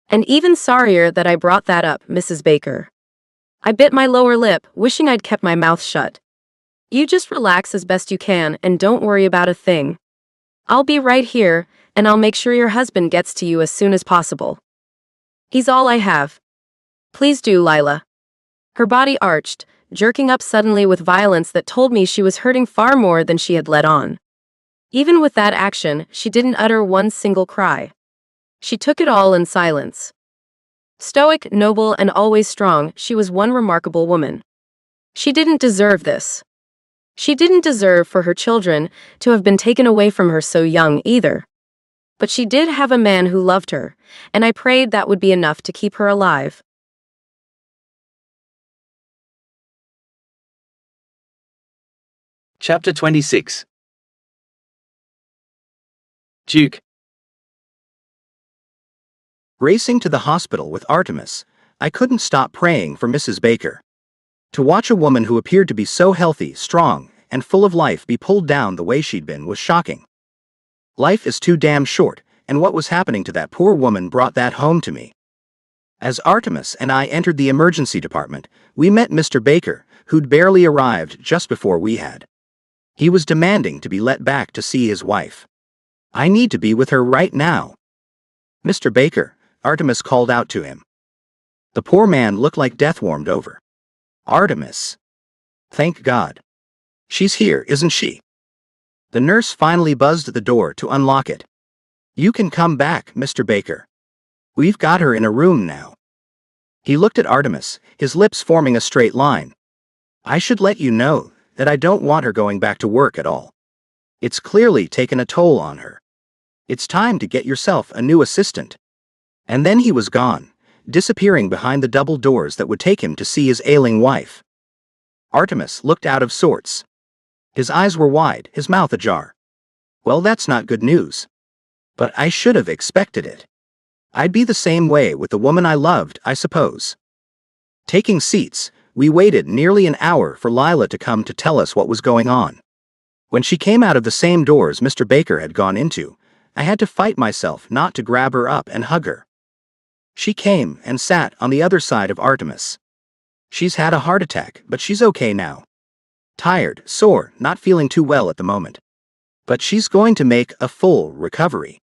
S4: And even sorrier that I brought that up, Mrs. Baker." I bit my lower lip, wishing I'd kept my mouth shut. "You just relax as best you can and don't worry about a thing. I'll be right here, and I'll make sure your husband gets to you as soon as possible. He's all I have. Please do, Lila." Her body arched, jerking up suddenly with violence that told me she was hurting far more than she had let on. Even with that action, she didn't utter one single cry. She took it all in silence. Stoic, noble, and always strong, she was one remarkable woman. She didn't deserve this. She didn't deserve for her children to have been taken away from her so young either. But she did have a man who loved her, and I prayed that would be enough to keep her alive.
S2: Chapter 26. Duke.
S3: Racing to the hospital with Artemis, I couldn't stop praying for Mrs. Baker. To watch a woman who appeared to be so healthy, strong, and full of life be pulled down the way she'd been was shocking. Life is too damn short, and what was happening to that poor woman brought that home to me. As Artemis and I entered the emergency department, we met Mr. Baker, who'd barely arrived just before we had. He was demanding to be let back to see his wife. "I need to be with her right now." "Mr. Baker," Artemis called out to him. The poor man looked like death warmed over. "Artemis. Thank God. She's here, isn't she?" The nurse finally buzzed at the door to unlock it. "You can come back, Mr. Baker. We've got her in a room now." He looked at Artemis, his lips forming a straight line. "I should let you know that I don't want her going back to work at all. It's clearly taken a toll on her. It's time to get yourself a new assistant." And then he was gone, disappearing behind the double doors that would take him to see his ailing wife. Artemis looked out of sorts. His eyes were wide, his mouth ajar. Well, that's not good news. But I should have expected it. I'd be the same way with the woman I loved, I suppose. Taking seats, we waited nearly an hour for Lila to come to tell us what was going on. When she came out of the same doors Mr. Baker had gone into, I had to fight myself not to grab her up and hug her. She came and sat on the other side of Artemis. "She's had a heart attack, but she's okay now. Tired, sore, not feeling too well at the moment. But she's going to make a full recovery.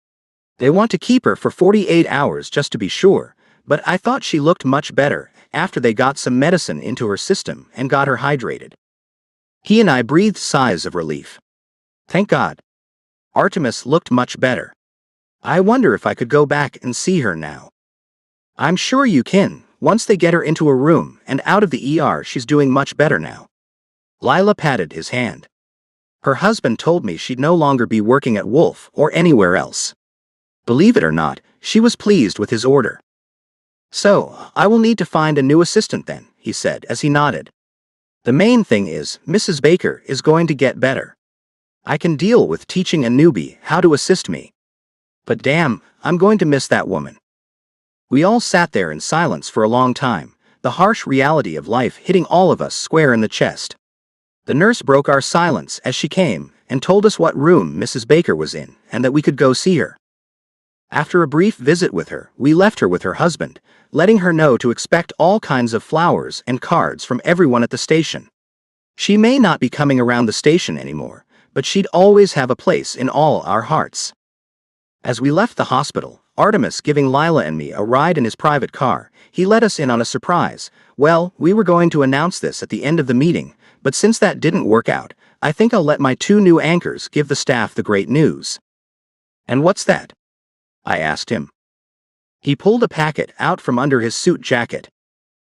S3: They want to keep her for 48 hours just to be sure, but I thought she looked much better after they got some medicine into her system and got her hydrated." He and I breathed sighs of relief. Thank God. Artemis looked much better. I wonder if I could go back and see her now. "I'm sure you can. Once they get her into a room and out of the ER, she's doing much better now." Lila patted his hand. "Her husband told me she'd no longer be working at Wolf or anywhere else. Believe it or not, she was pleased with his order." "So, I will need to find a new assistant then," he said as he nodded. The main thing is, Mrs. Baker is going to get better. I can deal with teaching a newbie how to assist me. But damn, I'm going to miss that woman. We all sat there in silence for a long time, the harsh reality of life hitting all of us square in the chest. The nurse broke our silence as she came and told us what room Mrs. Baker was in and that we could go see her. After a brief visit with her, we left her with her husband, letting her know to expect all kinds of flowers and cards from everyone at the station. She may not be coming around the station anymore, but she'd always have a place in all our hearts. As we left the hospital, Artemis giving Lila and me a ride in his private car, he let us in on a surprise. Well, we were going to announce this at the end of the meeting, but since that didn't work out, I think I'll let my 2 new anchors give the staff the great news. And what's that? I asked him. He pulled a packet out from under his suit jacket.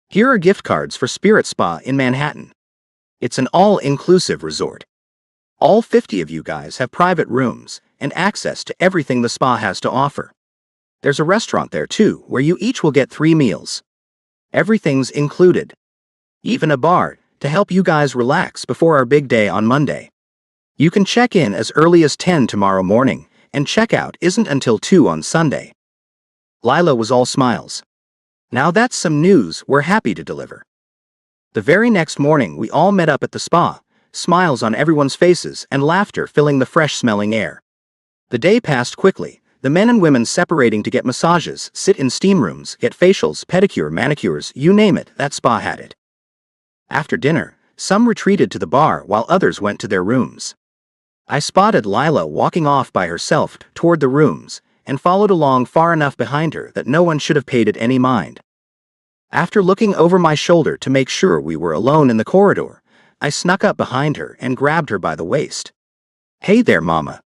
S3: Here are gift cards for Spirit Spa in Manhattan. It's an all-inclusive resort. All 50 of you guys have private rooms and access to everything the spa has to offer. There's a restaurant there too, where you each will get 3 meals. Everything's included. Even a bar to help you guys relax before our big day on Monday. You can check in as early as 10 tomorrow morning, and checkout isn't until 2 on Sunday. Lila was all smiles. Now that's some news we're happy to deliver. The very next morning we all met up at the spa, smiles on everyone's faces and laughter filling the fresh-smelling air. The day passed quickly, the men and women separating to get massages, sit in steam rooms, get facials, pedicure, manicures, you name it, that spa had it. After dinner, some retreated to the bar while others went to their rooms. I spotted Lila walking off by herself toward the rooms, and followed along far enough behind her that no one should have paid it any mind. After looking over my shoulder to make sure we were alone in the corridor, I snuck up behind her and grabbed her by the waist. "Hey there, Mama."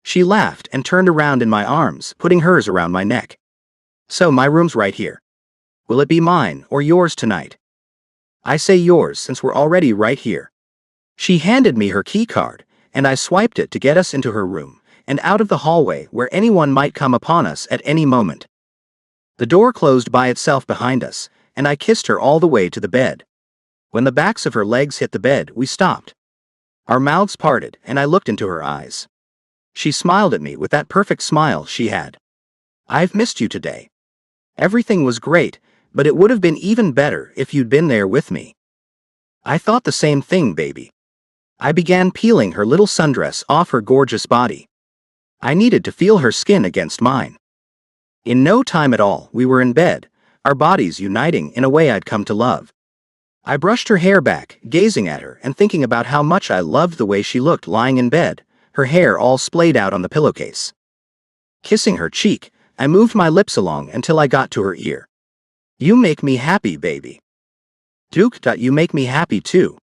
S3: She laughed and turned around in my arms, putting hers around my neck. "So my room's right here. Will it be mine or yours tonight?" "I say yours since we're already right here." She handed me her key card, and I swiped it to get us into her room and out of the hallway where anyone might come upon us at any moment. The door closed by itself behind us, and I kissed her all the way to the bed. When the backs of her legs hit the bed, we stopped. Our mouths parted, and I looked into her eyes. She smiled at me with that perfect smile she had. "I've missed you today. Everything was great, but it would have been even better if you'd been there with me." I thought the same thing, baby. I began peeling her little sundress off her gorgeous body. I needed to feel her skin against mine. In no time at all, we were in bed, our bodies uniting in a way I'd come to love. I brushed her hair back, gazing at her and thinking about how much I loved the way she looked lying in bed, her hair all splayed out on the pillowcase. Kissing her cheek, I moved my lips along until I got to her ear. "You make me happy, baby." "Duke, you make me happy too."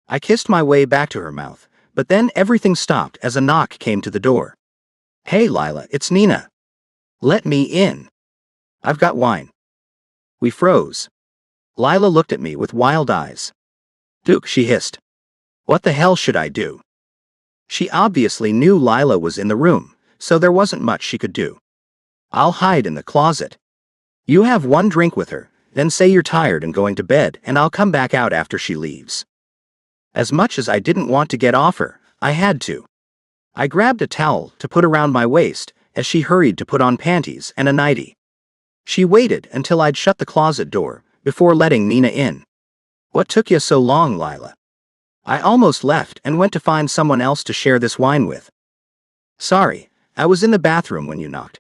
S3: I kissed my way back to her mouth, but then everything stopped as a knock came to the door. "Hey Lila, it's Nina. Let me in. I've got wine." We froze. Lila looked at me with wild eyes. "Duke," she hissed. "What the hell should I do?" She obviously knew Lila was in the room, so there wasn't much she could do. "I'll hide in the closet. You have one drink with her, then say you're tired and going to bed, and I'll come back out after she leaves." As much as I didn't want to get off her, I had to. I grabbed a towel to put around my waist as she hurried to put on panties and a nightie. She waited until I'd shut the closet door before letting Nina in. "What took you so long, Lila?" "I almost left and went to find someone else to share this wine with." "Sorry, I was in the bathroom when you knocked.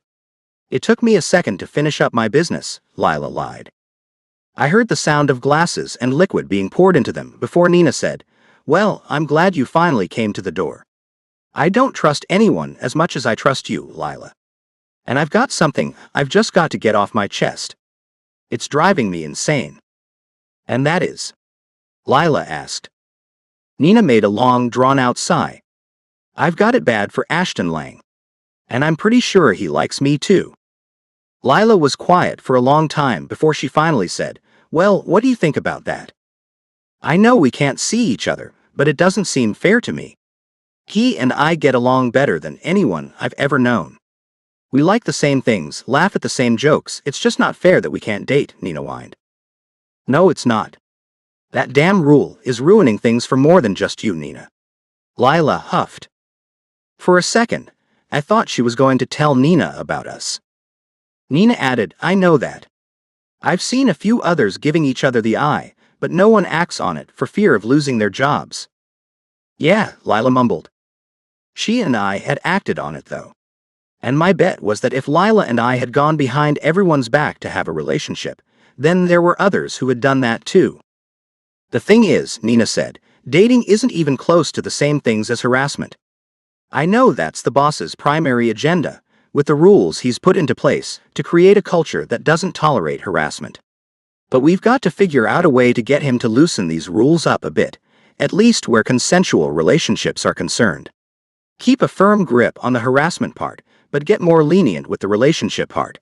S3: It took me a second to finish up my business," Lila lied. I heard the sound of glasses and liquid being poured into them before Nina said, "Well, I'm glad you finally came to the door. I don't trust anyone as much as I trust you, Lila. And I've got something I've just got to get off my chest. It's driving me insane." "And that is?" Lila asked. Nina made a long, drawn-out sigh. "I've got it bad for Ashton Lang. And I'm pretty sure he likes me too." Lila was quiet for a long time before she finally said, "Well, what do you think about that? I know we can't see each other, but it doesn't seem fair to me. He and I get along better than anyone I've ever known. We like the same things, laugh at the same jokes, it's just not fair that we can't date," Nina whined. "No, it's not. That damn rule is ruining things for more than just you, Nina. Lila huffed. For a second, I thought she was going to tell Nina about us. Nina added, I know that. I've seen a few others giving each other the eye, but no one acts on it for fear of losing their jobs. Yeah, Lila mumbled. She and I had acted on it though. And my bet was that if Lila and I had gone behind everyone's back to have a relationship, then there were others who had done that too. The thing is, Nina said, dating isn't even close to the same things as harassment. I know that's the boss's primary agenda, with the rules he's put into place to create a culture that doesn't tolerate harassment. But we've got to figure out a way to get him to loosen these rules up a bit, at least where consensual relationships are concerned. Keep a firm grip on the harassment part, but get more lenient with the relationship part.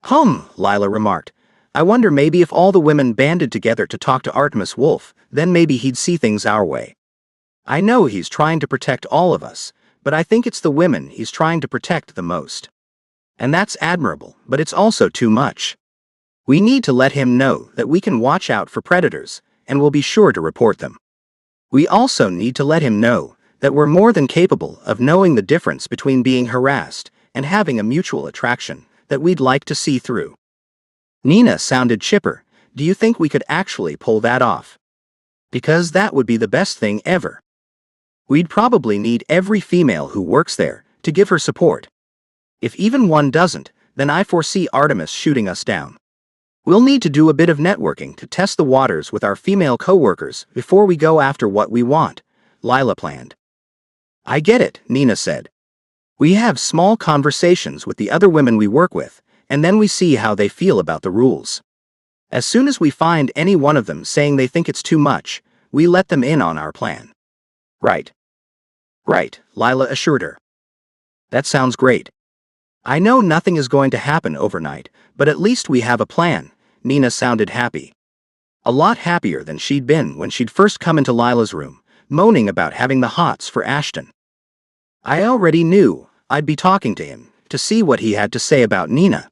S3: Lila remarked. I wonder maybe if all the women banded together to talk to Artemis Wolf, then maybe he'd see things our way. I know he's trying to protect all of us, but I think it's the women he's trying to protect the most. And that's admirable, but it's also too much. We need to let him know that we can watch out for predators, and we'll be sure to report them. We also need to let him know that we're more than capable of knowing the difference between being harassed and having a mutual attraction that we'd like to see through. Nina sounded chipper. Do you think we could actually pull that off? Because that would be the best thing ever. We'd probably need every female who works there to give her support. If even one doesn't, then I foresee Artemis shooting us down. We'll need to do a bit of networking to test the waters with our female coworkers before we go after what we want, Lila planned. I get it, Nina said. We have small conversations with the other women we work with, and then we see how they feel about the rules. As soon as we find any one of them saying they think it's too much, we let them in on our plan. Right, Lila assured her. That sounds great. I know nothing is going to happen overnight, but at least we have a plan. Nina sounded happy. A lot happier than she'd been when she'd first come into Lila's room, moaning about having the hots for Ashton. I already knew I'd be talking to him to see what he had to say about Nina.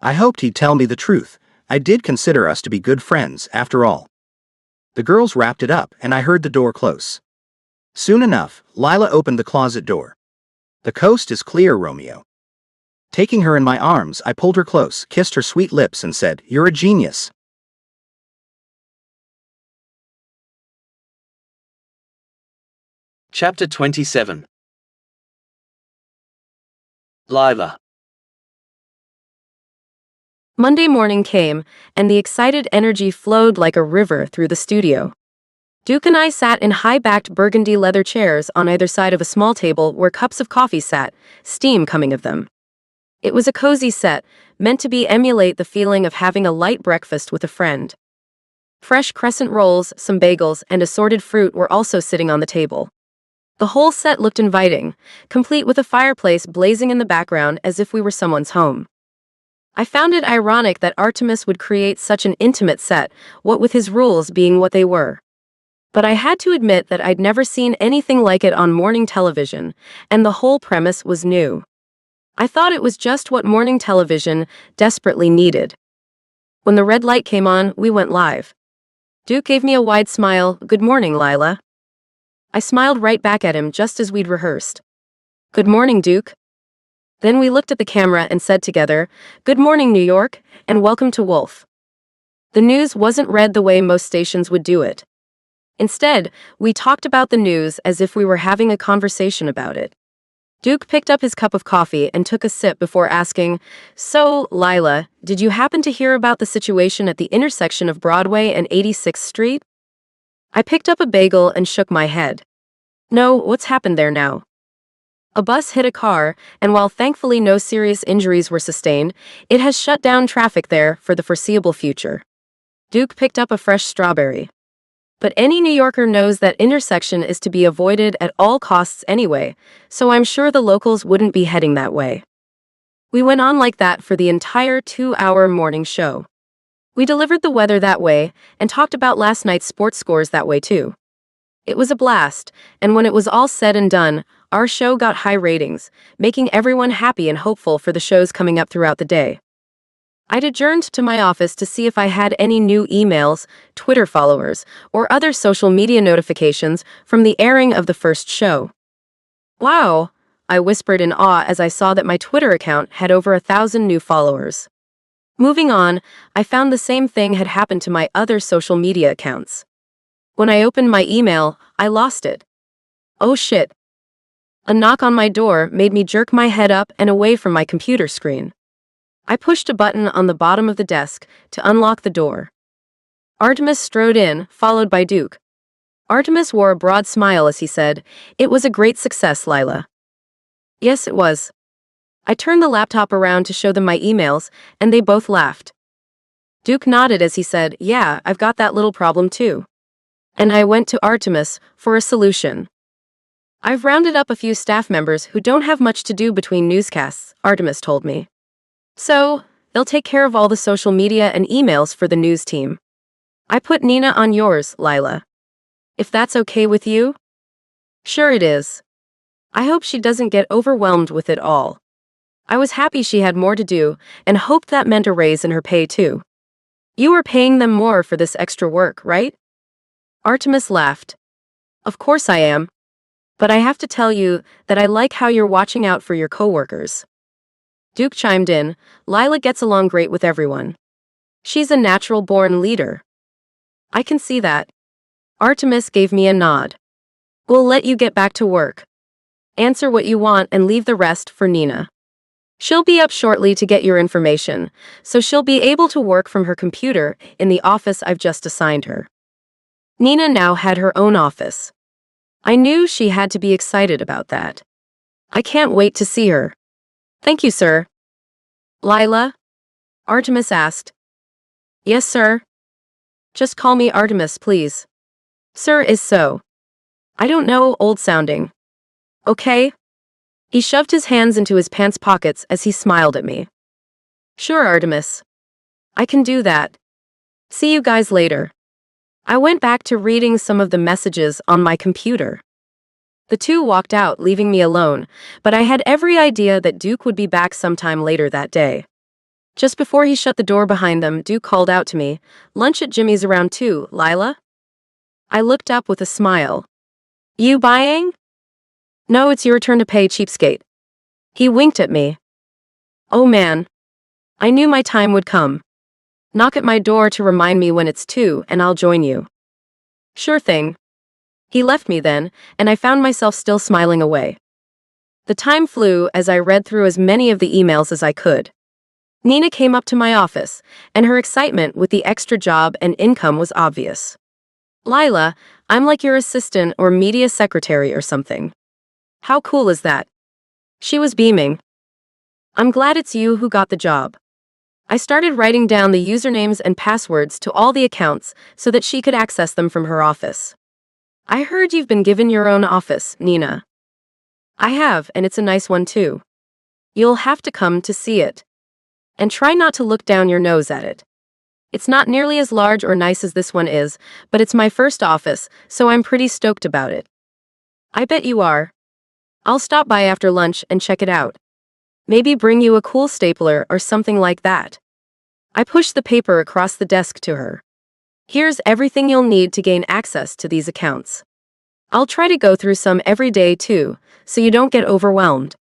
S3: I hoped he'd tell me the truth. I did consider us to be good friends, after all. The girls wrapped it up and I heard the door close. Soon enough, Lila opened the closet door. The coast is clear, Romeo. Taking her in my arms, I pulled her close, kissed her sweet lips and said, You're a genius.
S2: Chapter 27. Lila.
S4: Monday morning came, and the excited energy flowed like a river through the studio. Duke and I sat in high-backed burgundy leather chairs on either side of a small table where cups of coffee sat, steam coming of them. It was a cozy set, meant to emulate the feeling of having a light breakfast with a friend. Fresh crescent rolls, some bagels, and assorted fruit were also sitting on the table. The whole set looked inviting, complete with a fireplace blazing in the background as if we were someone's home. I found it ironic that Artemis would create such an intimate set, what with his rules being what they were. But I had to admit that I'd never seen anything like it on morning television, and the whole premise was new. I thought it was just what morning television desperately needed. When the red light came on, we went live. Duke gave me a wide smile. Good morning, Lila. I smiled right back at him just as we'd rehearsed. Good morning, Duke. Then we looked at the camera and said together, Good morning, New York, and welcome to Wolf. The news wasn't read the way most stations would do it. Instead, we talked about the news as if we were having a conversation about it. Duke picked up his cup of coffee and took a sip before asking, So, Lila, did you happen to hear about the situation at the intersection of Broadway and 86th Street? I picked up a bagel and shook my head. No, what's happened there now? A bus hit a car, and while thankfully no serious injuries were sustained, it has shut down traffic there for the foreseeable future. Duke picked up a fresh strawberry. But any New Yorker knows that intersection is to be avoided at all costs anyway, so I'm sure the locals wouldn't be heading that way. We went on like that for the entire 2-hour morning show. We delivered the weather that way, and talked about last night's sports scores that way too. It was a blast, and when it was all said and done, our show got high ratings, making everyone happy and hopeful for the shows coming up throughout the day. I'd adjourned to my office to see if I had any new emails, Twitter followers, or other social media notifications from the airing of the first show. Wow, I whispered in awe as I saw that my Twitter account had over 1,000 new followers. Moving on, I found the same thing had happened to my other social media accounts. When I opened my email, I lost it. Oh shit. A knock on my door made me jerk my head up and away from my computer screen. I pushed a button on the bottom of the desk to unlock the door. Artemis strode in, followed by Duke. Artemis wore a broad smile as he said, "It was a great success, Lila." Yes, it was. I turned the laptop around to show them my emails, and they both laughed. Duke nodded as he said, "Yeah, I've got that little problem too." And I went to Artemis for a solution. "I've rounded up a few staff members who don't have much to do between newscasts," Artemis told me. "So, they'll take care of all the social media and emails for the news team. I put Nina on yours, Lila. If that's okay with you?" "Sure it is. I hope she doesn't get overwhelmed with it all." I was happy she had more to do, and hoped that meant a raise in her pay too. "You are paying them more for this extra work, right?" Artemis laughed. "Of course I am. But I have to tell you that I like how you're watching out for your coworkers." Duke chimed in, "Lila gets along great with everyone. She's a natural-born leader." "I can see that." Artemis gave me a nod. "We'll let you get back to work. Answer what you want and leave the rest for Nina. She'll be up shortly to get your information, so she'll be able to work from her computer in the office I've just assigned her." Nina now had her own office. I knew she had to be excited about that. "I can't wait to see her." "Thank you, sir." "Lila?" Artemis asked. "Yes, sir." "Just call me Artemis, please." "Sir is so. I don't know, old-sounding." "Okay?" He shoved his hands into his pants pockets as he smiled at me. "Sure, Artemis. I can do that. See you guys later." I went back to reading some of the messages on my computer. The two walked out, leaving me alone, but I had every idea that Duke would be back sometime later that day. Just before he shut the door behind them, Duke called out to me, "Lunch at Jimmy's around 2, Lila?" I looked up with a smile. "You buying?" "No, it's your turn to pay, cheapskate." He winked at me. Oh man. I knew my time would come. "Knock at my door to remind me when it's 2 and I'll join you." "Sure thing." He left me then, and I found myself still smiling away. The time flew as I read through as many of the emails as I could. Nina came up to my office, and her excitement with the extra job and income was obvious. "Lila, I'm like your assistant or media secretary or something. How cool is that?" She was beaming. "I'm glad it's you who got the job." I started writing down the usernames and passwords to all the accounts so that she could access them from her office. "I heard you've been given your own office, Nina." "I have, and it's a nice one too. You'll have to come to see it. And try not to look down your nose at it. It's not nearly as large or nice as this one is, but it's my first office, so I'm pretty stoked about it." "I bet you are. I'll stop by after lunch and check it out. Maybe bring you a cool stapler or something like that." I pushed the paper across the desk to her. "Here's everything you'll need to gain access to these accounts. I'll try to go through some every day too, so you don't get overwhelmed."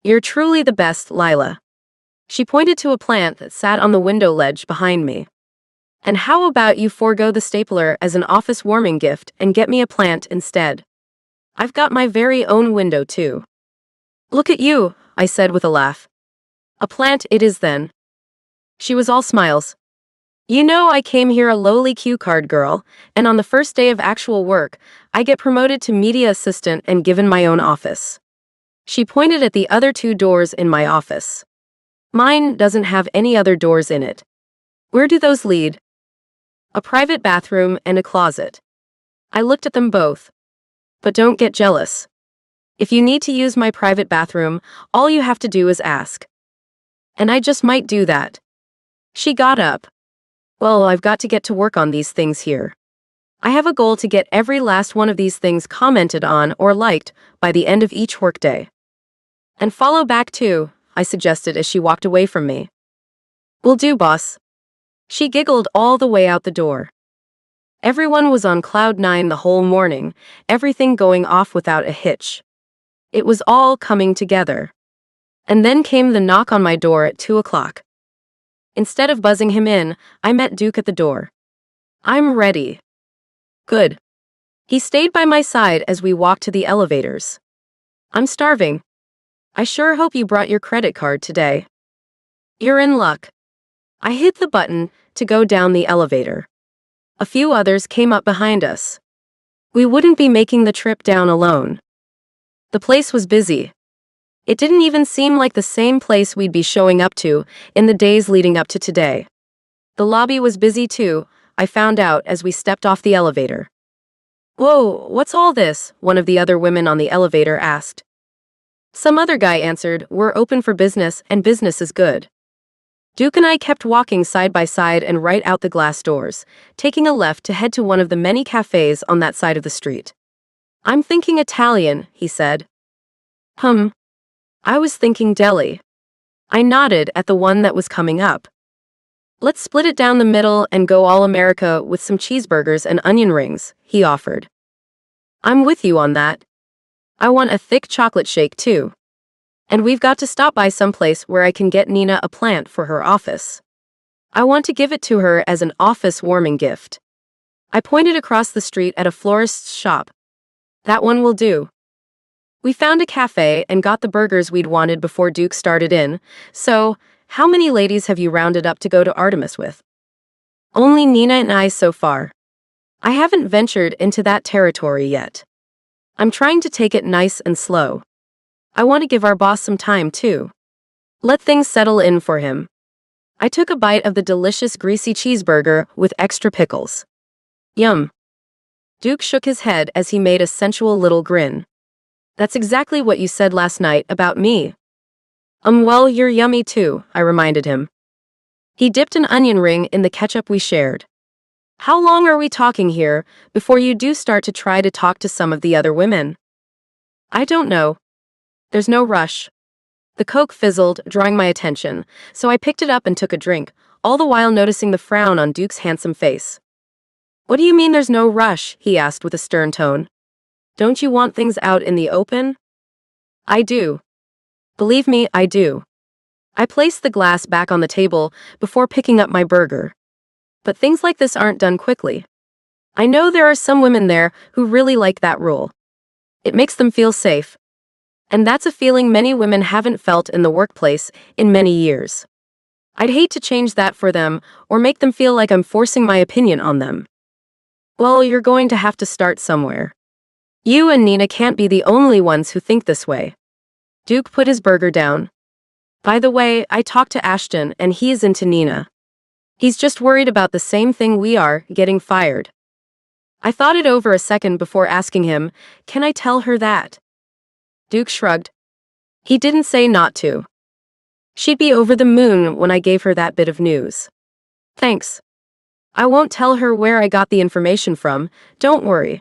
S4: "You're truly the best, Lila." She pointed to a plant that sat on the window ledge behind me. "And how about you forego the stapler as an office warming gift and get me a plant instead? I've got my very own window too." "Look at you," I said with a laugh. "A plant it is then." She was all smiles. "You know, I came here a lowly cue card girl, and on the first day of actual work, I get promoted to media assistant and given my own office." She pointed at the other 2 doors in my office. "Mine doesn't have any other doors in it." "Where do those lead?" "A private bathroom and a closet." I looked at them both. "But don't get jealous. If you need to use my private bathroom, all you have to do is ask." And I just might do that. She got up. "Well, I've got to get to work on these things here. I have a goal to get every last one of these things commented on or liked by the end of each workday." "And follow back too," I suggested as she walked away from me. "Will do, boss." She giggled all the way out the door. Everyone was on cloud nine the whole morning, everything going off without a hitch. It was all coming together. And then came the knock on my door at 2 o'clock. Instead of buzzing him in, I met Duke at the door. "I'm ready." "Good." He stayed by my side as we walked to the elevators. "I'm starving." "I sure hope you brought your credit card today." "You're in luck." I hit the button to go down the elevator. A few others came up behind us. We wouldn't be making the trip down alone. The place was busy. It didn't even seem like the same place we'd be showing up to in the days leading up to today. The lobby was busy too, I found out as we stepped off the elevator. "Whoa, what's all this?" one of the other women on the elevator asked. Some other guy answered, "We're open for business and business is good." Duke and I kept walking side by side and right out the glass doors, taking a left to head to one of the many cafes on that side of the street. "I'm thinking Italian," he said. I was thinking deli." I nodded at the one that was coming up. "Let's split it down the middle and go all America with some cheeseburgers and onion rings," he offered. "I'm with you on that. I want a thick chocolate shake too. And we've got to stop by someplace where I can get Nina a plant for her office. I want to give it to her as an office warming gift." I pointed across the street at a florist's shop. "That one will do." We found a cafe and got the burgers we'd wanted before Duke started in. "So, how many ladies have you rounded up to go to Artemis with?" "Only Nina and I so far. I haven't ventured into that territory yet. I'm trying to take it nice and slow. I want to give our boss some time too. Let things settle in for him." I took a bite of the delicious greasy cheeseburger with extra pickles. "Yum." Duke shook his head as he made a sensual little grin. "That's exactly what you said last night about me." Well, you're yummy too," I reminded him. He dipped an onion ring in the ketchup we shared. "How long are we talking here before you do start to try to talk to some of the other women?" "I don't know. There's no rush." The Coke fizzled, drawing my attention, so I picked it up and took a drink, all the while noticing the frown on Duke's handsome face. "What do you mean there's no rush?" he asked with a stern tone. "Don't you want things out in the open?" "I do. Believe me, I do." I placed the glass back on the table before picking up my burger. But things like this aren't done quickly. I know there are some women there who really like that rule. It makes them feel safe. And that's a feeling many women haven't felt in the workplace in many years. I'd hate to change that for them or make them feel like I'm forcing my opinion on them. Well, you're going to have to start somewhere. You and Nina can't be the only ones who think this way. Duke put his burger down. "By the way, I talked to Ashton and he is into Nina. He's just worried about the same thing we are, getting fired." I thought it over a second before asking him, "Can I tell her that?" Duke shrugged. He didn't say not to. She'd be over the moon when I gave her that bit of news. "Thanks. I won't tell her where I got the information from, don't worry."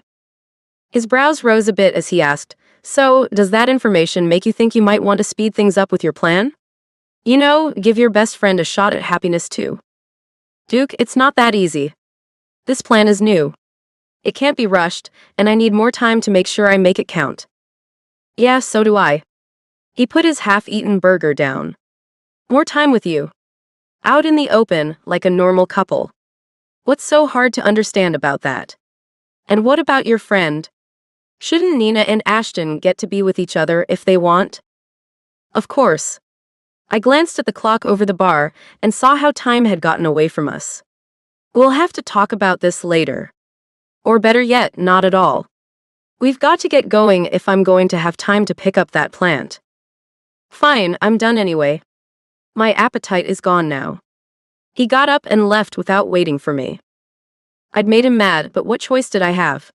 S4: His brows rose a bit as he asked, "So, does that information make you think you might want to speed things up with your plan? You know, give your best friend a shot at happiness too." "Duke, it's not that easy. This plan is new. It can't be rushed, and I need more time to make sure I make it count." "Yeah, so do I." He put his half-eaten burger down. "More time with you. Out in the open, like a normal couple. What's so hard to understand about that? And what about your friend? Shouldn't Nina and Ashton get to be with each other if they want?" "Of course." I glanced at the clock over the bar and saw how time had gotten away from us. "We'll have to talk about this later. Or better yet, not at all. We've got to get going if I'm going to have time to pick up that plant." "Fine, I'm done anyway. My appetite is gone now." He got up and left without waiting for me. I'd made him mad, but what choice did I have?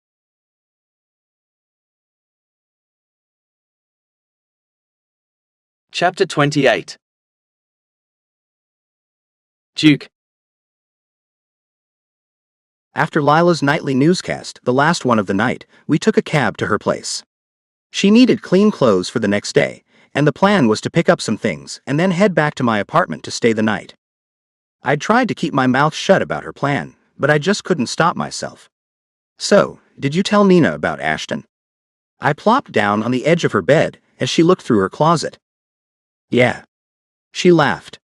S2: Chapter 28. Duke.
S3: After Lila's nightly newscast, the last one of the night, we took a cab to her place. She needed clean clothes for the next day, and the plan was to pick up some things and then head back to my apartment to stay the night. I tried to keep my mouth shut about her plan, but I just couldn't stop myself. So, did you tell Nina about Ashton? I plopped down on the edge of her bed as she looked through her closet. Yeah. She laughed.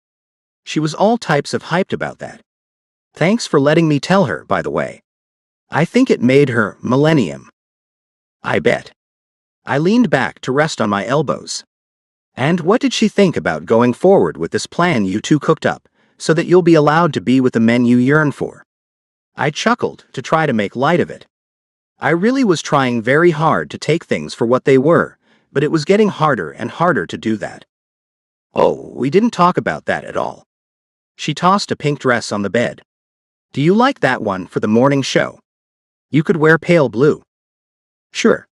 S3: She was all types of hyped about that. Thanks for letting me tell her, by the way. I think it made her millennium. I bet. I leaned back to rest on my elbows. And what did she think about going forward with this plan you two cooked up, so that you'll be allowed to be with the men you yearn for? I chuckled to try to make light of it. I really was trying very hard to take things for what they were, but it was getting harder and harder to do that. Oh, we didn't talk about that at all. She tossed a pink dress on the bed. Do you like that one for the morning show? You could wear pale blue. Sure.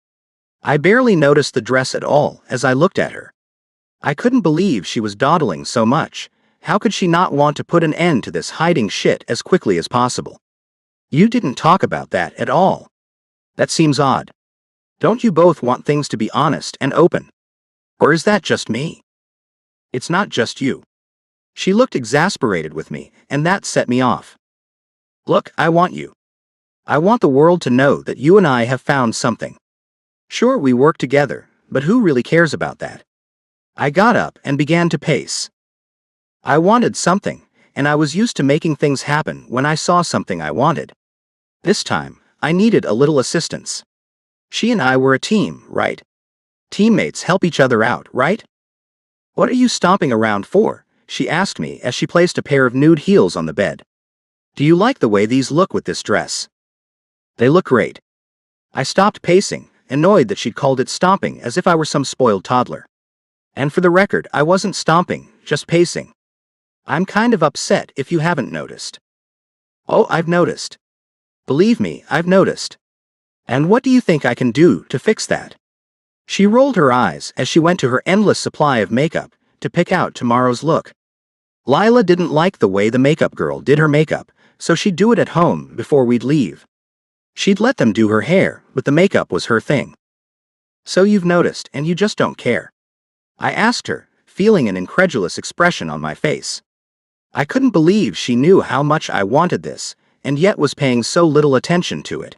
S3: I barely noticed the dress at all as I looked at her. I couldn't believe she was dawdling so much. How could she not want to put an end to this hiding shit as quickly as possible? You didn't talk about that at all. That seems odd. Don't you both want things to be honest and open? Or is that just me? It's not just you. She looked exasperated with me, and that set me off. Look, I want you. I want the world to know that you and I have found something. Sure, we work together, but who really cares about that? I got up and began to pace. I wanted something, and I was used to making things happen when I saw something I wanted. This time, I needed a little assistance. She and I were a team, right? Teammates help each other out, right? What are you stomping around for? She asked me as she placed a pair of nude heels on the bed. Do you like the way these look with this dress? They look great. I stopped pacing, annoyed that she'd called it stomping as if I were some spoiled toddler. And for the record, I wasn't stomping, just pacing. I'm kind of upset if you haven't noticed. Oh, I've noticed. Believe me, I've noticed. And what do you think I can do to fix that? She rolled her eyes as she went to her endless supply of makeup to pick out tomorrow's look. Lila didn't like the way the makeup girl did her makeup, so she'd do it at home before we'd leave. She'd let them do her hair, but the makeup was her thing. So you've noticed and you just don't care? I asked her, feeling an incredulous expression on my face. I couldn't believe she knew how much I wanted this, and yet was paying so little attention to it.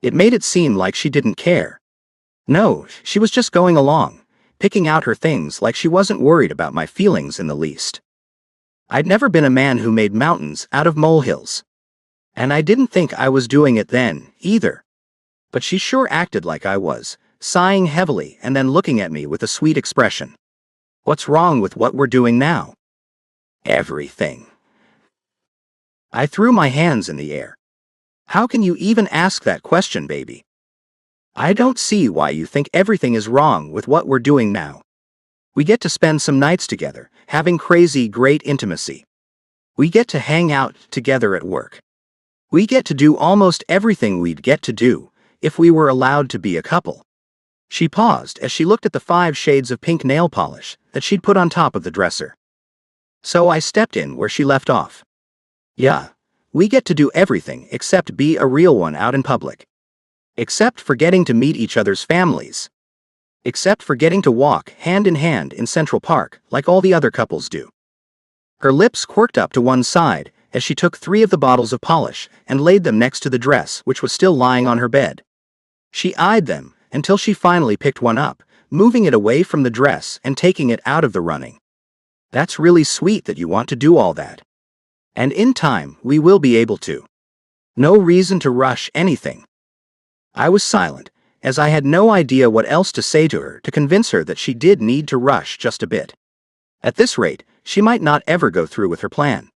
S3: It made it seem like she didn't care. No, she was just going along, picking out her things like she wasn't worried about my feelings in the least. I'd never been a man who made mountains out of molehills. And I didn't think I was doing it then, either. But she sure acted like I was, sighing heavily and then looking at me with a sweet expression. What's wrong with what we're doing now? Everything. I threw my hands in the air. How can you even ask that question, baby? I don't see why you think everything is wrong with what we're doing now. We get to spend some nights together, having crazy great intimacy. We get to hang out together at work. We get to do almost everything we'd get to do if we were allowed to be a couple. She paused as she looked at the 5 shades of pink nail polish that she'd put on top of the dresser. So I stepped in where she left off. Yeah, we get to do everything except be a real one out in public. Except for getting to meet each other's families. Except for getting to walk hand in hand in Central Park like all the other couples do. Her lips quirked up to one side as she took 3 of the bottles of polish and laid them next to the dress which was still lying on her bed. She eyed them until she finally picked one up, moving it away from the dress and taking it out of the running. That's really sweet that you want to do all that. And in time, we will be able to. No reason to rush anything. I was silent, as I had no idea what else to say to her to convince her that she did need to rush just a bit. At this rate, she might not ever go through with her plan.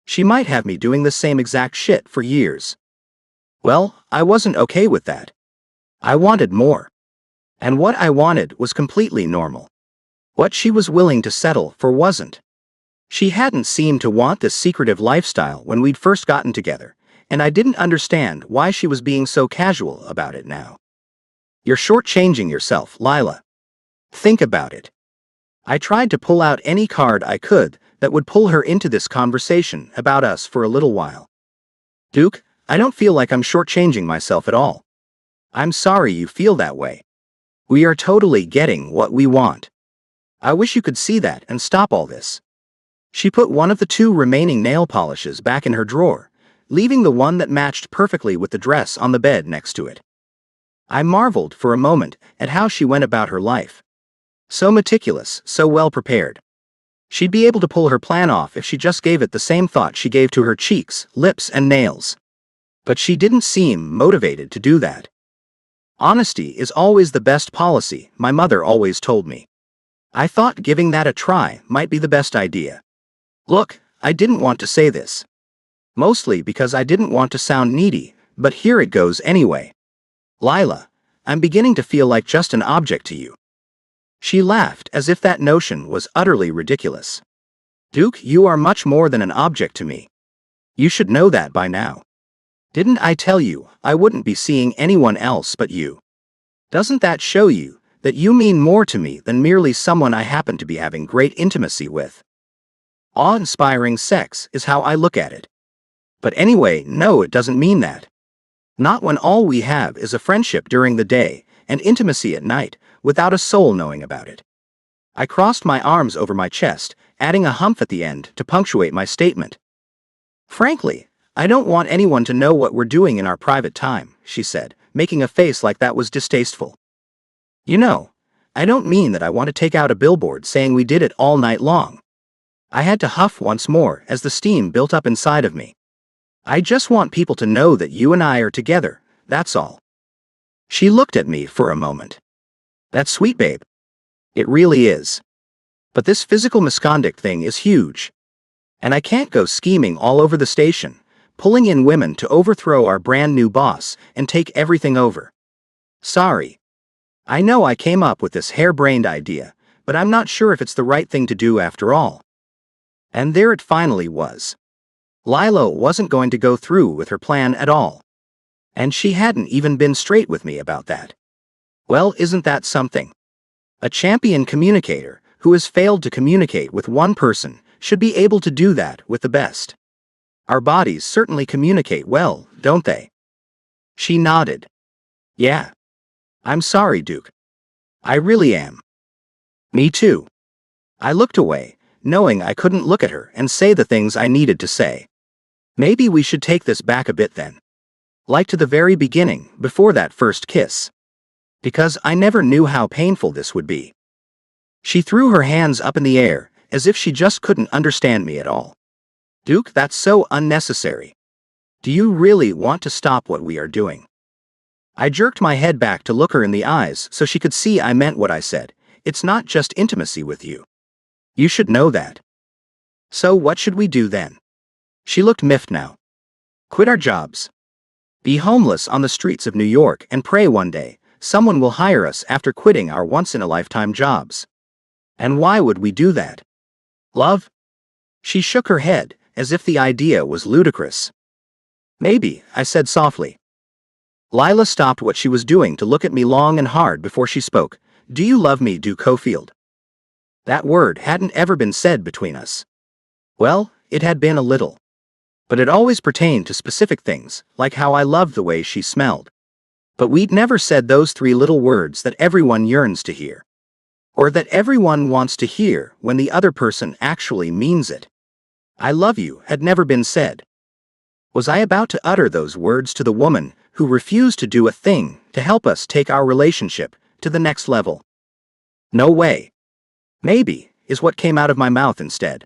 S3: She might have me doing the same exact shit for years. Well, I wasn't okay with that. I wanted more. And what I wanted was completely normal. What she was willing to settle for wasn't. She hadn't seemed to want this secretive lifestyle when we'd first gotten together, and I didn't understand why she was being so casual about it now. You're shortchanging yourself, Lila. Think about it. I tried to pull out any card I could that would pull her into this conversation about us for a little while. Duke, I don't feel like I'm shortchanging myself at all. I'm sorry you feel that way. We are totally getting what we want. I wish you could see that and stop all this. She put one of the two remaining nail polishes back in her drawer, leaving the one that matched perfectly with the dress on the bed next to it. I marveled for a moment at how she went about her life. So meticulous, so well prepared. She'd be able to pull her plan off if she just gave it the same thought she gave to her cheeks, lips, and nails. But she didn't seem motivated to do that. Honesty is always the best policy, my mother always told me. I thought giving that a try might be the best idea. Look, I didn't want to say this. Mostly because I didn't want to sound needy, but here it goes anyway. Lila, I'm beginning to feel like just an object to you. She laughed as if that notion was utterly ridiculous. Duke, you are much more than an object to me. You should know that by now. Didn't I tell you I wouldn't be seeing anyone else but you? Doesn't that show you that you mean more to me than merely someone I happen to be having great intimacy with? Awe-inspiring sex is how I look at it. But anyway, no, it doesn't mean that. Not when all we have is a friendship during the day and intimacy at night, without a soul knowing about it. I crossed my arms over my chest, adding a humph at the end to punctuate my statement. Frankly, I don't want anyone to know what we're doing in our private time, she said, making a face like that was distasteful. You know, I don't mean that I want to take out a billboard saying we did it all night long. I had to huff once more as the steam built up inside of me. I just want people to know that you and I are together, that's all. She looked at me for a moment. That's sweet, babe. It really is. But this physical misconduct thing is huge. And I can't go scheming all over the station, pulling in women to overthrow our brand new boss and take everything over. Sorry. I know I came up with this harebrained idea, but I'm not sure if it's the right thing to do after all. And there it finally was. Lila wasn't going to go through with her plan at all. And she hadn't even been straight with me about that. Well, isn't that something? A champion communicator who has failed to communicate with one person should be able to do that with the best. Our bodies certainly communicate well, don't they? She nodded. Yeah. I'm sorry, Duke. I really am. Me too. I looked away, knowing I couldn't look at her and say the things I needed to say. Maybe we should take this back a bit then. Like to the very beginning, before that first kiss. Because I never knew how painful this would be. She threw her hands up in the air, as if she just couldn't understand me at all. Duke, that's so unnecessary. Do you really want to stop what we are doing? I jerked my head back to look her in the eyes so she could see I meant what I said. It's not just intimacy with you. You should know that. So what should we do then? She looked miffed now. Quit our jobs. Be homeless on the streets of New York and pray one day someone will hire us after quitting our once-in-a-lifetime jobs. And why would we do that? Love? She shook her head, as if the idea was ludicrous. Maybe, I said softly. Lila stopped what she was doing to look at me long and hard before she spoke. Do you love me, Duke Cofield? That word hadn't ever been said between us. Well, it had been a little. But it always pertained to specific things, like how I loved the way she smelled. But we'd never said those three little words that everyone yearns to hear. Or that everyone wants to hear when the other person actually means it. I love you had never been said. Was I about to utter those words to the woman who refused to do a thing to help us take our relationship to the next level? No way. Maybe, is what came out of my mouth instead.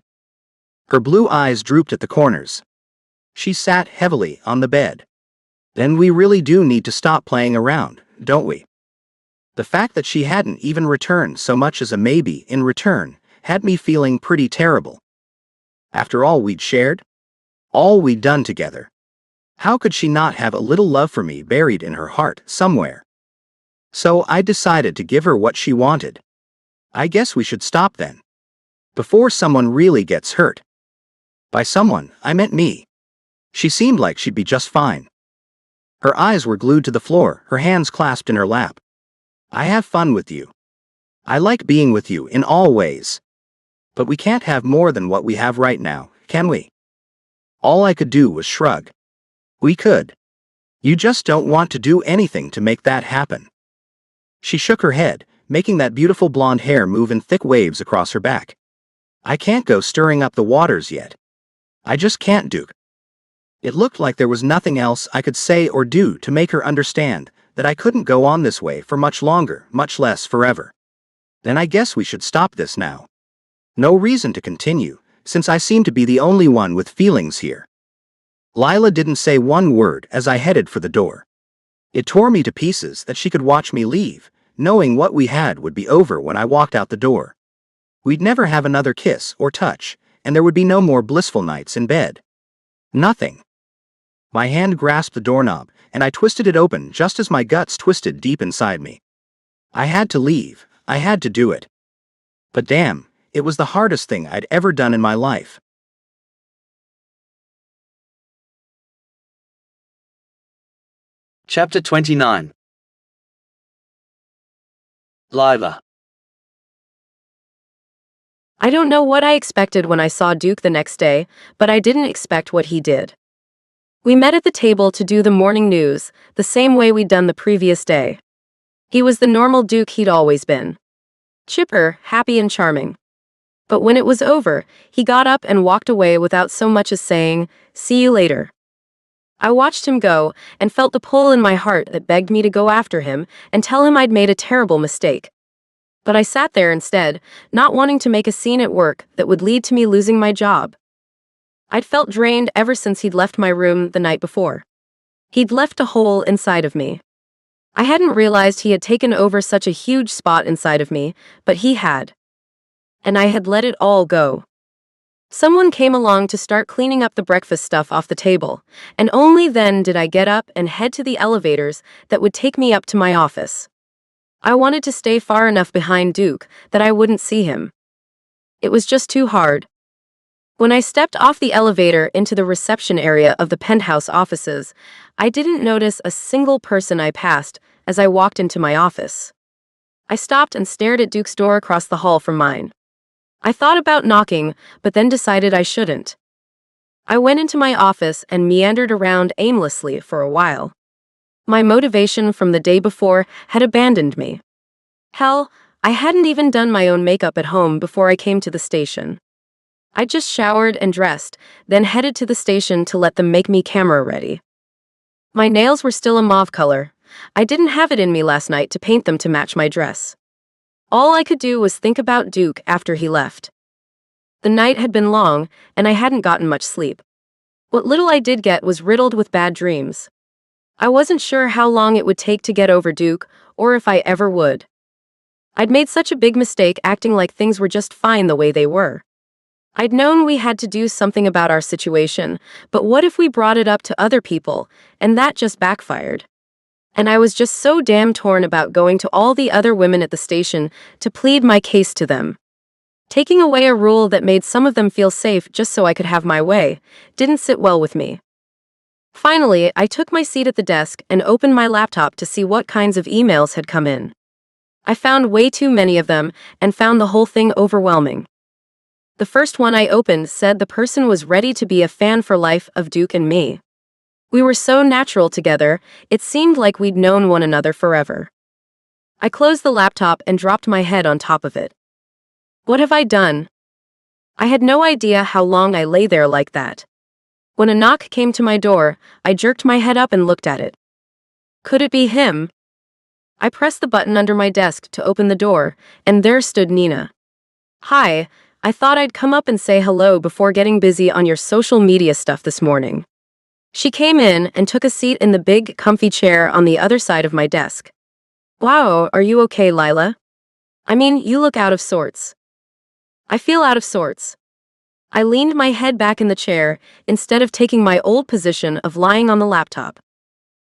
S3: Her blue eyes drooped at the corners. She sat heavily on the bed. Then we really do need to stop playing around, don't we? The fact that she hadn't even returned so much as a maybe in return had me feeling pretty terrible. After all we'd shared? All we'd done together. How could she not have a little love for me buried in her heart somewhere? So I decided to give her what she wanted. I guess we should stop then. Before someone really gets hurt. By someone, I meant me. She seemed like she'd be just fine. Her eyes were glued to the floor, her hands clasped in her lap. I have fun with you. I like being with you in all ways. But we can't have more than what we have right now, can we? All I could do was shrug. We could. You just don't want to do anything to make that happen. She shook her head, making that beautiful blonde hair move in thick waves across her back. I can't go stirring up the waters yet. I just can't, Duke. It looked like there was nothing else I could say or do to make her understand that I couldn't go on this way for much longer, much less forever. Then I guess we should stop this now. No reason to continue, since I seem to be the only one with feelings here. Lila didn't say one word as I headed for the door. It tore me to pieces that she could watch me leave, knowing what we had would be over when I walked out the door. We'd never have another kiss or touch, and there would be no more blissful nights in bed. Nothing. My hand grasped the doorknob, and I twisted it open just as my guts twisted deep inside me. I had to leave. I had to do it. But damn, it was the hardest thing I'd ever done in my life.
S2: Chapter 29. Lila.
S4: I don't know what I expected when I saw Duke the next day, but I didn't expect what he did. We met at the table to do the morning news, the same way we'd done the previous day. He was the normal Duke he'd always been. Chipper, happy and charming. But when it was over, he got up and walked away without so much as saying, "See you later." I watched him go and felt the pull in my heart that begged me to go after him and tell him I'd made a terrible mistake. But I sat there instead, not wanting to make a scene at work that would lead to me losing my job. I'd felt drained ever since he'd left my room the night before. He'd left a hole inside of me. I hadn't realized he had taken over such a huge spot inside of me, but he had. And I had let it all go. Someone came along to start cleaning up the breakfast stuff off the table, and only then did I get up and head to the elevators that would take me up to my office. I wanted to stay far enough behind Duke that I wouldn't see him. It was just too hard. When I stepped off the elevator into the reception area of the penthouse offices, I didn't notice a single person I passed as I walked into my office. I stopped and stared at Duke's door across the hall from mine. I thought about knocking, but then decided I shouldn't. I went into my office and meandered around aimlessly for a while. My motivation from the day before had abandoned me. Hell, I hadn't even done my own makeup at home before I came to the station. I just showered and dressed, then headed to the station to let them make me camera ready. My nails were still a mauve color. I didn't have it in me last night to paint them to match my dress. All I could do was think about Duke after he left. The night had been long, and I hadn't gotten much sleep. What little I did get was riddled with bad dreams. I wasn't sure how long it would take to get over Duke, or if I ever would. I'd made such a big mistake acting like things were just fine the way they were. I'd known we had to do something about our situation, but what if we brought it up to other people, and that just backfired? And I was just so damn torn about going to all the other women at the station to plead my case to them. Taking away a rule that made some of them feel safe just so I could have my way didn't sit well with me. Finally, I took my seat at the desk and opened my laptop to see what kinds of emails had come in. I found way too many of them and found the whole thing overwhelming. The first one I opened said the person was ready to be a fan for life of Duke and me. We were so natural together, it seemed like we'd known one another forever. I closed the laptop and dropped my head on top of it. What have I done? I had no idea how long I lay there like that. When a knock came to my door, I jerked my head up and looked at it. Could it be him? I pressed the button under my desk to open the door, and there stood Nina. "Hi, I thought I'd come up and say hello before getting busy on your social media stuff this morning." She came in and took a seat in the big, comfy chair on the other side of my desk. "Wow, are you okay, Lila? I mean, you look out of sorts." "I feel out of sorts." I leaned my head back in the chair instead of taking my old position of lying on the laptop.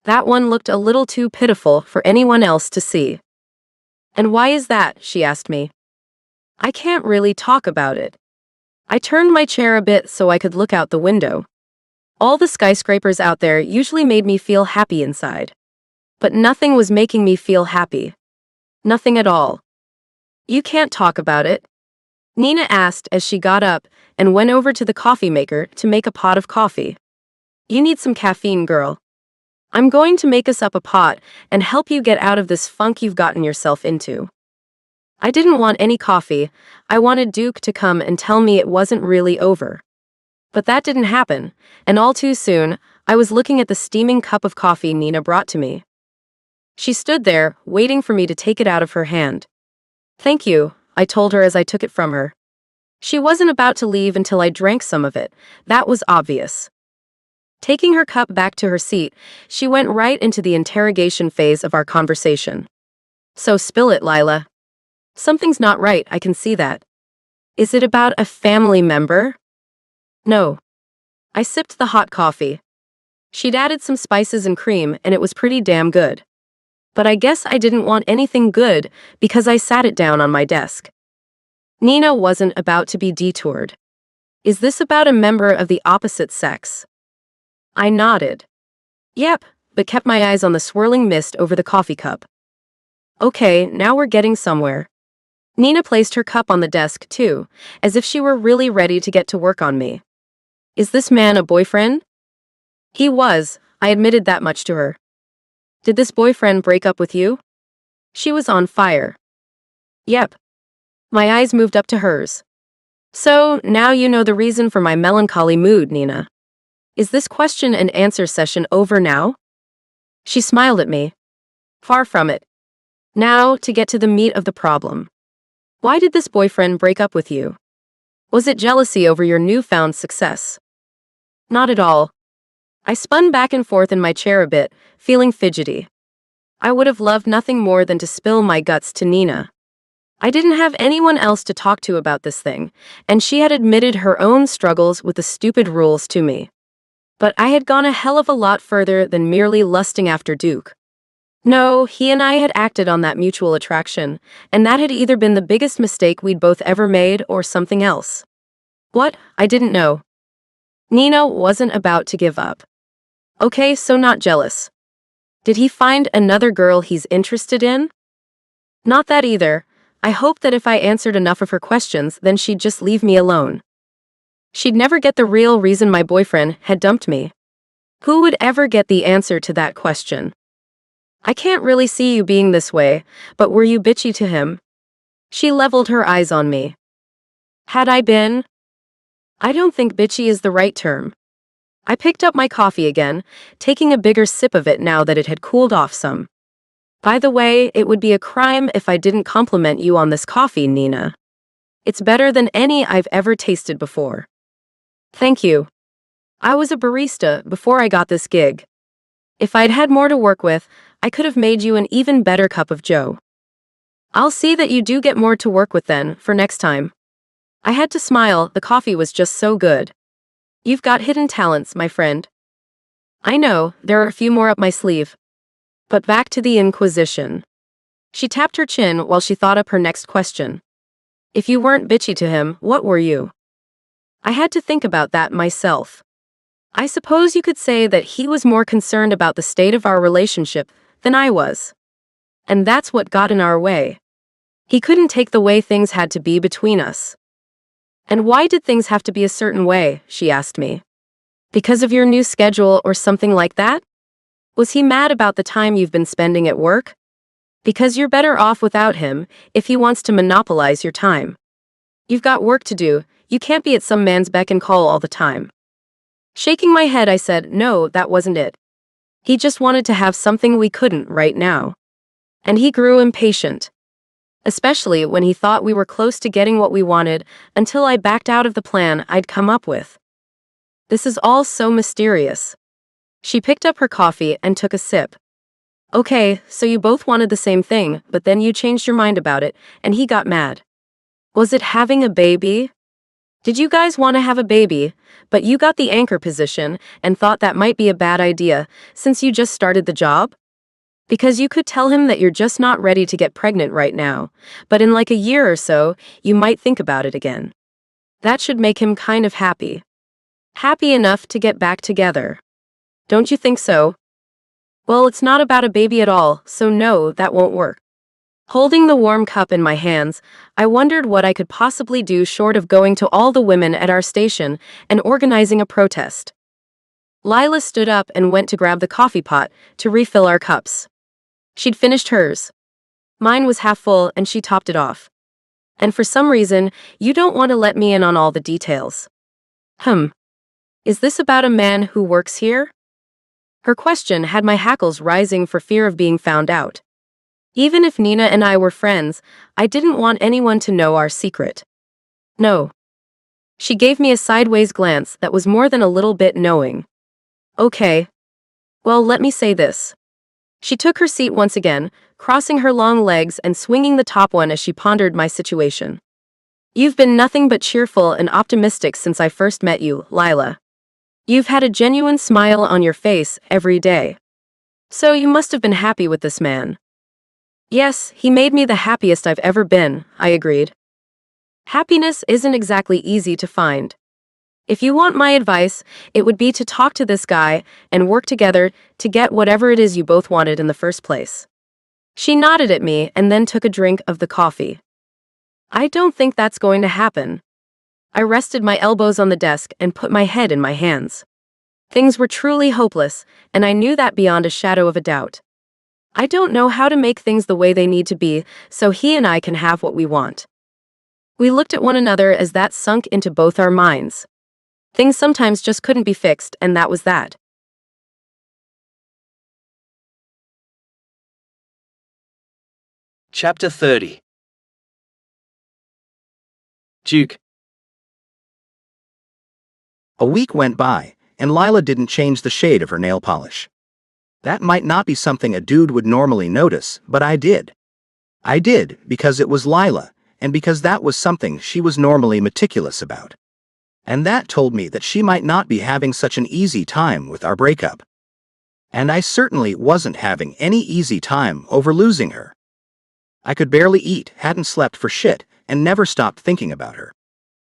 S4: That one looked a little too pitiful for anyone else to see. "And why is that?" she asked me. "I can't really talk about it." I turned my chair a bit so I could look out the window. All the skyscrapers out there usually made me feel happy inside. But nothing was making me feel happy. Nothing at all. "You can't talk about it?" Nina asked as she got up and went over to the coffee maker to make a pot of coffee. "You need some caffeine, girl. I'm going to make us up a pot and help you get out of this funk you've gotten yourself into." I didn't want any coffee. I wanted Duke to come and tell me it wasn't really over. But that didn't happen, and all too soon, I was looking at the steaming cup of coffee Nina brought to me. She stood there, waiting for me to take it out of her hand. "Thank you," I told her as I took it from her. She wasn't about to leave until I drank some of it. That was obvious. Taking her cup back to her seat, she went right into the interrogation phase of our conversation. "So spill it, Lila. Something's not right, I can see that. Is it about a family member?" "No." I sipped the hot coffee. She'd added some spices and cream, and it was pretty damn good. But I guess I didn't want anything good because I sat it down on my desk. Nina wasn't about to be detoured. "Is this about a member of the opposite sex?" I nodded. "Yep," but kept my eyes on the swirling mist over the coffee cup. "Okay, now we're getting somewhere." Nina placed her cup on the desk, too, as if she were really ready to get to work on me. "Is this man a boyfriend?" "He was," I admitted that much to her. "Did this boyfriend break up with you?" She was on fire. "Yep." My eyes moved up to hers. "So, now you know the reason for my melancholy mood, Nina. Is this question and answer session over now?" She smiled at me. "Far from it. Now, to get to the meat of the problem. Why did this boyfriend break up with you? Was it jealousy over your newfound success?" "Not at all." I spun back and forth in my chair a bit, feeling fidgety. I would have loved nothing more than to spill my guts to Nina. I didn't have anyone else to talk to about this thing, and she had admitted her own struggles with the stupid rules to me. But I had gone a hell of a lot further than merely lusting after Duke. No, he and I had acted on that mutual attraction, and that had either been the biggest mistake we'd both ever made or something else. What? I didn't know. Nina wasn't about to give up. Okay, so not jealous. Did he find another girl he's interested in? Not that either. I hoped that if I answered enough of her questions, then she'd just leave me alone. She'd never get the real reason my boyfriend had dumped me. Who would ever get the answer to that question? "I can't really see you being this way, but were you bitchy to him?" She leveled her eyes on me. Had I been? I don't think bitchy is the right term. I picked up my coffee again, taking a bigger sip of it now that it had cooled off some. "By the way, it would be a crime if I didn't compliment you on this coffee, Nina. It's better than any I've ever tasted before." "Thank you. I was a barista before I got this gig. If I'd had more to work with, I could have made you an even better cup of joe." "I'll see that you do get more to work with then, for next time." I had to smile, the coffee was just so good. "You've got hidden talents, my friend." "I know, there are a few more up my sleeve." But back to the Inquisition. She tapped her chin while she thought up her next question. "If you weren't bitchy to him, what were you?" I had to think about that myself. I suppose you could say that he was more concerned about the state of our relationship than I was. And that's what got in our way. He couldn't take the way things had to be between us. "And why did things have to be a certain way?" she asked me. "Because of your new schedule or something like that? Was he mad about the time you've been spending at work? Because you're better off without him if he wants to monopolize your time. You've got work to do, you can't be at some man's beck and call all the time." Shaking my head, I said, "No, that wasn't it. He just wanted to have something we couldn't right now. And he grew impatient. Especially when he thought we were close to getting what we wanted until I backed out of the plan I'd come up with. This is all so mysterious." She picked up her coffee and took a sip. "Okay, so you both wanted the same thing, but then you changed your mind about it, and he got mad. Was it having a baby? Did you guys want to have a baby, but you got the anchor position and thought that might be a bad idea since you just started the job? Because you could tell him that you're just not ready to get pregnant right now, but in like a year or so, you might think about it again. That should make him kind of happy. Happy enough to get back together. Don't you think so?" "Well, it's not about a baby at all, so no, that won't work." Holding the warm cup in my hands, I wondered what I could possibly do short of going to all the women at our station and organizing a protest. Lila stood up and went to grab the coffee pot to refill our cups. She'd finished hers. Mine was half full and she topped it off. And for some reason, you don't want to let me in on all the details. Is this about a man who works here? Her question had my hackles rising for fear of being found out. Even if Nina and I were friends, I didn't want anyone to know our secret. No. She gave me a sideways glance that was more than a little bit knowing. Okay. Well, let me say this. She took her seat once again, crossing her long legs and swinging the top one as she pondered my situation. You've been nothing but cheerful and optimistic since I first met you, Lila. You've had a genuine smile on your face every day. So you must have been happy with this man. Yes, he made me the happiest I've ever been, I agreed. Happiness isn't exactly easy to find. If you want my advice, it would be to talk to this guy and work together to get whatever it is you both wanted in the first place. She nodded at me and then took a drink of the coffee. I don't think that's going to happen. I rested my elbows on the desk and put my head in my hands. Things were truly hopeless, and I knew that beyond a shadow of a doubt. I don't know how to make things the way they need to be, so he and I can have what we want. We looked at one another as that sunk into both our minds. Things sometimes just couldn't be fixed, and that was that.
S2: Chapter 30. Duke.
S3: A week went by, and Lila didn't change the shade of her nail polish. That might not be something a dude would normally notice, but I did. I did because it was Lila, and because that was something she was normally meticulous about. And that told me that she might not be having such an easy time with our breakup. And I certainly wasn't having any easy time over losing her. I could barely eat, hadn't slept for shit, and never stopped thinking about her.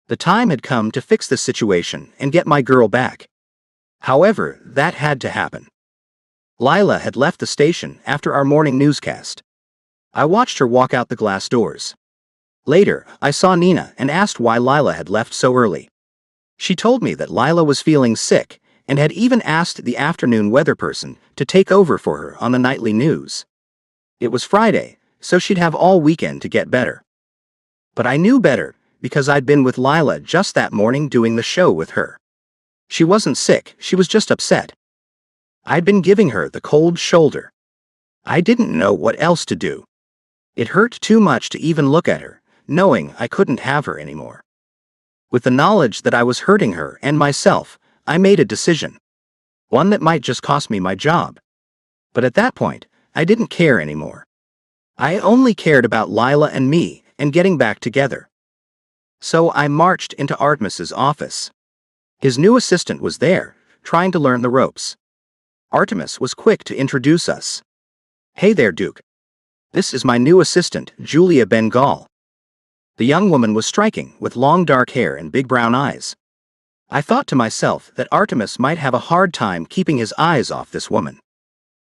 S3: The time had come to fix the situation and get my girl back. However, that had to happen. Lila had left the station after our morning newscast. I watched her walk out the glass doors. Later, I saw Nina and asked why Lila had left so early. She told me that Lila was feeling sick and had even asked the afternoon weather person to take over for her on the nightly news. It was Friday, so she'd have all weekend to get better. But I knew better because I'd been with Lila just that morning doing the show with her. She wasn't sick, she was just upset. I'd been giving her the cold shoulder. I didn't know what else to do. It hurt too much to even look at her, knowing I couldn't have her anymore. With the knowledge that I was hurting her and myself, I made a decision. One that might just cost me my job. But at that point, I didn't care anymore. I only cared about Lila and me and getting back together. So I marched into Artemis's office. His new assistant was there, trying to learn the ropes. Artemis was quick to introduce us. Hey there, Duke. This is my new assistant, Julia Bengal. The young woman was striking, with long dark hair and big brown eyes. I thought to myself that Artemis might have a hard time keeping his eyes off this woman.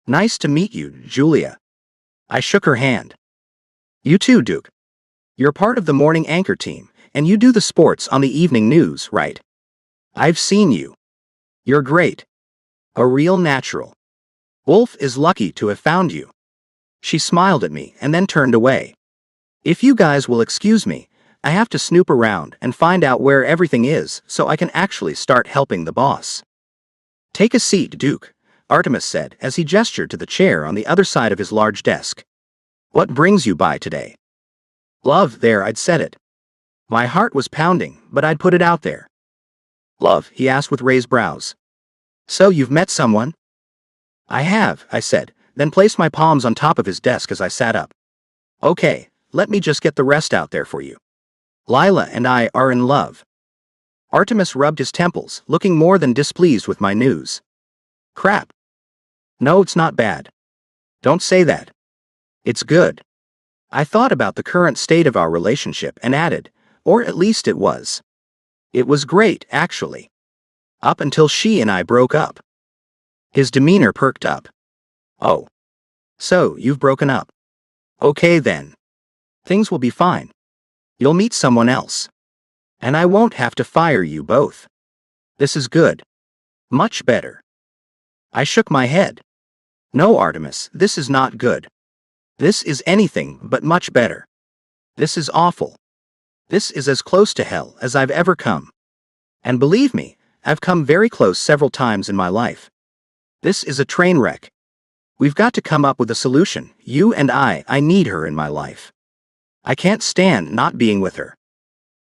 S3: Nice to meet you, Julia. I shook her hand. You too, Duke. You're part of the morning anchor team, and you do the sports on the evening news, right? I've seen you. You're great. A real natural. Wolf is lucky to have found you. She smiled at me and then turned away. If you guys will excuse me, I have to snoop around and find out where everything is so I can actually start helping the boss. Take a seat, Duke, Artemis said as he gestured to the chair on the other side of his large desk. What brings you by today? Love, there I'd said it. My heart was pounding, but I'd put it out there. Love, he asked with raised brows. So you've met someone? I have, I said, then placed my palms on top of his desk as I sat up. Okay, let me just get the rest out there for you. Lila and I are in love. Artemis rubbed his temples, looking more than displeased with my news. Crap. No, it's not bad. Don't say that. It's good. I thought about the current state of our relationship and added, or at least it was. It was great, actually. Up until she and I broke up. His demeanor perked up. Oh. So, you've broken up. Okay then. Things will be fine. You'll meet someone else. And I won't have to fire you both. This is good. Much better. I shook my head. No, Artemis, this is not good. This is anything but much better. This is awful. This is as close to hell as I've ever come. And believe me, I've come very close several times in my life. This is a train wreck. We've got to come up with a solution, you and I need her in my life. I can't stand not being with her.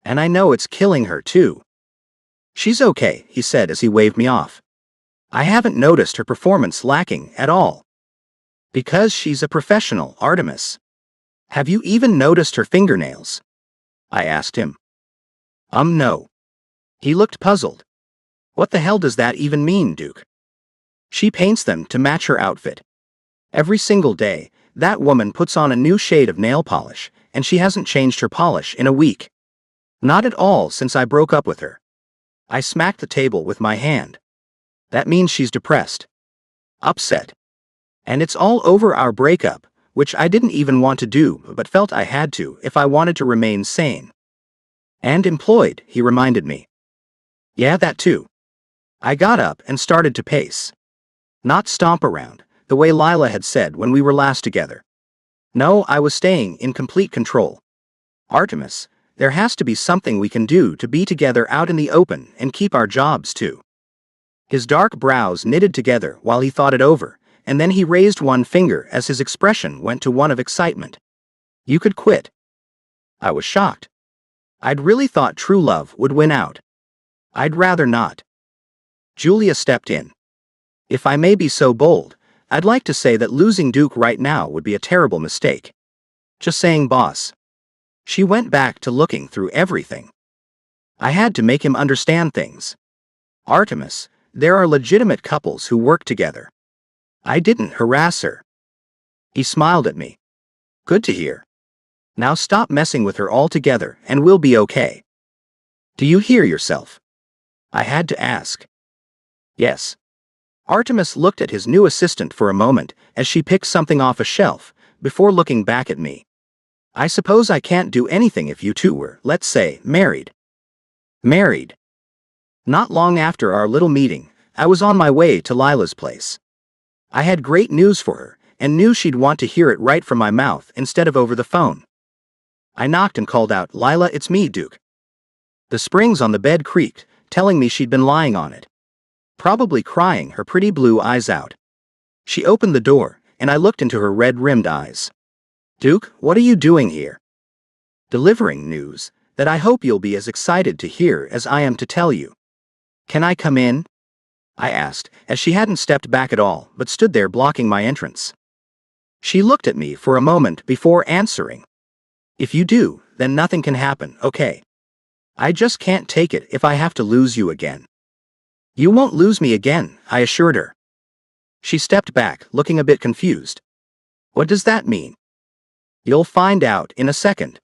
S3: And I know it's killing her too. She's okay, he said as he waved me off. I haven't noticed her performance lacking at all. Because she's a professional, Artemis. Have you even noticed her fingernails? I asked him. No. He looked puzzled. What the hell does that even mean, Duke? She paints them to match her outfit. Every single day, that woman puts on a new shade of nail polish, and she hasn't changed her polish in a week. Not at all since I broke up with her. I smacked the table with my hand. That means she's depressed. Upset. And it's all over our breakup, which I didn't even want to do but felt I had to if I wanted to remain sane. And employed, he reminded me. Yeah, that too. I got up and started to pace. Not stomp around, the way Lila had said when we were last together. No, I was staying in complete control. Artemis, there has to be something we can do to be together out in the open and keep our jobs too. His dark brows knitted together while he thought it over, and then he raised one finger as his expression went to one of excitement. You could quit. I was shocked. I'd really thought true love would win out. I'd rather not. Julia stepped in. If I may be so bold, I'd like to say that losing Duke right now would be a terrible mistake. Just saying, boss. She went back to looking through everything. I had to make him understand things. Artemis, there are legitimate couples who work together. I didn't harass her. He smiled at me. Good to hear. Now stop messing with her altogether and we'll be okay. Do you hear yourself? I had to ask. Yes. Artemis looked at his new assistant for a moment as she picked something off a shelf, before looking back at me. I suppose I can't do anything if you two were, let's say, married. Married. Not long after our little meeting, I was on my way to Lila's place. I had great news for her, and knew she'd want to hear it right from my mouth instead of over the phone. I knocked and called out, Lila, it's me, Duke. The springs on the bed creaked, telling me she'd been lying on it. Probably crying her pretty blue eyes out. She opened the door, and I looked into her red-rimmed eyes. Duke, what are you doing here? Delivering news that I hope you'll be as excited to hear as I am to tell you. Can I come in? I asked, as she hadn't stepped back at all, but stood there blocking my entrance. She looked at me for a moment before answering. If you do, then nothing can happen, okay? I just can't take it if I have to lose you again. You won't lose me again, I assured her. She stepped back, looking a bit confused. What does that mean? You'll find out in a second.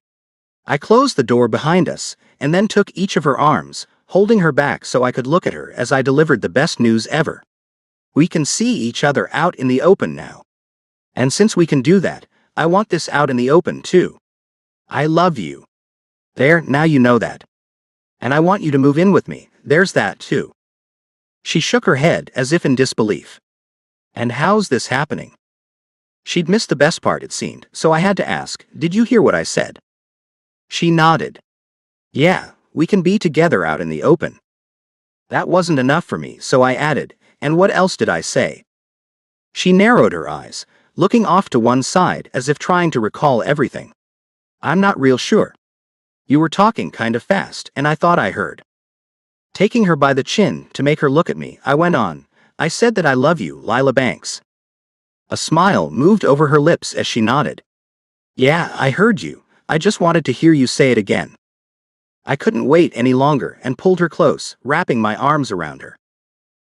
S3: I closed the door behind us, and then took each of her arms, holding her back so I could look at her as I delivered the best news ever. We can see each other out in the open now. And since we can do that, I want this out in the open too. I love you. There, now you know that. And I want you to move in with me, there's that too. She shook her head as if in disbelief. And how's this happening? She'd missed the best part, it seemed, so I had to ask, did you hear what I said? She nodded. Yeah, we can be together out in the open. That wasn't enough for me, so I added, and what else did I say? She narrowed her eyes, looking off to one side as if trying to recall everything. I'm not real sure. You were talking kind of fast, and I thought I heard. Taking her by the chin to make her look at me, I went on, I said that I love you, Lila Banks. A smile moved over her lips as she nodded. Yeah, I heard you, I just wanted to hear you say it again. I couldn't wait any longer and pulled her close, wrapping my arms around her.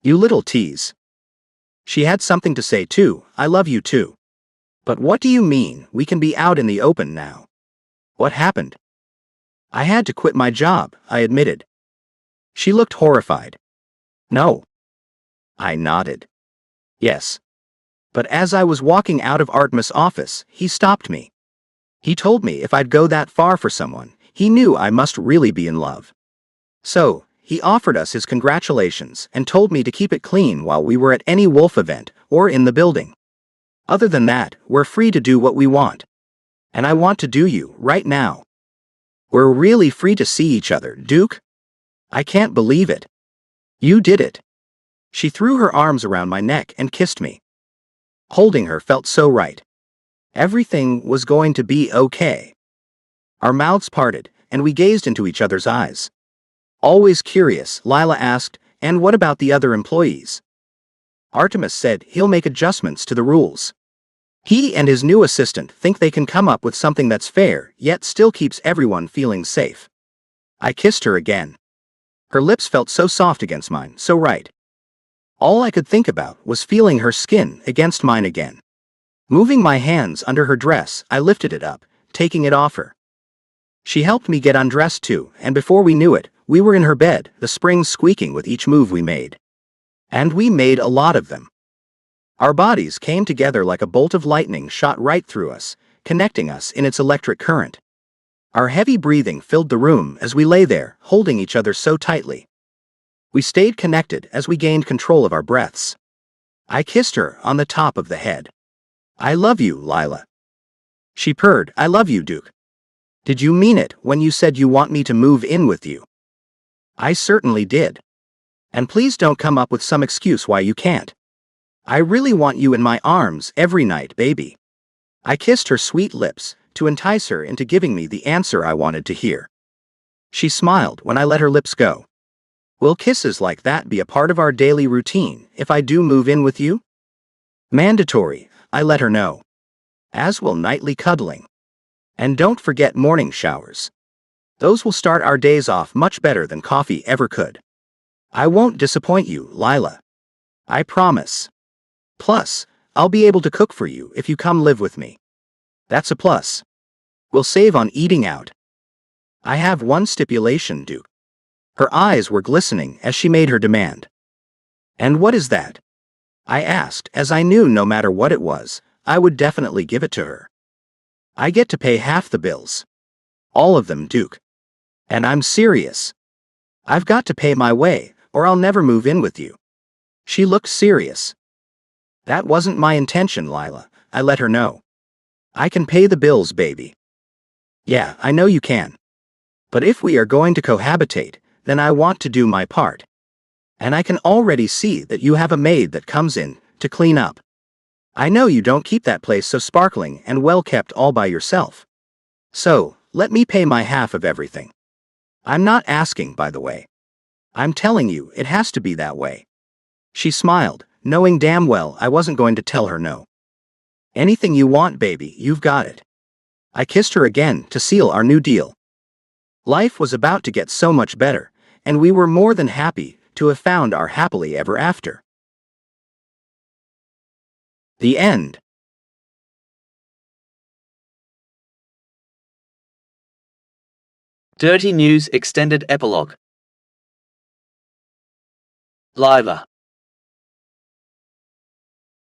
S3: You little tease. She had something to say too, I love you too. But what do you mean, we can be out in the open now? What happened? I had to quit my job, I admitted. She looked horrified. No. I nodded. Yes. But as I was walking out of Artemis' office, he stopped me. He told me if I'd go that far for someone, he knew I must really be in love. So, he offered us his congratulations and told me to keep it clean while we were at any Wolf event or in the building. Other than that, we're free to do what we want. And I want to do you right now. We're really free to see each other, Duke. I can't believe it. You did it. She threw her arms around my neck and kissed me. Holding her felt so right. Everything was going to be okay. Our mouths parted, and we gazed into each other's eyes. Always curious, Lila asked, "And what about the other employees?" Artemis said he'll make adjustments to the rules. He and his new assistant think they can come up with something that's fair, yet still keeps everyone feeling safe. I kissed her again. Her lips felt so soft against mine, so right. All I could think about was feeling her skin against mine again. Moving my hands under her dress, I lifted it up, taking it off her. She helped me get undressed too, and before we knew it, we were in her bed, the springs squeaking with each move we made. And we made a lot of them. Our bodies came together like a bolt of lightning shot right through us, connecting us in its electric current. Our heavy breathing filled the room as we lay there, holding each other so tightly. We stayed connected as we gained control of our breaths. I kissed her on the top of the head. "I love you, Lila." She purred, "I love you, Duke. Did you mean it when you said you want me to move in with you?" I certainly did. And please don't come up with some excuse why you can't. I really want you in my arms every night, baby. I kissed her sweet lips to entice her into giving me the answer I wanted to hear. She smiled when I let her lips go. "Will kisses like that be a part of our daily routine if I do move in with you?" "Mandatory," I let her know. "As will nightly cuddling. And don't forget morning showers. Those will start our days off much better than coffee ever could. I won't disappoint you, Lila. I promise. Plus, I'll be able to cook for you if you come live with me. That's a plus. We'll save on eating out. I have one stipulation, Duke." Her eyes were glistening as she made her demand. "And what is that?" I asked, as I knew no matter what it was, I would definitely give it to her. "I get to pay half the bills. All of them, Duke. And I'm serious. I've got to pay my way, or I'll never move in with you." She looked serious. "That wasn't my intention, Lila," I let her know. "I can pay the bills, baby." "Yeah, I know you can. But if we are going to cohabitate, then I want to do my part. And I can already see that you have a maid that comes in to clean up. I know you don't keep that place so sparkling and well kept all by yourself. So, let me pay my half of everything. I'm not asking, by the way. I'm telling you, it has to be that way." She smiled, knowing damn well I wasn't going to tell her no. "Anything you want, baby, you've got it." I kissed her again to seal our new deal. Life was about to get so much better, and we were more than happy to have found our happily ever after. The end.
S2: Dirty News Extended Epilogue. Lila.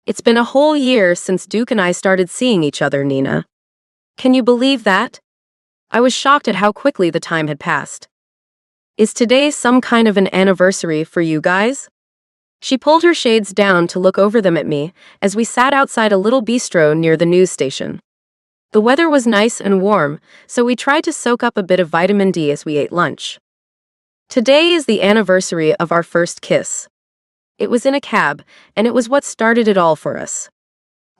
S4: It's been a whole year since Duke and I started seeing each other, Nina. Can you believe that? I was shocked at how quickly the time had passed. Is today some kind of an anniversary for you guys? She pulled her shades down to look over them at me as we sat outside a little bistro near the news station. The weather was nice and warm, so we tried to soak up a bit of vitamin D as we ate lunch. Today is the anniversary of our first kiss. It was in a cab, and it was what started it all for us.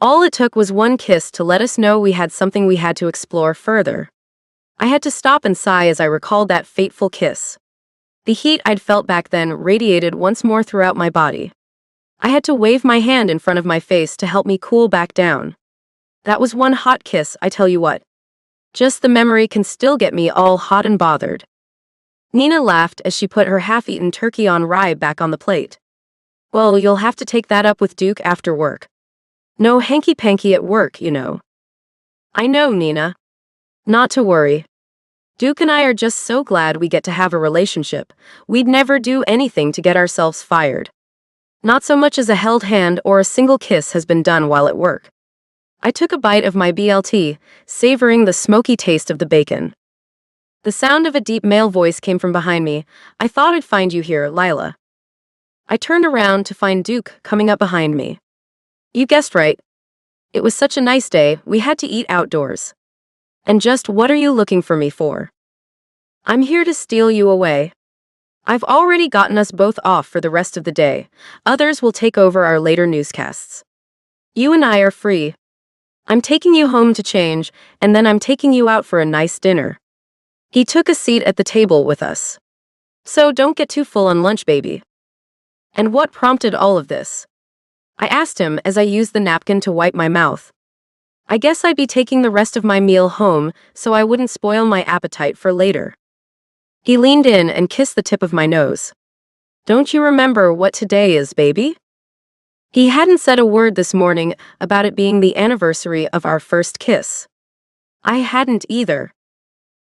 S4: All it took was one kiss to let us know we had something we had to explore further. I had to stop and sigh as I recalled that fateful kiss. The heat I'd felt back then radiated once more throughout my body. I had to wave my hand in front of my face to help me cool back down. That was one hot kiss, I tell you what. Just the memory can still get me all hot and bothered. Nina laughed as she put her half-eaten turkey on rye back on the plate. "Well, you'll have to take that up with Duke after work. No hanky-panky at work, you know." "I know, Nina. Not to worry. Duke and I are just so glad we get to have a relationship. We'd never do anything to get ourselves fired. Not so much as a held hand or a single kiss has been done while at work." I took a bite of my BLT, savoring the smoky taste of the bacon. The sound of a deep male voice came from behind me. "I thought I'd find you here, Lila." I turned around to find Duke coming up behind me. "You guessed right. It was such a nice day, we had to eat outdoors." "And just what are you looking for me for?" I'm here to steal you away. I've already gotten us both off for the rest of the day. Others will take over our later newscasts. You and I are free. I'm taking you home to change, and then I'm taking you out for a nice dinner. He took a seat at the table with us. So don't get too full on lunch, baby. And what prompted all of this? I asked him as I used the napkin to wipe my mouth. I guess I'd be taking the rest of my meal home so I wouldn't spoil my appetite for later. He leaned in and kissed the tip of my nose. Don't you remember what today is, baby? He hadn't said a word this morning about it being the anniversary of our first kiss. I hadn't either.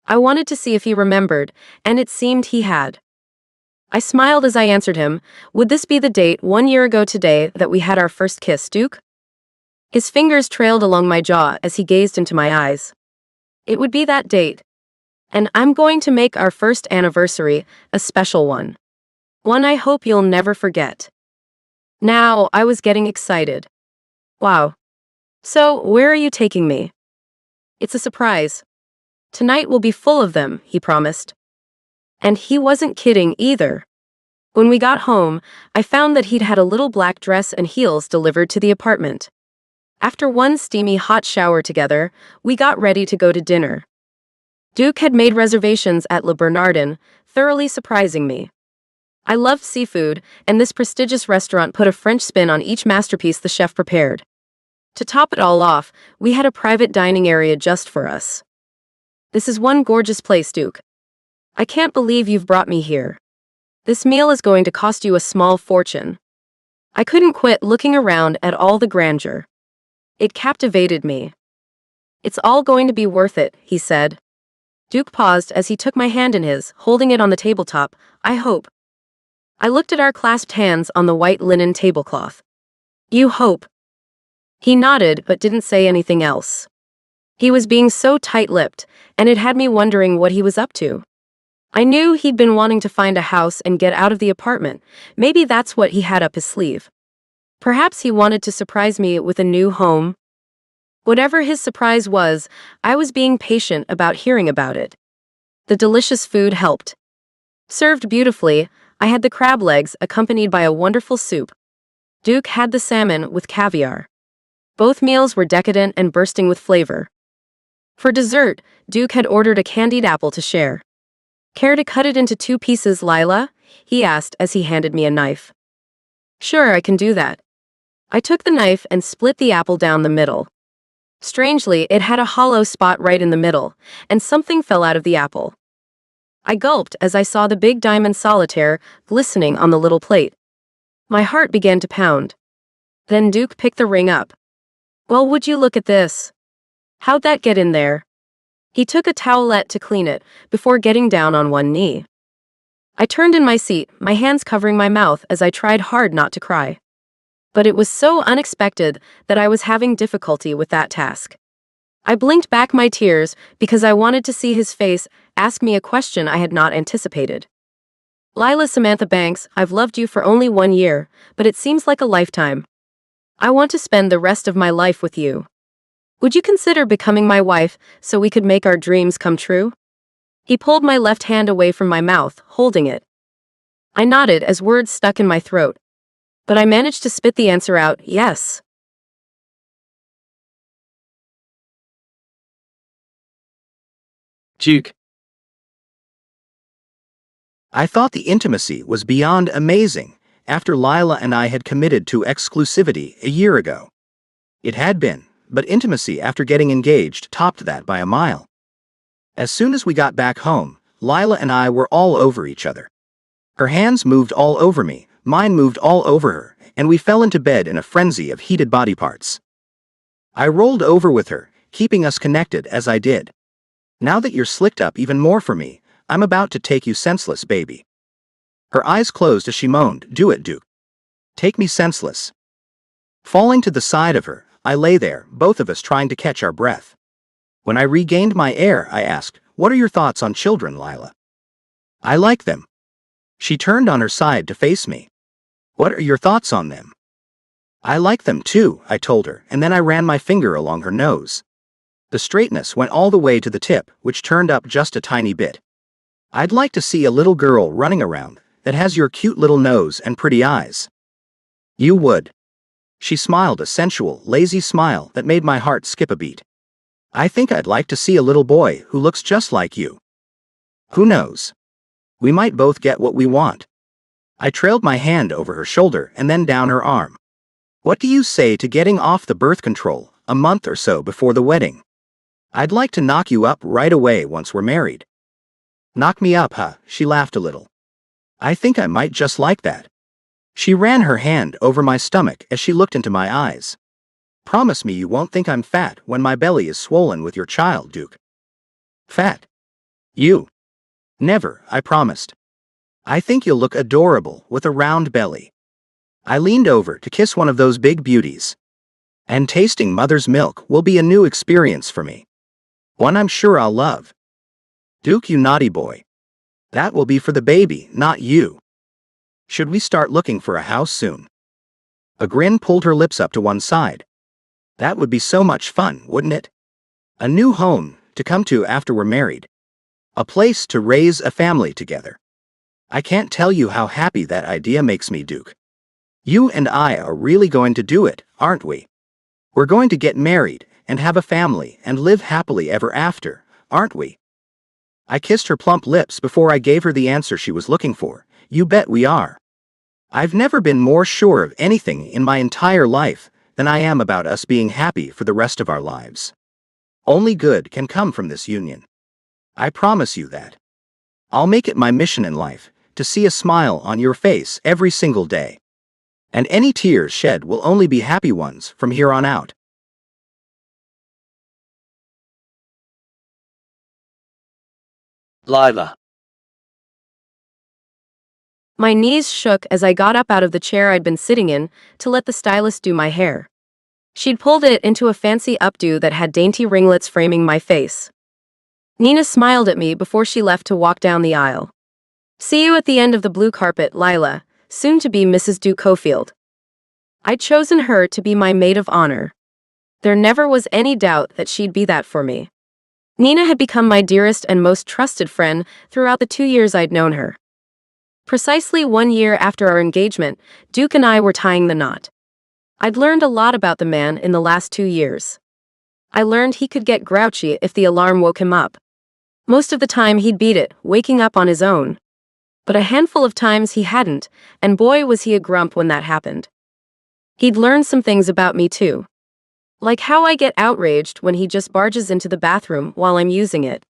S4: I wanted to see if he remembered, and it seemed he had. I smiled as I answered him. Would this be the date 1 year ago today that we had our first kiss, Duke? His fingers trailed along my jaw as he gazed into my eyes. It would be that date. And I'm going to make our first anniversary a special one. One I hope you'll never forget. Now, I was getting excited. Wow. So, where are you taking me? It's a surprise. Tonight will be full of them, he promised. And he wasn't kidding either. When we got home, I found that he'd had a little black dress and heels delivered to the apartment. After one steamy hot shower together, we got ready to go to dinner. Duke had made reservations at Le Bernardin, thoroughly surprising me. I loved seafood, and this prestigious restaurant put a French spin on each masterpiece the chef prepared. To top it all off, we had a private dining area just for us. This is one gorgeous place, Duke. I can't believe you've brought me here. This meal is going to cost you a small fortune. I couldn't quit looking around at all the grandeur. It captivated me. It's all going to be worth it, he said. Duke paused as he took my hand in his, holding it on the tabletop. I hope. I looked at our clasped hands on the white linen tablecloth. You hope. He nodded but didn't say anything else. He was being so tight-lipped, and it had me wondering what he was up to. I knew he'd been wanting to find a house and get out of the apartment. Maybe that's what he had up his sleeve. Perhaps he wanted to surprise me with a new home. Whatever his surprise was, I was being patient about hearing about it. The delicious food helped. Served beautifully, I had the crab legs accompanied by a wonderful soup. Duke had the salmon with caviar. Both meals were decadent and bursting with flavor. For dessert, Duke had ordered a candied apple to share. Care to cut it into 2 pieces, Lila? He asked as he handed me a knife. Sure, I can do that. I took the knife and split the apple down the middle. Strangely, it had a hollow spot right in the middle, and something fell out of the apple. I gulped as I saw the big diamond solitaire glistening on the little plate. My heart began to pound. Then Duke picked the ring up. Well, would you look at this? How'd that get in there? He took a towelette to clean it before getting down on one knee. I turned in my seat, my hands covering my mouth as I tried hard not to cry. But it was so unexpected that I was having difficulty with that task. I blinked back my tears because I wanted to see his face ask me a question I had not anticipated. Lila Samantha Banks, I've loved you for only 1 year, but it seems like a lifetime. I want to spend the rest of my life with you. Would you consider becoming my wife so we could make our dreams come true? He pulled my left hand away from my mouth, holding it. I nodded as words stuck in my throat. But I managed to spit the answer out, yes.
S2: Duke.
S3: I thought the intimacy was beyond amazing after Lila and I had committed to exclusivity a year ago. It had been, but intimacy after getting engaged topped that by a mile. As soon as we got back home, Lila and I were all over each other. Her hands moved all over me, mine moved all over her, and we fell into bed in a frenzy of heated body parts. I rolled over with her, keeping us connected as I did. Now that you're slicked up even more for me, I'm about to take you senseless, baby. Her eyes closed as she moaned, Do it, Duke. Take me senseless. Falling to the side of her, I lay there, both of us trying to catch our breath. When I regained my air, I asked, What are your thoughts on children, Lila? I like them. She turned on her side to face me. What are your thoughts on them? I like them too, I told her, and then I ran my finger along her nose. The straightness went all the way to the tip, which turned up just a tiny bit. I'd like to see a little girl running around that has your cute little nose and pretty eyes. You would. She smiled a sensual, lazy smile that made my heart skip a beat. I think I'd like to see a little boy who looks just like you. Who knows? We might both get what we want. I trailed my hand over her shoulder and then down her arm. What do you say to getting off the birth control a month or so before the wedding? I'd like to knock you up right away once we're married. Knock me up, huh? She laughed a little. I think I might just like that. She ran her hand over my stomach as she looked into my eyes. Promise me you won't think I'm fat when my belly is swollen with your child, Duke. Fat? You? Never, I promised. I think you'll look adorable with a round belly. I leaned over to kiss one of those big beauties. And tasting mother's milk will be a new experience for me. One I'm sure I'll love. Duke, you naughty boy. That will be for the baby, not you. Should we start looking for a house soon? A grin pulled her lips up to one side. That would be so much fun, wouldn't it? A new home to come to after we're married. A place to raise a family together. I can't tell you how happy that idea makes me, Duke. You and I are really going to do it, aren't we? We're going to get married and have a family and live happily ever after, aren't we? I kissed her plump lips before I gave her the answer she was looking for. You bet we are. I've never been more sure of anything in my entire life than I am about us being happy for the rest of our lives. Only good can come from this union. I promise you that. I'll make it my mission in life to see a smile on your face every single day. And any tears shed will only be happy ones from here on out.
S2: Lila.
S4: My knees shook as I got up out of the chair I'd been sitting in to let the stylist do my hair. She'd pulled it into a fancy updo that had dainty ringlets framing my face. Nina smiled at me before she left to walk down the aisle. See you at the end of the blue carpet, Lila, soon to be Mrs. Duke Cofield. I'd chosen her to be my maid of honor. There never was any doubt that she'd be that for me. Nina had become my dearest and most trusted friend throughout the 2 years I'd known her. Precisely 1 year after our engagement, Duke and I were tying the knot. I'd learned a lot about the man in the last 2 years. I learned he could get grouchy if the alarm woke him up. Most of the time he'd beat it, waking up on his own. But a handful of times he hadn't, and boy was he a grump when that happened. He'd learned some things about me too. Like how I get outraged when he just barges into the bathroom while I'm using it.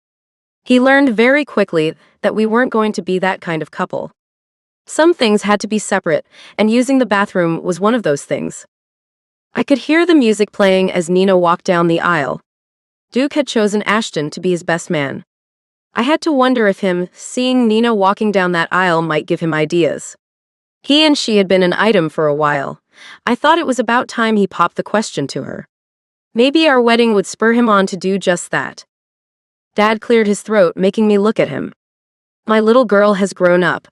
S4: He learned very quickly that we weren't going to be that kind of couple. Some things had to be separate, and using the bathroom was one of those things. I could hear the music playing as Nina walked down the aisle. Duke had chosen Ashton to be his best man. I had to wonder if seeing Nina walking down that aisle might give him ideas. He and she had been an item for a while. I thought it was about time he popped the question to her. Maybe our wedding would spur him on to do just that. Dad cleared his throat, making me look at him. My little girl has grown up.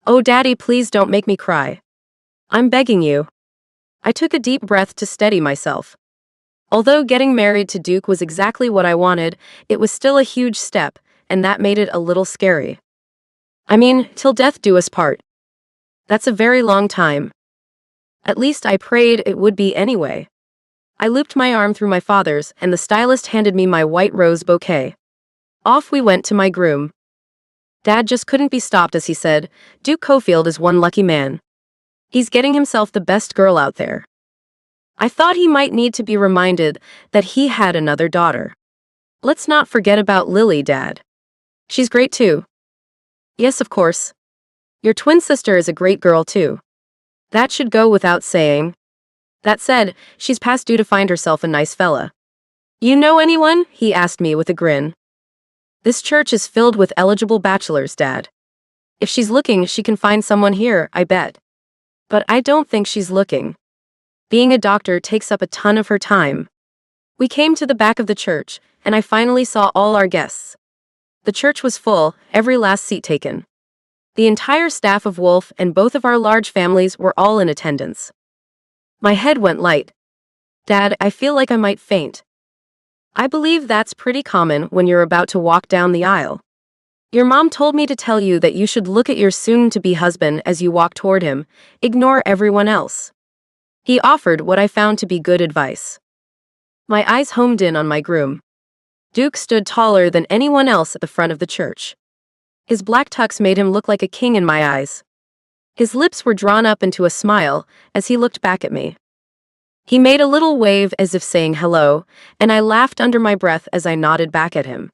S4: Oh, Daddy, please don't make me cry. I'm begging you. I took a deep breath to steady myself. Although getting married to Duke was exactly what I wanted, it was still a huge step, and that made it a little scary. I mean, till death do us part. That's a very long time. At least I prayed it would be anyway. I looped my arm through my father's, and the stylist handed me my white rose bouquet. Off we went to my groom. Dad just couldn't be stopped as he said, Duke Cofield is one lucky man. He's getting himself the best girl out there. I thought he might need to be reminded that he had another daughter. Let's not forget about Lily, Dad. She's great too. Yes, of course. Your twin sister is a great girl too. That should go without saying. That said, she's past due to find herself a nice fella. You know anyone? He asked me with a grin. This church is filled with eligible bachelors, Dad. If she's looking, she can find someone here, I bet. But I don't think she's looking. Being a doctor takes up a ton of her time. We came to the back of the church, and I finally saw all our guests. The church was full, every last seat taken. The entire staff of Wolf and both of our large families were all in attendance. My head went light. Dad, I feel like I might faint. I believe that's pretty common when you're about to walk down the aisle. Your mom told me to tell you that you should look at your soon-to-be husband as you walk toward him. Ignore everyone else. He offered what I found to be good advice. My eyes homed in on my groom. Duke stood taller than anyone else at the front of the church. His black tux made him look like a king in my eyes. His lips were drawn up into a smile as he looked back at me. He made a little wave as if saying hello, and I laughed under my breath as I nodded back at him.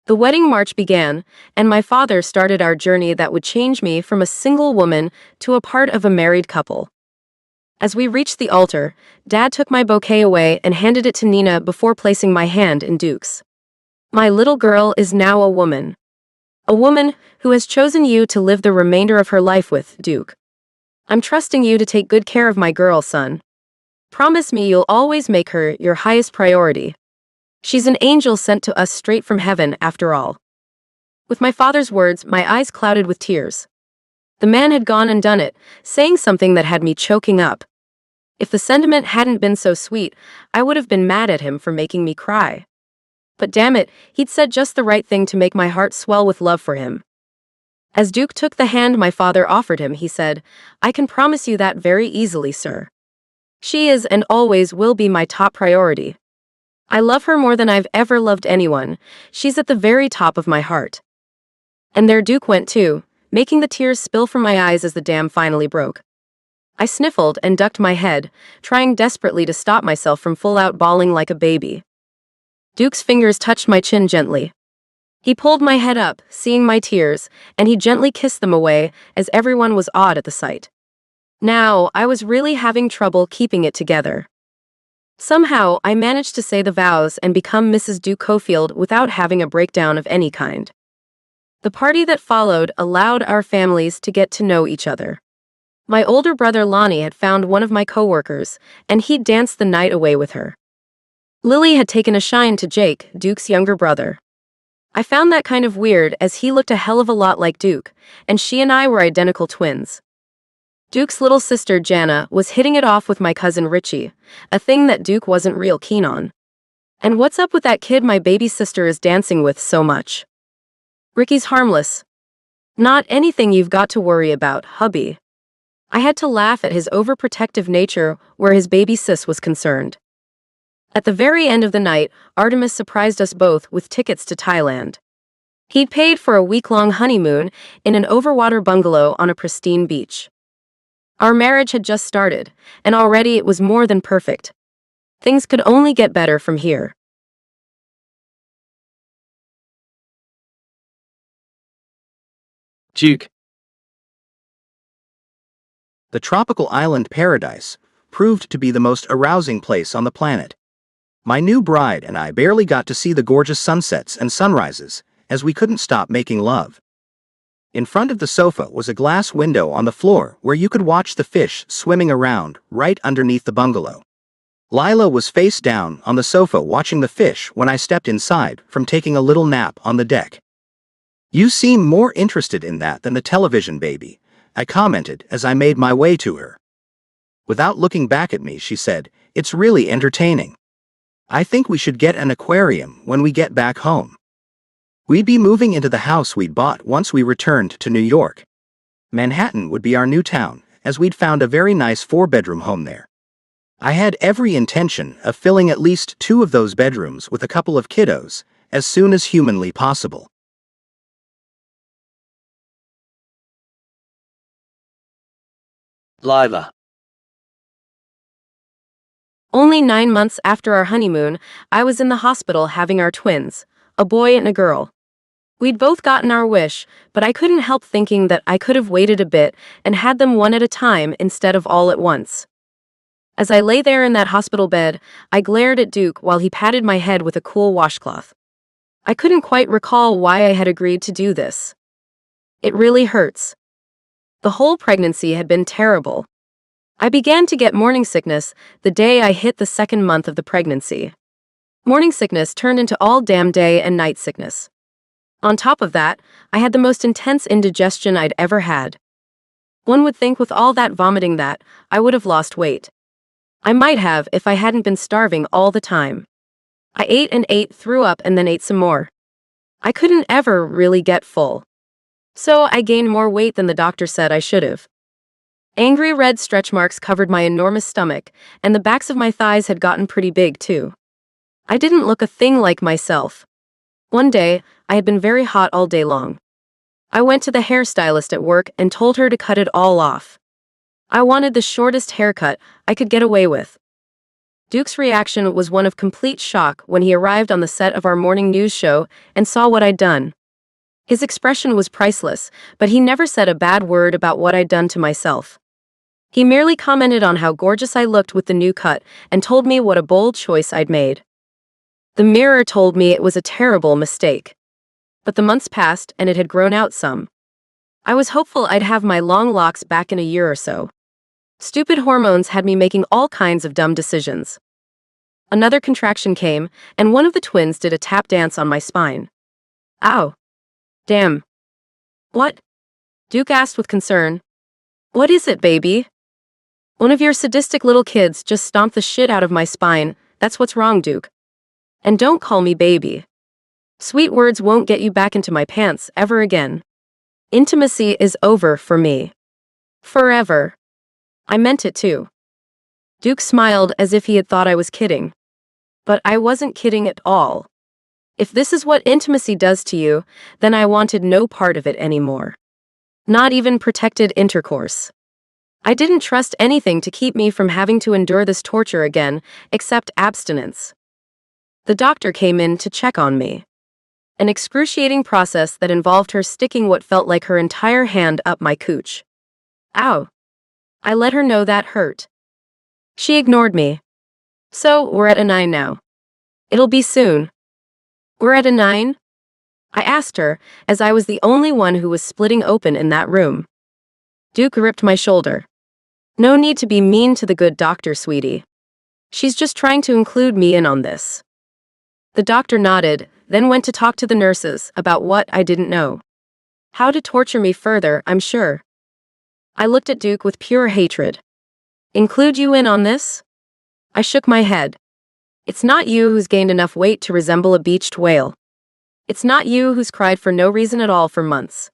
S4: The wedding march began, and my father started our journey that would change me from a single woman to a part of a married couple. As we reached the altar, Dad took my bouquet away and handed it to Nina before placing my hand in Duke's. My little girl is now a woman. A woman who has chosen you to live the remainder of her life with, Duke. I'm trusting you to take good care of my girl, son. Promise me you'll always make her your highest priority. She's an angel sent to us straight from heaven, after all. With my father's words, my eyes clouded with tears. The man had gone and done it, saying something that had me choking up. If the sentiment hadn't been so sweet, I would have been mad at him for making me cry. But damn it, he'd said just the right thing to make my heart swell with love for him. As Duke took the hand my father offered him, he said, "I can promise you that very easily, sir. She is and always will be my top priority. I love her more than I've ever loved anyone. She's at the very top of my heart." And there Duke went too, making the tears spill from my eyes as the dam finally broke. I sniffled and ducked my head, trying desperately to stop myself from full-out bawling like a baby. Duke's fingers touched my chin gently. He pulled my head up, seeing my tears, and he gently kissed them away as everyone was awed at the sight. Now, I was really having trouble keeping it together. Somehow, I managed to say the vows and become Mrs. Duke Cofield without having a breakdown of any kind. The party that followed allowed our families to get to know each other. My older brother Lonnie had found one of my coworkers, and he'd danced the night away with her. Lily had taken a shine to Jake, Duke's younger brother. I found that kind of weird as he looked a hell of a lot like Duke, and she and I were identical twins. Duke's little sister Jana was hitting it off with my cousin Richie, a thing that Duke wasn't real keen on. And what's up with that kid my baby sister is dancing with so much? Ricky's harmless. Not anything you've got to worry about, hubby. I had to laugh at his overprotective nature where his baby sis was concerned. At the very end of the night, Artemis surprised us both with tickets to Thailand. He'd paid for a week-long honeymoon in an overwater bungalow on a pristine beach. Our marriage had just started, and already it was more than perfect. Things could only get better from here.
S2: Duke.
S3: The tropical island paradise proved to be the most arousing place on the planet. My new bride and I barely got to see the gorgeous sunsets and sunrises, as we couldn't stop making love. In front of the sofa was a glass window on the floor where you could watch the fish swimming around right underneath the bungalow. Lila was face down on the sofa watching the fish when I stepped inside from taking a little nap on the deck. "You seem more interested in that than the television, baby," I commented as I made my way to her. Without looking back at me, she said, "It's really entertaining. I think we should get an aquarium when we get back home." We'd be moving into the house we'd bought once we returned to New York. Manhattan would be our new town, as we'd found a very nice 4-bedroom home there. I had every intention of filling at least 2 of those bedrooms with a couple of kiddos, as soon as humanly possible.
S2: Lila.
S4: Only 9 months after our honeymoon, I was in the hospital having our twins, a boy and a girl. We'd both gotten our wish, but I couldn't help thinking that I could have waited a bit and had them one at a time instead of all at once. As I lay there in that hospital bed, I glared at Duke while he patted my head with a cool washcloth. I couldn't quite recall why I had agreed to do this. It really hurts. The whole pregnancy had been terrible. I began to get morning sickness the day I hit the 2nd month of the pregnancy. Morning sickness turned into all damn day and night sickness. On top of that, I had the most intense indigestion I'd ever had. One would think with all that vomiting that I would have lost weight. I might have if I hadn't been starving all the time. I ate and ate, threw up, and then ate some more. I couldn't ever really get full. So I gained more weight than the doctor said I should have. Angry red stretch marks covered my enormous stomach, and the backs of my thighs had gotten pretty big too. I didn't look a thing like myself. One day, I had been very hot all day long. I went to the hairstylist at work and told her to cut it all off. I wanted the shortest haircut I could get away with. Duke's reaction was one of complete shock when he arrived on the set of our morning news show and saw what I'd done. His expression was priceless, but he never said a bad word about what I'd done to myself. He merely commented on how gorgeous I looked with the new cut and told me what a bold choice I'd made. The mirror told me it was a terrible mistake. But the months passed and it had grown out some. I was hopeful I'd have my long locks back in a year or so. Stupid hormones had me making all kinds of dumb decisions. Another contraction came, and one of the twins did a tap dance on my spine. Ow. Damn. What? Duke asked with concern. What is it, baby? One of your sadistic little kids just stomped the shit out of my spine. That's what's wrong, Duke. And don't call me baby. Sweet words won't get you back into my pants ever again. Intimacy is over for me. Forever. I meant it too. Duke smiled as if he had thought I was kidding. But I wasn't kidding at all. If this is what intimacy does to you, then I wanted no part of it anymore. Not even protected intercourse. I didn't trust anything to keep me from having to endure this torture again, except abstinence. The doctor came in to check on me. An excruciating process that involved her sticking what felt like her entire hand up my cooch. Ow. I let her know that hurt. She ignored me. So, we're at a 9 now. It'll be soon. We're at a 9? I asked her, as I was the only one who was splitting open in that room. Duke gripped my shoulder. No need to be mean to the good doctor, sweetie. She's just trying to include me in on this. The doctor nodded, then went to talk to the nurses about what I didn't know. How to torture me further, I'm sure. I looked at Duke with pure hatred. Include you in on this? I shook my head. It's not you who's gained enough weight to resemble a beached whale. It's not you who's cried for no reason at all for months.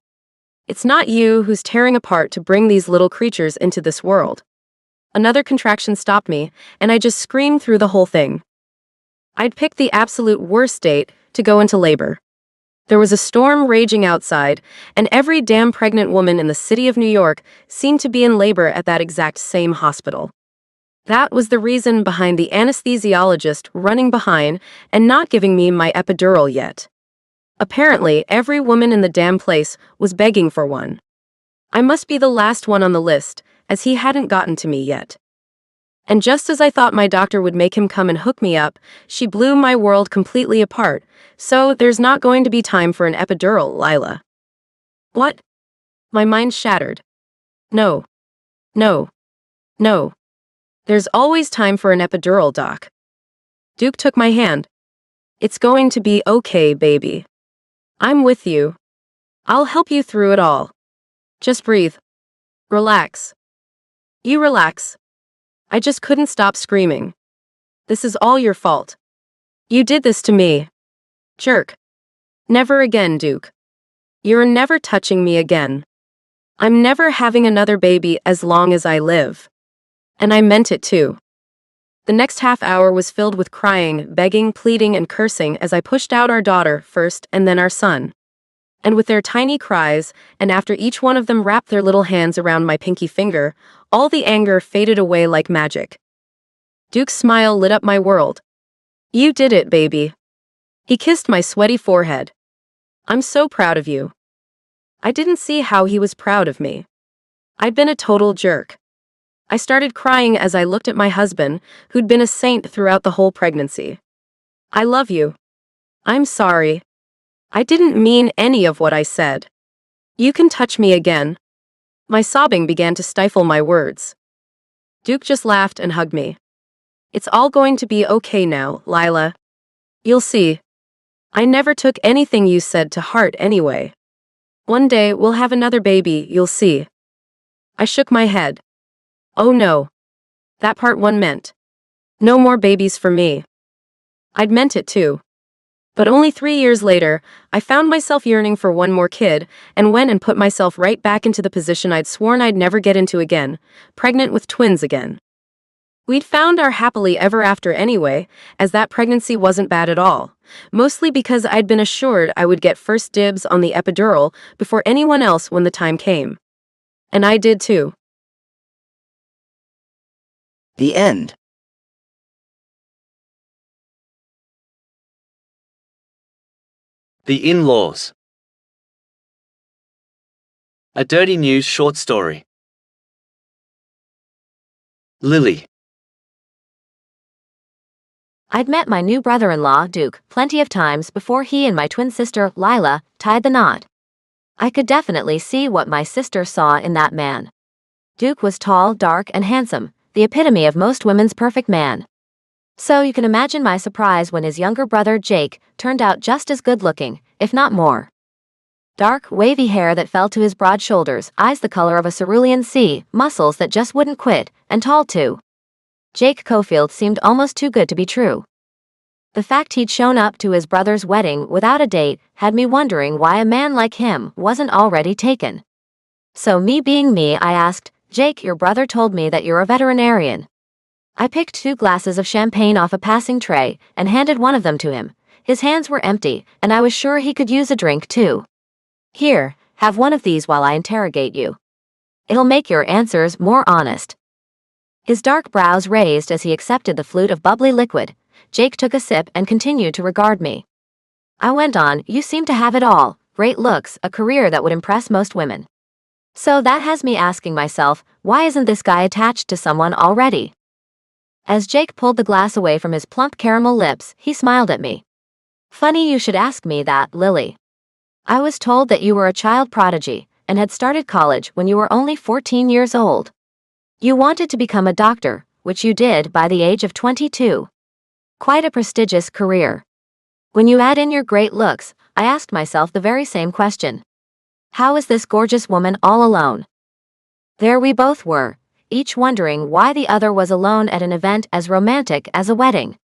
S4: It's not you who's tearing apart to bring these little creatures into this world. Another contraction stopped me, and I just screamed through the whole thing. I'd picked the absolute worst date to go into labor. There was a storm raging outside, and every damn pregnant woman in the city of New York seemed to be in labor at that exact same hospital. That was the reason behind the anesthesiologist running behind and not giving me my epidural yet. Apparently, every woman in the damn place was begging for one. I must be the last one on the list, as he hadn't gotten to me yet. And just as I thought my doctor would make him come and hook me up, she blew my world completely apart, so there's not going to be time for an epidural, Lila. What? My mind shattered. No. No. No. There's always time for an epidural, Doc. Duke took my hand. It's going to be okay, baby. I'm with you. I'll help you through it all. Just breathe. Relax. You relax. I just couldn't stop screaming. This is all your fault. You did this to me. Jerk. Never again, Duke. You're never touching me again. I'm never having another baby as long as I live. And I meant it too. The next half hour was filled with crying, begging, pleading, and cursing as I pushed out our daughter first and then our son. And with their tiny cries, and after each one of them wrapped their little hands around my pinky finger, all the anger faded away like magic. Duke's smile lit up my world. You did it, baby. He kissed my sweaty forehead. I'm so proud of you. I didn't see how he was proud of me. I'd been a total jerk. I started crying as I looked at my husband, who'd been a saint throughout the whole pregnancy. I love you. I'm sorry. I didn't mean any of what I said. You can touch me again. My sobbing began to stifle my words. Duke just laughed and hugged me. It's all going to be okay now, Lila. You'll see. I never took anything you said to heart anyway. One day we'll have another baby, you'll see. I shook my head. Oh no. That part one meant. No more babies for me. I'd meant it too. But only 3 years later, I found myself yearning for one more kid and went and put myself right back into the position I'd sworn I'd never get into again, pregnant with twins again. We'd found our happily ever after anyway, as that pregnancy wasn't bad at all, mostly because I'd been assured I would get first dibs on the epidural before anyone else when the time came. And I did too.
S1: The end.
S2: The In-Laws. A Dirty News short story. Lily.
S5: I'd met my new brother-in-law, Duke, plenty of times before he and my twin sister, Lila, tied the knot. I could definitely see what my sister saw in that man. Duke was tall, dark, and handsome, the epitome of most women's perfect man. So you can imagine my surprise when his younger brother, Jake, turned out just as good-looking, if not more. Dark, wavy hair that fell to his broad shoulders, eyes the color of a cerulean sea, muscles that just wouldn't quit, and tall too. Jake Cofield seemed almost too good to be true. The fact he'd shown up to his brother's wedding without a date had me wondering why a man like him wasn't already taken. So me being me, I asked, "Jake, your brother told me that you're a veterinarian." I picked 2 glasses of champagne off a passing tray and handed one of them to him. His hands were empty, and I was sure he could use a drink too. "Here, have one of these while I interrogate you. It'll make your answers more honest." His dark brows raised as he accepted the flute of bubbly liquid. Jake took a sip and continued to regard me. I went on, "You seem to have it all, great looks, a career that would impress most women. So that has me asking myself, why isn't this guy attached to someone already?" As Jake pulled the glass away from his plump caramel lips, he smiled at me. "Funny you should ask me that, Lily. I was told that you were a child prodigy and had started college when you were only 14 years old. You wanted to become a doctor, which you did by the age of 22. Quite a prestigious career. When you add in your great looks, I asked myself the very same question. How is this gorgeous woman all alone?" There we both were, each wondering why the other was alone at an event as romantic as a wedding.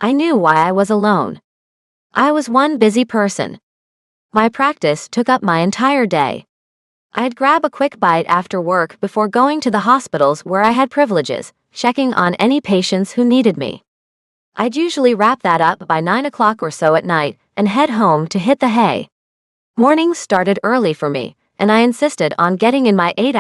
S5: I knew why I was alone. I was one busy person. My practice took up my entire day. I'd grab a quick bite after work before going to the hospitals where I had privileges, checking on any patients who needed me. I'd usually wrap that up by 9 o'clock or so at night and head home to hit the hay. Mornings started early for me, and I insisted on getting in my 8